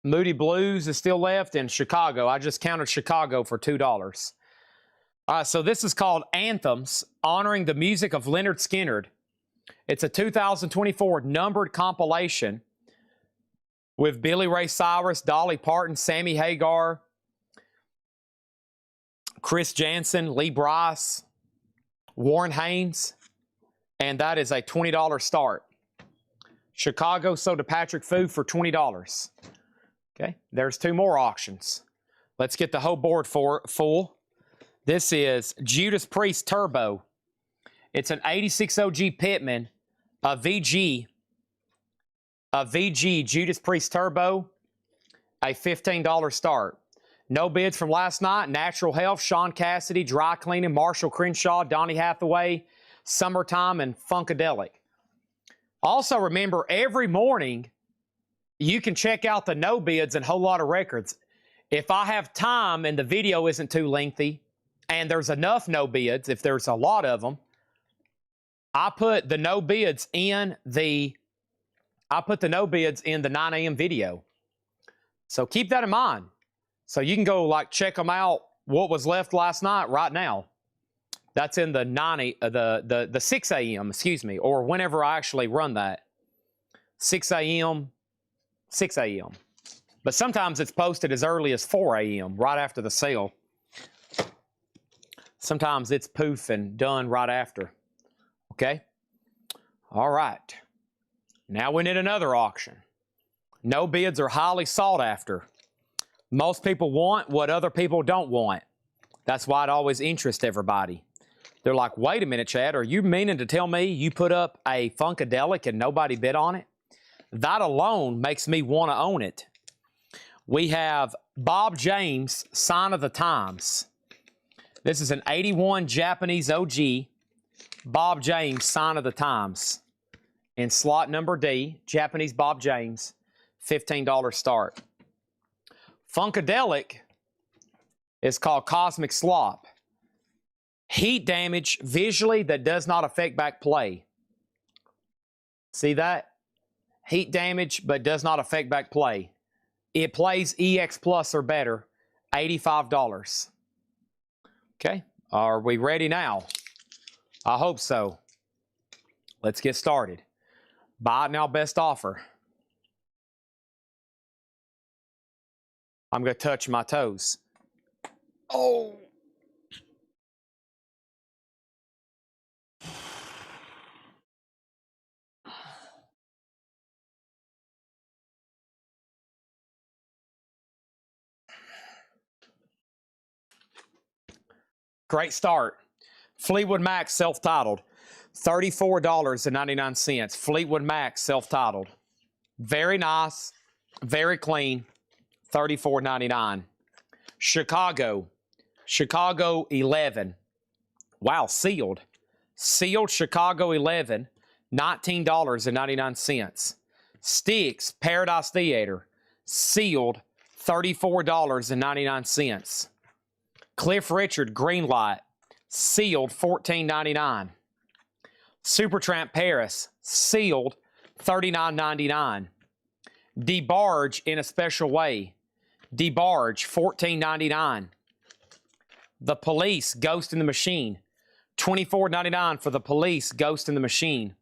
Moody Blues is still left in Chicago. I just counted Chicago for $2. So this is called Anthems, honoring the music of Lynyrd Skynyrd. It's a 2024 numbered compilation with Billy Ray Cyrus, Dolly Parton, Sammy Hagar, Chris Jansen, Lee Brice, Warren Haynes, and that is a $20 start. Chicago sold to Patrick Fu for $20. Okay, there's two more auctions. Let's get the whole board full. This is Judas Priest Turbo. It's an 86 OG Pittman, a VG Judas Priest Turbo, a $15 start. No bids from last night. Natural Health, Sean Cassidy, Dry Cleaning, Marshall Crenshaw, Donny Hathaway, Summertime, and Funkadelic. Also remember, every morning, you can check out the no bids and Whole Lot of Records. If I have time and the video isn't too lengthy, and there's enough no bids, if there's a lot of them, I put the no bids in the 9 a.m. video. So keep that in mind. So you can go like check them out, what was left last night right now. That's in the 6 a.m., excuse me, or whenever I actually run that. 6 a.m., 6 a.m. But sometimes it's posted as early as 4 a.m., right after the sale. Sometimes it's poof and done right after. Okay? All right. Now we need another auction. No bids are highly sought after. Most people want what other people don't want. That's why it always interests everybody. They're like, wait a minute, Chad, are you meaning to tell me you put up a Funkadelic and nobody bid on it? That alone makes me want to own it. We have Bob James, Sign of the Times. This is an 81 Japanese OG, Bob James, Sign of the Times. In slot number D, Japanese Bob James, $15 start. Funkadelic is called Cosmic Slop. Heat damage visually that does not affect back play. See that? Heat damage but does not affect back play. It plays EX Plus or better, $85. Okay, are we ready now? I hope so. Let's get started. Buy it now, best offer. I'm going to touch my toes. Oh. Great start. Fleetwood Mac self-titled. $34.99. Fleetwood Mac self-titled. Very nice. Very clean. $34.99. Chicago. Chicago 11. Wow, sealed. Sealed Chicago 11. $19.99. Styx Paradise Theater. Sealed $34.99. Cliff Richard Greenlight. Sealed $14.99. Supertramp Paris. Sealed $39.99. DeBarge in a Special Way. DeBarge $14.99. The Police Ghost in the Machine. $24.99 for The Police Ghost in the Machine.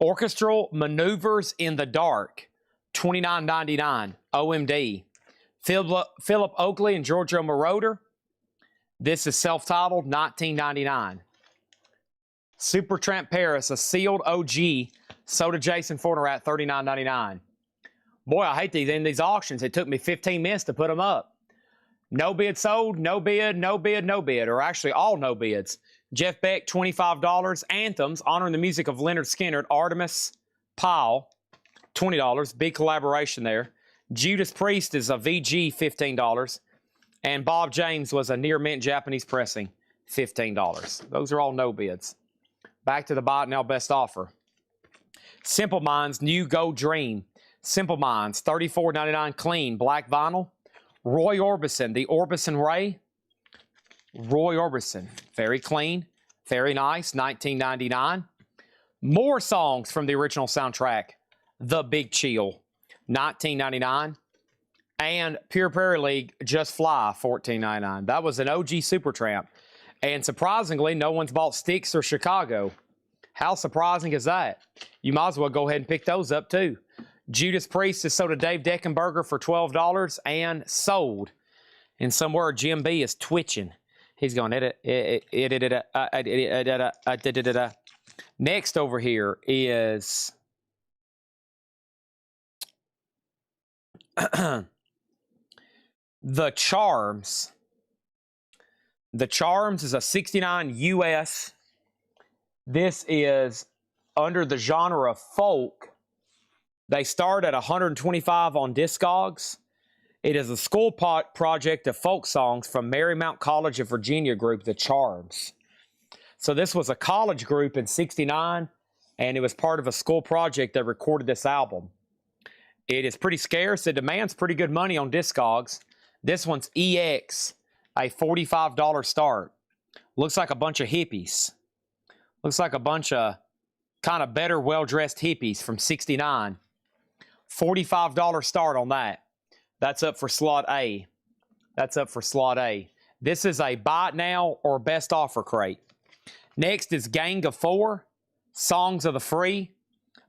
Orchestral Maneuvers in the Dark, $29.99. OMD. Philip Oakley and Giorgio Moroder. This is self-titled, $19.99. Supertramp Paris, a sealed OG, sold to Jason Fornerat, $39.99. Boy, I hate these in these auctions. It took me 15 minutes to put them up. No bid sold, no bid, no bid, no bid, or actually all no bids. Jeff Beck, $25. Anthems, honoring the music of Leonard Skinner, Artemis Pyle, $20. Big collaboration there. Judas Priest is a VG, $15. And Bob James was a near mint Japanese pressing, $15. Those are all no bids. Back to the buy it now best offer. Simple Minds, New Gold Dream. Simple Minds, $34.99 clean, black vinyl. Roy Orbison, the Orbison Ray. Roy Orbison, very clean, very nice, $19.99. More songs from the original soundtrack, The Big Chill, $19.99. And Pure Prairie League, Just Fly, $14.99. That was an OG Supertramp. And surprisingly, no one's bought Styx or Chicago. How surprising is that? You might as well go ahead and pick those up too. Judas Priest is sold to Dave Deckenberger for $12 and sold. And somewhere Jim B is twitching. He's going, Next over here is The Charms. The Charms is a 69 US. This is under the genre of folk. They start at 125 on Discogs. It is a school project of folk songs from Marymount College of Virginia group, The Charms. So this was a college group in 69, and it was part of a school project that recorded this album. It is pretty scarce. It demands pretty good money on Discogs. This one's EX, a $45 start. Looks like a bunch of hippies. Looks like a bunch of kind of better, well-dressed hippies from 69. $45 start on that. That's up for slot A. That's up for slot A. This is a buy it now or best offer crate. Next is Gang of Four, Songs of the Free,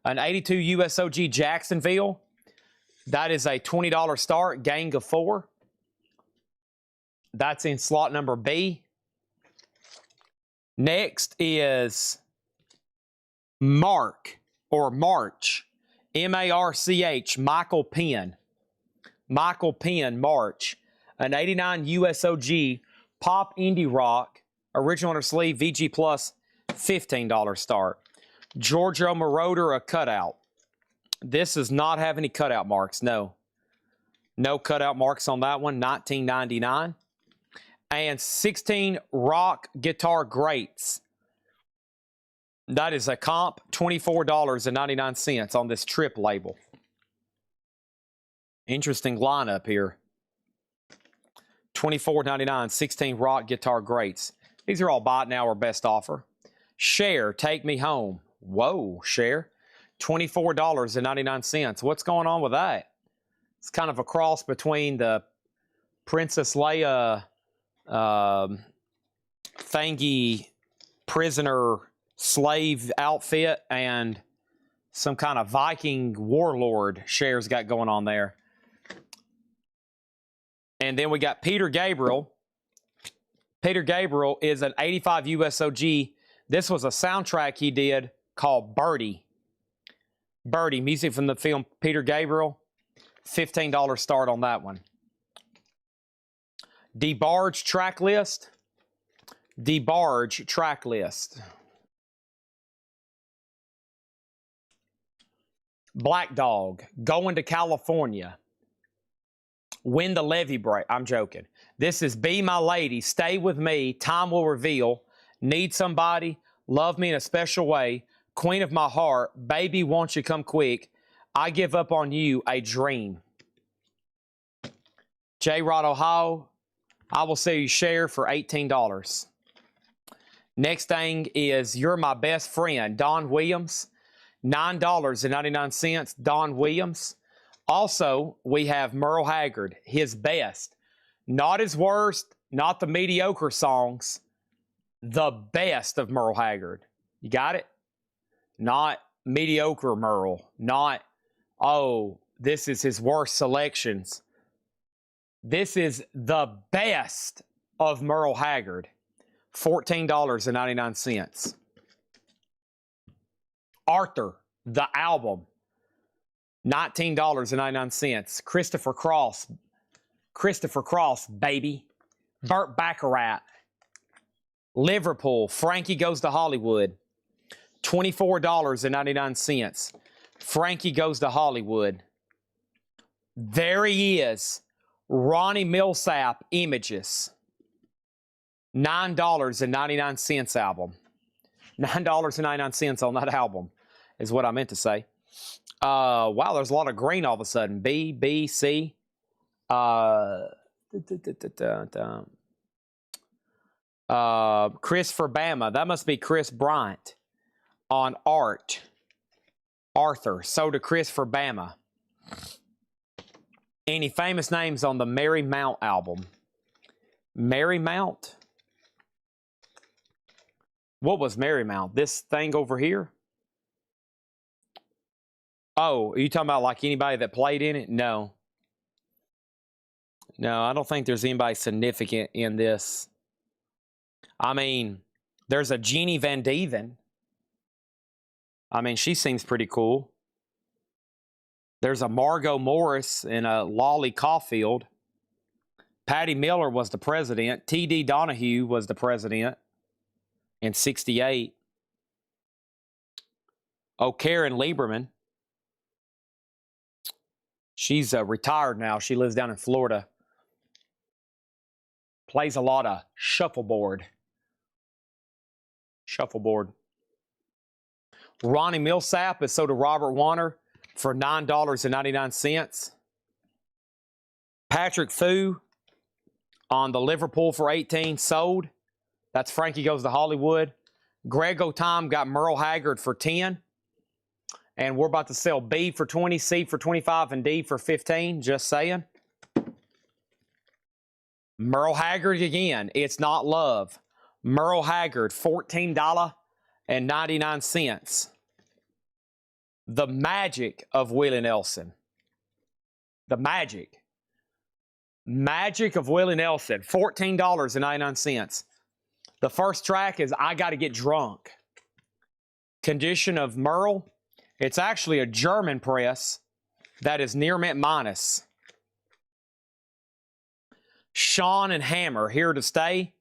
an 82 USOG Jacksonville. That is a $20 start, Gang of Four. That's in slot number B. Next is Mark or March, M-A-R-C-H, Michael Penn. Michael Penn, March, an 89 USOG pop indie rock, original under sleeve, VG Plus, $15 start. Giorgio Moroder, a cutout. This does not have any cutout marks, no. No cutout marks on that one, $19.99. And 16 rock guitar greats. That is a comp, $24.99 on this Trip label. Interesting lineup here. $24.99, 16 rock guitar greats. These are all buy it now or best offer. Cher, Take Me Home. Whoa, Cher. $24.99. What's going on with that? It's kind of a cross between the Princess Leia thangy prisoner slave outfit and some kind of Viking warlord Cher's got going on there. And then we got Peter Gabriel. Peter Gabriel is an 85 USOG. This was a soundtrack he did called Birdie. Birdie, music from the film Peter Gabriel. $15 start on that one. DeBarge track list. DeBarge track list. Black Dog, Going to California. When the Levee Break. I'm joking. This is Be My Lady, Stay With Me, Time Will Reveal, Need Somebody, Love Me in a Special Way, Queen of My Heart, Baby Won't You Come Quick, I Give Up on You, A Dream. J. Rod, Ohio, I Will See You Share for $18. Next thing is You're My Best Friend, Don Williams, $9.99, Don Williams. Also, we have Merle Haggard, His Best. Not his worst, not the mediocre songs, the best of Merle Haggard. You got it? Not mediocre Merle, not, oh, this is his worst selections. This is the best of Merle Haggard, $14.99. Arthur, the album, $19.99. Christopher Cross, baby. Burt Bacharach, Liverpool, Frankie Goes to Hollywood, $24.99. Frankie Goes to Hollywood. There he is, Ronnie Millsap, Images, $9.99 album. $9.99 on that album is what I meant to say. Wow, there's a lot of green all of a sudden. B, B, C. Chris Bama. That must be Chris Bryant on art. Arthur. So to Chris Bama. Any famous names on the Mary Mount album? Mary Mount? What was Mary Mount? This thing over here? Oh, are you talking about like anybody that played in it? No. No, I don't think there's anybody significant in this. I mean, there's a Jeannie Van Deven. I mean, she seems pretty cool. There's a Margot Morris and a Lolly Caulfield. Patty Miller was the president. T.D. Donahue was the president in 68. Oh, Karen Lieberman. She's retired now. She lives down in Florida. Plays a lot of shuffleboard. Shuffleboard. Ronnie Millsap is sold to Robert Warner for $9.99. Patrick Fu on the Liverpool for $18, sold. That's Frankie Goes to Hollywood. Greg O'Time got Merle Haggard for $10. And we're about to sell B for $20, C for $25, and D for $15. Just saying. Merle Haggard again. It's not love. Merle Haggard, $14.99. The Magic of Willie Nelson. The Magic. Magic of Willie Nelson, $14.99. The first track is I Gotta Get Drunk. Condition of Merle. It's actually a German press that is near mint minus. Sean and Hammer, Here to Stay.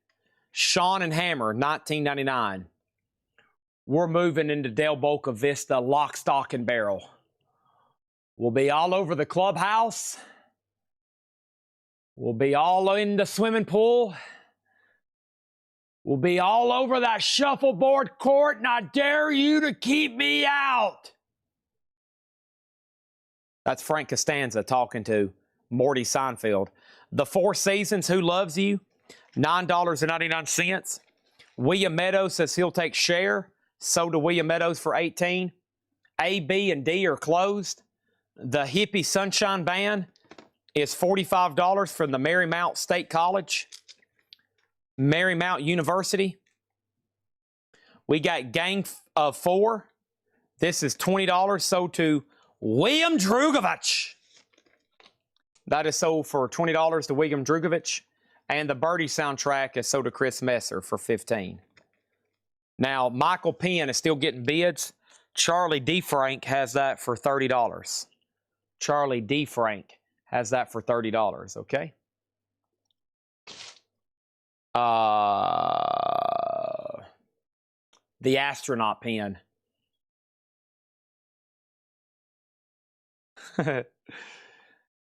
Sean and Hammer, $19.99. We're moving into Del Boca Vista, Lock, Stock, and Barrel. We'll be all over the clubhouse. We'll be all in the swimming pool. We'll be all over that shuffleboard court, and I dare you to keep me out. That's Frank Costanza talking to Morty Seinfeld. The Four Seasons, Who Loves You, $9.99. William Meadows says he'll take share. Sold to William Meadows for $18. A, B, and D are closed. The Hippie Sunshine Band is $45 from the Marymount State College. Marymount University. We got Gang of Four. This is $20, sold to William Drugovich. That is sold for $20 to William Drugovich. And the Birdie soundtrack is sold to Chris Messer for $15. Now, Michael Penn is still getting bids. Charlie D. Frank has that for $30. Charlie D. Frank has that for $30, okay? The Astronaut Pen.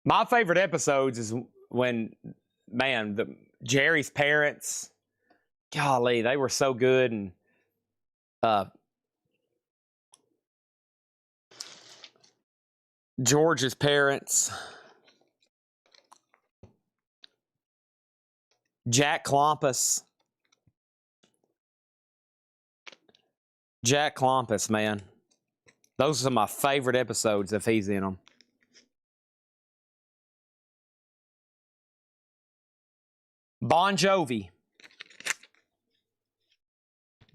My favorite episodes is when, man, Jerry's parents, golly, they were so good. And George's parents, Jack Klompus. Jack Klompus, man. Those are my favorite episodes if he's in them. Bon Jovi.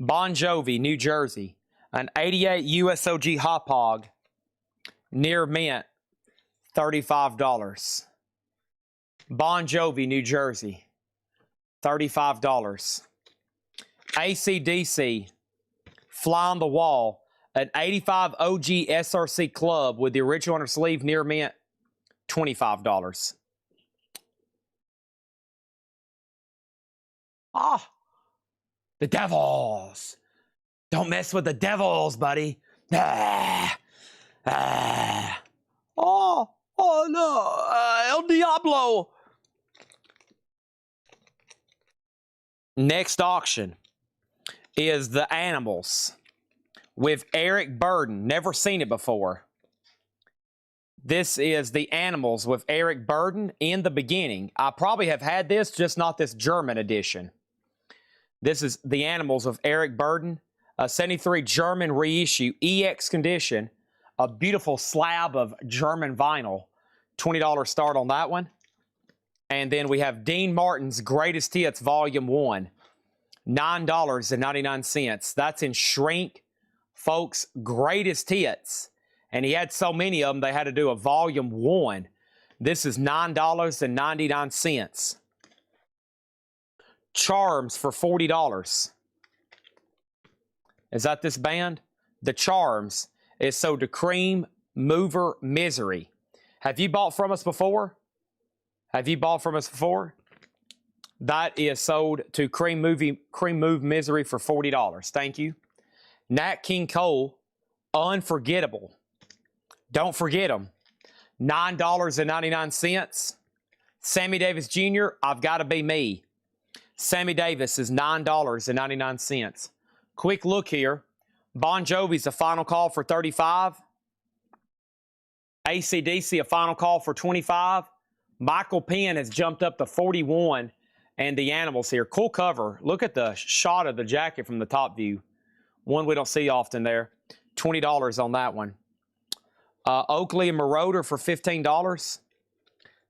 Bon Jovi, New Jersey. An 88 USOG Hop Hog, near mint, $35. Bon Jovi, New Jersey, $35. AC/DC, Fly on the Wall, an 85 OG SRC Club with the original under sleeve, near mint, $25. Ah, the Devils. Don't mess with the Devils, buddy. Ah, ah. Oh no, El Diablo. Next auction is the Animals with Eric Burden. Never seen it before. This is the Animals with Eric Burden in the beginning. I probably have had this, just not this German edition. This is the Animals of Eric Burden, a 73 German reissue, EX condition, a beautiful slab of German vinyl, $20 start on that one. And then we have Dean Martin's Greatest Hits Volume 1, $9.99. That's in shrink, folks, Greatest Hits. And he had so many of them, they had to do a Volume 1. This is $9.99. Charms for $40. Is that this band? The Charms is sold to Cream Mover Misery. Have you bought from us before? Have you bought from us before? That is sold to Cream Move Misery for $40. Thank you. Nat King Cole, Unforgettable. Don't forget them. $9.99. Sammy Davis Jr., I've Got to Be Me. Sammy Davis is $9.99. Quick look here. Bon Jovi's a final call for $35. AC/DC, a final call for $25. Michael Penn has jumped up to $41. And the Animals here. Cool cover. Look at the shot of the jacket from the top view. One we don't see often there. $20 on that one. Oakley and Marauder for $15.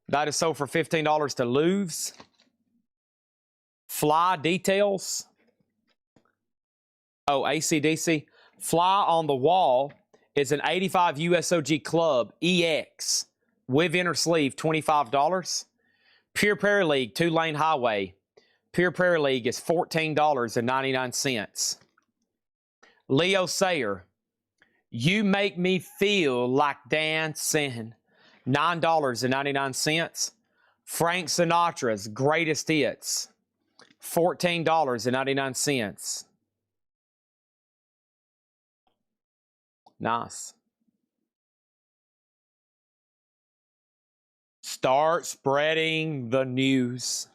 That is sold for $15 to Louv's. Fly Details. Oh, AC/DC. Fly on the Wall is an 85 USOG Club EX with inner sleeve, $25. Pure Prayer League, 2-lane highway. Pure Prayer League is $14.99. Leo Sayer, You Make Me Feel Like Dancing, $9.99. Frank Sinatra's Greatest Hits, $14.99. Nice. Start spreading the news.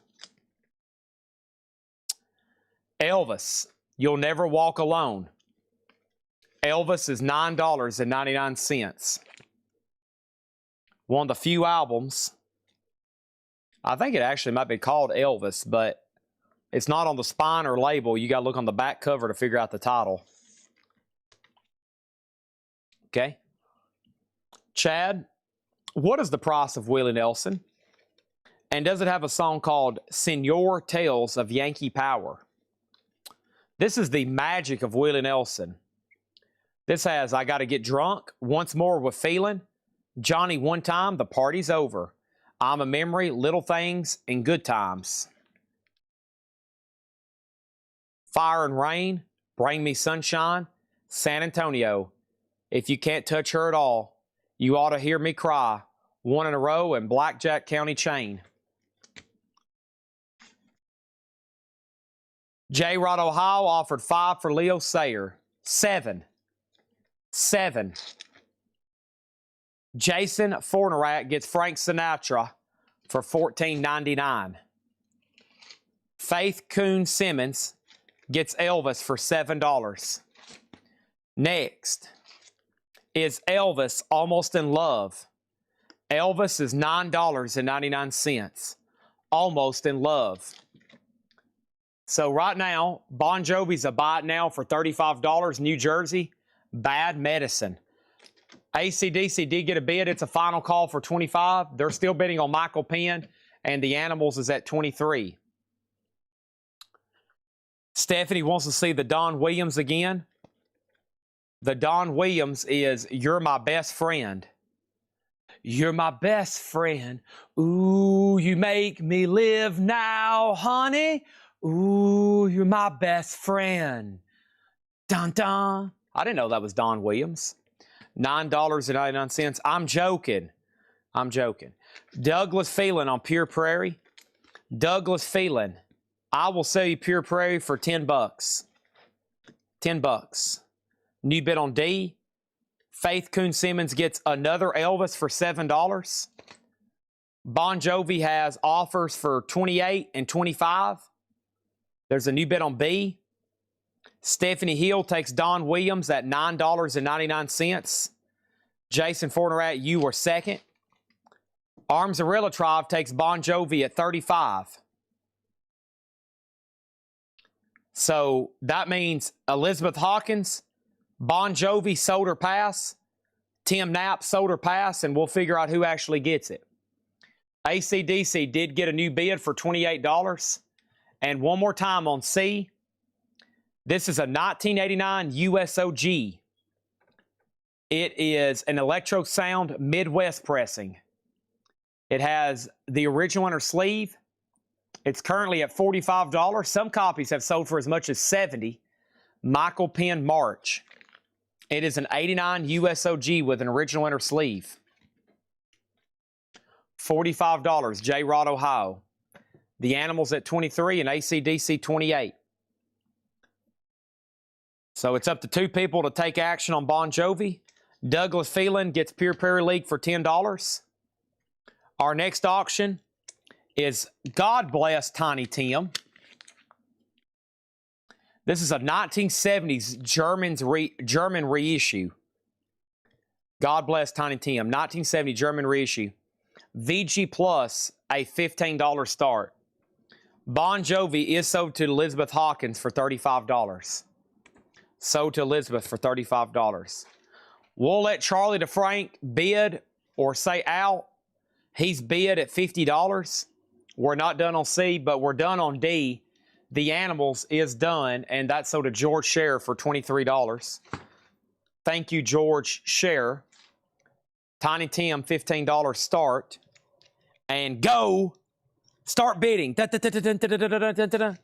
Elvis, You'll Never Walk Alone. Elvis is $9.99. One of the few albums. I think it actually might be called Elvis, but it's not on the spine or label. You got to look on the back cover to figure out the title. Okay. Chad, what is the price of Willie Nelson? And does it have a song called Senor Tales of Yankee Power? This is the magic of Willie Nelson. This has I Gotta Get Drunk, Once More with Feeling, Johnny One Time, The Party's Over, I'm a Memory, Little Things, and Good Times. Fire and Rain, Bring Me Sunshine, San Antonio, If You Can't Touch Her at All, You Ought to Hear Me Cry, One in a Row, and Blackjack County Chain. J. Rod Ohio offered 5 for Leo Sayer. 7. Jason Fornerat gets Frank Sinatra for $14.99. Faith Coon Simmons gets Elvis for $7. Next is Elvis Almost in Love. Elvis is $9.99. Almost in Love. So right now, Bon Jovi's a buy it now for $35, New Jersey. Bad Medicine. AC/DC did get a bid. It's a final call for $25. They're still bidding on Michael Penn, and the Animals is at $23. Stephanie wants to see the Don Williams again. The Don Williams is You're My Best Friend. You're my best friend. Ooh, you make me live now, honey. Ooh, you're my best friend. Dun dun. I didn't know that was Don Williams. $9.99. I'm joking. I'm joking. Douglas Phelan on Pure Prairie. Douglas Phelan. I will sell you Pure Prairie for $10. $10. New bid on D. Faith Coon Simmons gets another Elvis for $7. Bon Jovi has offers for $28 and $25. There's a new bid on B. Stephanie Hill takes Don Williams at $9.99. Jason Fornerat, you were second. Armzarilla Tribe takes Bon Jovi at $35. So that means Elizabeth Hawkins, Bon Jovi sold her pass, Tim Knapp sold her pass, and we'll figure out who actually gets it. AC/DC did get a new bid for $28. And one more time on C. This is a 1989 USOG. It is an Electro Sound Midwest pressing. It has the original inner sleeve. It's currently at $45. Some copies have sold for as much as $70. Michael Penn March. It is an 89 USOG with an original inner sleeve. $45. J. Rod, Ohio. The Animals at $23 and AC/DC $28. So it's up to two people to take action on Bon Jovi. Douglas Phelan gets Pure Prairie League for $10. Our next auction is God Bless Tiny Tim. This is a 1970s German reissue. God Bless Tiny Tim, 1970 German reissue. VG Plus, a $15 start. Bon Jovi is sold to Elizabeth Hawkins for $35. Sold to Elizabeth for $35. We'll let Charlie DeFrank bid or say out. He's bid at $50. We're not done on C, but we're done on D. The Animals is done, and that's sold to George Scher for $23. Thank you, George Scher. Tiny Tim, $15 start. And go. Start bidding. Da, da, da, da, da, da, da, da, da, da.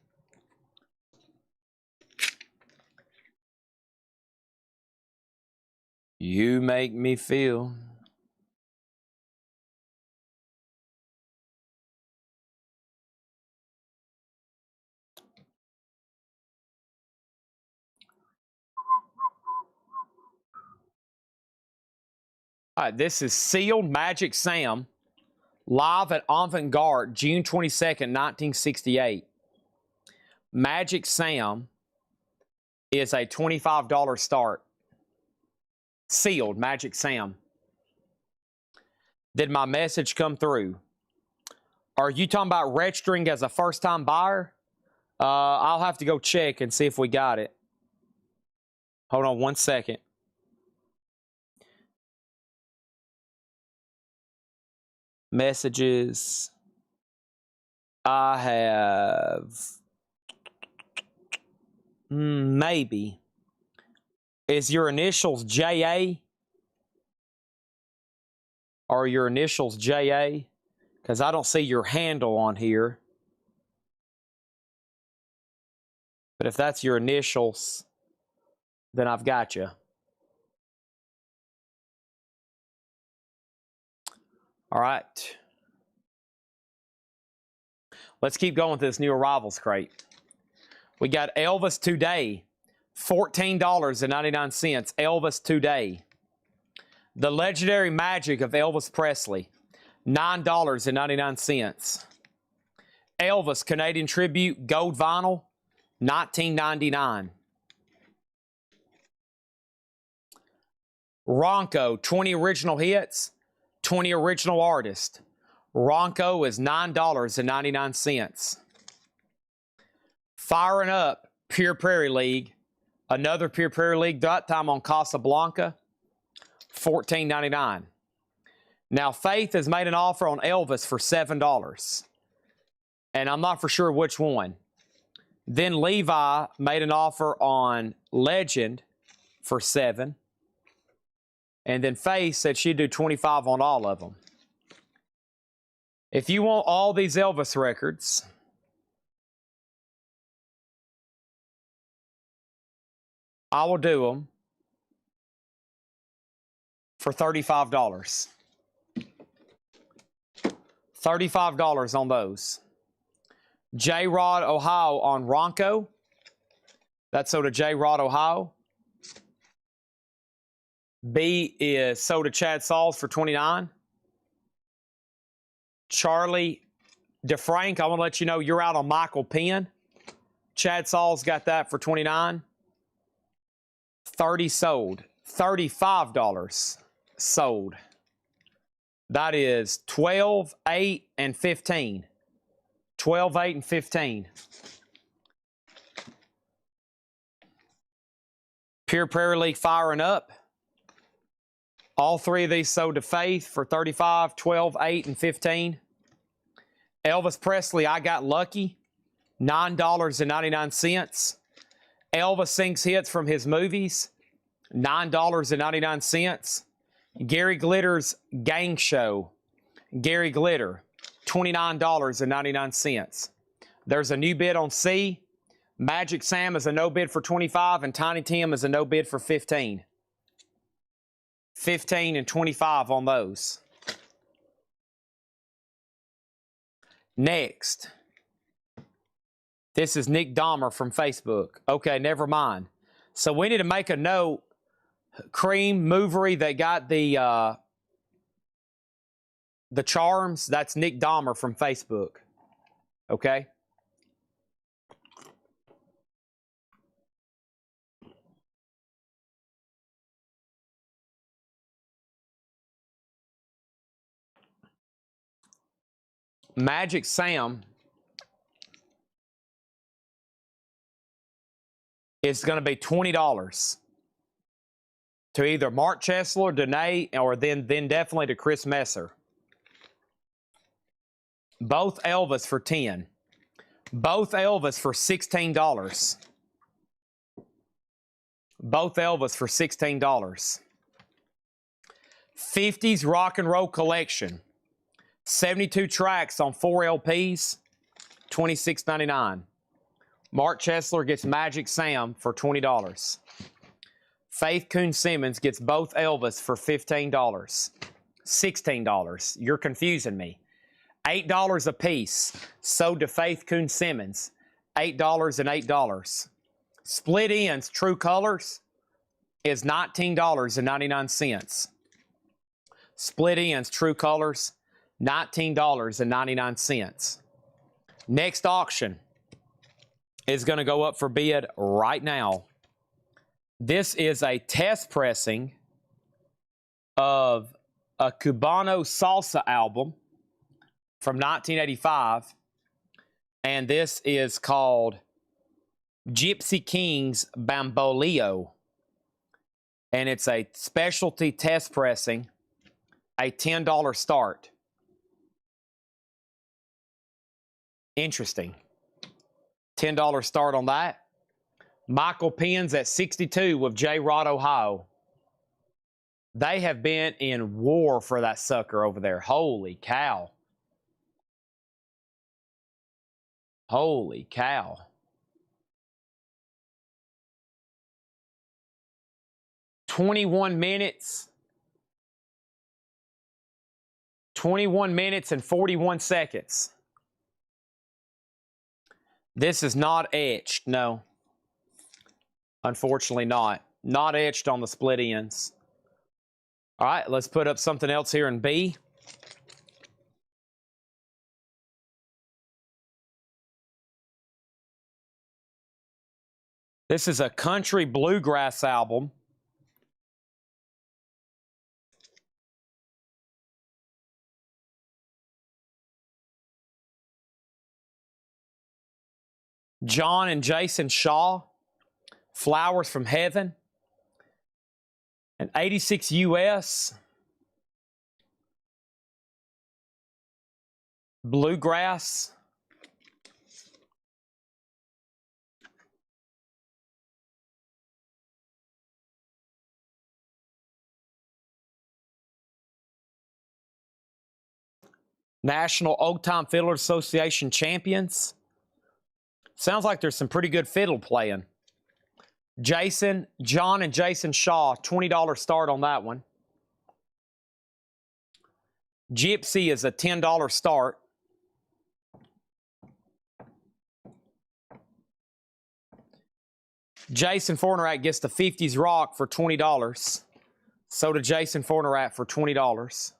You make me feel. All right, this is Sealed Magic Sam, live at Avant Garde, June 22nd, 1968. Magic Sam is a $25 start. Sealed Magic Sam. Did my message come through? Are you talking about registering as a first-time buyer? I'll have to go check and see if we got it. Hold on one second. Messages. I have maybe. Is your initials JA? Are your initials JA? Because I don't see your handle on here. But if that's your initials, then I've got you. All right. Let's keep going with this new arrivals crate. We got Elvis Today, $14.99. Elvis Today. The Legendary Magic of Elvis Presley, $9.99. Elvis Canadian Tribute Gold Vinyl, $19.99. Ronco 20 original hits, 20 original artists. Ronco is $9.99. Firing Up Pure Prairie League, another Pure Prairie League, that time on Casablanca, $14.99. Now, Faith has made an offer on Elvis for $7, and I'm not for sure which one. Then Levi made an offer on Legend for 7. And then Faith said she'd do 25 on all of them. If you want all these Elvis records, I will do them for $35. $35 on those. J-Rod, Ohio on Ronco. That's sold to J-Rod, Ohio. B is sold to Chad Sauls for $29. Charlie DeFrank, I want to let you know you're out on Michael Penn. Chad Sauls got that for $29. 30 sold. $35 sold. That is 12, 8, and 15. 12, 8, and 15. Pure Prairie League firing up. All 3 of these sold to Faith for 35, 12, 8, and 15. Elvis Presley, I Got Lucky, $9.99. Elvis Sings Hits from His Movies, $9.99. Gary Glitter's Gang Show, Gary Glitter, $29.99. There's a new bid on C. Magic Sam is a no bid for 25, and Tiny Tim is a no bid for 15. 15 and 25 on those. Next. This is Nick Dahmer from Facebook. Okay, never mind. So we need to make a note. Cream Movery, they got the charms. That's Nick Dahmer from Facebook. Okay? Magic Sam is going to be $20 to either Mark Chesler, Danae, or then definitely to Chris Messer. Both Elvis for 10. Both Elvis for $16. Both Elvis for $16. 50s Rock and Roll Collection. 72 tracks on 4 LPs, $26.99. Mark Chesler gets Magic Sam for $20. Faith Coon Simmons gets both Elvis for $15. $16. You're confusing me. $8 a piece. Sold to Faith Coon Simmons. $8 and $8. Split Ends True Colors is $19.99. Split Ends True Colors, $19.99. Next auction is going to go up for bid right now. This is a test pressing of a Cubano Salsa album from 1985. And this is called Gypsy Kings Bamboleo. And it's a specialty test pressing, a $10 start. Interesting. $10 start on that. Michael Penn's at 62 with J-Rod, Ohio. They have been in war for that sucker over there. Holy cow. Holy cow. $21 minutes. 21 minutes and 41 seconds. This is not etched, no. Unfortunately not. Not etched on the split ends. All right, let's put up something else here in B. This is a country bluegrass album. John and Jason Shaw, Flowers from Heaven. An 86 US. Bluegrass. National Old Time Fiddler Association champions. Sounds like there's some pretty good fiddle playing. John and Jason Shaw, $20 start on that one. Gypsy is a $10 start. Jason Fornerat gets the 50s Rock for $20. So did Jason Fornerat for $20.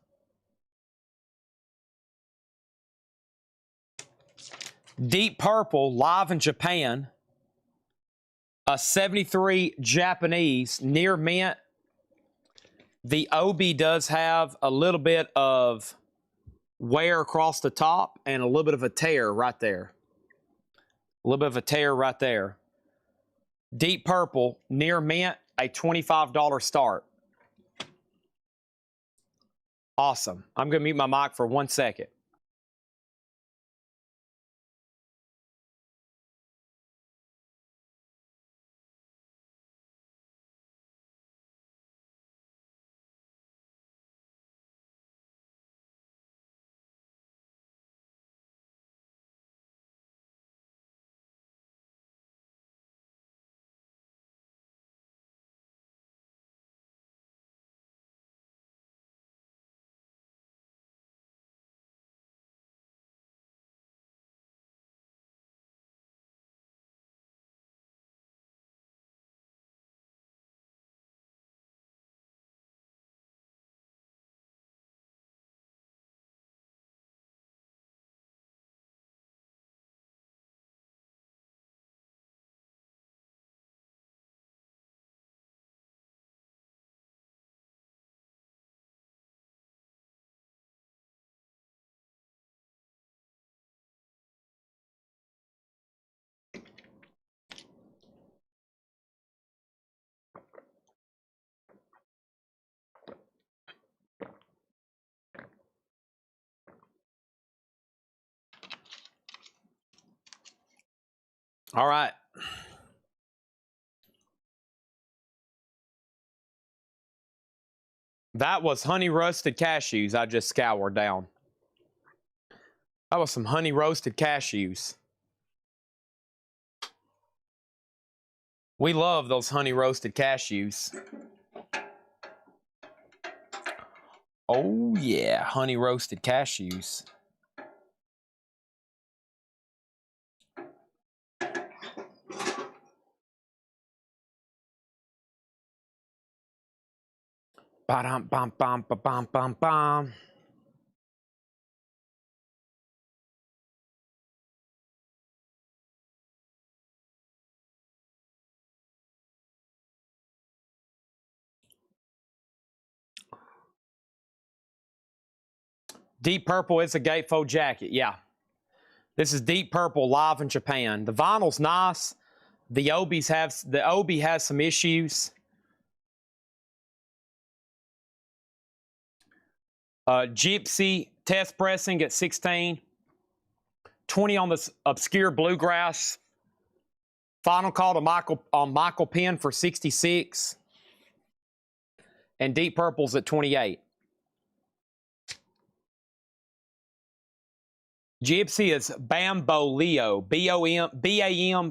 Deep Purple, live in Japan. A 73 Japanese, near mint. The obi does have a little bit of wear across the top and a little bit of a tear right there. A little bit of a tear right there. Deep Purple, near mint, a $25 start. Awesome. I'm going to mute my mic for 1 second. All right. That was honey roasted cashews I just scoured down. That was some honey roasted cashews. We love those honey roasted cashews. Oh yeah, honey roasted cashews. Ba-dum, bum, bum, ba-bum, bum, bum. Deep Purple is a gatefold jacket, yeah. This is Deep Purple live in Japan. The vinyl's nice. The obi has some issues. Gypsy test pressing at 16. 20 on this obscure bluegrass. Final call to Michael Penn for 66. And Deep Purple's at 28. Gypsy is Bamboleo. B-A-M-B-O-L-E-O.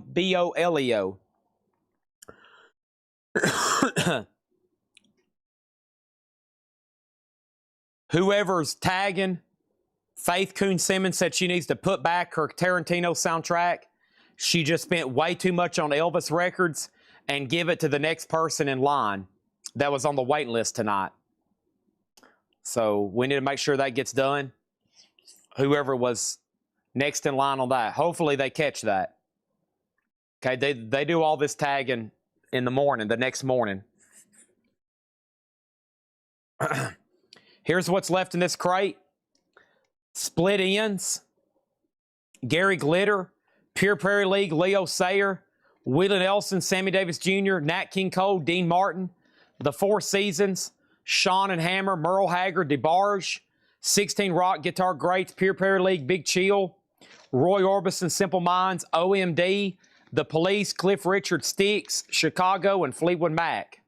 Whoever's tagging, Faith Coon Simmons said she needs to put back her Tarantino soundtrack. She just spent way too much on Elvis records and give it to the next person in line that was on the waiting list tonight. So we need to make sure that gets done. Whoever was next in line on that. Hopefully they catch that. Okay, they do all this tagging in the morning, the next morning. Here's what's left in this crate. Split Ends, Gary Glitter, Pure Prairie League, Leo Sayer, Willie Nelson, Sammy Davis Jr., Nat King Cole, Dean Martin, The Four Seasons, Sean and Hammer, Merle Haggard, DeBarge, 16 Rock Guitar Greats, Pure Prairie League, Big Chill, Roy Orbison, Simple Minds, OMD, The Police, Cliff Richard, Styx, Chicago, and Fleetwood Mac.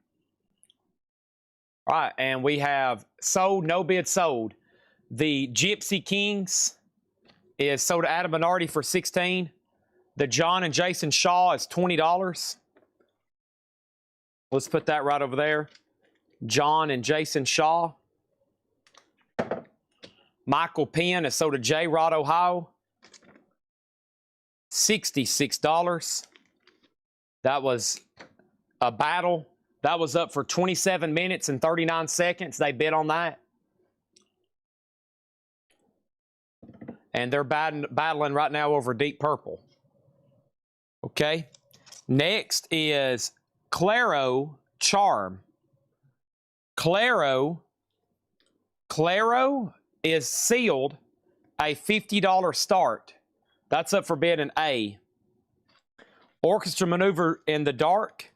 All right, and we have Sold, No Bid Sold. The Gypsy Kings is sold at a minority for $16. The John and Jason Shaw is $20. Let's put that right over there. John and Jason Shaw. Michael Penn is sold to J. Rod, Ohio. $66. That was a battle. That was up for 27 minutes and 39 seconds. They bid on that. And they're battling right now over Deep Purple. Okay. Next is Claro Charm. Claro is sealed a $50 start. That's up for bid in A. Orchestra Maneuver in the Dark.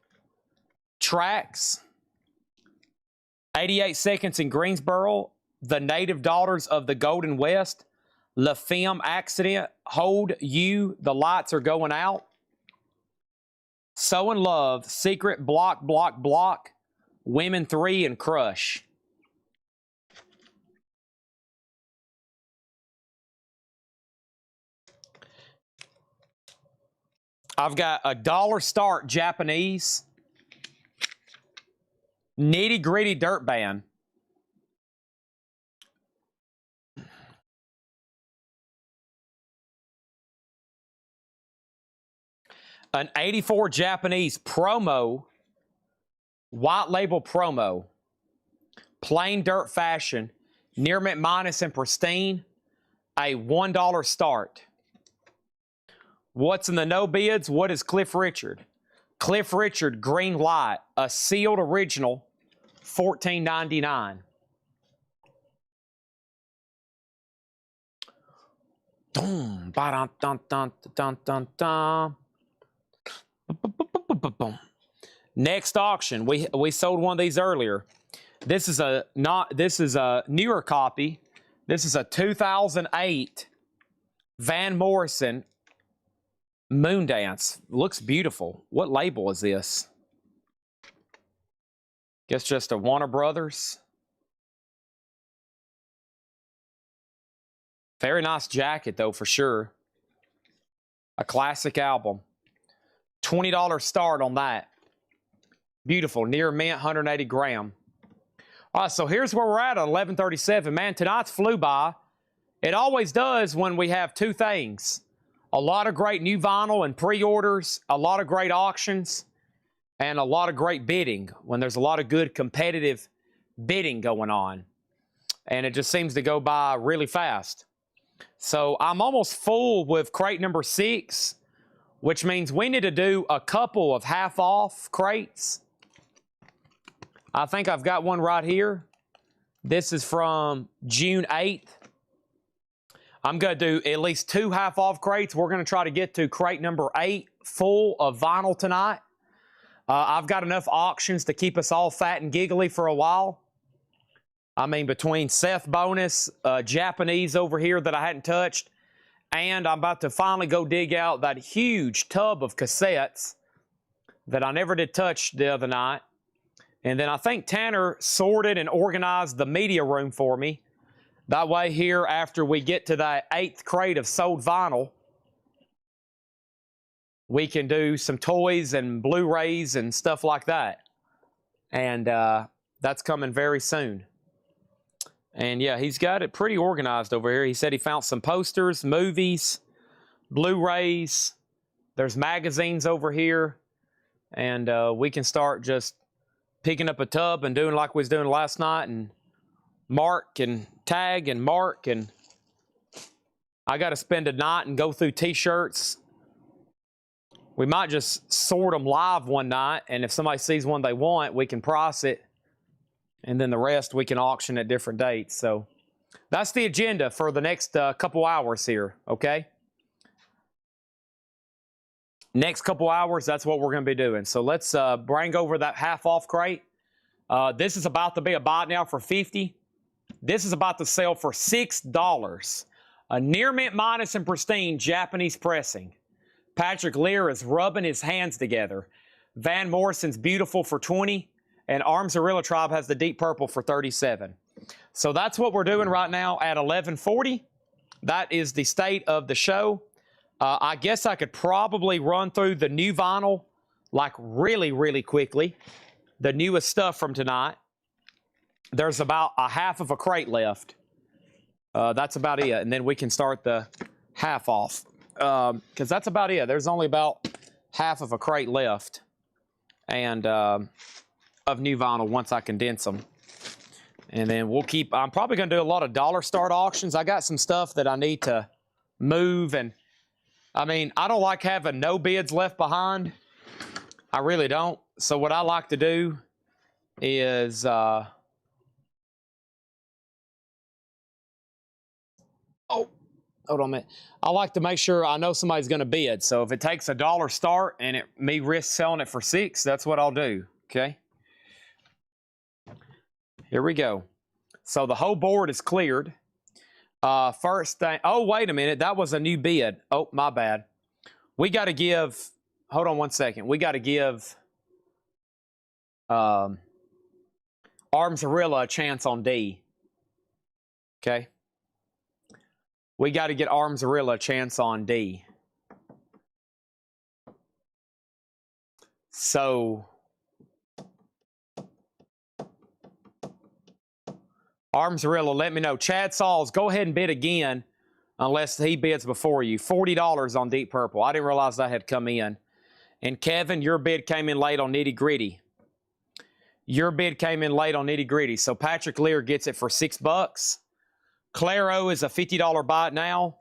Tracks. 88 Seconds in Greensboro. The Native Daughters of the Golden West. La Femme Accident. Hold You. The Lights Are Going Out. So in Love. Secret. Block, Block, Block. Women 3 and Crush. I've got a $1 start Japanese. Nitty Gritty Dirt Band. An 84 Japanese promo. White label promo. Plain dirt fashion. Near mint minus and pristine. A $1 start. What's in the no bids? What is Cliff Richard? Cliff Richard Green Light. A sealed original. $14.99. Boom. Ba dun dun dun dun dun. Next auction. We sold one of these earlier. This is a newer copy. This is a 2008 Van Morrison Moondance. Looks beautiful. What label is this? Guess just a Warner Brothers. Very nice jacket though, for sure. A classic album. $20 start on that. Beautiful. Near mint, 180 gram. All right, so here's where we're at 11:37. Man, tonight's flew by. It always does when we have two things. A lot of great new vinyl and pre-orders, a lot of great auctions, and a lot of great bidding when there's a lot of good competitive bidding going on. And it just seems to go by really fast. So I'm almost full with crate number 6, which means we need to do a couple of half-off crates. I think I've got one right here. This is from June 8th. I'm going to do at least 2 half-off crates. We're going to try to get to crate number 8 full of vinyl tonight. I've got enough auctions to keep us all fat and giggly for a while. I mean, between Seth Bonus, Japanese over here that I hadn't touched, and I'm about to finally go dig out that huge tub of cassettes that I never did touch the other night. And then I think Tanner sorted and organized the media room for me. That way here, after we get to that 8th crate of sold vinyl, we can do some toys and Blu-rays and stuff like that. And that's coming very soon. And yeah, he's got it pretty organized over here. He said he found some posters, movies, Blu-rays. There's magazines over here. And we can start just picking up a tub and doing like we was doing last night and mark and tag and mark. And I got to spend a night and go through T-shirts. We might just sort them live one night, and if somebody sees one they want, we can price it, and then the rest we can auction at different dates. So that's the agenda for the next couple hours here, okay? Next couple hours, that's what we're going to be doing. So let's bring over that half-off crate. This is about to be a buy now for $50. This is about to sell for $6. A near mint minus and pristine Japanese pressing. Patrick Lear is rubbing his hands together. Van Morrison's beautiful for $20. And Arms Gorilla Tribe has the Deep Purple for $37. So that's what we're doing right now at 11:40. That is the state of the show. I guess I could probably run through the new vinyl like really, really quickly. The newest stuff from tonight. There's about a half of a crate left. That's about it. And then we can start the half off. Because that's about it. There's only about half of a crate left. And of new vinyl once I condense them. And then we'll keep, I'm probably going to do a lot of dollar start auctions. I got some stuff that I need to move. And I mean, I don't like having no bids left behind. I really don't. So what I like to do is, oh, hold on a minute. I like to make sure I know somebody's going to bid. So if it takes a dollar start and me risk selling it for $6, that's what I'll do. Okay. Here we go. So the whole board is cleared. First thing, oh, wait a minute. That was a new bid. Oh, my bad. We got to give, hold on one second. We got to give Armsarilla a chance on D. Okay. We got to get Armsarilla a chance on D. So Armsarilla, let me know. Chad Sauls, go ahead and bid again unless he bids before you. $40 on Deep Purple. I didn't realize that had come in. And Kevin, your bid came in late on Nitty Gritty. Your bid came in late on Nitty Gritty. So Patrick Lear gets it for $6. Claro is a $50 buy it now.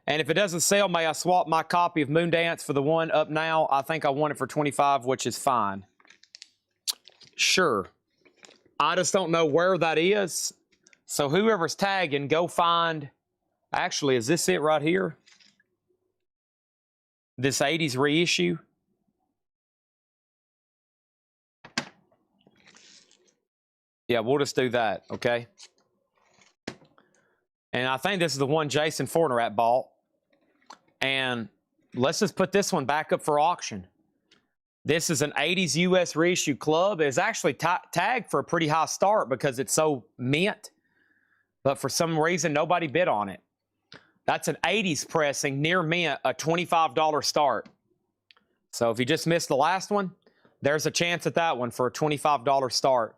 And if it doesn't sell, may I swap my copy of Moondance for the one up now? I think I want it for $25, which is fine. Sure. I just don't know where that is. So whoever's tagging, go find, actually, is this it right here? This 80s reissue? Yeah, we'll just do that, okay? And I think this is the one Jason Fornerat bought. And let's just put this one back up for auction. This is an 80s US reissue club. It's actually tagged for a pretty high start because it's so mint. But for some reason, nobody bid on it. That's an 80s pressing, near mint, a $25 start. So if you just missed the last one, there's a chance at that one for a $25 start.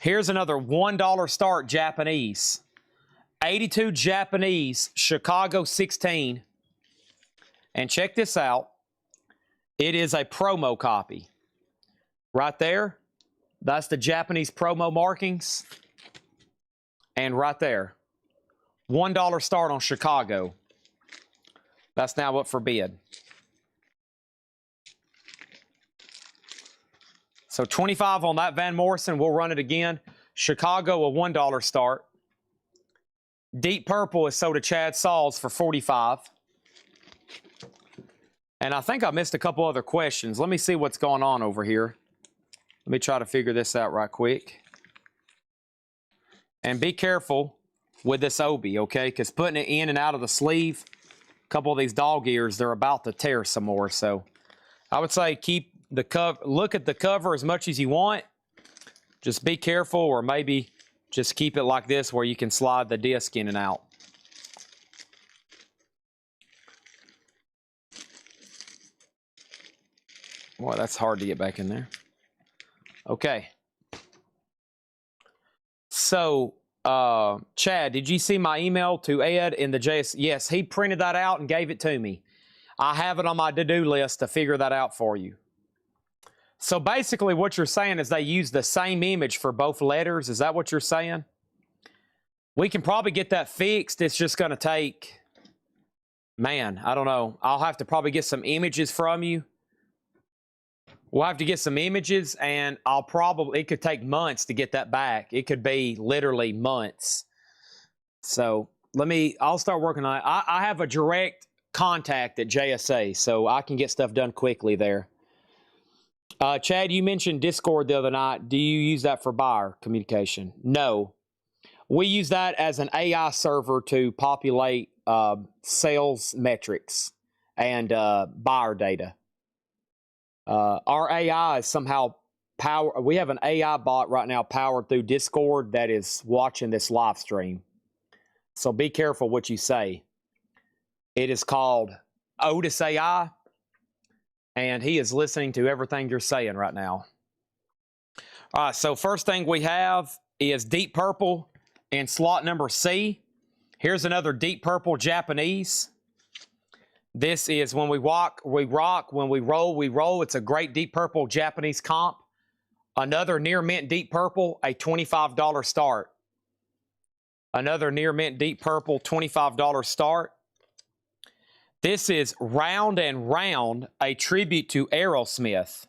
Here's another $1 start Japanese. 82 Japanese, Chicago 16. And check this out. It is a promo copy. Right there, that's the Japanese promo markings. And right there, $1 start on Chicago. That's now up for bid. So 25 on that Van Morrison. We'll run it again. Chicago, a $1 start. Deep Purple is sold to Chad Sauls for $45. And I think I missed a couple other questions. Let me see what's going on over here. Let me try to figure this out right quick. And be careful with this Obi, okay? Because putting it in and out of the sleeve, a couple of these dog ears, they're about to tear some more. So I would say keep the cover, look at the cover as much as you want. Just be careful, or maybe just keep it like this where you can slide the disc in and out. Boy, that's hard to get back in there. Okay. So, Chad, did you see my email to Ed in the JS? Yes, he printed that out and gave it to me. I have it on my to-do list to figure that out for you. So basically what you're saying is they use the same image for both letters. Is that what you're saying? We can probably get that fixed. It's just going to take, man, I don't know. I'll have to probably get some images from you. We'll have to get some images, and it could take months to get that back. It could be literally months. So I'll start working on it. I have a direct contact at JSA, so I can get stuff done quickly there. Chad, you mentioned Discord the other night. Do you use that for buyer communication? No. We use that as an AI server to populate sales metrics and buyer data. Our AI is somehow We have an AI bot right now powered through Discord that is watching this live stream. So be careful what you say. It is called Otis AI, and he is listening to everything you're saying right now. All right, so first thing we have is Deep Purple in slot number C. Here's another Deep Purple Japanese. This is when we rock, we rock. When we roll. It's a great Deep Purple Japanese comp. Another Near Mint Deep Purple, a $25 start. Another Near Mint Deep Purple, $25 start. This is Round and Round, a tribute to Aerosmith.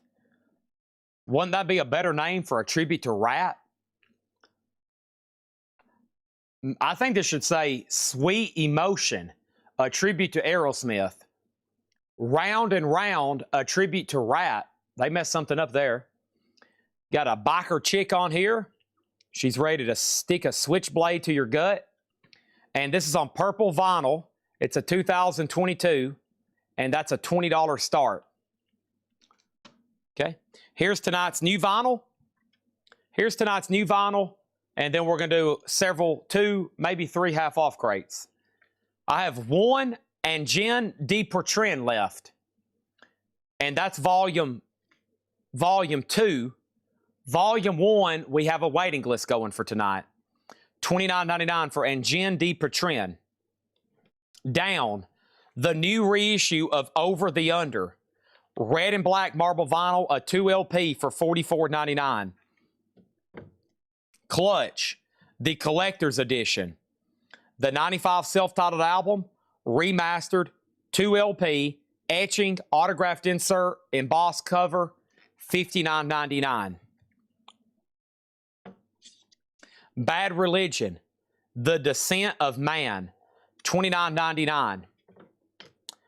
Wouldn't that be a better name for a tribute to Rat? I think this should say Sweet Emotion, a tribute to Aerosmith. Round and Round, a tribute to Rat. They messed something up there. Got a biker chick on here. She's ready to stick a switchblade to your gut. And this is on purple vinyl. It's a 2022, and that's a $20 start. Okay. Here's tonight's new vinyl. Here's tonight's new vinyl. And then we're going to do two, maybe three half-off crates. I have one Anjin de Pertrin left. And that's volume 2. Volume 1, we have a waiting list going for tonight. $29.99 for Anjin de Pertrin. Down, the new reissue of Over the Under. Red and black marble vinyl, a 2 LP for $44.99. Clutch, the collector's edition. The 95 self-titled album, remastered, 2 LP, etching, autographed insert, embossed cover, $59.99. Bad Religion, The Descent of Man, $29.99.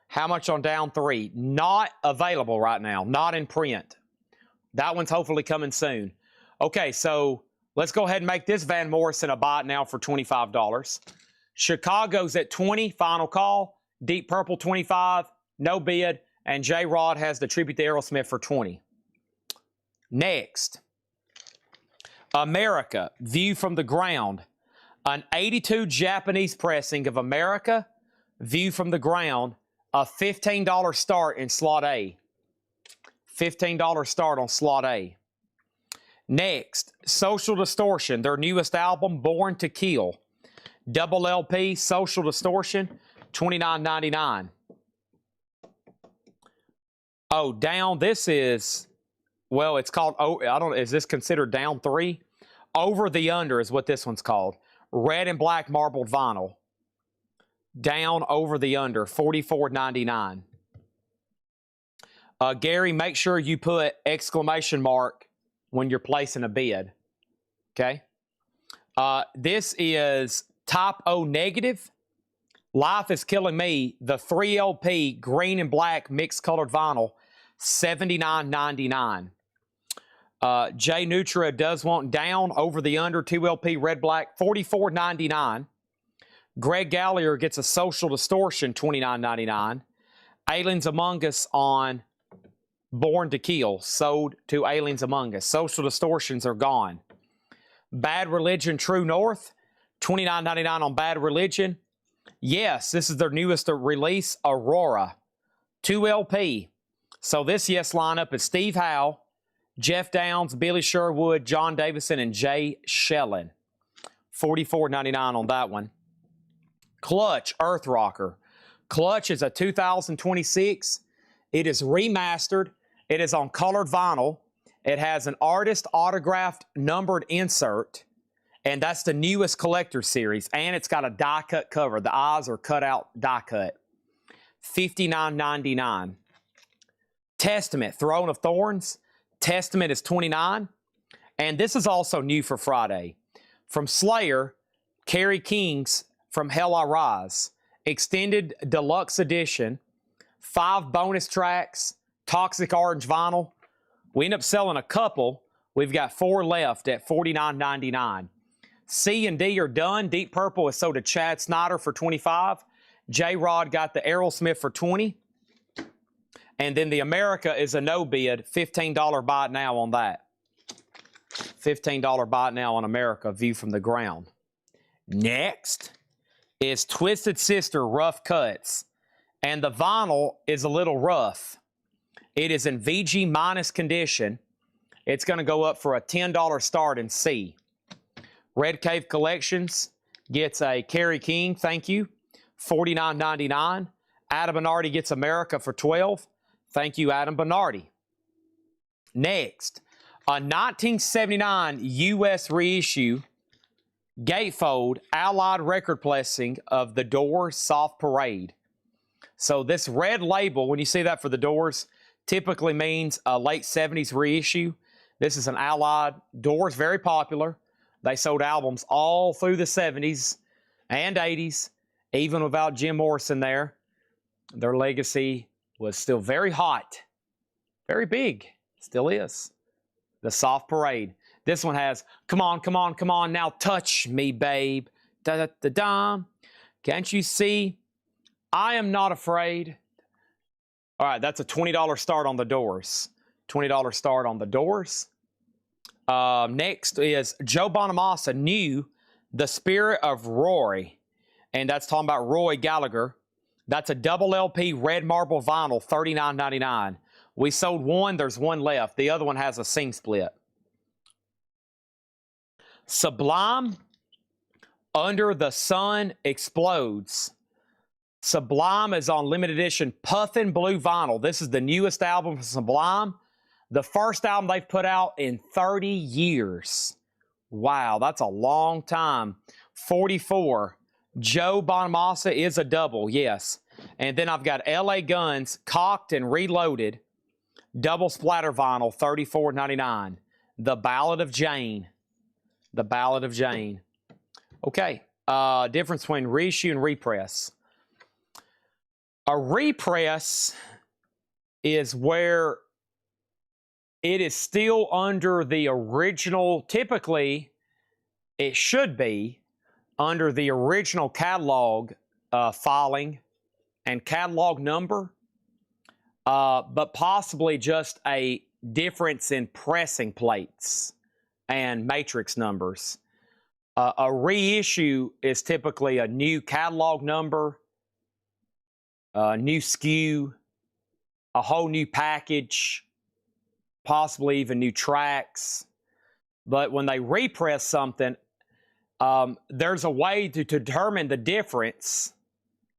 How much on down 3? Not available right now, not in print. That one's hopefully coming soon. Okay, so let's go ahead and make this Van Morrison a buy now for $25. Chicago's at 20, final call. Deep Purple 25, no bid. And J-Rod has the tribute to Aerosmith for 20. Next, America, View from the Ground. An 82 Japanese pressing of America, View from the Ground. A $15 start in slot A. $15 start on slot A. Next, Social Distortion, their newest album, Born to Kill. Double LP, Social Distortion, $29.99. Oh, down, this is, well, it's called, oh, I don't know, is this considered down 3? Over the Under is what this one's called. Red and black marbled vinyl. Down, Over the Under, $44.99. Gary, make sure you put exclamation mark when you're placing a bid. Okay? This is Type O Negative. Life is Killing Me, the 3 LP green and black mixed colored vinyl, $79.99. Jay Nutra does want Down, Over the Under, 2 LP red black, $44.99. Greg Gallier gets a Social Distortion, $29.99. Aliens Among Us on Born to Kill, sold to Aliens Among Us. Social Distortions are gone. Bad Religion, True North, $29.99 on Bad Religion. Yes, this is their newest release, Aurora, 2 LP. So this Yes lineup is Steve Howe, Jeff Downs, Billy Sherwood, John Davison, and Jay Schellen. $44.99 on that one. Clutch, Earth Rocker. Clutch is a 2026. It is remastered. It is on colored vinyl. It has an artist autographed numbered insert, and that's the newest collector series, and it's got a die-cut cover. The eyes are cut out die-cut. $59.99. Testament, Throne of Thorns. Testament is $29. And this is also new for Friday. From Slayer, Kerry King's From Hell I Rise. Extended Deluxe Edition. 5 bonus tracks. Toxic Orange vinyl. We end up selling a couple. We've got 4 left at $49.99. C and D are done. Deep Purple is sold to Chad Snyder for $25. J-Rod got the Aerosmith for $20. And then the America is a no bid, $15 buy now on that. $15 buy it now on America, view from the ground. Next is Twisted Sister Rough Cuts. And the vinyl is a little rough. It is in VG minus condition. It's going to go up for a $10 start in C. Red Cave Collections gets a Kerry King, thank you, $49.99. Adam Bernardi gets America for $12. Thank you, Adam Bernardi. Next, a 1979 U.S. reissue gatefold Allied record pressing of The Doors Soft Parade. So this red label, when you see that for The Doors, typically means a late 70s reissue. This is an Allied. Doors, very popular. They sold albums all through the 70s and 80s, even without Jim Morrison there. Their legacy was still very hot, very big, still is. The Soft Parade. This one has, come on, come on, come on, now touch me, babe. Da-da-da-da. Can't you see? I am not afraid. All right, that's a $20 start on The Doors. $20 start on The Doors. Next is Joe Bonamassa, New, The Spirit of Roy. And that's talking about Roy Gallagher. That's a double LP red marble vinyl, $39.99. We sold one, there's one left. The other one has a sing split. Sublime, Under the Sun Explodes. Sublime is on limited edition Puffin Blue vinyl. This is the newest album from Sublime. The first album they've put out in 30 years. Wow, that's a long time. 44. Joe Bonamassa is a double, yes. And then I've got LA Guns, Cocked and Reloaded, double splatter vinyl, $34.99. The Ballad of Jane. The Ballad of Jane. Okay, difference between reissue and repress. A repress is where it is still under the original, typically it should be under the original catalog filing and catalog number, but possibly just a difference in pressing plates and matrix numbers. A reissue is typically a new catalog number, new SKU, a whole new package, possibly even new tracks. But when they repress something, there's a way to determine the difference,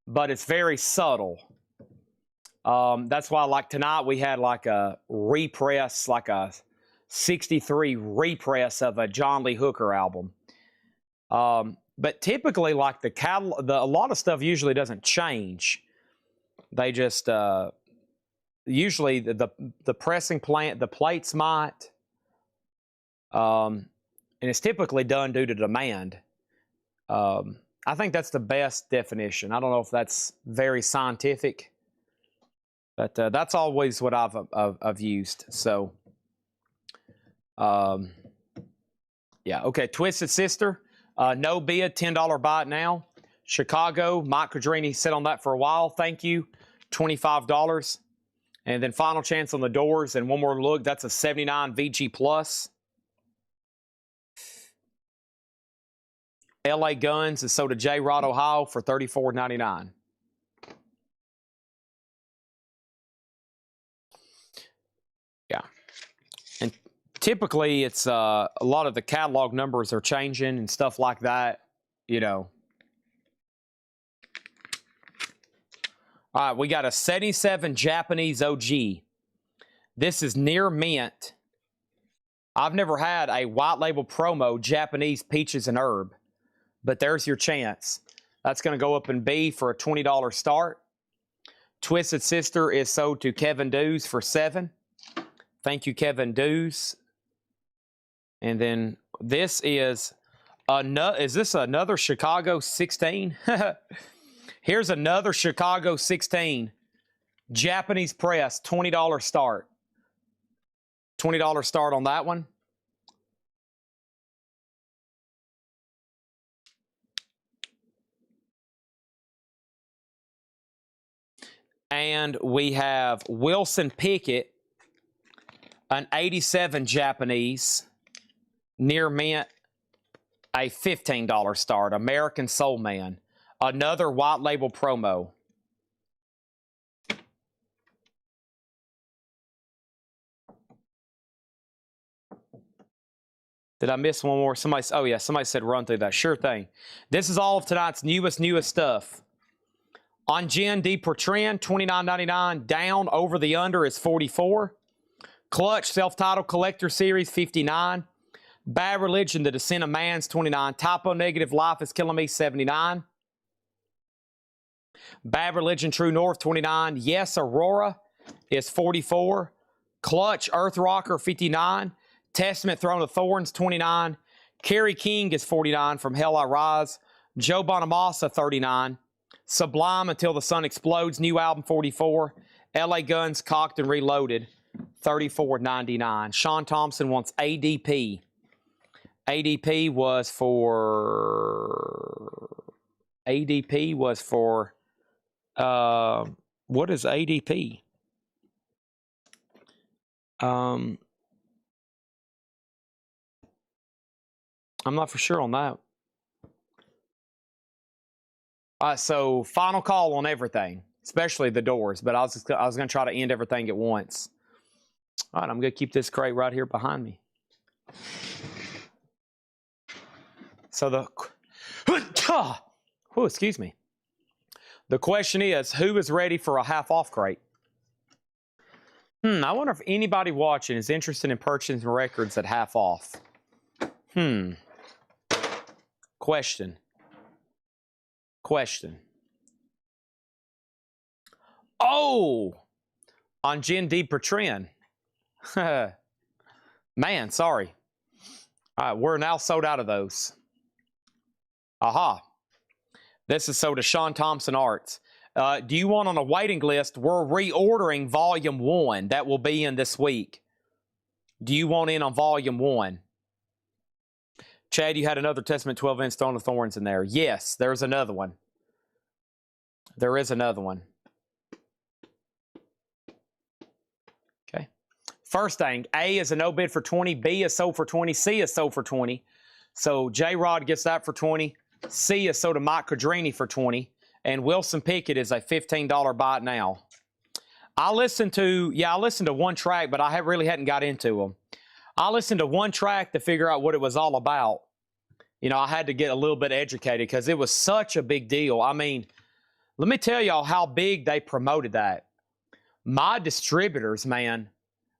but it's very subtle. That's why, like tonight, we had like a repress, like a 63 repress of a John Lee Hooker album. But typically, like a lot of stuff usually doesn't change. They just usually the pressing plant, the plates might, and it's typically done due to demand. I think that's the best definition. I don't know if that's very scientific, but that's always what I've used. So, yeah, okay. Twisted Sister, no bid, $10 buy it now. Chicago, Mike Quadrini sat on that for a while. Thank you, $25. And then Final Chance on The Doors, and one more look. That's a 79 VG Plus. LA Guns is sold to J. Rod, Ohio for $34.99. Yeah. And typically, it's a lot of the catalog numbers are changing and stuff like that, you know. All right, we got a 77 Japanese OG. This is near mint. I've never had a white label promo Japanese peaches and herb, but there's your chance. That's going to go up in B for a $20 start. Twisted Sister is sold to Kevin Dews for $7. Thank you, Kevin Dews. And then this is this another Chicago 16? Here's another Chicago 16. Japanese press, $20 start. $20 start on that one. And we have Wilson Pickett, an 87 Japanese. Near Mint, a $15 start. American Soul Man, another white label promo. Did I miss one more? Somebody said run through that. Sure thing. This is all of tonight's newest stuff. On Jen D per trend, $29.99. Down over the under is 44. Clutch self-titled collector series, 59. Bad Religion, The Descent of Man's 29. Typo Negative, Life is Killing Me, 79. Bad Religion, True North, 29. Yes, Aurora is 44. Clutch, Earth Rocker, 59. Testament, Throne of Thorns, 29. Kerry King is 49 from Hell I Rise. Joe Bonamassa, 39. Sublime, Until the Sun Explodes, new album, 44. LA Guns, Cocked and Reloaded, $34.99. Sean Thompson wants ADP. ADP was for what is ADP? I'm not for sure on that. So final call on everything, especially the doors, but I was going to try to end everything at once. All right, I'm going to keep this crate right here behind me. So excuse me. The question is, who is ready for a half-off crate? I wonder if anybody watching is interested in purchasing records at half off. Question. Oh! On Gen D per trend. Man, sorry. All right, we're now sold out of those. Aha. This is sold to Sean Thompson Arts. Do you want on a waiting list? We're reordering Volume 1. That will be in this week. Do you want in on Volume 1? Chad, you had another Testament 12-inch Throne of Thorns in there. Yes, there's another one. There is another one. Okay. First thing, A is a no bid for 20. B is sold for 20. C is sold for 20. So J-Rod gets that for 20. C is sold to Mike Codrini for 20. And Wilson Pickett is a $15 buy it now. I listened to one track, but I really hadn't got into them. I listened to one track to figure out what it was all about. You know, I had to get a little bit educated because it was such a big deal. I mean, let me tell y'all how big they promoted that. My distributors, man,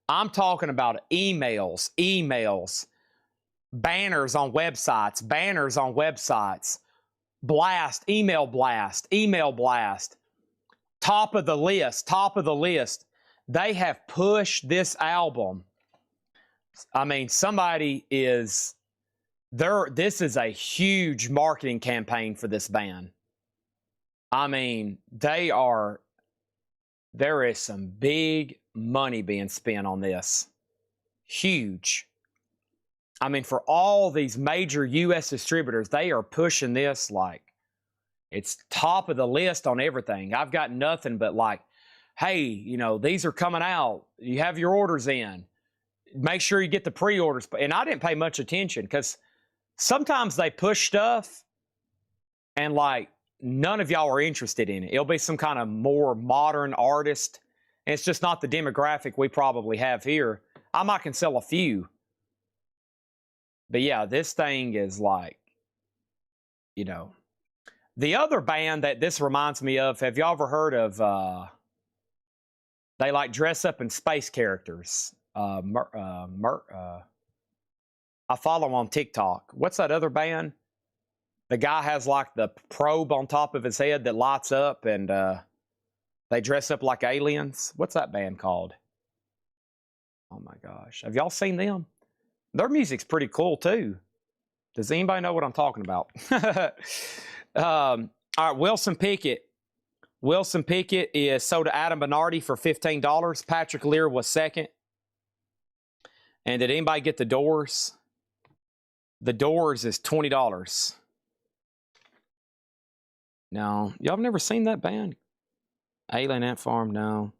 I'm talking about emails, banners on websites, email blast, top of the list. They have pushed this album. I mean, this is a huge marketing campaign for this band. I mean, there is some big money being spent on this. Huge. I mean, for all these major U.S. distributors, they are pushing this like it's top of the list on everything. I've got nothing but like, hey, you know, these are coming out. You have your orders in. Make sure you get the pre-orders. And I didn't pay much attention because sometimes they push stuff and like none of y'all are interested in it. It'll be some kind of more modern artist. And it's just not the demographic we probably have here. I might can sell a few. But yeah, this thing is like, you know. The other band that this reminds me of, have y'all ever heard of, they like dress up in space characters. I follow them on TikTok. What's that other band? The guy has like the probe on top of his head that lights up and they dress up like aliens. What's that band called? Oh my gosh. Have y'all seen them? Their music's pretty cool too. Does anybody know what I'm talking about? All right, Wilson Pickett. Wilson Pickett is sold to Adam Bernardi for $15. Patrick Lear was second. And did anybody get the Doors? The Doors is $20. No. Y'all have never seen that band? Alien Ant Farm? No.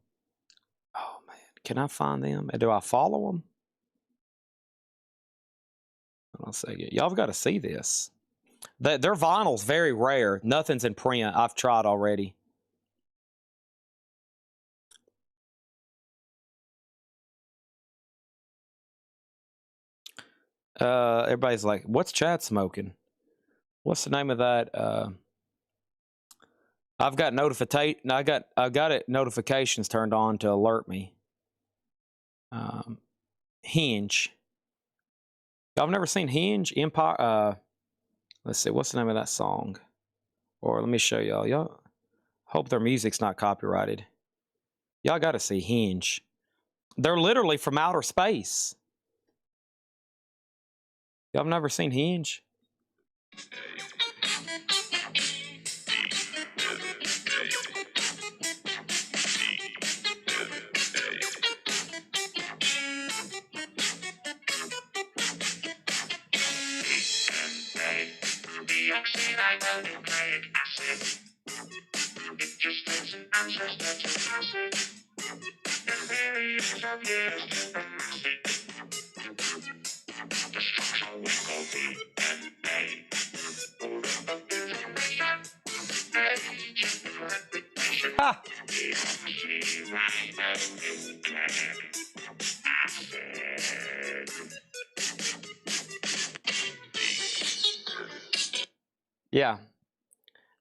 Oh, man. Can I find them? Do I follow them? Hold on a second. Y'all have got to see this. Their vinyl's very rare. Nothing's in print. I've tried already. Everybody's like, what's Chad smoking? What's the name of that? I've got notifications turned on to alert me. Hinge. Y'all have never seen Hinge? Empire. Let's see, what's the name of that song? Or let me show y'all. Y'all hope their music's not copyrighted. Y'all got to see Hinge. They're literally from outer space. Y'all have never seen Hinge? Ha! Yeah.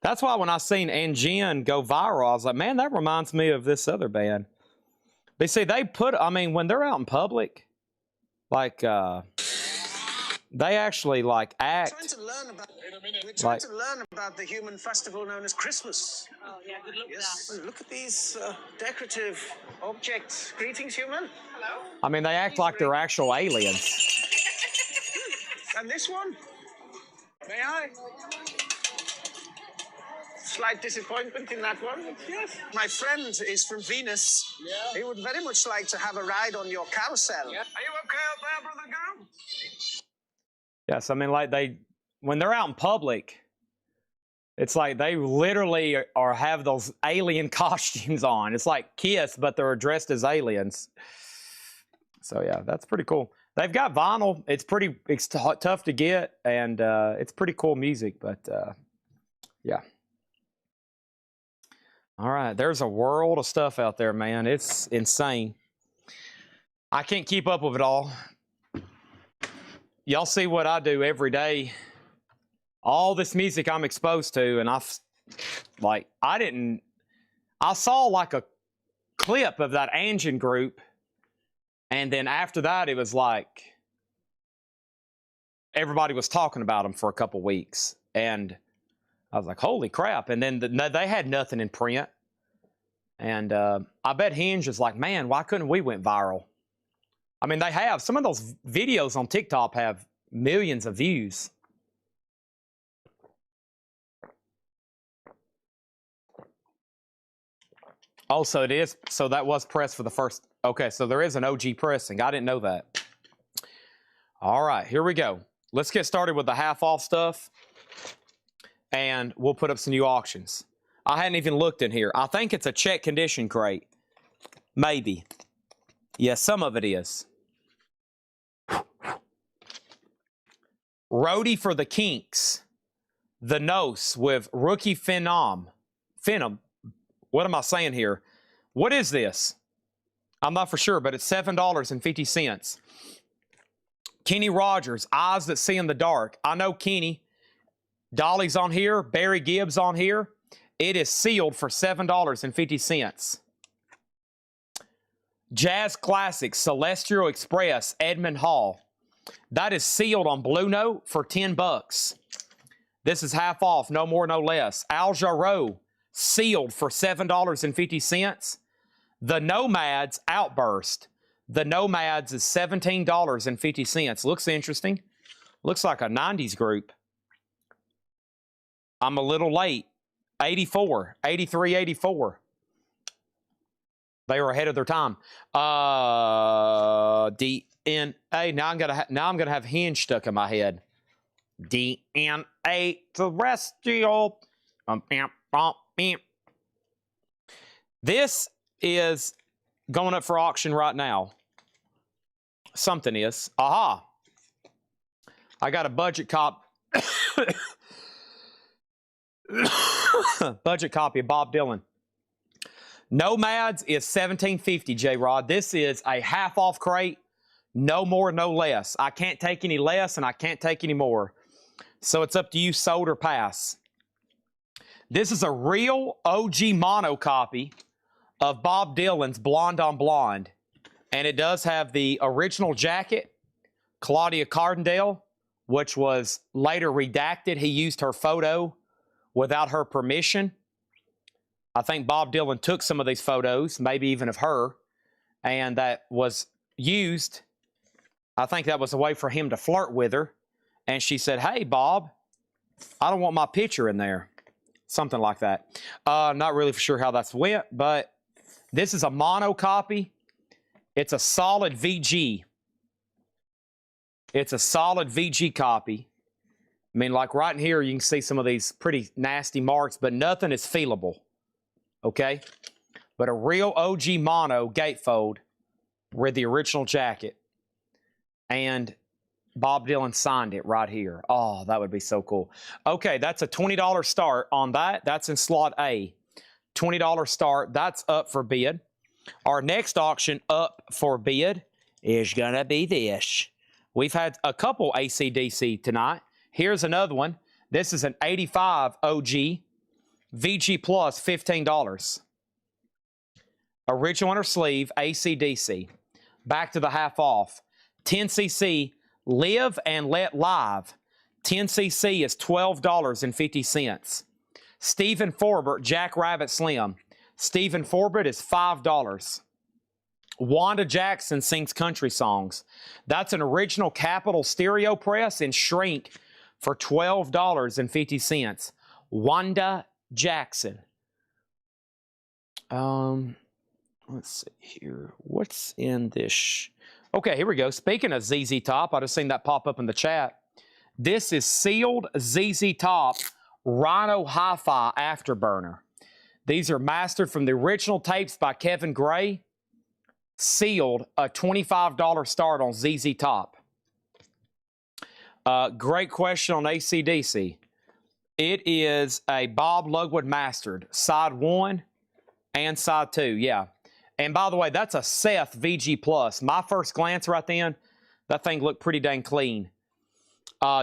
That's why when I seen Anjin go viral, I was like, man, that reminds me of this other band. But see, when they're out in public, like, they actually, like, act. We're trying to learn about the human festival known as Christmas. Oh, yeah, good luck with that. Look at these decorative objects. Greetings, human. Hello. I mean, they act like they're actual aliens. And this one? May I? Slight disappointment in that one. Yes. My friend is from Venus. Yeah. He would very much like to have a ride on your carousel. Yeah. Are you okay out there, brother girl? Yes, I mean, like, when they're out in public, it's like they literally have those alien costumes on. It's like Kiss, but they're dressed as aliens. So yeah, that's pretty cool. They've got vinyl. It's tough to get, and it's pretty cool music. But yeah. All right, there's a world of stuff out there, man. It's insane. I can't keep up with it all. Y'all see what I do every day. All this music I'm exposed to, and I saw like a clip of that Anjin group, and then after that, it was like everybody was talking about them for a couple weeks, and I was like, holy crap. And then they had nothing in print, and I bet Hinge is like, man, why couldn't we went viral? I mean, they have. Some of those videos on TikTok have millions of views. Oh, so it is. So that was pressed for the first. Okay, so there is an OG pressing. I didn't know that. All right, here we go. Let's get started with the half off stuff, and we'll put up some new auctions. I hadn't even looked in here. I think it's a check condition crate. Maybe. Yeah, some of it is. Roadie for the Kinks. The Nose with Rookie Phenom. What am I saying here? What is this? I'm not for sure, but it's $7.50. Kenny Rogers, Eyes That See in the Dark. I know Kenny. Dolly's on here. Barry Gibbs on here. It is sealed for $7.50. Jazz Classics, Celestial Express, Edmund Hall. That is sealed on Blue Note for $10. This is half off, no more, no less. Al Jarreau, sealed for $7.50. The Nomads, Outburst. The Nomads is $17.50. Looks interesting. Looks like a 90s group. I'm a little late. 84, 83, 84. They were ahead of their time. DNA. Now I'm gonna have Hinge stuck in my head. DNA terrestrial. This is going up for auction right now. Something is. Aha. I got a budget cop. Budget copy of Bob Dylan. Nomads is $17.50, J-Rod. This is a half-off crate. No more, no less. I can't take any less, and I can't take any more. So it's up to you, sold or pass. This is a real OG mono copy of Bob Dylan's Blonde on Blonde. And it does have the original jacket, Claudia Cardinale, which was later redacted. He used her photo without her permission. I think Bob Dylan took some of these photos, maybe even of her, and that was used. I think that was a way for him to flirt with her. And she said, hey, Bob, I don't want my picture in there. Something like that. Not really for sure how that's went, but this is a mono copy. It's a solid VG. It's a solid VG copy. I mean, like right in here, you can see some of these pretty nasty marks, but nothing is feelable. Okay? But a real OG mono gatefold with the original jacket. And Bob Dylan signed it right here. Oh, that would be so cool. Okay, that's a $20 start on that. That's in slot A. $20 start. That's up for bid. Our next auction up for bid is going to be this. We've had a couple AC/DC tonight. Here's another one. This is an 85 OG. VG Plus, $15. Original inner sleeve, AC/DC. Back to the half off. 10cc, Live and Let Live. 10cc is $12.50. Stephen Forbert, Jack Rabbit Slim. Stephen Forbert is $5. Wanda Jackson sings country songs. That's an original Capitol stereo press in shrink for $12.50. Wanda Jackson. Let's see here. What's in this? Okay, here we go. Speaking of ZZ Top, I just seen that pop up in the chat. This is sealed ZZ Top Rhino Hi-Fi Afterburner. These are mastered from the original tapes by Kevin Gray. Sealed, a $25 start on ZZ Top. Great question on AC/DC. It is a Bob Lugwood mastered, side 1 and side 2, yeah. And by the way, that's a Seth VG Plus. My first glance right then, that thing looked pretty dang clean.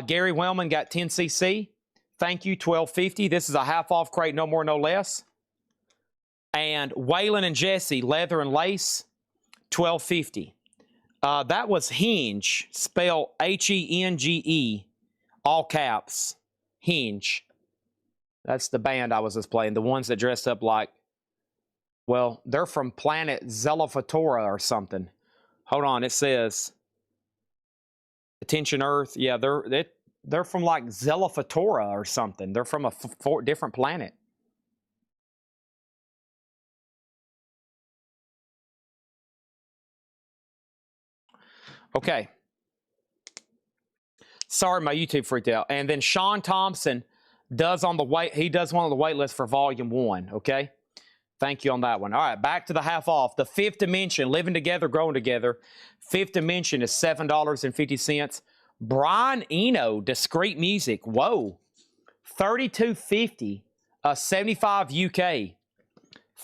Gary Wellman got 10cc. Thank you, $12.50. This is a half-off crate, no more, no less. And Waylon and Jesse, leather and lace, $12.50. That was Hinge, spelled H-E-N-G-E, all caps, Hinge. That's the band I was just playing, the ones that dressed up like, well, they're from planet Zelifatora or something. Hold on, it says, Attention Earth, yeah, they're from like Zelifatora or something. They're from a different planet. Okay. Sorry, my YouTube freaked out. And then Sean Thompson does one on the wait list for Volume 1, okay? Thank you on that one. All right, back to the half off. The Fifth Dimension, Living Together, Growing Together. Fifth Dimension is $7.50. Brian Eno, Discreet Music. Whoa. $32.50. 75 UK.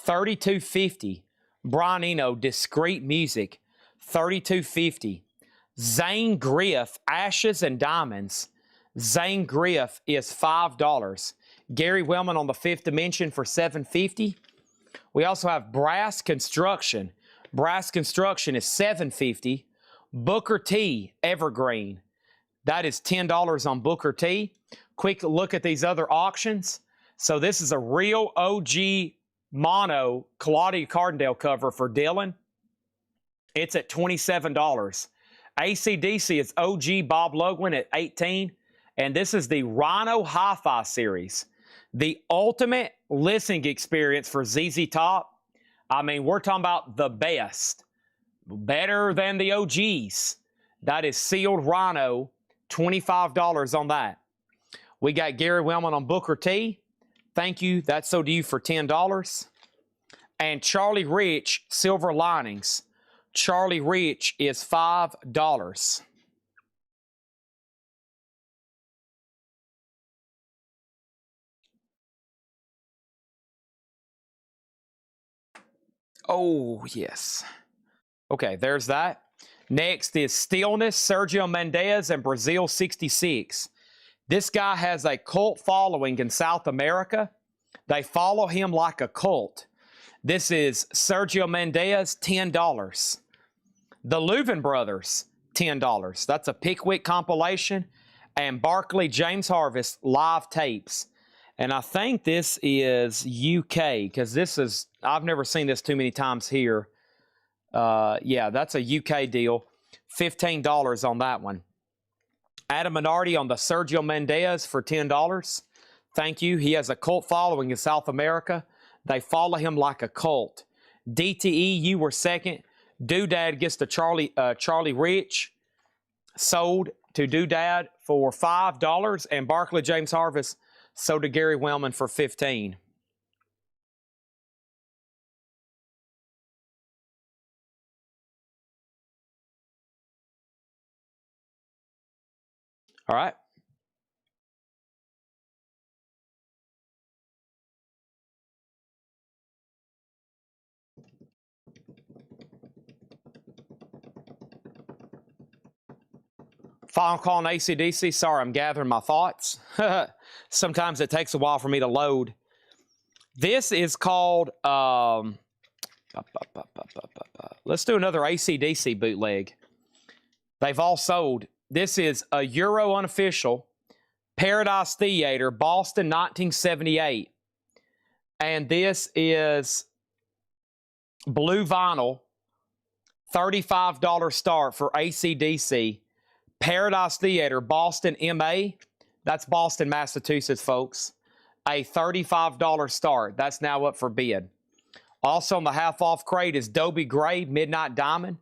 $32.50. Brian Eno, Discreet Music. $32.50. Zane Griff, Ashes and Diamonds. Zane Griff is $5. Gary Wellman on the Fifth Dimension for $7.50. We also have Brass Construction. Brass Construction is $7.50. Booker T, Evergreen. That is $10 on Booker T. Quick look at these other auctions. So this is a real OG mono Claudia Cardinale cover for Dylan. It's at $27. AC/DC is OG Bob Lugwin at $18. And this is the Rhino Hi-Fi series. The ultimate listening experience for ZZ Top. I mean, we're talking about the best. Better than the OGs. That is sealed Rhino, $25 on that. We got Gary Wellman on Booker T. Thank you. That's so to you for $10. And Charlie Rich, Silver Linings. Charlie Rich is $5. Oh, yes. Okay, there's that. Next is Stillness, Sergio Mendes, and Brazil 66. This guy has a cult following in South America. They follow him like a cult. This is Sergio Mendes, $10. The Leuven Brothers, $10. That's a Pickwick compilation. And Barkley James Harvest live tapes. And I think this is UK, because this is, I've never seen this too many times here. Yeah, that's a UK deal. $15 on that one. Adam Minardi on the Sergio Mendes for $10. Thank you. He has a cult following in South America. They follow him like a cult. DTE, you were second. Doodad gets to Charlie Rich. Sold to Doodad for $5. And Barkley James Harvest sold to Gary Wellman for $15. All right. Final call on AC/DC. Sorry, I'm gathering my thoughts. Sometimes it takes a while for me to load. This is called, let's do another AC/DC bootleg. They've all sold. This is a Euro unofficial, Paradise Theater, Boston, 1978. And this is blue vinyl, $35 start for AC/DC. Paradise Theater, Boston, MA. That's Boston, Massachusetts, folks. A $35 start. That's now up for bid. Also on the half-off crate is Dobie Gray, Midnight Diamond.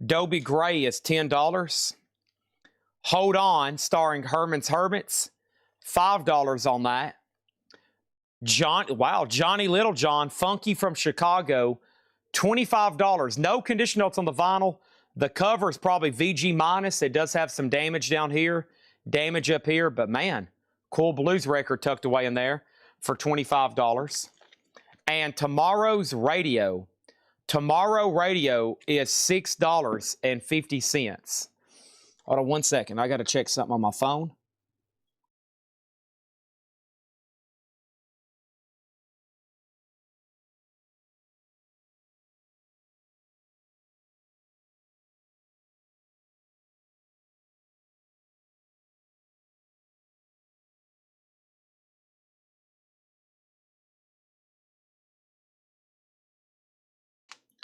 Dobie Gray is $10. Hold On, starring Herman's Hermits, $5 on that. Johnny Littlejohn, Funky from Chicago, $25. No condition notes on the vinyl. The cover is probably VG minus. It does have some damage down here, damage up here, but man, cool blues record tucked away in there for $25. And Tomorrow's Radio. Tomorrow Radio is $6.50. Hold on one second. I got to check something on my phone.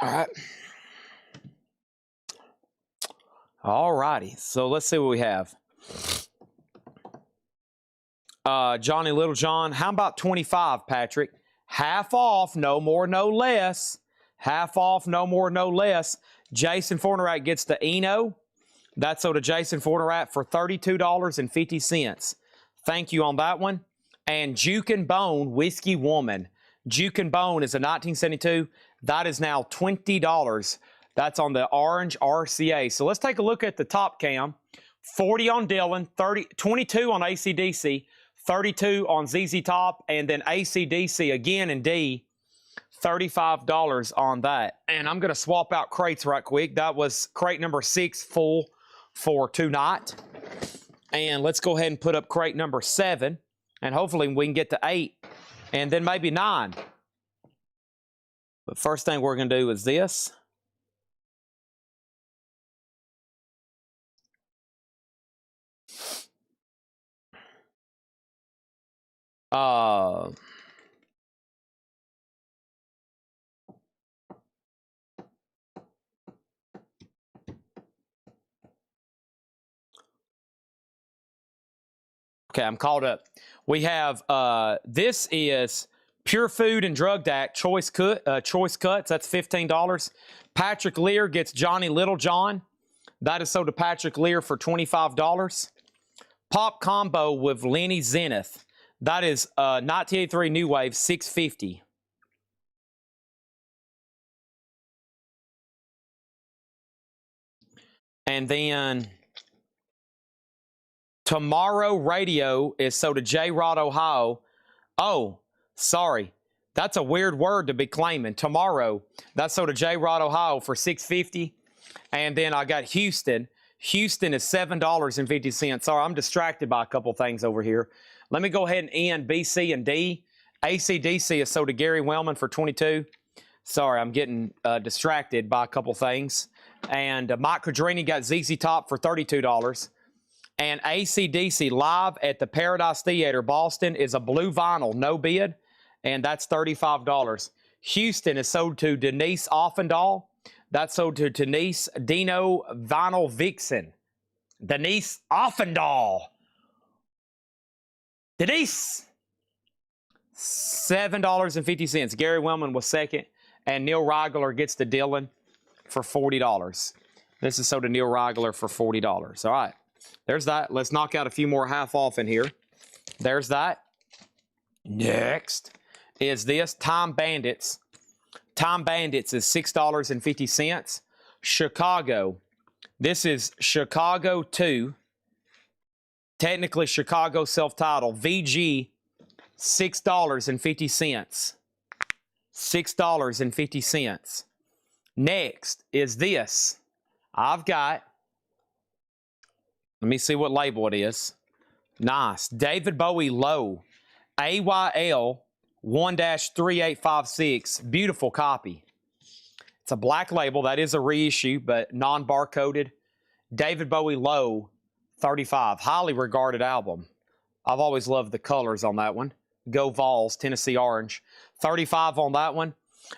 All right. All righty. So let's see what we have. Johnny Littlejohn. How about 25, Patrick? Half off, no more, no less. Half off, no more, no less. Jason Fornerat gets the Eno. That's sold to Jason Fornerat for $32.50. Thank you on that one. And Juke and Bone, Whiskey Woman. Juke and Bone is a 1972. That is now $20. That's on the orange RCA. So let's take a look at the top cam. 40 on Dylan, 22 on AC/DC, 32 on ZZ Top, and then AC/DC again in D, $35 on that. And I'm going to swap out crates right quick. That was crate number 6 full for tonight. And let's go ahead and put up crate number 7. And hopefully we can get to 8 and then maybe 9. But first thing we're going to do is this. Okay, I'm caught up. We have, this is Pure Food and Drug Act, Choice Cuts, that's $15. Patrick Lear gets Johnny Littlejohn. That is sold to Patrick Lear for $25. Pop Combo with Lenny Zenith. That is 1983 New Wave, $6.50. And then Tomorrow Radio is sold to J. Rod, Ohio. Oh, sorry. That's a weird word to be claiming. Tomorrow, that's sold to J. Rod, Ohio for $6.50. And then I got Houston. Houston is $7.50. Sorry, I'm distracted by a couple things over here. Let me go ahead and end B, C, and D. ACDC is sold to Gary Wellman for $22. Sorry, I'm getting distracted by a couple things. And Mike Quadrini got ZZ Top for $32. And AC/DC live at the Paradise Theater, Boston, is a blue vinyl, no bid, and that's $35. Houston is sold to Denise Offendahl. That's sold to Denise Dino Vinyl Vixen. Denise Offendahl. Denise! $7.50. Gary Wellman was second, and Neil Reigler gets the Dylan for $40. This is sold to Neil Reigler for $40. All right. There's that. Let's knock out a few more half off in here. There's that. Next is this Time Bandits. Time Bandits is $6.50. Chicago. This is Chicago 2. Technically Chicago self-titled. VG, $6.50. $6.50. Next is this. I've got, let me see what label it is. Nice. David Bowie Low. AYL 1-3856. Beautiful copy. It's a black label. That is a reissue, but non-barcoded. David Bowie Low 35. Highly regarded album. I've always loved the colors on that one. Go Vols, Tennessee Orange. 35 on that one.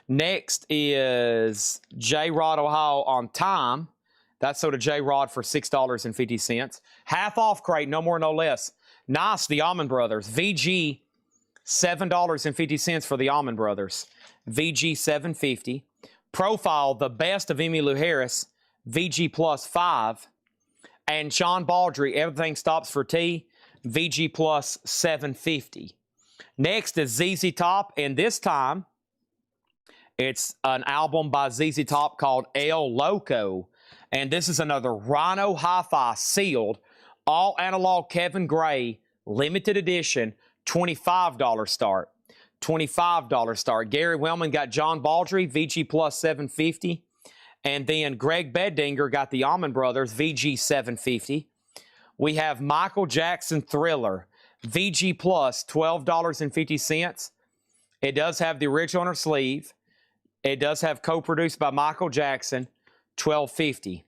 Next is J. Rod, Ohio on Time. That's sold to J. Rod for $6.50. Half off crate, no more, no less. Nice, the Allman Brothers. VG, $7.50 for the Allman Brothers. VG, $7.50. Profile, the best of Emmylou Harris. VG plus 5. And Sean Baldry, Everything Stops for T. VG plus $7.50. Next is ZZ Top, and this time it's an album by ZZ Top called El Loco. And this is another Rhino Hi-Fi sealed, all analog Kevin Gray, limited edition, $25 start. $25 start. Gary Wellman got John Baldry, VG plus $7.50. And then Greg Beddinger got the Allman Brothers, VG $7.50. We have Michael Jackson Thriller, VG plus $12.50. It does have the original on her sleeve. It does have co-produced by Michael Jackson, $12.50.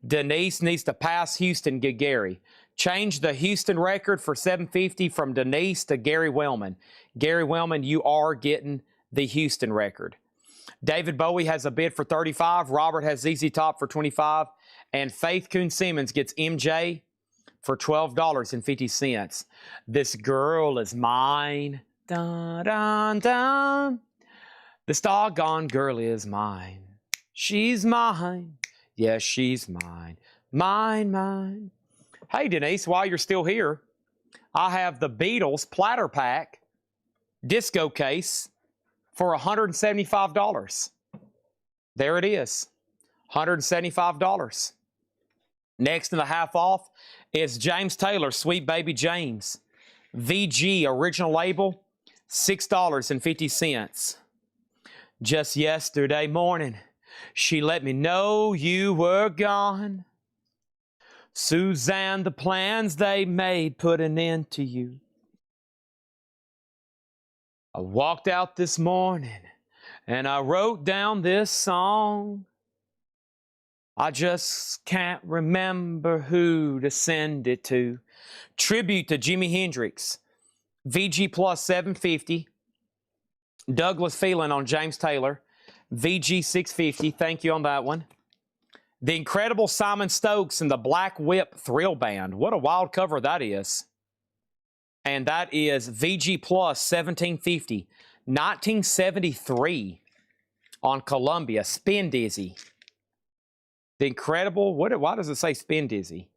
Denise needs to pass Houston, get Gary. Change the Houston record for $7.50 from Denise to Gary Wellman. Gary Wellman, you are getting the Houston record. David Bowie has a bid for $35. Robert has ZZ Top for $25. And Faith Coon Simmons gets MJ for $12.50. This girl is mine. Dun, dun, dun. This doggone girl is mine. She's mine. Yes, she's mine. Mine, mine. Hey, Denise, while you're still here, I have the Beatles Platter Pack disco case for $175. There it is. $175. Next in the half off is James Taylor, Sweet Baby James. VG, original label, $6.50. Just yesterday morning, she let me know you were gone. Suzanne, the plans they made put an end to you. I walked out this morning and I wrote down this song. I just can't remember who to send it to. Tribute to Jimi Hendrix. VG plus $7.50. Douglas Phelan on James Taylor. VG $6.50. Thank you on that one. The Incredible Simon Stokes and the Black Whip Thrill Band. What a wild cover that is. And that is VG plus $17.50. 1973 on Columbia. Spin Dizzy. The Incredible, why does it say Spin Dizzy?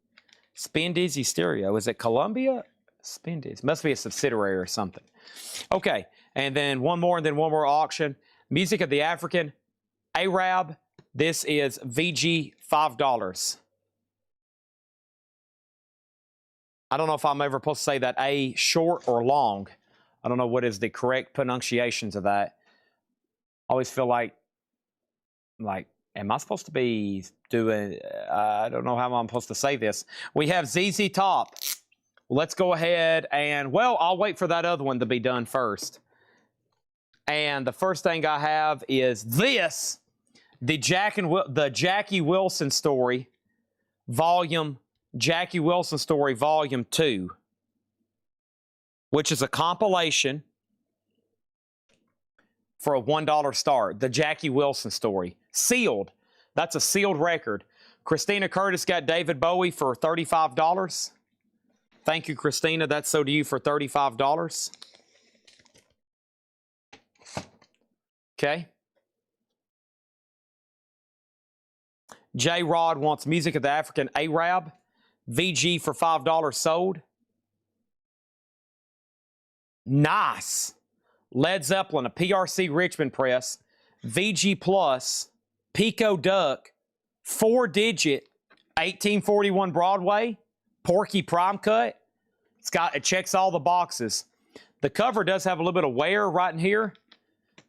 Spin Dizzy Stereo. Is it Columbia? Spin Dizzy. Must be a subsidiary or something. Okay, and then one more, and then one more auction. Music of the African. Arab. This is VG $5. I don't know if I'm ever supposed to say that A short or long. I don't know what is the correct pronunciations of that. I always feel like, am I supposed to be doing, I don't know how I'm supposed to say this. We have ZZ Top. Let's go ahead and, well, I'll wait for that other one to be done first. And the first thing I have is this, the Jackie Wilson Story, Jackie Wilson Story, Volume 2, which is a compilation for a $1 start. The Jackie Wilson Story. Sealed. That's a sealed record. Christina Curtis got David Bowie for $35. Thank you, Christina. That's so to you for $35. Okay. J. Rod wants Music of the African Arab. VG for $5 sold. Nice. Led Zeppelin, a PRC Richmond press. VG Plus, Pico Duck, 4-digit, 1841 Broadway, Porky Prime Cut. It checks all the boxes. The cover does have a little bit of wear right in here.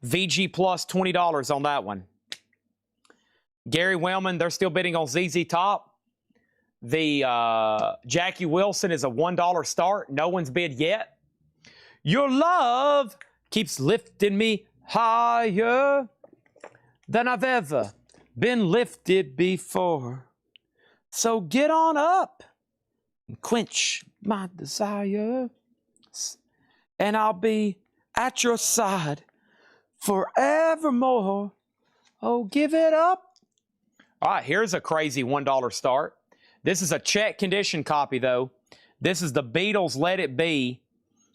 VG Plus, $20 on that one. Gary Wellman, they're still bidding on ZZ Top. The Jackie Wilson is a $1 start. No one's bid yet. Your love keeps lifting me higher than I've ever been lifted before. So get on up and quench my desire, and I'll be at your side forevermore. Oh, give it up. All right, here's a crazy $1 start. This is a check condition copy, though. This is the Beatles' Let It Be.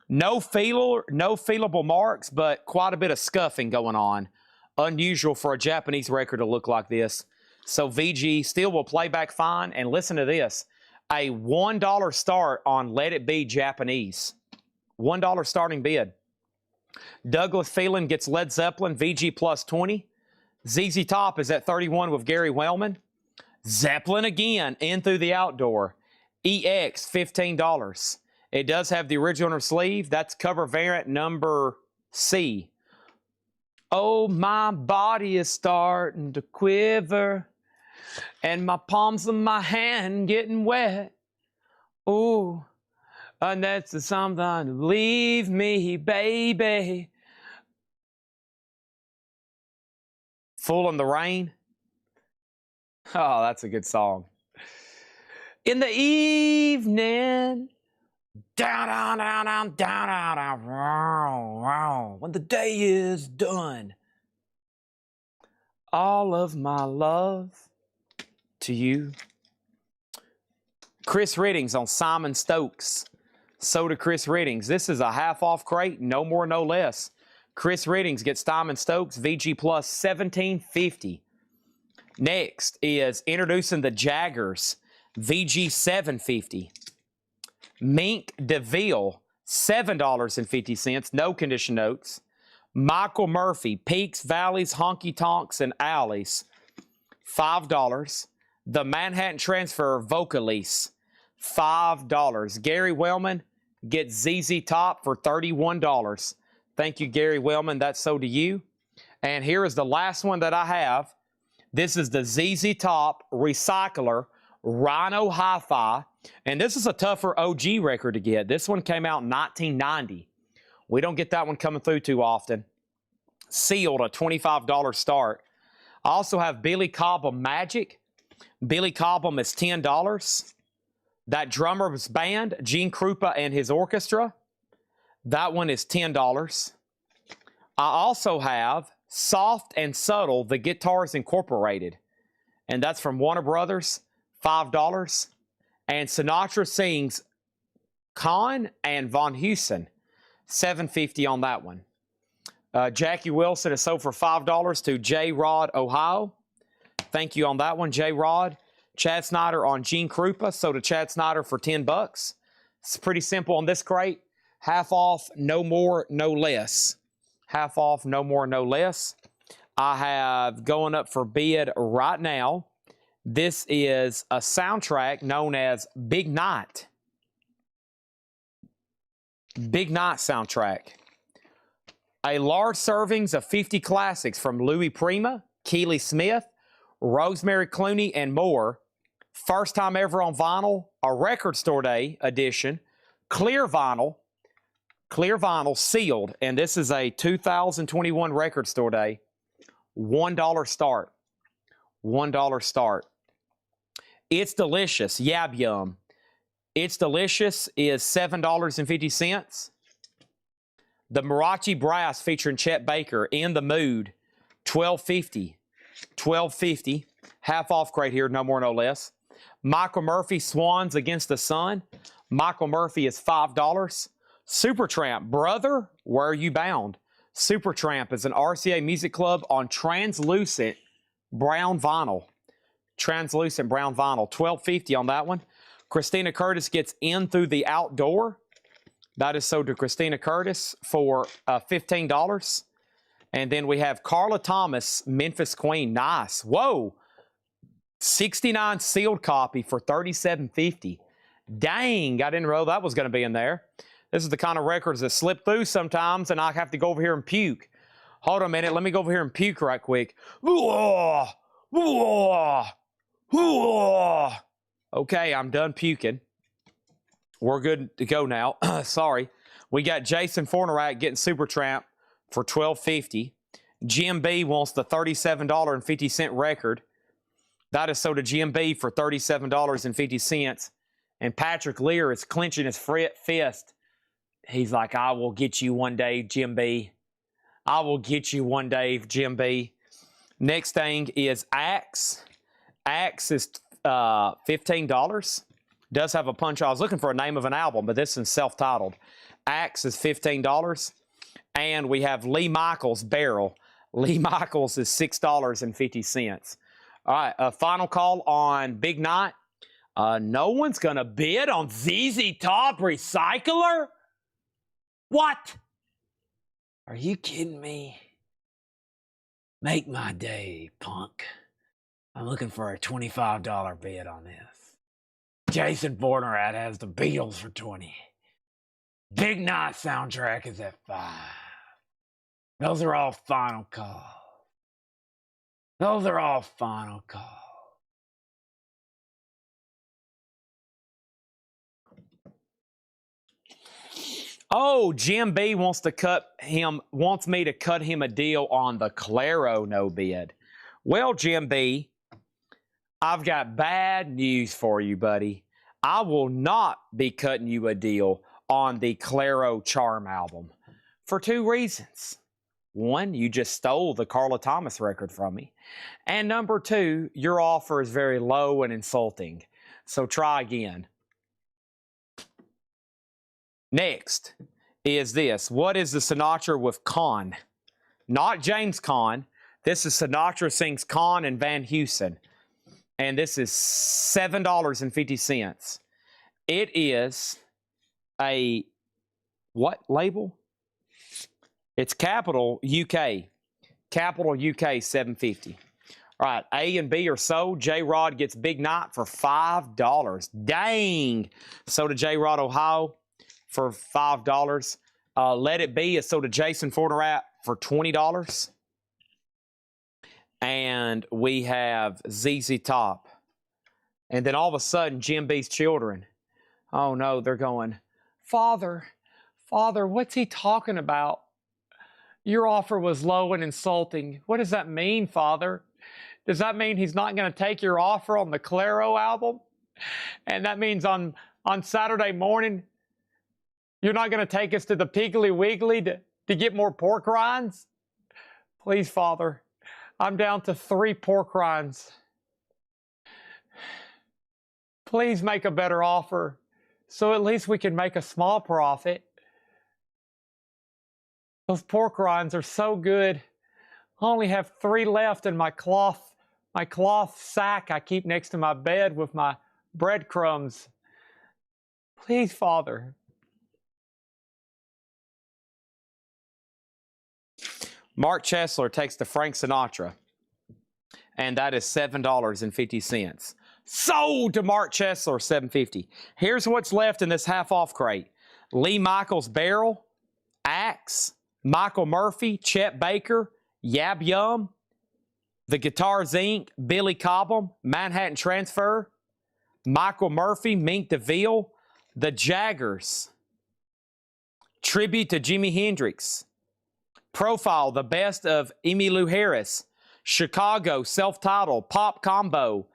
No feelable marks, but quite a bit of scuffing going on. Unusual for a Japanese record to look like this. So VG still will play back fine. And listen to this. A $1 start on Let It Be Japanese. $1 starting bid. Douglas Phelan gets Led Zeppelin, VG plus 20. ZZ Top is at 31 with Gary Wellman. Zeppelin again, In Through the Outdoor. EX, $15. It does have the original sleeve. That's cover variant number C. Oh, my body is starting to quiver, and my palms of my hand getting wet. Ooh, and that's something. Leave me, baby. Fool in the Rain. Oh, that's a good song. In the evening, down, down, down, down, down, down, down, round, round, when the day is done. All of my love to you. Chris Riddings on Simon Stokes. So to Chris Riddings. This is a half-off crate, no more, no less. Chris Riddings gets Simon Stokes, VG plus $17.50. Next is introducing the Jaggers, VG $7.50. Mink DeVille, $7.50, no condition notes. Michael Murphy, Peaks, Valleys, Honky Tonks, and Alleys, $5. The Manhattan Transfer Vocalise, $5. Gary Wellman gets ZZ Top for $31. Thank you, Gary Wellman. That's so to you. And here is the last one that I have. This is the ZZ Top Recycler Rhino Hi-Fi. And this is a tougher OG record to get. This one came out in 1990. We don't get that one coming through too often. Sealed, a $25 start. I also have Billy Cobham Magic. Billy Cobham is $10. That drummer's band, Gene Krupa and his orchestra, that one is $10. I also have Soft and Subtle, The Guitars Incorporated. And that's from Warner Brothers, $5. And Sinatra Sings Kahn and Von Heusen, $7.50 on that one. Jackie Wilson is sold for $5 to J. Rod, Ohio. Thank you on that one, J. Rod. Chad Snyder on Gene Krupa, so to Chad Snyder for $10. It's pretty simple on this crate. Half off, no more, no less. Half off, no more, no less. I have going up for bid right now. This is a soundtrack known as Big Night. Big Night soundtrack. A large servings of 50 classics from Louis Prima, Keely Smith, Rosemary Clooney, and more. First time ever on vinyl, a record store day edition, clear vinyl sealed, and this is a 2021 record store day. $1 start. $1 start. It's Delicious, Yab Yum. It's Delicious is $7.50. The Marachi Brass featuring Chet Baker, In the Mood, $12.50. $12.50. Half off crate here, no more, no less. Michael Murphy, Swans Against the Sun. Michael Murphy is $5. Supertramp, Brother, Where Are You Bound? Supertramp is an RCA Music Club on translucent brown vinyl. Translucent brown vinyl, $12.50 on that one. Christina Curtis gets In Through the Outdoor. That is sold to Christina Curtis for $15. And then we have Carla Thomas, Memphis Queen. Nice. Whoa. 69 sealed copy for $37.50. Dang, I didn't know that was going to be in there. This is the kind of records that slip through sometimes, and I have to go over here and puke. Hold on a minute. Let me go over here and puke right quick. Okay, I'm done puking. We're good to go now. Sorry. We got Jason Fornerat getting Supertramp for $12.50. Jim B wants the $37.50 record. That is sold to Jim B for $37.50. And Patrick Lear is clenching his fist. He's like, I will get you one day, Jim B. I will get you one day, Jim B. Next thing is Axe. Axe is $15. Does have a punch. I was looking for a name of an album, but this is self-titled. Axe is $15. And we have Lee Michaels, Barrel. Lee Michaels is $6.50. All right, a final call on Big Night. No one's going to bid on ZZ Top Recycler? What? Are you kidding me? Make my day, punk. I'm looking for a $25 bid on this. Jason Fornerat has the Beatles for $20. Big Night soundtrack is at $5. Those are all final calls. Those are all final calls. Oh, Jim B wants me to cut him a deal on the Claro no bid. Well, Jim B, I've got bad news for you, buddy. I will not be cutting you a deal on the Claro Charm album for two reasons. One, you just stole the Carla Thomas record from me. And number two, your offer is very low and insulting. So try again. Next is this. What is the Sinatra with Con? Not James Caan. This is Sinatra sings Con and Van Heusen. And this is $7.50. It is a what label? It's Capital UK. Capital UK $7.50. All right, A and B are sold. J-Rod gets Big Night for $5. Dang! Sold to J-Rod Ohio for $5. Let It Be is sold to Jason Fornerat for $20. And we have ZZ Top. And then all of a sudden, Jim B's children. Oh no, they're going, Father, what's he talking about? Your offer was low and insulting. What does that mean, Father? Does that mean he's not going to take your offer on the Claro album? And that means on Saturday morning, you're not going to take us to the Piggly Wiggly to get more pork rinds? Please, Father, I'm down to 3 pork rinds. Please make a better offer so at least we can make a small profit. Those pork rinds are so good. I only have 3 left in my cloth sack I keep next to my bed with my breadcrumbs. Please, Father. Mark Chesler takes the Frank Sinatra, and that is $7.50. Sold to Mark Chesler, $7.50. Here's what's left in this half-off crate. Lee Michaels Barrel, Axe, Michael Murphy, Chet Baker, Yab Yum, The Guitars Inc., Billy Cobham, Manhattan Transfer, Michael Murphy, Mink DeVille, The Jaggers, Tribute to Jimi Hendrix, Profile, The Best of Emmylou Harris, Chicago, Self-Titled, Pop Combo,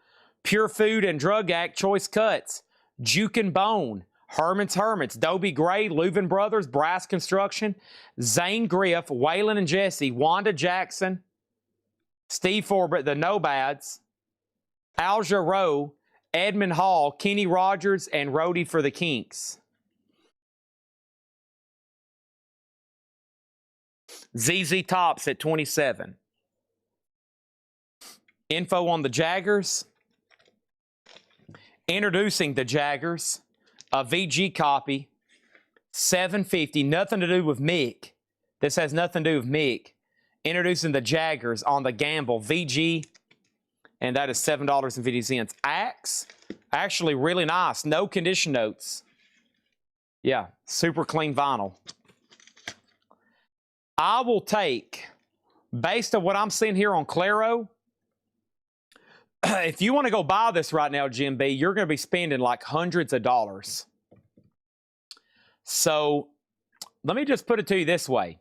Pure Food and Drug Act, Choice Cuts, Juke and Bone, Herman's Hermits, Dobie Gray, Leuven Brothers, Brass Construction, Zane Griff, Waylon and Jesse, Wanda Jackson, Steve Forbett, The Nomads, Al Jarreau, Edmund Hall, Kenny Rogers, and Roadie for the Kinks. ZZ Tops at 27. Info on the Jaggers. Introducing the Jaggers. A VG copy. $7.50. Nothing to do with Mick. This has nothing to do with Mick. Introducing the Jaggers on the Gamble VG. And that is $7.50. Axe. Actually really nice. No condition notes. Yeah. Super clean vinyl. I will take, based on what I'm seeing here on Claro, if you want to go buy this right now, Jim B, you're going to be spending like hundreds of dollars. So let me just put it to you this way.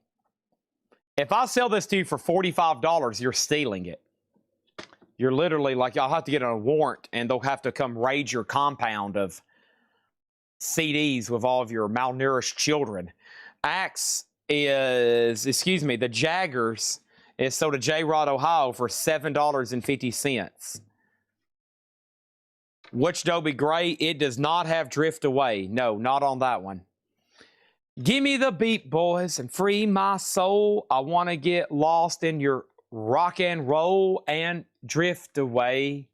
If I sell this to you for $45, you're stealing it. You're literally like, y'all have to get a warrant and they'll have to come raid your compound of CDs with all of your malnourished children. Axe is, the Jaggers is sold to J. Rod, Ohio for $7.50. Which Dobie Gray? It does not have Drift Away. No, not on that one. Give me the beat, boys, and free my soul. I want to get lost in your rock and roll and drift away.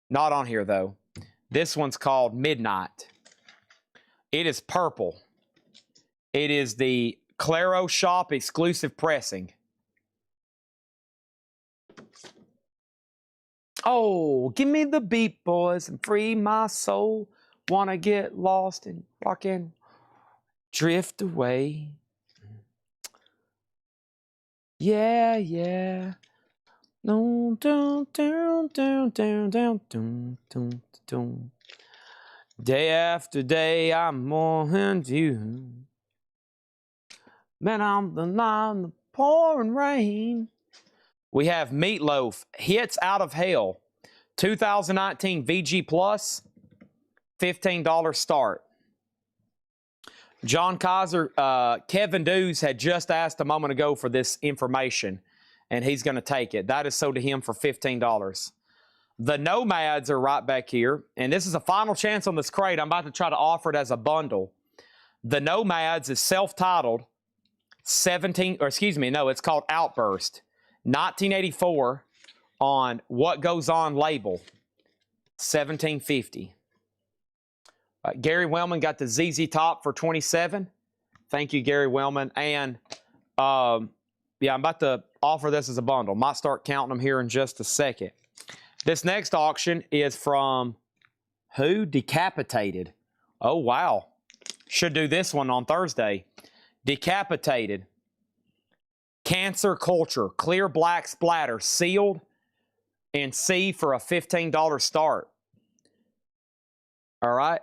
Not on here, though. This one's called Midnight. It is purple. It is the Claro Shop exclusive pressing. Oh, give me the beat, boys, and free my soul. Wanna get lost and rock and drift away. Yeah, yeah. No, down, down, down, down, down, down, down, down. Day after day, I'm mourning you. Man, I'm the night, the pouring rain. We have Meatloaf, Hits Out of Hell, 2019 VG Plus, $15 start. John Kaiser, Kevin Dews had just asked a moment ago for this information, and he's going to take it. That is sold to him for $15. The Nomads are right back here, and this is a final chance on this crate. I'm about to try to offer it as a bundle. The Nomads is self-titled, it's called Outburst, 1984 on What Goes On label, $17.50. Gary Wellman got the ZZ Top for $27. Thank you, Gary Wellman. And yeah, I'm about to offer this as a bundle. Might start counting them here in just a second. This next auction is from who? Decapitated. Oh, wow. Should do this one on Thursday. Decapitated. Cancer Culture. Clear black splatter. Sealed. And C for a $15 start. All right.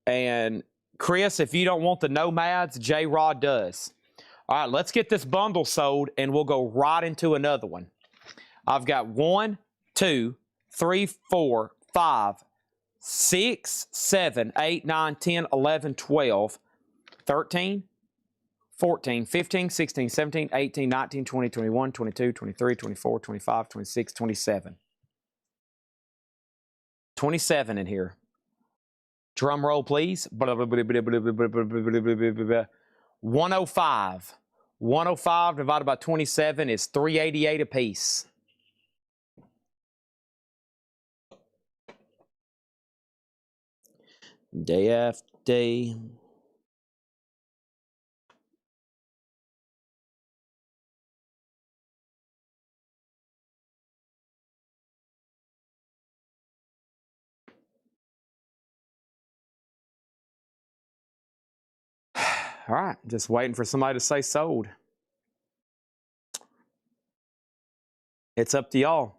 And Chris, if you don't want the Nomads, J-Rod does. All right, let's get this bundle sold, and we'll go right into another one. I've got 1, 2, 3, 4, 5, 6, 7, 8, 9, 10, 11, 12, 13, 14, 15, 16, 17, 18, 19, 20, 21, 22, 23, 24, 25, 26, 27. 27 in here. Drum roll, please. 105. 105 divided by 27 is $3.88 a piece. Day after day. All right, just waiting for somebody to say sold. It's up to y'all.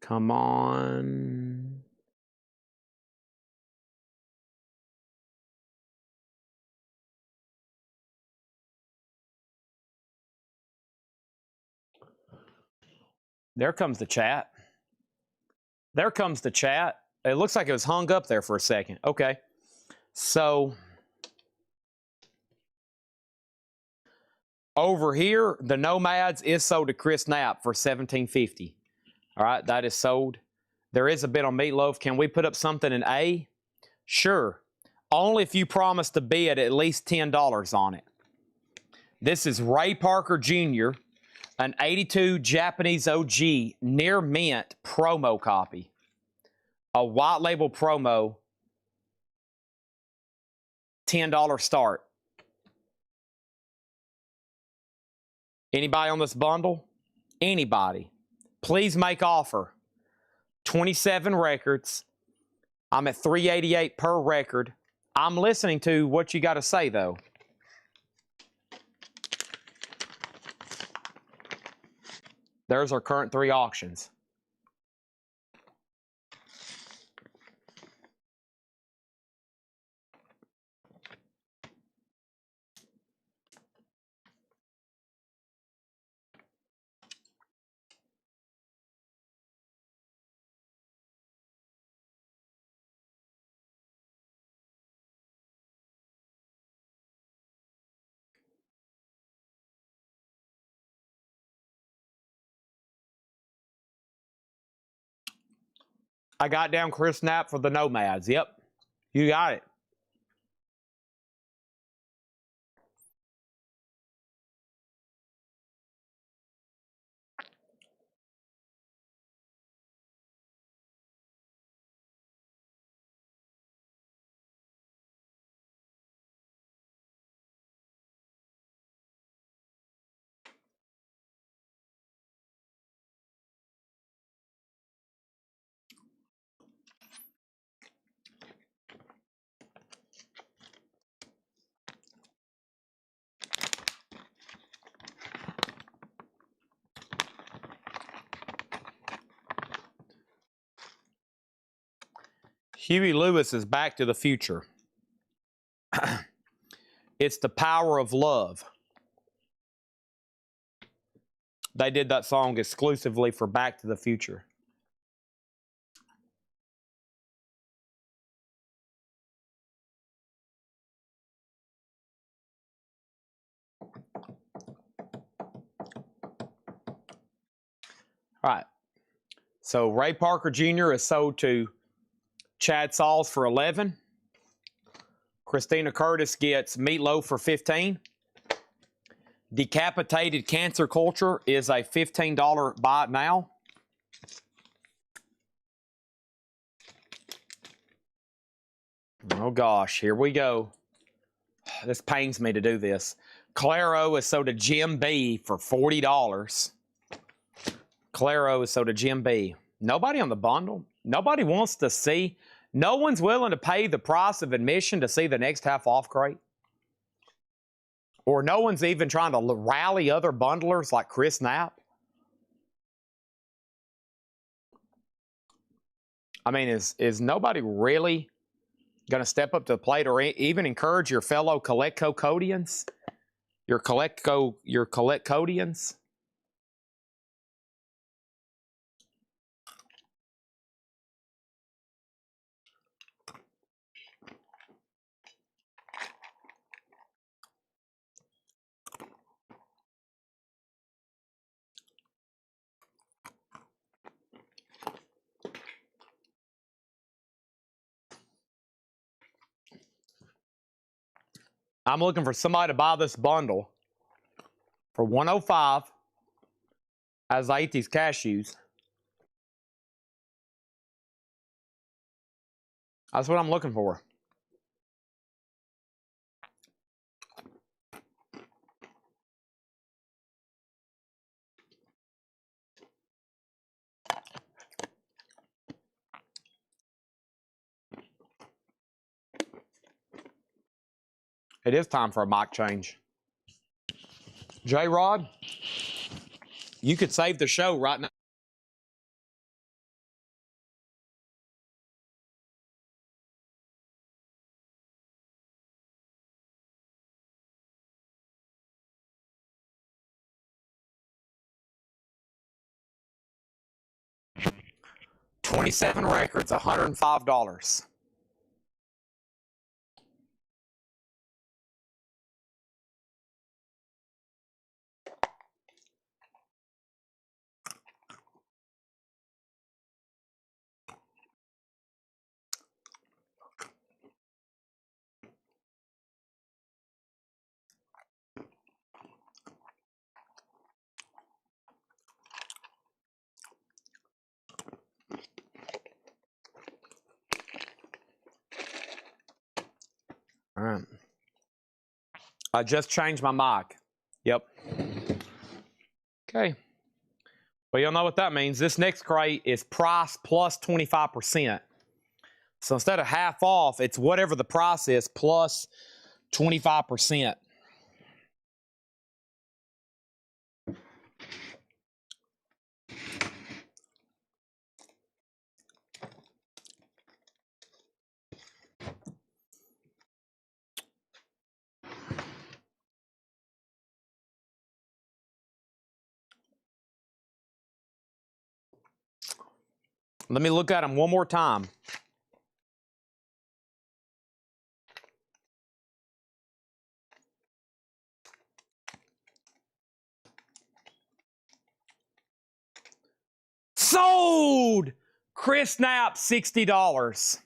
Come on. There comes the chat. There comes the chat. It looks like it was hung up there for a second. Okay. So over here, the Nomads is sold to Chris Knapp for $17.50. All right, that is sold. There is a bid on Meatloaf. Can we put up something in A? Sure. Only if you promise to bid at least $10 on it. This is Ray Parker Jr., an 82 Japanese OG near mint promo copy. A white label promo, $10 start. Anybody on this bundle? Anybody. Please make offer. 27 records. I'm at $388 per record. I'm listening to what you got to say, though. There's our current 3 auctions. I got down Chris Knapp for the Nomads. Yep, you got it. Huey Lewis is Back to the Future. It's the power of love. They did that song exclusively for Back to the Future. All right. So Ray Parker Jr. is sold to Chad Sauls for $11. Christina Curtis gets Meatloaf for $15. Decapitated Cancer Culture is a $15 buy it now. Oh gosh, here we go. This pains me to do this. Claro is sold to Jim B for $40. Claro is sold to Jim B. Nobody on the bundle. Nobody wants to see. No one's willing to pay the price of admission to see the next half off crate. Or no one's even trying to rally other bundlers like Chris Knapp. I mean, is nobody really going to step up to the plate or even encourage your fellow Collectcodians? Your Collectcodians? I'm looking for somebody to buy this bundle for $105 as I eat these cashews. That's what I'm looking for. It is time for a mic change. J-Rod, you could save the show right now. $27 records, $105. All right. I just changed my mic. Yep. Okay. Well, you'll know what that means. This next crate is price plus 25%. So instead of half off, it's whatever the price is plus 25%. Let me look at them one more time. Sold! Chris Knapp, $60.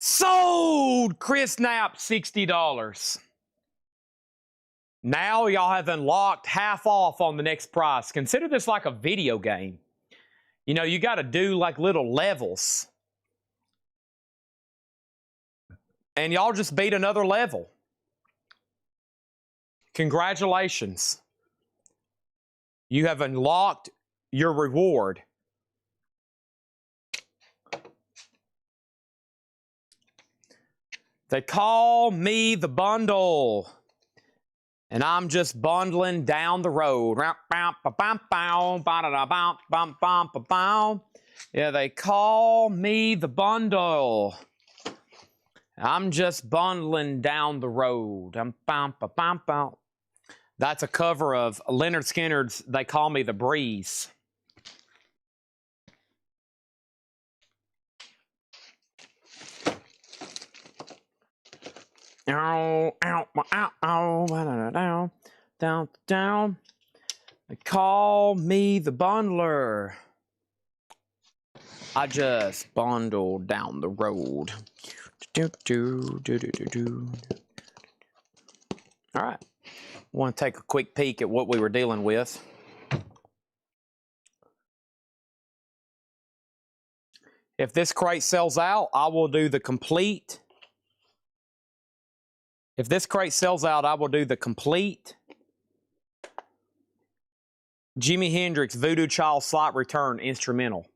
Sold! Chris Knapp, $60. Now y'all have unlocked half off on the next price. Consider this like a video game. You know, you got to do like little levels. And y'all just beat another level. Congratulations. You have unlocked your reward. They call me the bundle. And I'm just bundling down the road. Yeah, they call me the bundle. I'm just bundling down the road. That's a cover of Leonard Skinner's They Call Me the Breeze. Ow, ow, ow, ow, down, down. They call me the bundler. I just bundled down the road. All right. Want to take a quick peek at what we were dealing with. If this crate sells out, I will do the complete. If this crate sells out, I will do the complete Jimi Hendrix Voodoo Child slot return instrumental.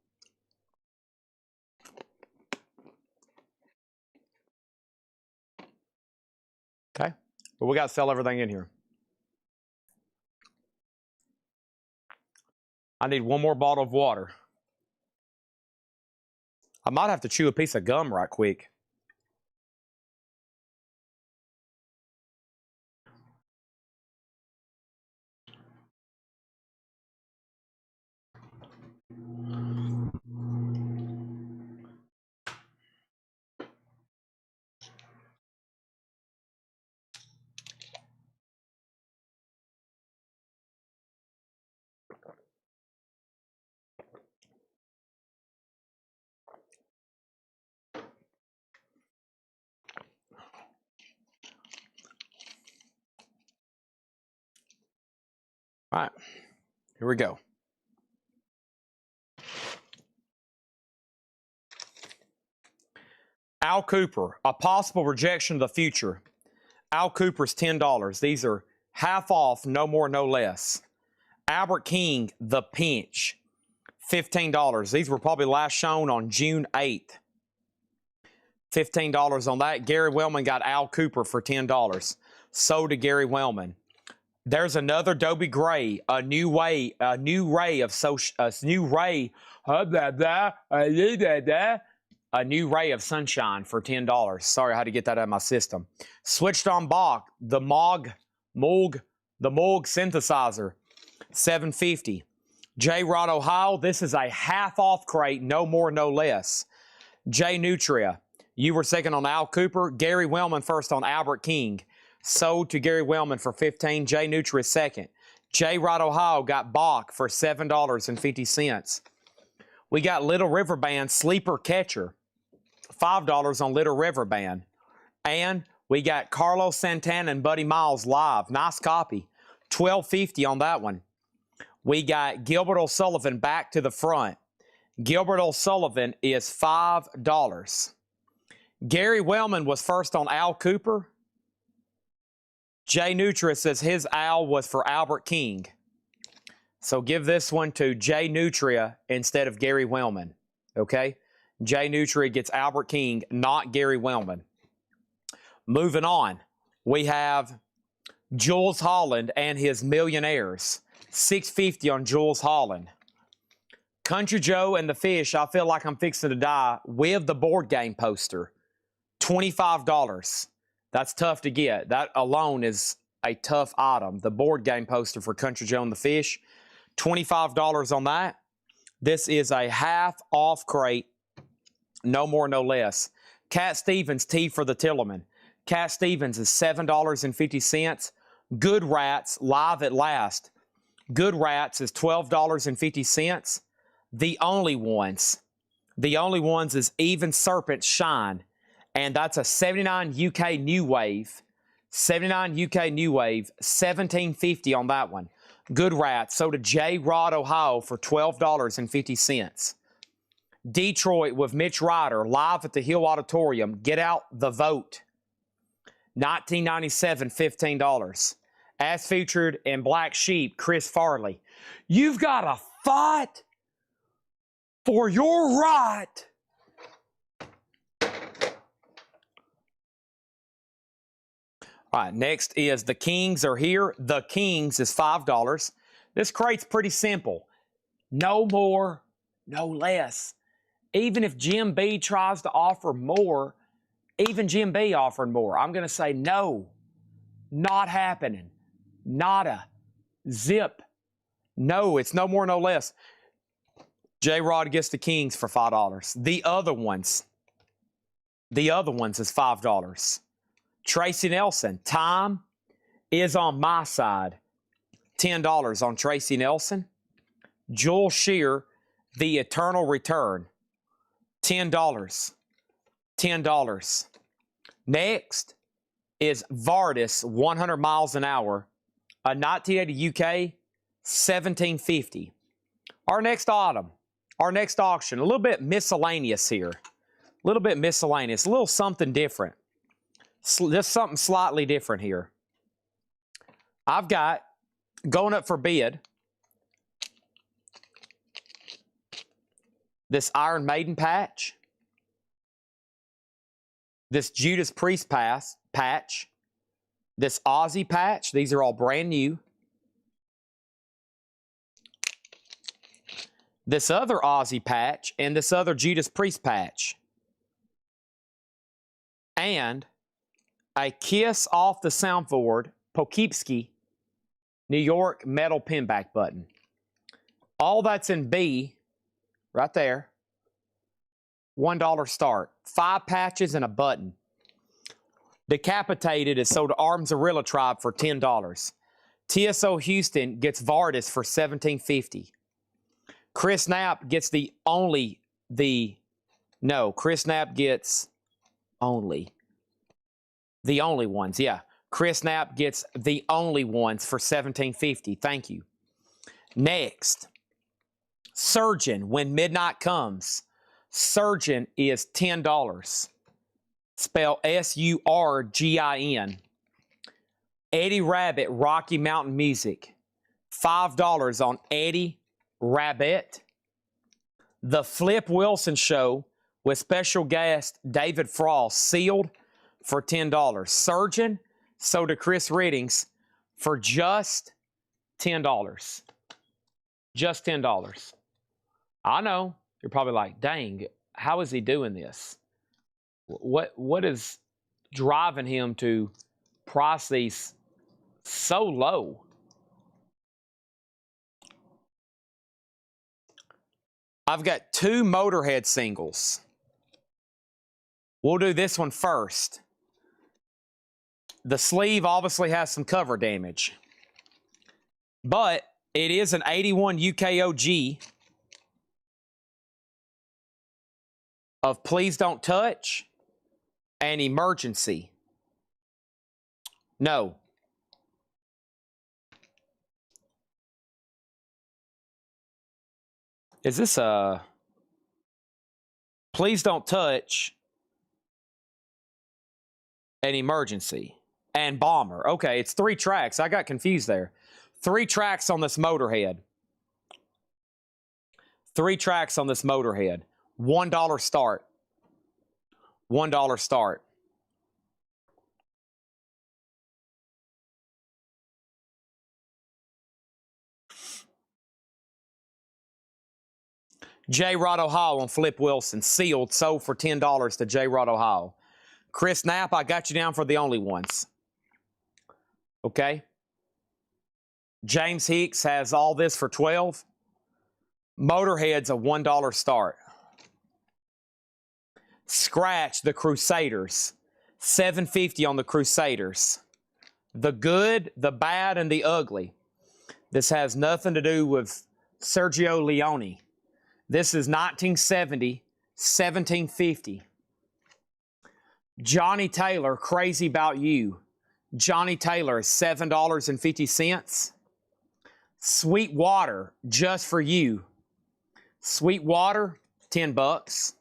Okay, but we got to sell everything in here. I need one more bottle of water. I might have to chew a piece of gum right quick. All right, here we go. Al Cooper, A Possible Rejection of the Future. Al Cooper's $10. These are half off, no more, no less. Albert King, The Pinch, $15. These were probably last shown on June 8th. $15 on that. Gary Wellman got Al Cooper for $10. So did Gary Wellman. There's another Dobie Gray, a new ray of sunshine for $10. Sorry, I had to get that out of my system. Switched on Bach, the Moog synthesizer, $7.50. J-Rod Ohio, this is a half off crate, no more, no less. J Nutria, you were second on Al Cooper. Gary Wellman first on Albert King. Sold to Gary Wellman for $15. J Nutria second. J-Rod Ohio got Bach for $7.50. We got Little River Band Sleeper Catcher, $5 on Little River Band. And we got Carlos Santana and Buddy Miles live. Nice copy. $12.50 on that one. We got Gilbert O'Sullivan Back to the Front. Gilbert O'Sullivan is $5. Gary Wellman was first on Al Cooper. Jay Nutria says his Al was for Albert King. So give this one to Jay Nutria instead of Gary Wellman. Okay? Jay Nutria gets Albert King, not Gary Wellman. Moving on, we have Jules Holland and his Millionaires. $6.50 on Jules Holland. Country Joe and the Fish, I feel like I'm fixing to die, with the board game poster. $25. That's tough to get. That alone is a tough item. The board game poster for Country Joe and the Fish. $25 on that. This is a half off crate. No more, no less. Cat Stevens, Tea for the Tillerman. Cat Stevens is $7.50. Good Rats, Live at Last. Good Rats is $12.50. The Only Ones is Even Serpent Shine. And that's a 79 UK New Wave. 79 UK New Wave, $17.50 on that one. Good Rats, so to J-Rod Ohio for $12.50. Detroit with Mitch Ryder, live at the Hill Auditorium. Get Out the Vote. 1997, $15. As featured in Black Sheep, Chris Farley. You've got to fight for your right. All right, next is The Kings are here. The Kings is $5. This crate's pretty simple. No more, no less. Even if Jim B tries to offer more, even Jim B offering more, I'm going to say no. Not happening. Nada. Zip. No, it's no more, no less. J-Rod gets the Kings for $5. The other ones is $5. Tracy Nelson, Time is on my side. $10 on Tracy Nelson. Joel Shear, The Eternal Return. $10. $10. Next is Vardis, 100 miles an hour. A 1980 UK, $17.50. Our next item, our next auction, a little bit miscellaneous here. A little bit miscellaneous, a little something different. Just something slightly different here. I've got, going up for bid, this Iron Maiden patch, this Judas Priest patch, this Ozzy patch. These are all brand new. This other Ozzy patch and this other Judas Priest patch. And a Kiss Off the Soundboard Poughkeepsie, New York metal pinback button. All that's in B, right there. $1 start. 5 patches and a button. Decapitated is sold to Arms Arilla Tribe for $10. TSO Houston gets Vardis for $17.50. Chris Knapp gets Chris Knapp gets The Only Ones, yeah. Chris Knapp gets The Only Ones for $17.50. Thank you. Next, Surgeon, When Midnight Comes. Surgeon is $10. Spell S-U-R-G-I-N. Eddie Rabbit, Rocky Mountain Music. $5 on Eddie Rabbit. The Flip Wilson Show, with special guest David Frost, sealed for $10. Surgeon, sold to Chris Riddings for just $10. Just $10. I know. You're probably like, dang, how is he doing this? What is driving him to price these so low? I've got 2 Motorhead singles. We'll do this one first. The sleeve obviously has some cover damage, but it is an 81 UKOG of Please Don't Touch and Emergency. No. Is this a Please Don't Touch and Emergency and Bomber? Okay, it's 3 tracks. I got confused there. 3 tracks on this Motorhead. 3 tracks on this Motorhead. $1 start. $1 start. J. Rod Ohio on Flip Wilson. Sealed, sold for $10 to J. Rod Ohio. Chris Knapp, I got you down for the only ones. Okay? James Hicks has all this for $12. Motorhead's a $1 start. Scratch the Crusaders. $7.50 on the Crusaders. The good, the bad, and the ugly. This has nothing to do with Sergio Leone. This is 1970, 1750. Johnny Taylor, Crazy About You. Johnny Taylor is $7.50. Sweet Water, Just For You. Sweet Water, $10.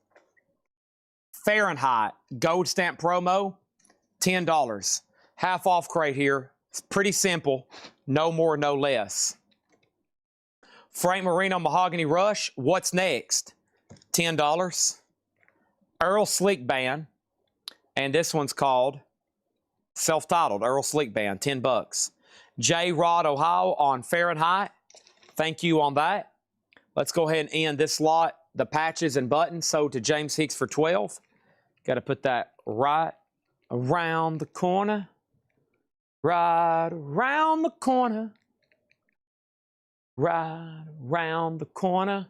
Fahrenheit, Gold Stamp Promo, $10. Half off crate here. It's pretty simple. No more, no less. Frank Marino Mahogany Rush, What's Next? $10. Earl Slick Band, and this one's called self-titled Earl Slick Band, $10. J. Rod Ohio on Fahrenheit. Thank you on that. Let's go ahead and end this lot. The patches and buttons sold to James Hicks for $12. Got to put that right around the corner. Right around the corner. Right around the corner.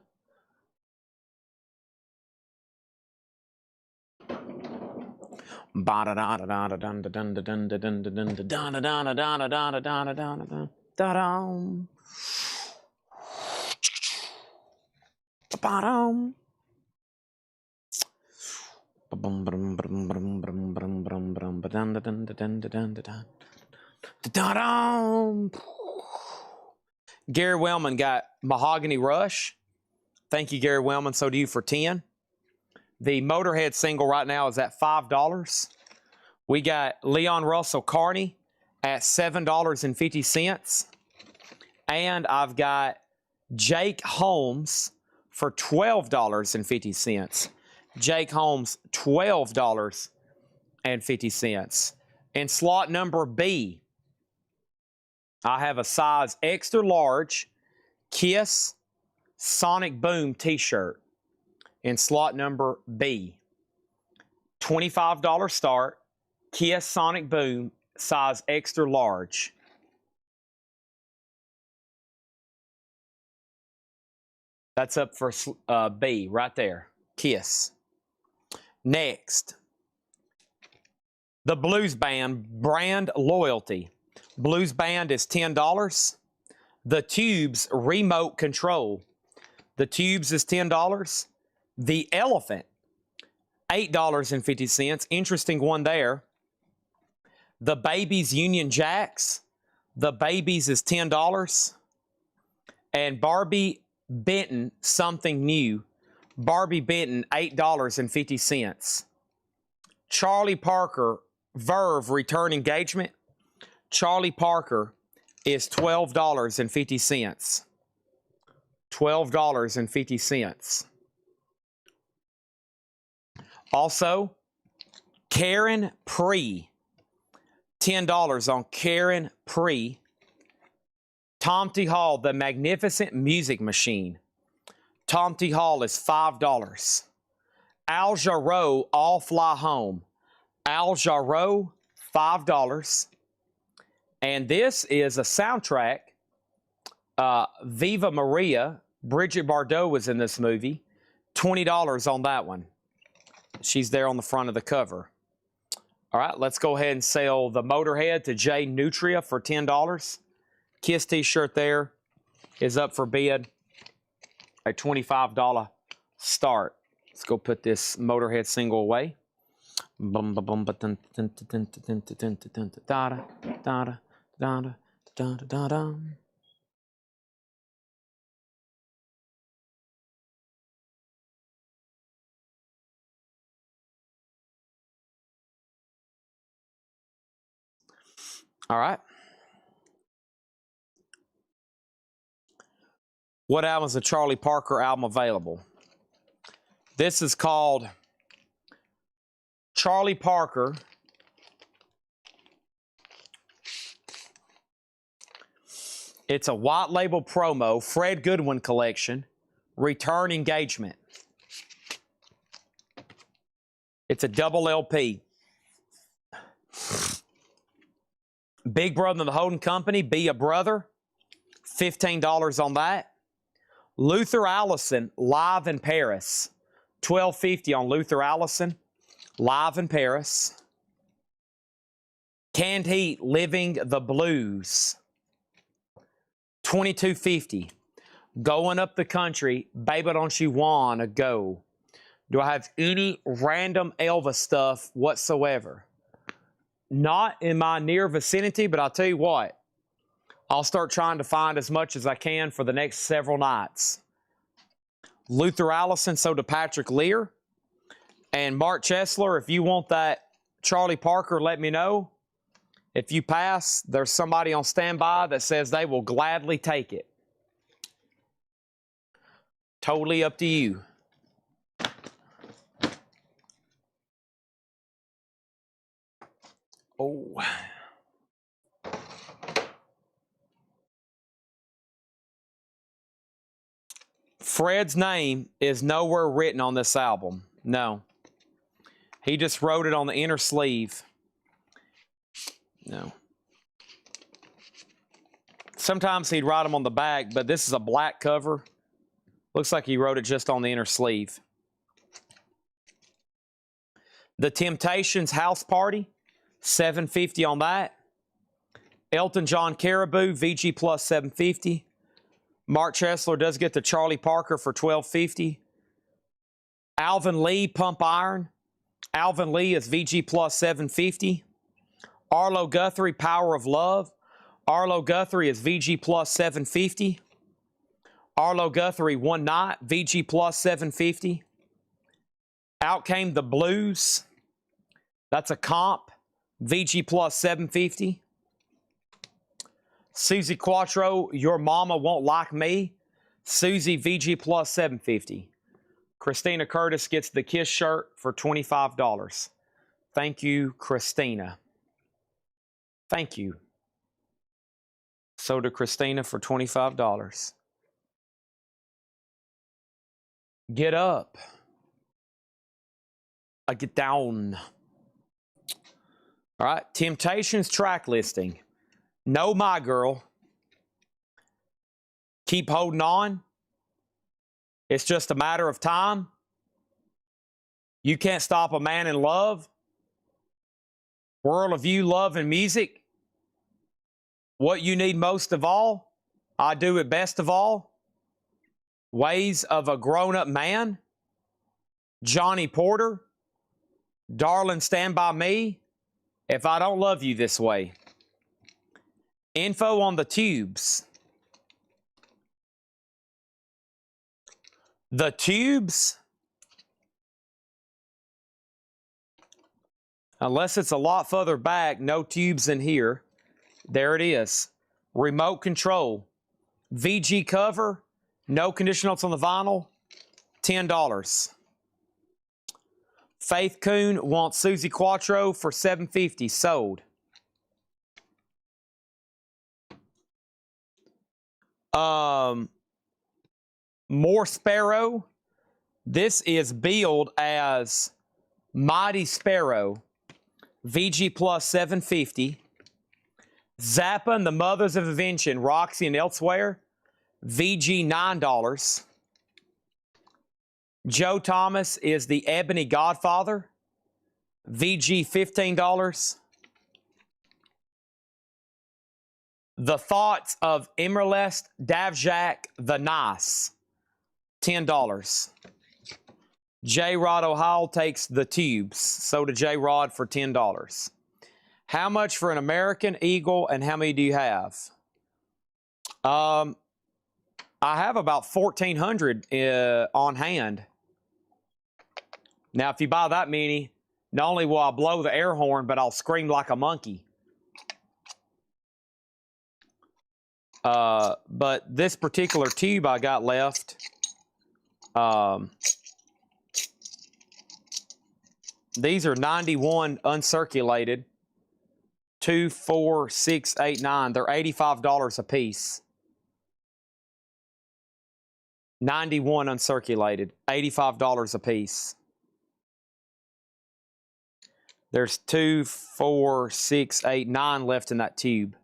Gary Wellman got Mahogany Rush. Thank you, Gary Wellman. So do you for 10. The Motorhead single right now is at $5. We got Leon Russell Carney at $7.50. And I've got Jake Holmes for $12.50. Jake Holmes, $12.50. In slot number B, I have a size extra large Kiss Sonic Boom t-shirt in slot number B. $25 start, Kiss Sonic Boom, size extra large. That's up for B right there, Kiss. Next, the Blues Band Brand Loyalty. Blues Band is $10. The Tubes Remote Control. The Tubes is $10. The Elephant, $8.50. Interesting one there. The Babies Union Jacks. The Babies is $10. And Barbie Benton Something New. Barbie Benton, $8.50. Charlie Parker Verve Return Engagement. Charlie Parker is $12.50. $12.50. Also, Karen Pree. $10 on Karen Pree. Tom T. Hall, The Magnificent Music Machine. Tom T. Hall is $5. Al Jarreau, All Fly Home. Al Jarreau, $5. And this is a soundtrack. Viva Maria, Bridget Bardot was in this movie. $20 on that one. She's there on the front of the cover. All right, let's go ahead and sell the Motorhead to Jay Nutria for $10. Kiss t-shirt there is up for bid. A $25 start. Let's go put this Motorhead single away. All right. What album is the Charlie Parker album available? This is called Charlie Parker. It's a white label promo, Fred Goodwin collection, Return Engagement. It's a double LP. Big Brother and the Holding Company, Be a Brother, $15 on that. Luther Allison, Live in Paris, $12.50 on Luther Allison, Live in Paris. Canned Heat, Living the Blues, $22.50. Going Up the Country, Baby Don't You Wanna Go. Do I have any random Elvis stuff whatsoever? Not in my near vicinity, but I'll tell you what. I'll start trying to find as much as I can for the next several nights. Luther Allison, so to Patrick Lear. And Mark Chesler, if you want that Charlie Parker, let me know. If you pass, there's somebody on standby that says they will gladly take it. Totally up to you. Oh. Fred's name is nowhere written on this album. No. He just wrote it on the inner sleeve. No. Sometimes he'd write them on the back, but this is a black cover. Looks like he wrote it just on the inner sleeve. The Temptations House Party, $7.50 on that. Elton John Caribou, VG Plus $7.50. Mark Chesler does get the Charlie Parker for $12.50. Alvin Lee, Pump Iron. Alvin Lee is VG Plus $7.50. Arlo Guthrie, Power of Love. Arlo Guthrie is VG Plus $7.50. Arlo Guthrie, One Night, VG Plus $7.50. Out Came the Blues. That's a comp, VG Plus $7.50. Susie Quattro, Your Mama Won't Like Me. Susie, VG Plus $7.50. Christina Curtis gets the Kiss shirt for $25. Thank you, Christina. Thank you. So to Christina for $25. Get up. I get down. All right, Temptations track listing. Know My Girl. Keep Holding On. It's Just a Matter of Time. You Can't Stop a Man in Love. World of You, Love and Music. What You Need Most of All. I Do It Best of All. Ways of a Grown-Up Man. Johnny Porter. Darling, Stand By Me. If I Don't Love You This Way. Info on the Tubes. The Tubes. Unless it's a lot further back, no tubes in here. There it is. Remote Control. VG cover. No condition notes on the vinyl. $10. Faith Coon wants Susie Quattro for $7.50. Sold. More Sparrow. This is billed as Mighty Sparrow. VG plus $7.50. Zappa and the Mothers of Invention, Roxy and Elsewhere. VG $9. Joe Thomas is the Ebony Godfather. VG $15. The Thoughts of Imerlest Davjak the Nice. $10. J. Rod O'Hall takes The Tubes. So to J. Rod for $10. How much for an American Eagle, and how many do you have? I have about 1,400 on hand. Now, if you buy that many, not only will I blow the air horn, but I'll scream like a monkey. But this particular tube I got left, these are 91 uncirculated. 2, 4, 6, 8, 9. They're $85 a piece. 91 uncirculated, $85 a piece. There's 2, 4, 6, 8, 9 left in that tube.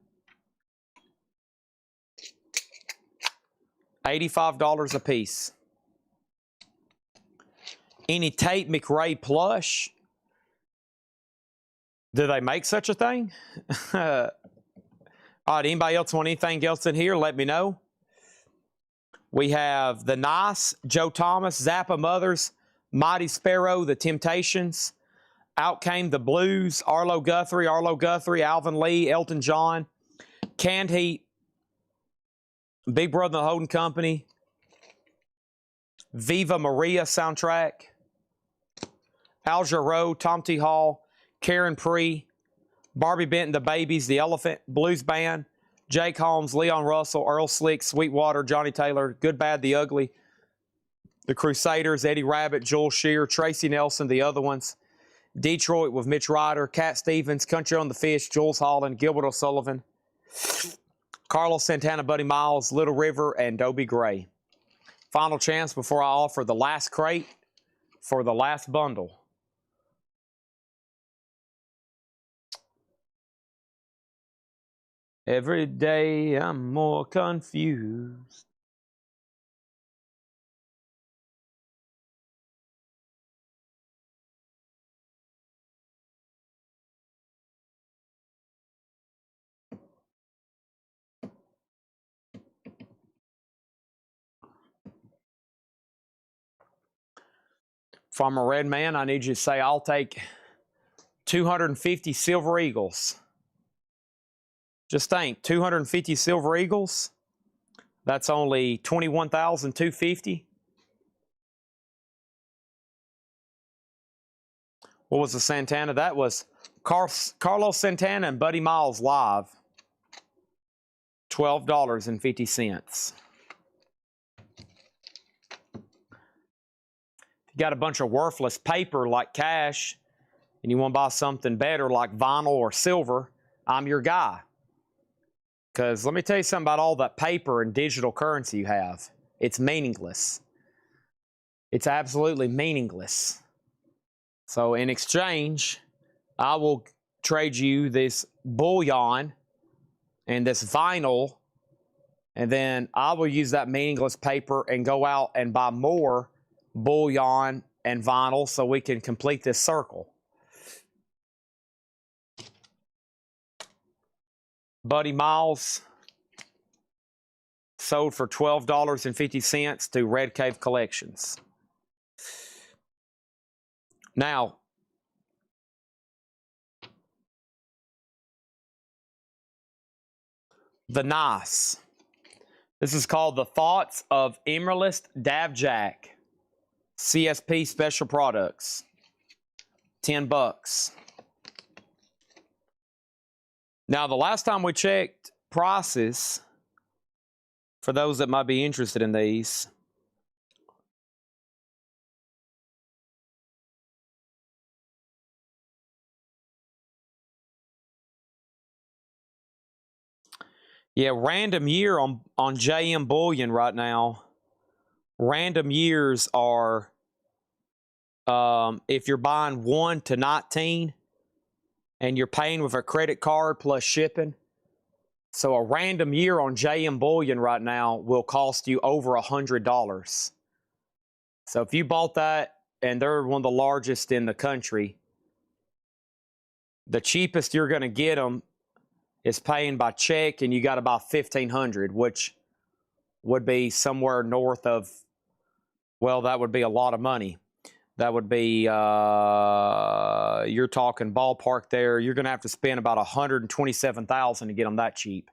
$85 a piece. Any Tate McRae plush? Do they make such a thing? All right, anybody else want anything else in here? Let me know. We have The Nice, Joe Thomas, Zappa Mothers, Mighty Sparrow, The Temptations, Out Came the Blues, Arlo Guthrie, Alvin Lee, Elton John, Canned Heat, Big Brother and the Holding Company, Viva Maria soundtrack, Al Jarreau, Tom T. Hall, Karen Pree, Barbie Benton, The Babies, The Elephant, Blues Band, Jake Holmes, Leon Russell, Earl Slick, Sweetwater, Johnny Taylor, Good, Bad, the Ugly, The Crusaders, Eddie Rabbit, Joel Shear, Tracy Nelson, The Other Ones, Detroit with Mitch Ryder, Cat Stevens, Country on the Fish, Jules Holland, Gilbert O'Sullivan, Carlos Santana, Buddy Miles, Little River, and Dobie Gray. Final chance before I offer the last crate for the last bundle. Every day I'm more confused. If I'm a red man, I need you to say, I'll take 250 Silver Eagles. Just think, 250 Silver Eagles, that's only $21,250. What was the Santana? That was Carlos Santana and Buddy Miles live. $12.50. If you got a bunch of worthless paper like cash and you want to buy something better like vinyl or silver, I'm your guy. Because let me tell you something about all that paper and digital currency you have. It's meaningless. It's absolutely meaningless. So in exchange, I will trade you this bullion and this vinyl, and then I will use that meaningless paper and go out and buy more bullion and vinyl so we can complete this circle. Buddy Miles sold for $12.50 to Red Cave Collections. Now, The Nice. This is called The Thoughts of Imerlist Davjak. CSP Special Products. $10. Now, the last time we checked prices, for those that might be interested in these, Yeah, random year on JM Bullion right now. Random years are if you're buying 1 to 19 and you're paying with a credit card plus shipping. So a random year on JM Bullion right now will cost you over $100. So if you bought that, and they're one of the largest in the country, the cheapest you're going to get them is paying by check, and you got about $1,500, which would be somewhere north of, well, that would be a lot of money. That would be, you're talking ballpark there. You're going to have to spend about $127,000 to get them that cheap.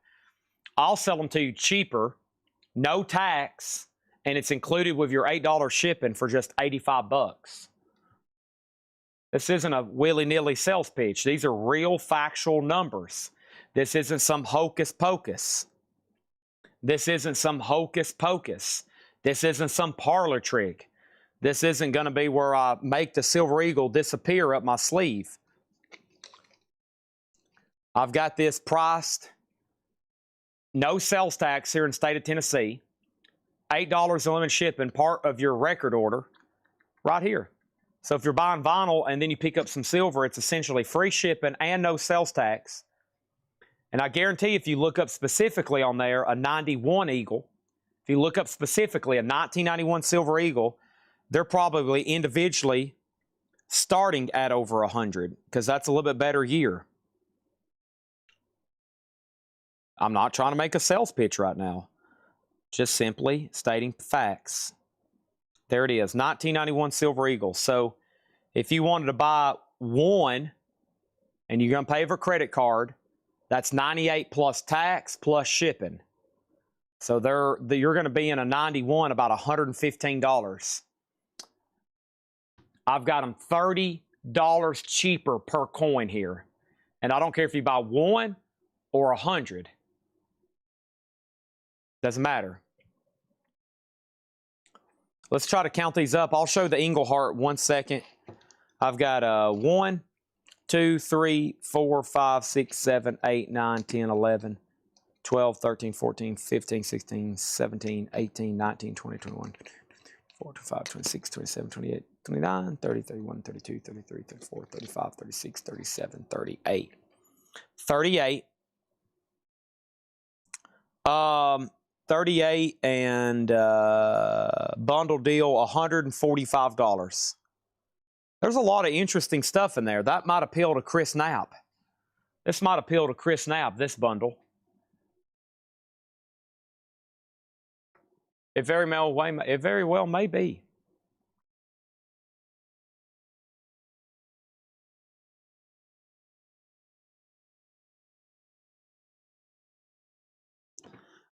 I'll sell them to you cheaper, no tax, and it's included with your $8 shipping for just $85. This isn't a willy-nilly sales pitch. These are real factual numbers. This isn't some hocus pocus. This isn't some hocus pocus. This isn't some parlor trick. This isn't going to be where I make the Silver Eagle disappear up my sleeve. I've got this priced, no sales tax here in the state of Tennessee, $8 limit shipping, part of your record order, right here. So if you're buying vinyl and then you pick up some silver, it's essentially free shipping and no sales tax. And I guarantee if you look up specifically on there a 91 Eagle, if you look up specifically a 1991 Silver Eagle, they're probably individually starting at over 100 because that's a little bit better year. I'm not trying to make a sales pitch right now. Just simply stating facts. There it is, 1991 Silver Eagle. So if you wanted to buy one and you're going to pay for a credit card, that's $98 plus tax plus shipping. So you're going to be in a 91 about $115. I've got them $30 cheaper per coin here. And I don't care if you buy 1 or 100. Doesn't matter. Let's try to count these up. I'll show the Engelhart 1 second. I've got 1, 2, 3, 4, 5, 6, 7, 8, 9, 10, 11, 12, 13, 14, 15, 16, 17, 18, 19, 20, 21, 24, 25, 26, 27, 28, 29, 30, 31, 32, 33, 34, 35, 36, 37, 38. 38. 38 and bundle deal, $145. There's a lot of interesting stuff in there. That might appeal to Chris Knapp. This might appeal to Chris Knapp, this bundle. It very well may be.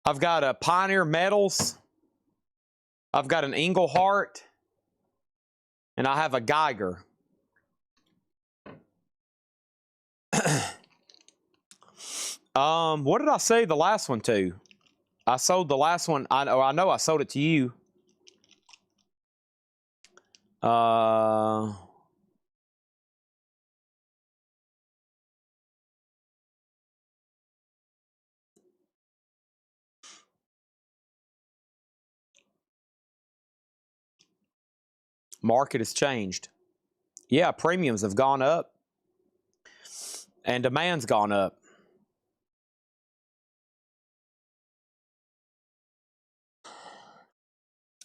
I've got a Pioneer Metals. I've got an Engelhart. And I have a Geiger. What did I say the last one to? I sold the last one. I know I sold it to you. Market has changed. Yeah, premiums have gone up. And demand's gone up.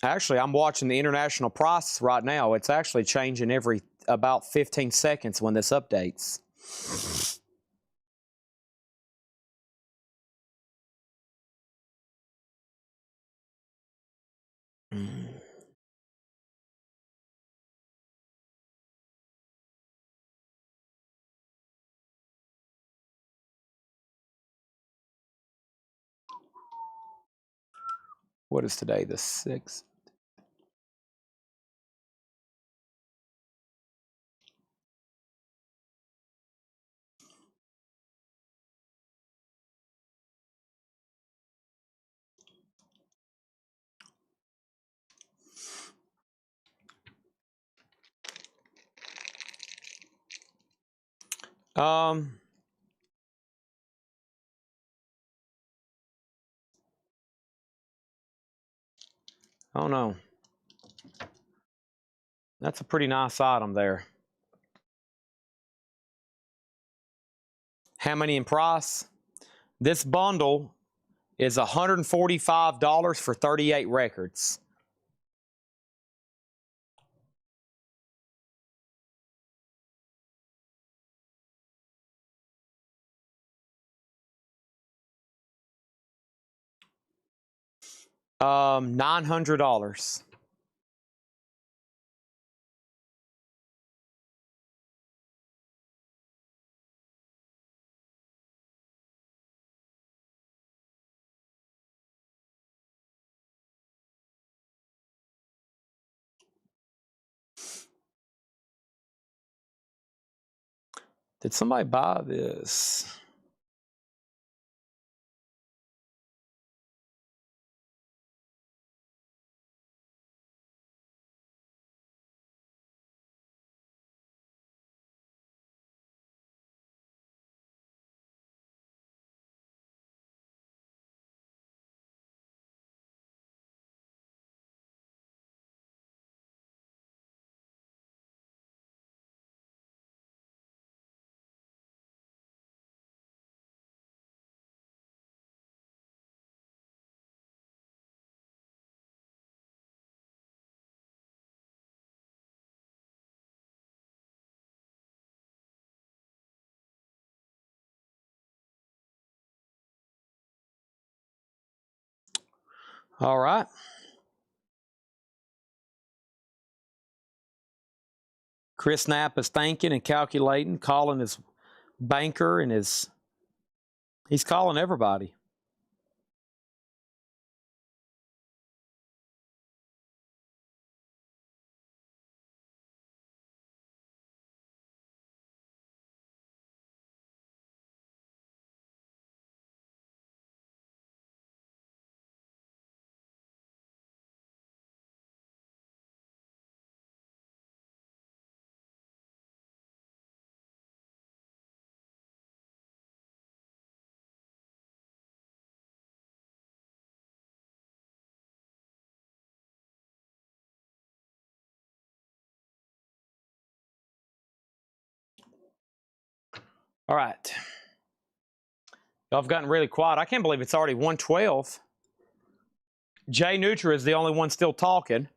Actually, I'm watching the international price right now. It's actually changing every about 15 seconds when this updates. What is today, the 6th? Oh no. That's a pretty nice item there. How many in price? This bundle is $145 for 38 records. $900. Did somebody buy this? All right. Chris Knapp is thinking and calculating, calling his banker and he's calling everybody. All right. Y'all have gotten really quiet. I can't believe it's already 1:12. Jay Nutra is the only one still talking.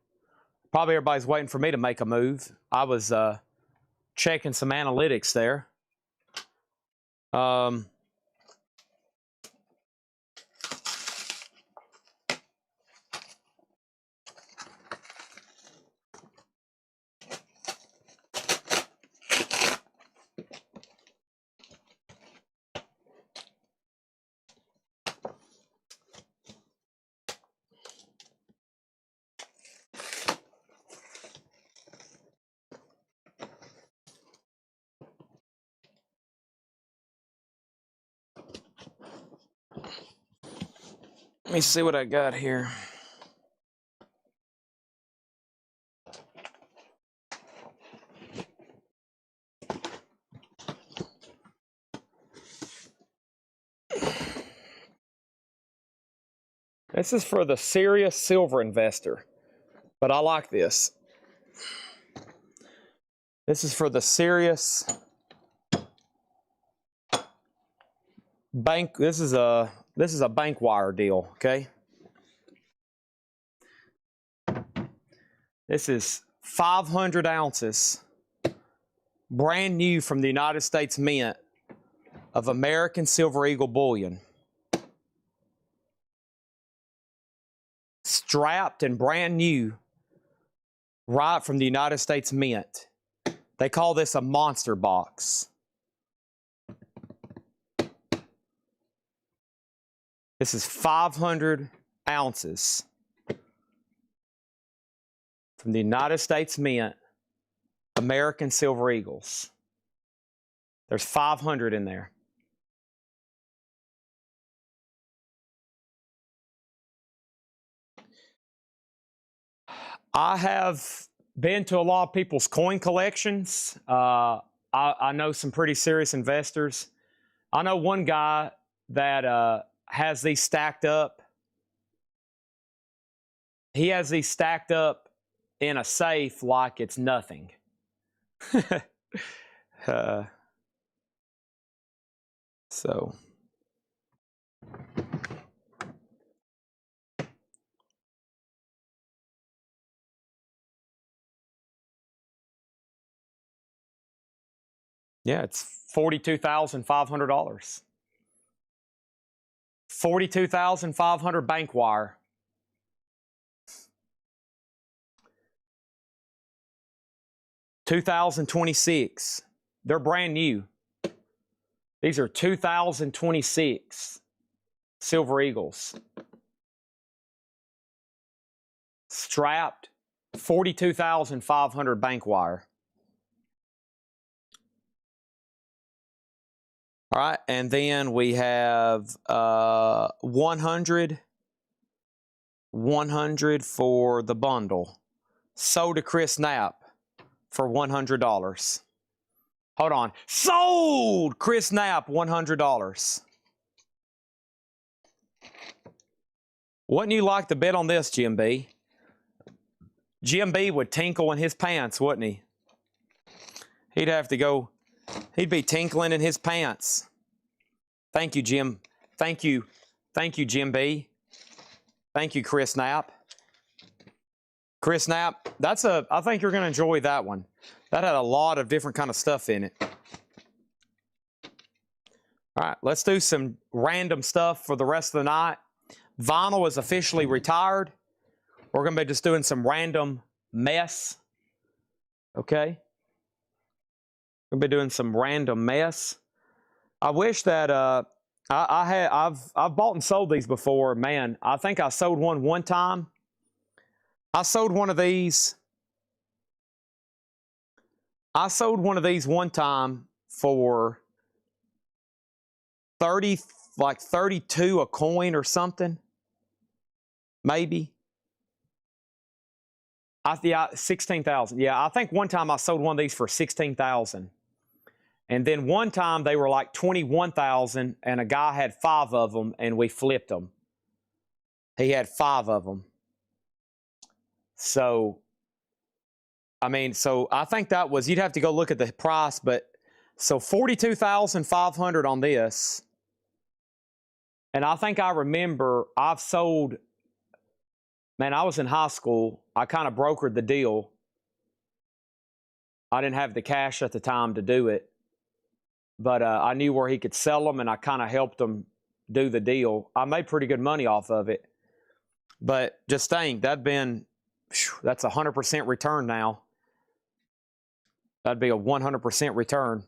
Probably everybody's waiting for me to make a move. I was checking some analytics there. Let me see what I got here. This is for the serious silver investor, but I like this. This is for the serious bank. This is a bank wire deal, okay? This is 500 ounces, brand new from the United States Mint of American Silver Eagle bullion. Strapped and brand new, right from the United States Mint. They call this a monster box. This is 500 ounces from the United States Mint, American Silver Eagles. There's 500 in there. I have been to a lot of people's coin collections. I know some pretty serious investors. I know one guy that has these stacked up He has these stacked up in a safe like it's nothing. So. Yeah, it's $42,500. $42,500 bank wire. $2,026. They're brand new. These are 2026 Silver Eagles. Strapped, $42,500 bank wire. All right, and then we have 100 for the bundle. Sold to Chris Knapp for $100. Hold on. Sold Chris Knapp $100. Wouldn't you like to bet on this, Jim B? Jim B would tinkle in his pants, wouldn't he? He'd have to go, he'd be tinkling in his pants. Thank you, Jim. Thank you. Thank you, Jim B. Thank you, Chris Knapp. Chris Knapp, I think you're going to enjoy that one. That had a lot of different kind of stuff in it. All right, let's do some random stuff for the rest of the night. Vinyl is officially retired. We're going to be just doing some random mess. Okay? We're going to be doing some random mess. I wish that I've bought and sold these before. Man, I think I sold one time. I sold one of these. I sold one of these one time for 32 a coin or something. Maybe. Yeah, 16,000. Yeah, I think one time I sold one of these for 16,000. And then one time they were like 21,000 and a guy had 5 of them and we flipped them. He had 5 of them. So, I mean, so I think that was, you'd have to go look at the price, but so 42,500 on this. And I think I remember I've sold, man, I was in high school. I kind of brokered the deal. I didn't have the cash at the time to do it. But I knew where he could sell them, and I kind of helped him do the deal. I made pretty good money off of it. But just think, that's a 100% return now. That'd be a 100% return.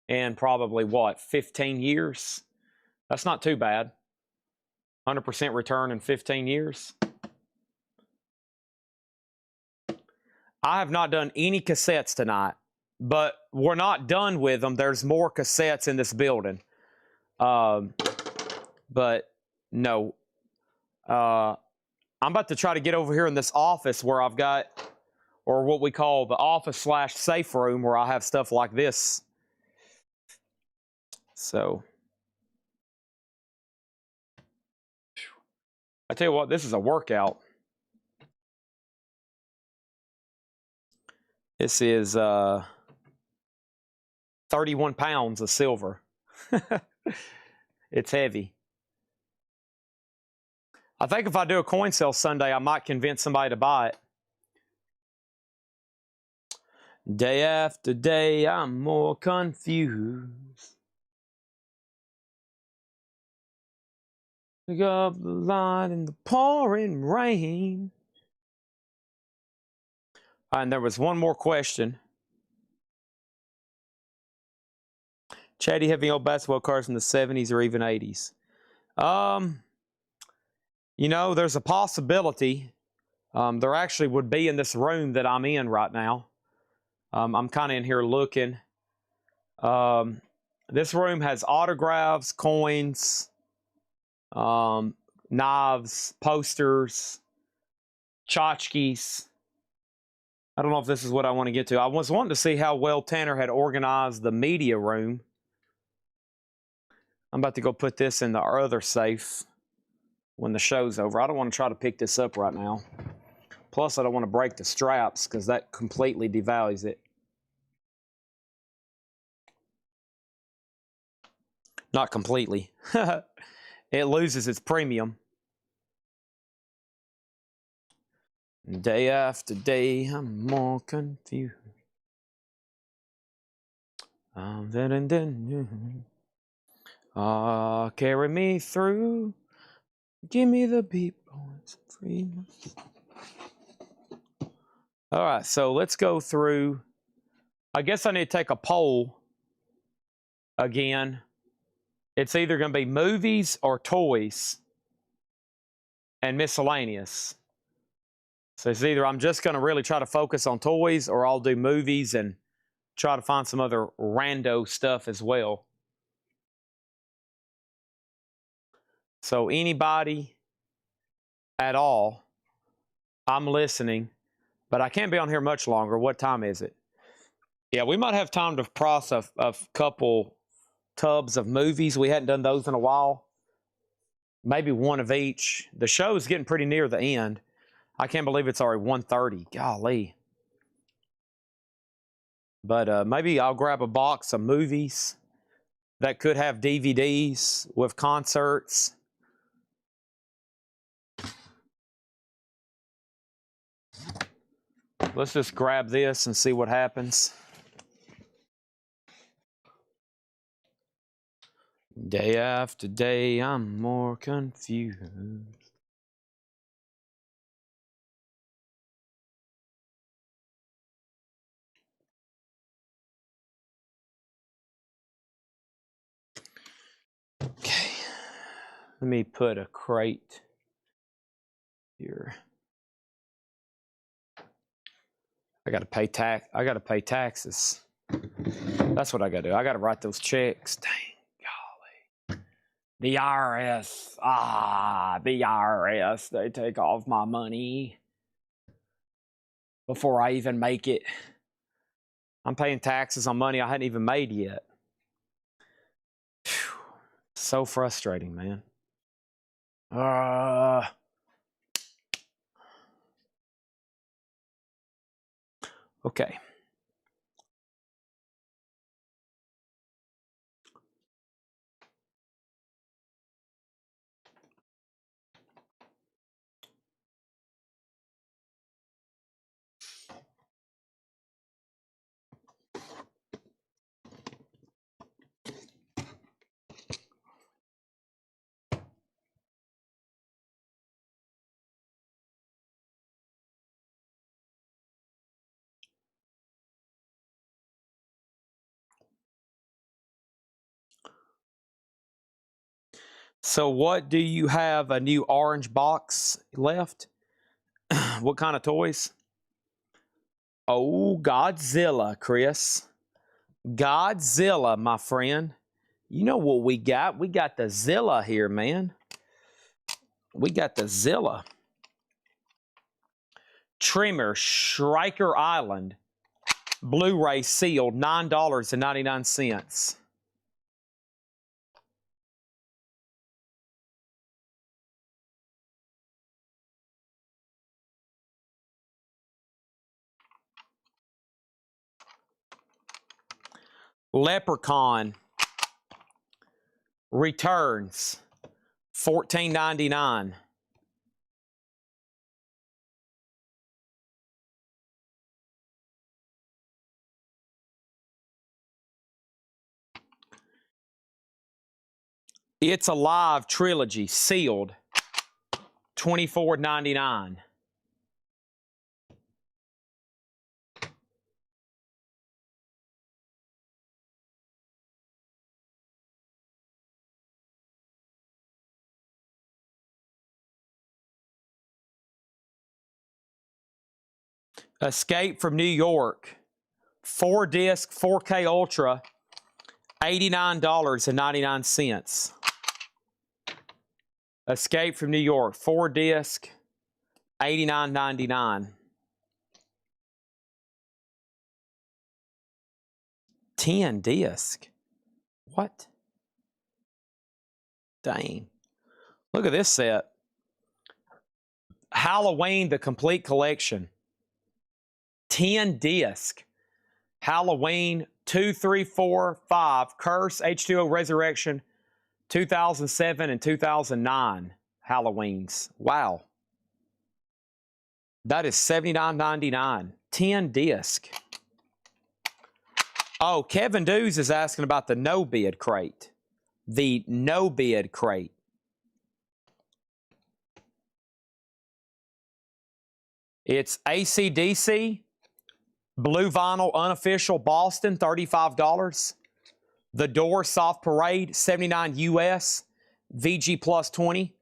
And probably, what, 15 years? That's not too bad. 100% return in 15 years. I have not done any cassettes tonight, but we're not done with them. There's more cassettes in this building. But no. I'm about to try to get over here in this office where I've got, or what we call the office/safe room, where I have stuff like this. So, I tell you what, this is a workout. This is 31 pounds of silver. It's heavy. I think if I do a coin sale Sunday, I might convince somebody to buy it. Day after day, I'm more confused. Pick up the line in the pouring rain. And there was one more question. Chatty, have any old basketball cards in the 70s or even 80s? You know, there's a possibility. There actually would be in this room that I'm in right now. I'm kind of in here looking. This room has autographs, coins, knives, posters, tchotchkes. I don't know if this is what I want to get to. I was wanting to see how well Tanner had organized the media room. I'm about to go put this in the other safe. when the show's over. I don't want to try to pick this up right now. Plus, I don't want to break the straps because that completely devalues it. Not completely. It loses its premium. Day after day, I'm more confused. Carry me through. Give me the beat, boys. Free. All right, so let's go through. I guess I need to take a poll again. It's either going to be movies or toys and miscellaneous. So it's either I'm just going to really try to focus on toys, or I'll do movies and try to find some other rando stuff as well. So anybody at all, I'm listening, but I can't be on here much longer. What time is it? Yeah, we might have time to process a couple tubs of movies. We hadn't done those in a while. Maybe one of each. The show is getting pretty near the end. I can't believe it's already 1:30. Golly. But maybe I'll grab a box of movies that could have DVDs with concerts. Let's just grab this and see what happens. Day after day, I'm more confused. Okay, let me put a crate here. I gotta pay taxes. That's what I gotta do. I gotta write those checks. Dang, golly. The IRS. The IRS. They take off my money before I even make it. I'm paying taxes on money I hadn't even made yet. Whew. So frustrating, man. Okay. So what do you have a new orange box left? What kind of toys? Oh, Godzilla, Chris. Godzilla, my friend. You know what we got? We got the Zilla here, man. We got the Zilla. Trimmer, Shrieker Island. Blu-ray sealed, $9.99. Leprechaun Returns, $14.99. It's Alive trilogy, sealed, $24.99. Escape from New York, 4-disc, 4K Ultra, $89.99. Escape from New York, 4-disc, $89.99. 10-disc. What? Dang. Look at this set. Halloween, the complete collection. 10 disc. Halloween 2, 3, 4, 5. Curse, H2O Resurrection, 2007 and 2009 Halloweens. Wow. That is $79.99. 10 disc. Oh, Kevin Dews is asking about the no bid crate. The no bid crate. It's AC/DC, blue vinyl unofficial Boston, $35. The Doors Soft Parade, $79 US, VG plus 20.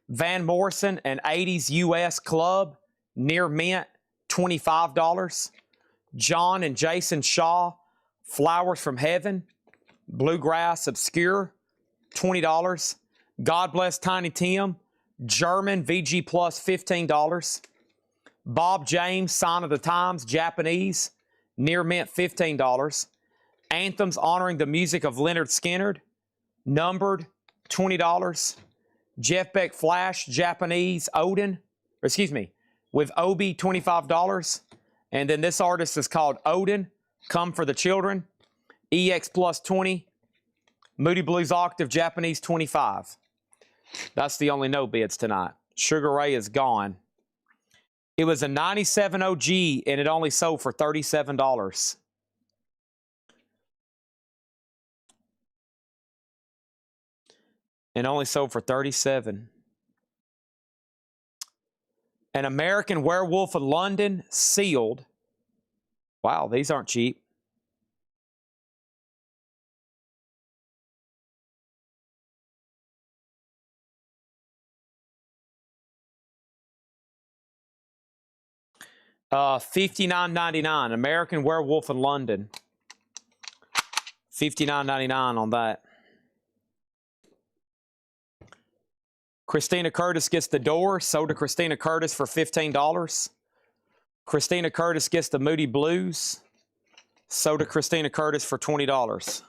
Van Morrison and 80s US Club, near mint, $25. John and Jason Shaw, Flowers from Heaven, Bluegrass Obscure, $20. God Bless Tiny Tim, German VG plus $15. Bob James, Sign of the Times, Japanese, near mint $15. Anthems honoring the music of Leonard Skinner, numbered, $20. Jeff Beck Flash, Japanese, Odin, with Obi, $25. And then this artist is called Odin, Come for the Children, EX plus 20. Moody Blues Octave, Japanese, $25. That's the only no bids tonight. Sugar Ray is gone. It was a 97 OG, and it only sold for $37. And only sold for $37. An American Werewolf in London, sealed. Wow, these aren't cheap. $59.99. American Werewolf in London. $59.99 on that. Christina Curtis gets the Door. Sold to Christina Curtis for $15. Christina Curtis gets the Moody Blues. Sold to Christina Curtis for $20.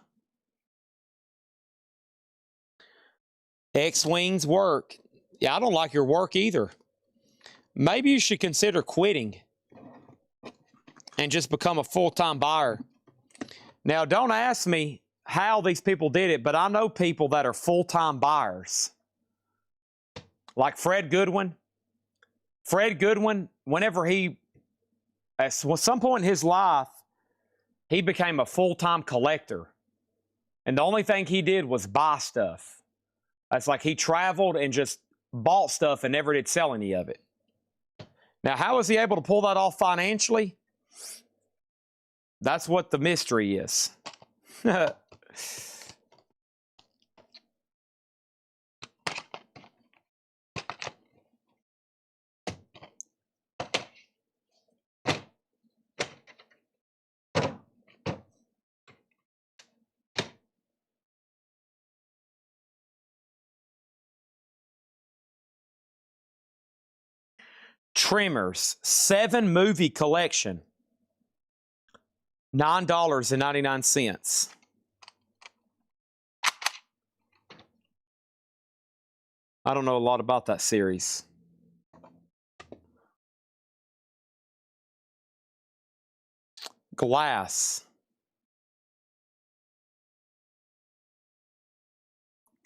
X-Wings work. Yeah, I don't like your work either. Maybe you should consider quitting and just become a full-time buyer. Now, don't ask me how these people did it, but I know people that are full-time buyers. Like Fred Goodwin. Fred Goodwin, whenever at some point in his life, he became a full-time collector. And the only thing he did was buy stuff. It's like he traveled and just bought stuff and never did sell any of it. Now, how was he able to pull that off financially? That's what the mystery is. Tremors, 7-movie collection, $9.99. I don't know a lot about that series. Glass.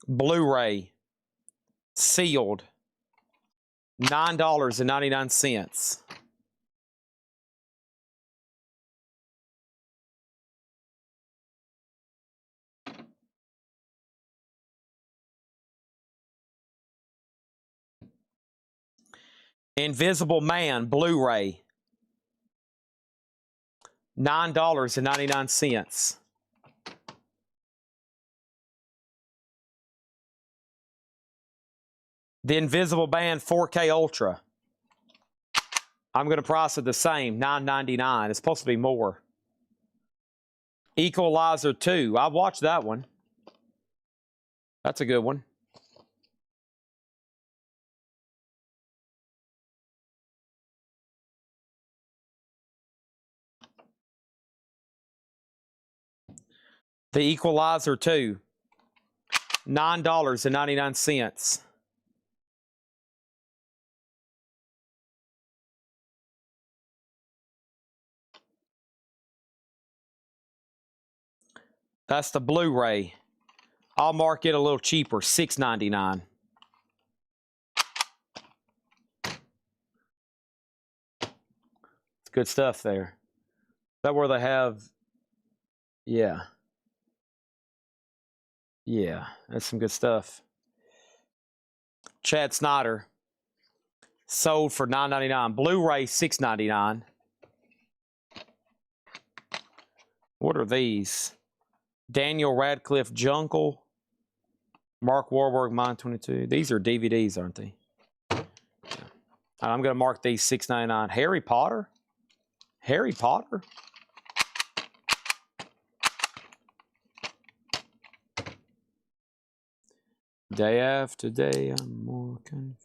Blu-ray. Sealed. $9.99. Invisible Man, Blu-ray, $9.99. The Invisible Man 4K Ultra. I'm going to price it the same, $9.99. It's supposed to be more. Equalizer 2. I watched that one. That's a good one. The Equalizer 2. $9.99. That's the Blu-ray. I'll mark it a little cheaper, $6.99. It's good stuff there. Is that where they have? Yeah. Yeah, that's some good stuff. Chad Snyder. Sold for $9.99. Blu-ray, $6.99. What are these? Daniel Radcliffe Jungle. Mark Wahlberg, Mine 22. These are DVDs, aren't they? Yeah. I'm going to mark these $6.99. Harry Potter? Harry Potter? Day after day, I'm more confused.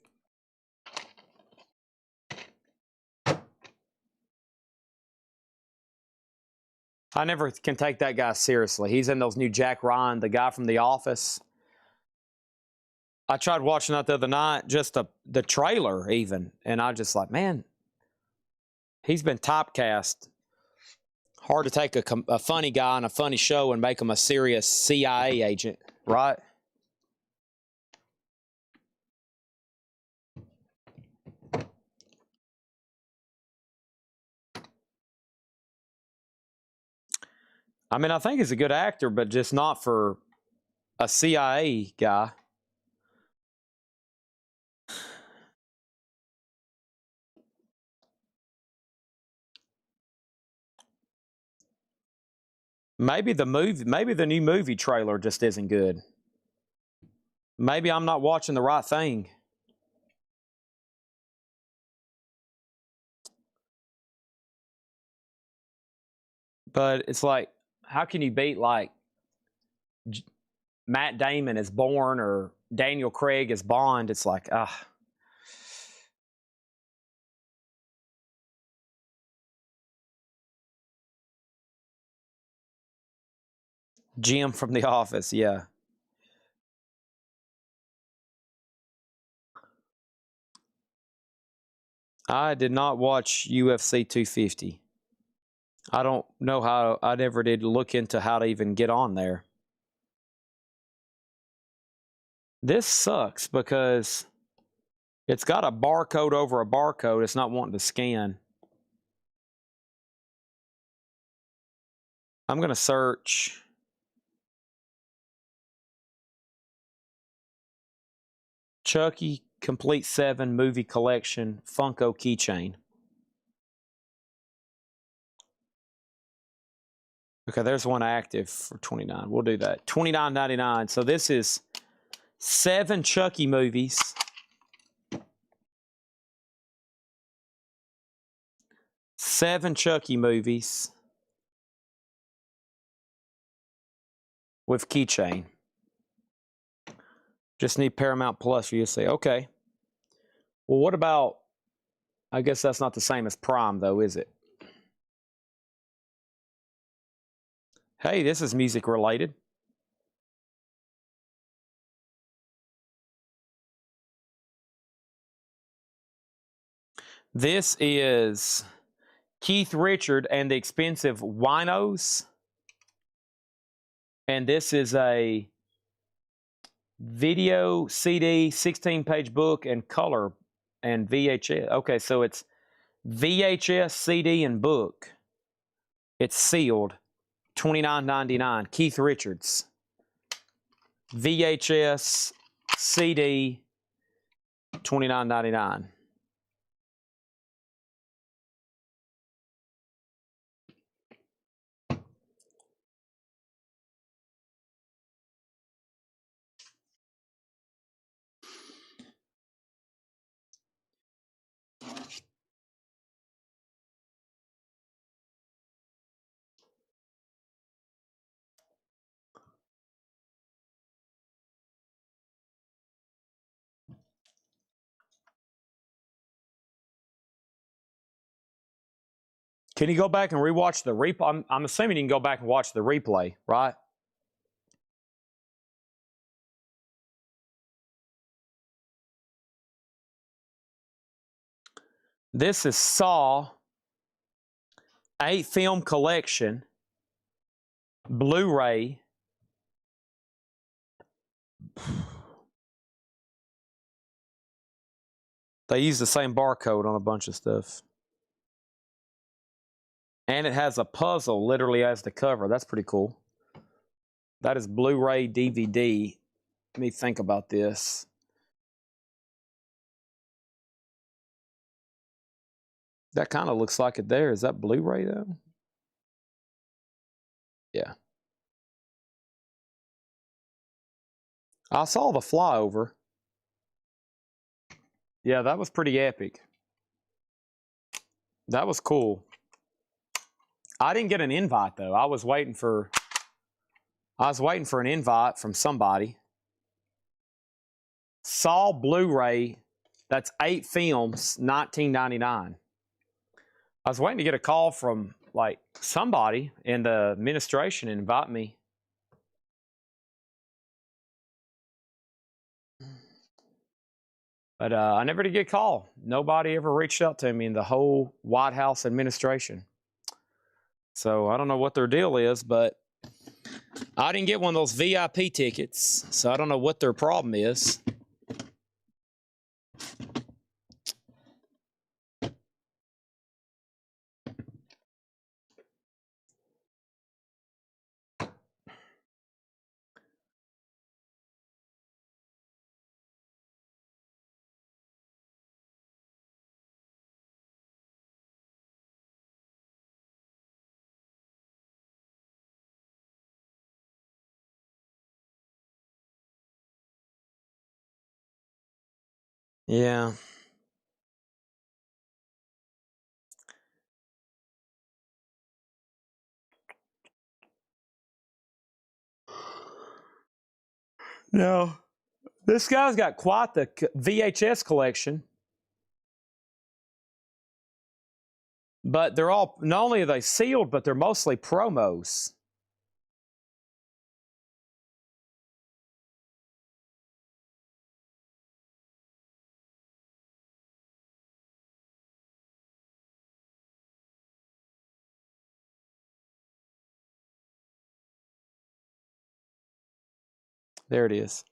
I never can take that guy seriously. He's in those new Jack Ryan, the guy from The Office. I tried watching that the other night, just the trailer even, and I just like, man, he's been typecast. Hard to take a funny guy on a funny show and make him a serious CIA agent, right? I mean, I think he's a good actor, but just not for a CIA guy. Maybe the new movie trailer just isn't good. Maybe I'm not watching the right thing. But it's like, how can you beat like Matt Damon as Bourne or Daniel Craig as Bond? It's like, Jim from The Office, yeah. I did not watch UFC 250. I don't know how, I never did look into how to even get on there. This sucks because it's got a barcode over a barcode. It's not wanting to scan. I'm going to search. Chucky Complete 7 Movie Collection Funko Keychain. Okay, there's one active for $29. We'll do that. $29.99. So this is 7 Chucky movies. 7 Chucky movies with keychain. Just need Paramount Plus for you to say, okay. Well, what about, I guess that's not the same as Prime though, is it? Hey, this is music related. This is Keith Richard and the Expensive Winos. And this is a video CD, 16-page book, and color and VHS. Okay, so it's VHS, CD, and book. It's sealed. $29.99. Keith Richards. VHS, CD, $29.99. Can you go back and rewatch the replay? I'm assuming you can go back and watch the replay, right? This is Saw 8 film collection, Blu-ray, They use the same barcode on a bunch of stuff. And it has a puzzle literally as the cover. That's pretty cool. That is Blu-ray DVD. Let me think about this. That kind of looks like it there. Is that Blu-ray though? Yeah. I saw the flyover. Yeah, that was pretty epic. That was cool. I didn't get an invite though. I was waiting for an invite from somebody. Saw Blu-ray, that's 8 films, $19.99. I was waiting to get a call from like somebody in the administration and invite me. But I never did get a call. Nobody ever reached out to me in the whole White House administration. So I don't know what their deal is, but I didn't get one of those VIP tickets, so I don't know what their problem is. Yeah. No. This guy's got quite the VHS collection. But they're all, not only are they sealed, but they're mostly promos. There it is.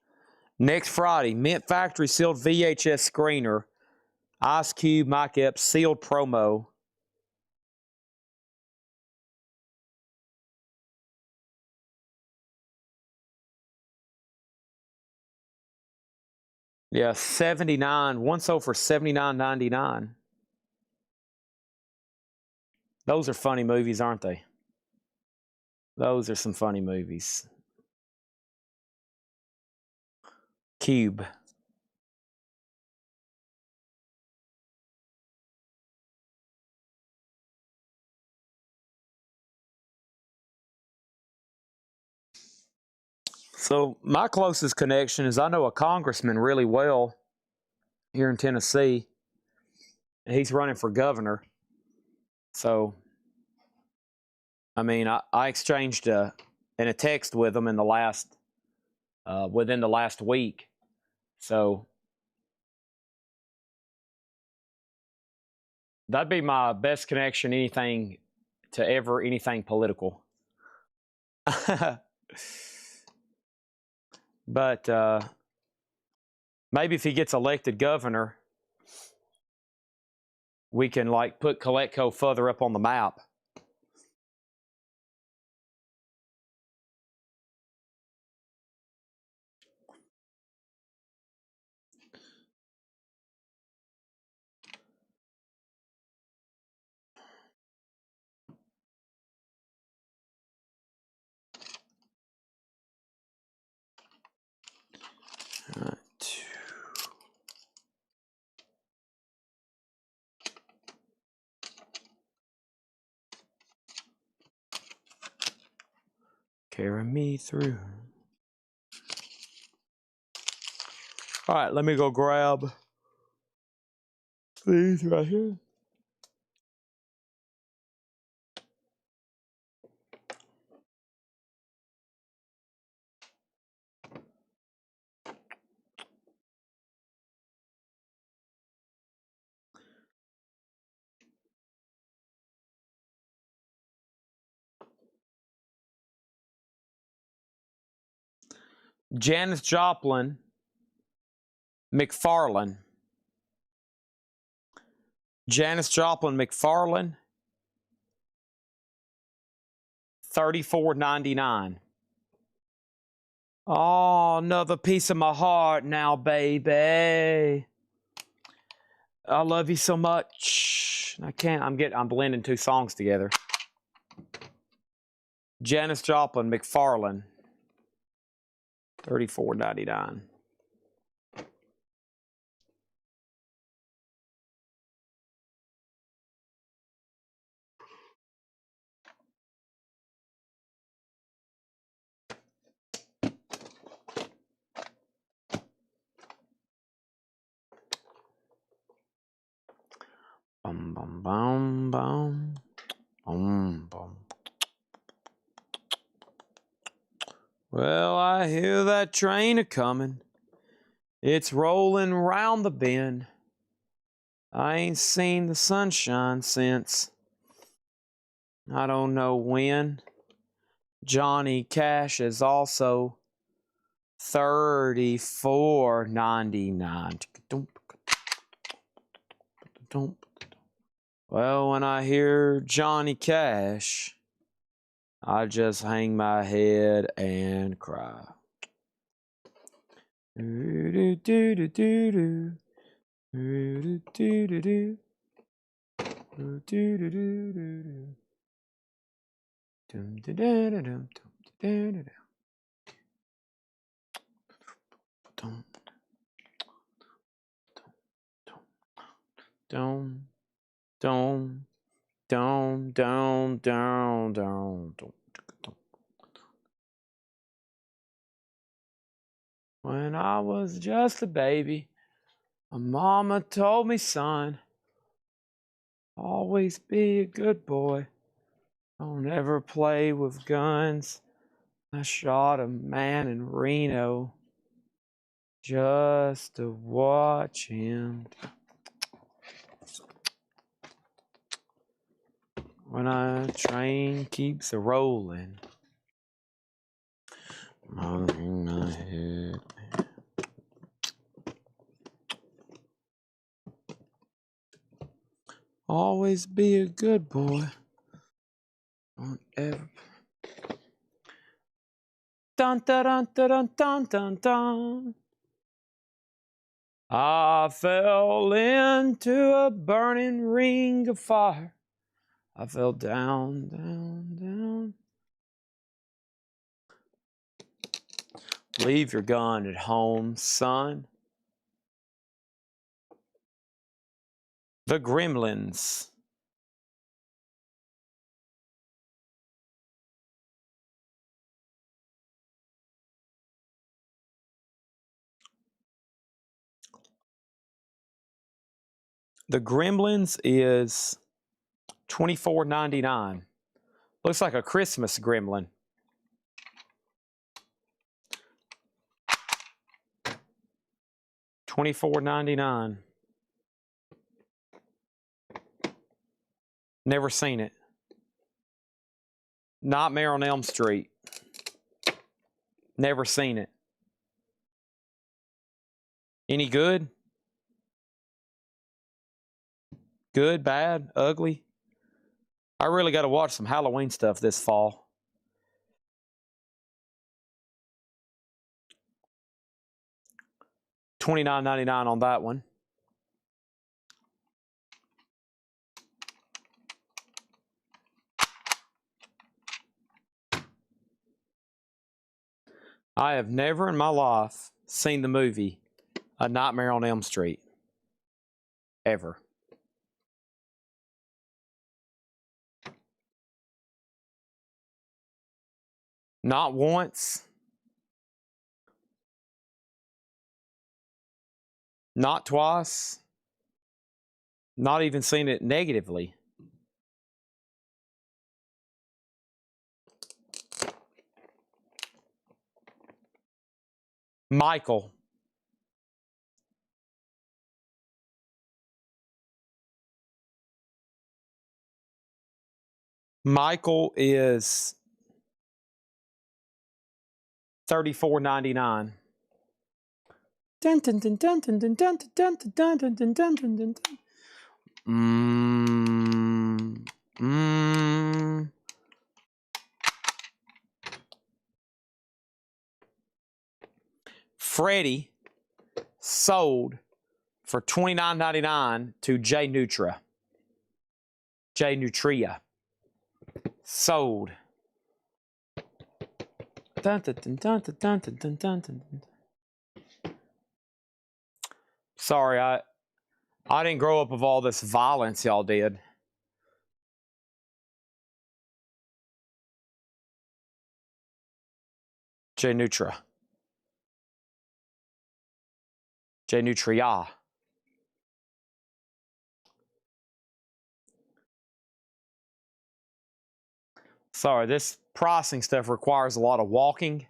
Next Friday, Mint Factory sealed VHS screener, Ice Cube, Mike Epps, sealed promo. Yeah, 79. One sold for $79.99. Those are funny movies, aren't they? Those are some funny movies. Cube. So my closest connection is I know a congressman really well here in Tennessee. He's running for governor. So, I mean, I exchanged in a text with him in the last, within the last week. So that'd be my best connection, anything political. But maybe if he gets elected governor, we can like put Coletco further up on the map. All right. Carry me through. All right, let me go grab these right here. Janis Joplin, McFarlane. Janis Joplin McFarlane, $34.99. Oh, another piece of my heart now, baby. I love you so much. I can't. I'm blending two songs together. Janis Joplin McFarlane, $34.99. Bum bum bum bum bum bum. Well, I hear that train a-comin'. It's rolling round the bend. I ain't seen the sunshine since I don't know when. Johnny Cash is also $34.99. Well, when I hear Johnny Cash, I just hang my head and cry. When I was just a baby, my mama told me, son, always be a good boy. Don't ever play with guns. I shot a man in Reno just to watch him. When a train keeps a rolling, in my head. Always be a good boy. Don't ever. Dun dun dun dun dun dun dun. I fell into a burning ring of fire. I fell down, down, down. Leave your gun at home, son. The Gremlins. The Gremlins is $24.99. Looks like a Christmas gremlin. $24.99. Never seen it. Nightmare on Elm Street. Never seen it. Any good? Good, bad, ugly? I really got to watch some Halloween stuff this fall. $29.99 on that one. I have never in my life seen the movie A Nightmare on Elm Street. Ever. Not once. Not twice. Not even seen it negatively. Michael. Michael is $34.99. Freddie sold for $29.99 to J Nutria. J Nutria. Sold. Dun, dun, dun, dun, dun, dun, dun, dun, dun. Sorry, I didn't grow up with all this violence y'all did. J Nutria. J Nutria. Sorry, this pricing stuff requires a lot of walking.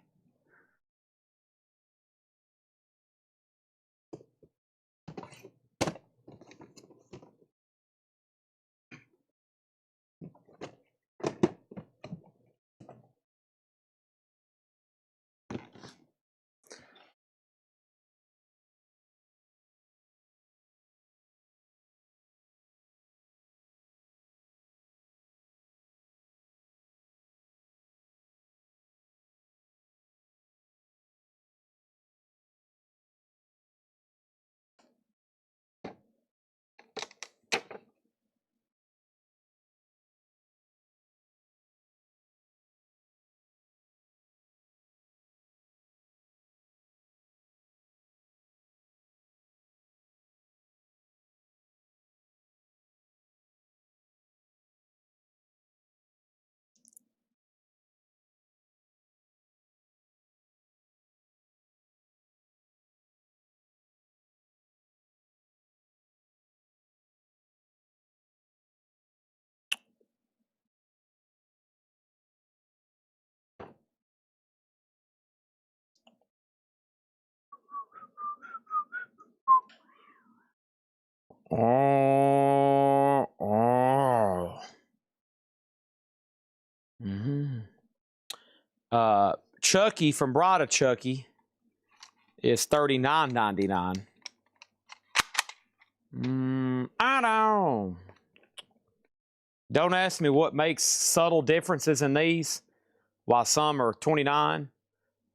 Chucky from Brada Chucky is $39.99. I don't. Don't ask me what makes subtle differences in these. Why some are 29,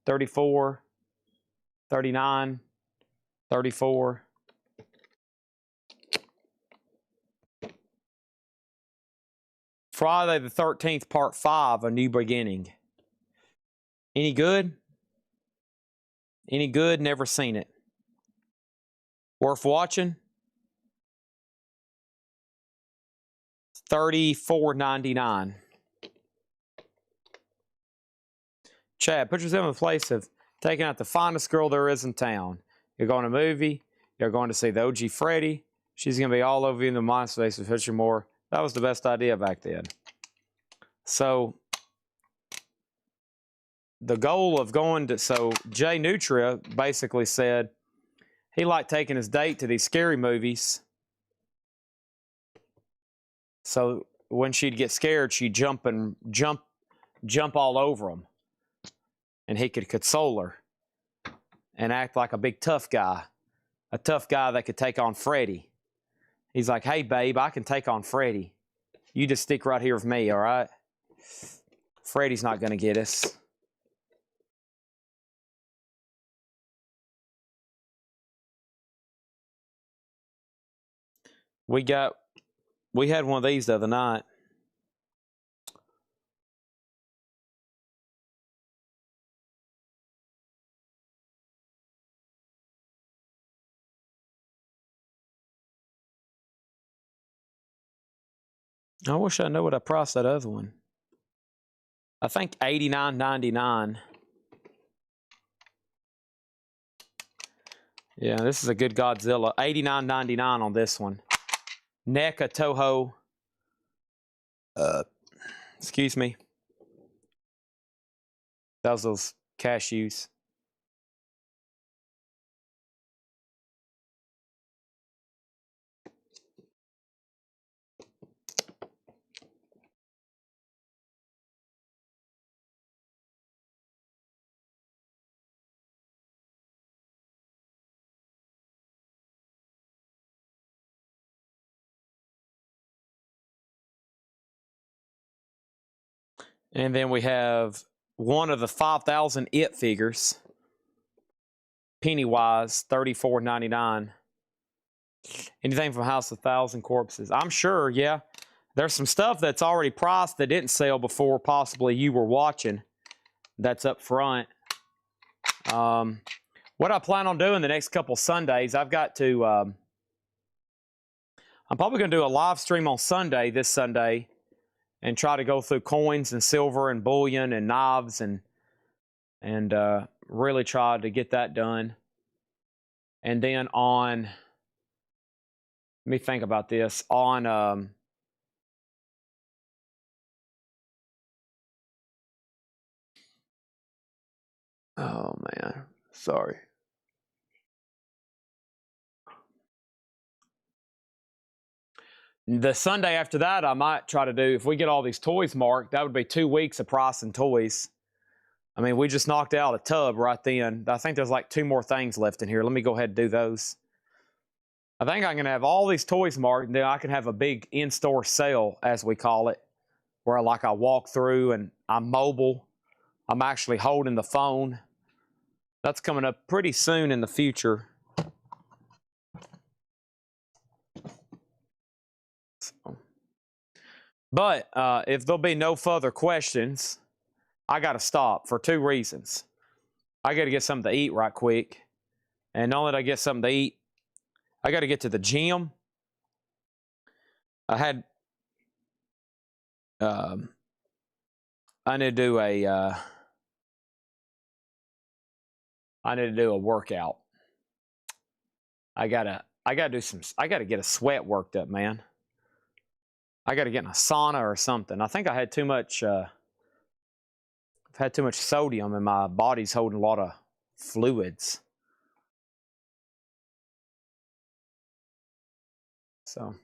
34, 39, 34. Friday the 13th, Part 5, A New Beginning. Any good? Any good? Never seen it. Worth watching? $34.99. Chad, put yourself in the place of taking out the finest girl there is in town. You're going to a movie. You're going to see the OG Freddie. She's going to be all over you in the MySpace with Fisher Moore. That was the best idea back then. So the goal of going to, so Jay Nutria basically said he liked taking his date to these scary movies. So when she'd get scared, she'd jump all over him. And he could console her and act like a big tough guy. A tough guy that could take on Freddie. He's like, hey, babe, I can take on Freddie. You just stick right here with me, all right? Freddie's not going to get us. We had one of these the other night. I wish I knew what I priced that other one. I think $89.99. Yeah, this is a good Godzilla. $89.99 on this one. NECA Toho. Excuse me. That was those cashews. And then we have one of the 5,000 It figures. Pennywise, $34.99. Anything from House of Thousand Corpses? I'm sure, yeah. There's some stuff that's already priced that didn't sell before possibly you were watching. That's up front. What I plan on doing the next couple Sundays, I've got to... I'm probably going to do a live stream on Sunday, this Sunday, and try to go through coins and silver and bullion and knives and really try to get that done. And then on... Let me think about this. On oh man, sorry. The Sunday after that, I might try to do, if we get all these toys marked, that would be 2 weeks of pricing toys. I mean, we just knocked out a tub right then. I think there's like 2 more things left in here. Let me go ahead and do those. I think I'm going to have all these toys marked, and then I can have a big in-store sale, as we call it, where like I walk through and I'm mobile. I'm actually holding the phone. That's coming up pretty soon in the future. But if there'll be no further questions, I got to stop for 2 reasons. I got to get something to eat right quick. And not only did I get something to eat, I got to get to the gym. I had... I need to do a... I need to do a workout. I gotta get a sweat worked up, man. I gotta get in a sauna or something. I think I had too much I've had too much sodium and my body's holding a lot of fluids. So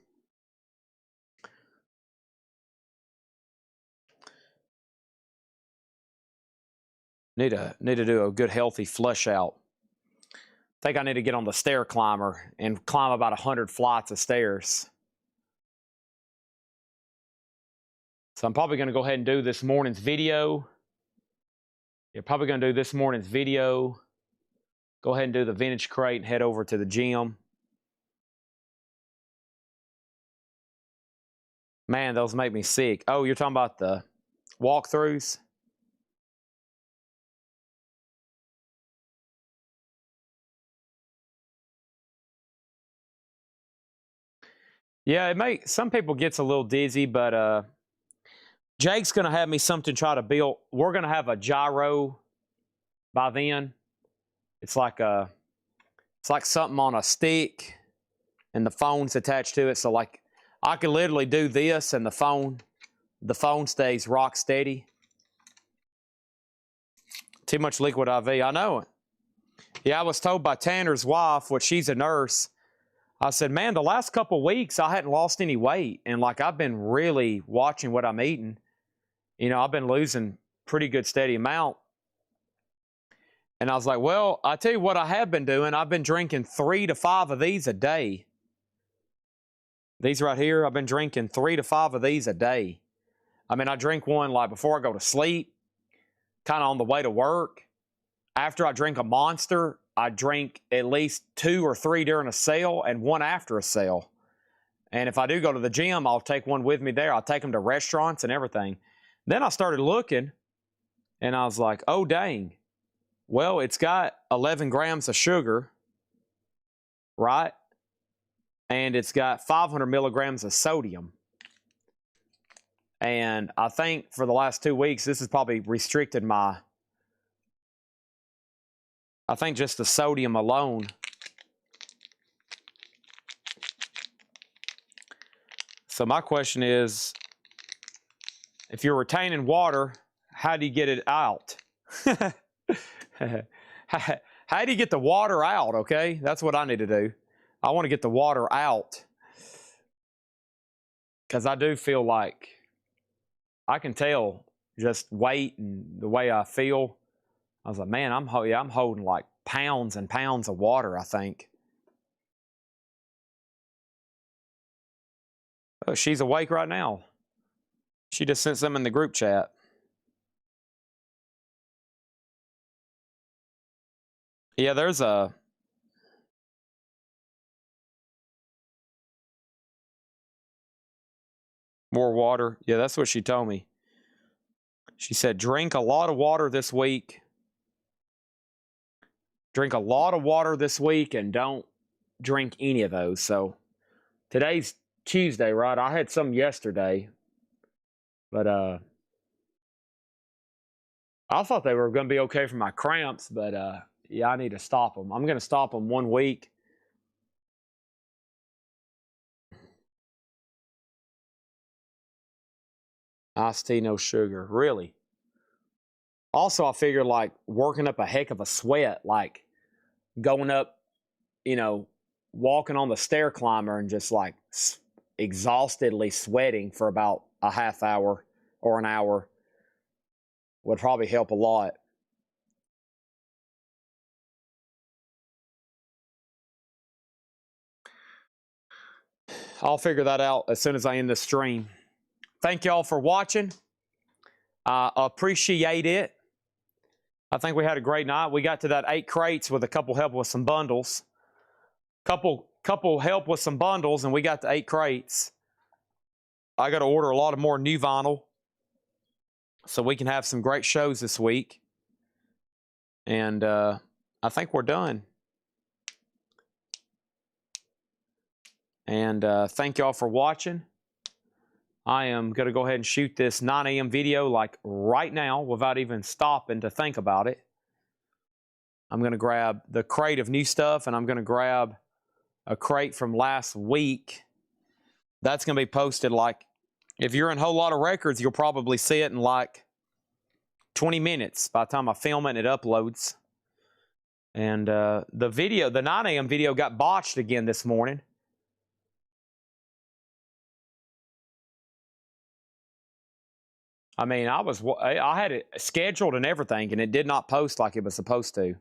need to do a good healthy flush out. I think I need to get on the stair climber and climb about 100 flights of stairs. So I'm probably going to go ahead and do this morning's video. You're probably going to do this morning's video. Go ahead and do the vintage crate and head over to the gym. Man, those make me sick. Oh, you're talking about the walkthroughs? Yeah, some people gets a little dizzy, but Jake's going to have me something to try to build. We're going to have a gyro by then. It's like something on a stick and the phone's attached to it. So like I could literally do this and the phone stays rock steady. Too much liquid IV. I know it. Yeah, I was told by Tanner's wife, she's a nurse. I said, man, the last couple weeks I hadn't lost any weight. And like I've been really watching what I'm eating. You know, I've been losing pretty good steady amount. And I was like, well, I tell you what I have been doing. I've been drinking 3 to 5 of these a day. These right here, I've been drinking 3 to 5 of these a day. I mean, I drink one like before I go to sleep, kind of on the way to work. After I drink a Monster, I drink at least 2 or 3 during a sale and 1 after a sale. And if I do go to the gym, I'll take one with me there. I'll take them to restaurants and everything. Then I started looking, and I was like, oh, dang. Well, it's got 11 grams of sugar, right? And it's got 500 milligrams of sodium. And I think for the last 2 weeks, this has probably restricted my... I think just the sodium alone. So my question is, if you're retaining water, how do you get it out? How do you get the water out, okay? That's what I need to do. I want to get the water out. Because I do feel like I can tell just weight and the way I feel. I was like, man, I'm holding like pounds and pounds of water, I think. Oh, she's awake right now. She just sent something in the group chat. Yeah, there's a... More water. Yeah, that's what she told me. She said, drink a lot of water this week. Drink a lot of water this week and don't drink any of those. So today's Tuesday, right? I had some yesterday, but I thought they were going to be okay for my cramps, but yeah, I need to stop them. I'm going to stop them 1 week. Iced tea, no sugar. Really? Also, I figured like working up a heck of a sweat, like going up, you know, walking on the stair climber and just like exhaustedly sweating for about a half hour or an hour would probably help a lot. I'll figure that out as soon as I end the stream. Thank y'all for watching. I appreciate it. I think we had a great night. We got to that 8 crates with a couple help with some bundles. Couple help with some bundles, and we got to 8 crates. I got to order a lot of more new vinyl so we can have some great shows this week. And I think we're done. And thank y'all for watching. I am going to go ahead and shoot this 9 a.m. video like right now without even stopping to think about it. I'm going to grab the crate of new stuff, and I'm going to grab a crate from last week. That's going to be posted like, if you're in a whole lot of records, you'll probably see it in like 20 minutes by the time I film it and it uploads. And the video, the 9 a.m. video got botched again this morning. I mean, I had it scheduled and everything, and it did not post like it was supposed to.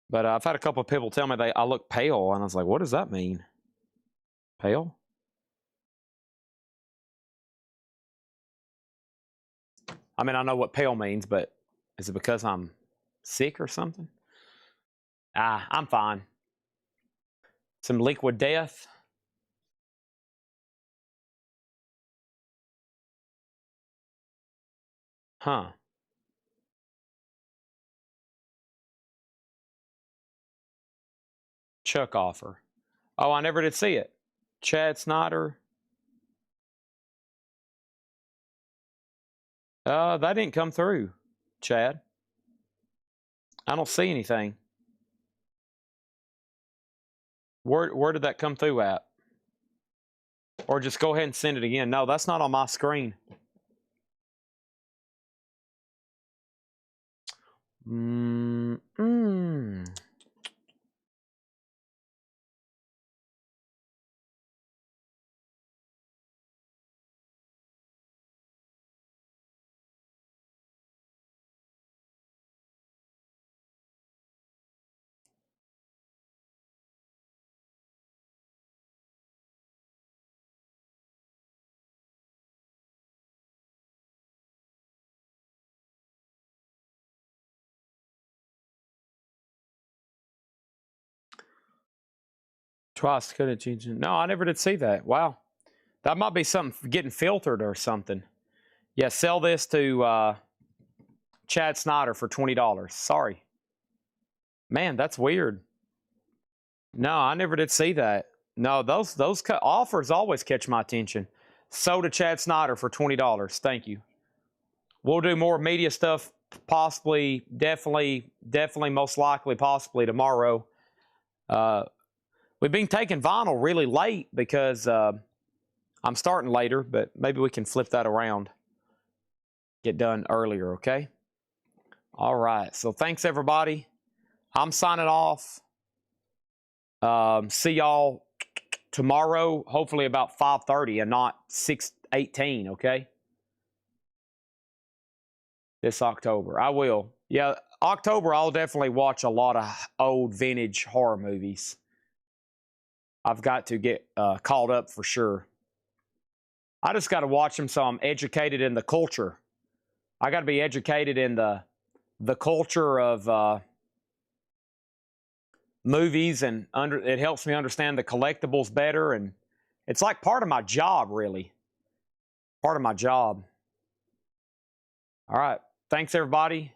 But I've had a couple of people tell me I look pale, and I was like, what does that mean? Pale? I mean, I know what pale means, but is it because I'm sick or something? I'm fine. Some liquid death. Huh. Chuck offer. Oh, I never did see it. Chad Snyder. That didn't come through, Chad. I don't see anything. Where did that come through at? Or just go ahead and send it again. No, that's not on my screen. Trust could have changed it. No, I never did see that. Wow. That might be something getting filtered or something. Yeah, sell this to Chad Snyder for $20. Sorry. Man, that's weird. No, I never did see that. No, those offers always catch my attention. Sold to Chad Snyder for $20. Thank you. We'll do more media stuff possibly, definitely, most likely, possibly tomorrow. We've been taking vinyl really late because I'm starting later, but maybe we can flip that around. Get done earlier, okay? All right. So thanks, everybody. I'm signing off. See y'all tomorrow, hopefully about 5:30 and not 6:18, okay? This October. I will. Yeah, October, I'll definitely watch a lot of old vintage horror movies. I've got to get caught up for sure. I just got to watch them so I'm educated in the culture. I got to be educated in the culture of movies, and it helps me understand the collectibles better, and it's like part of my job, really. Part of my job. All right. Thanks, everybody.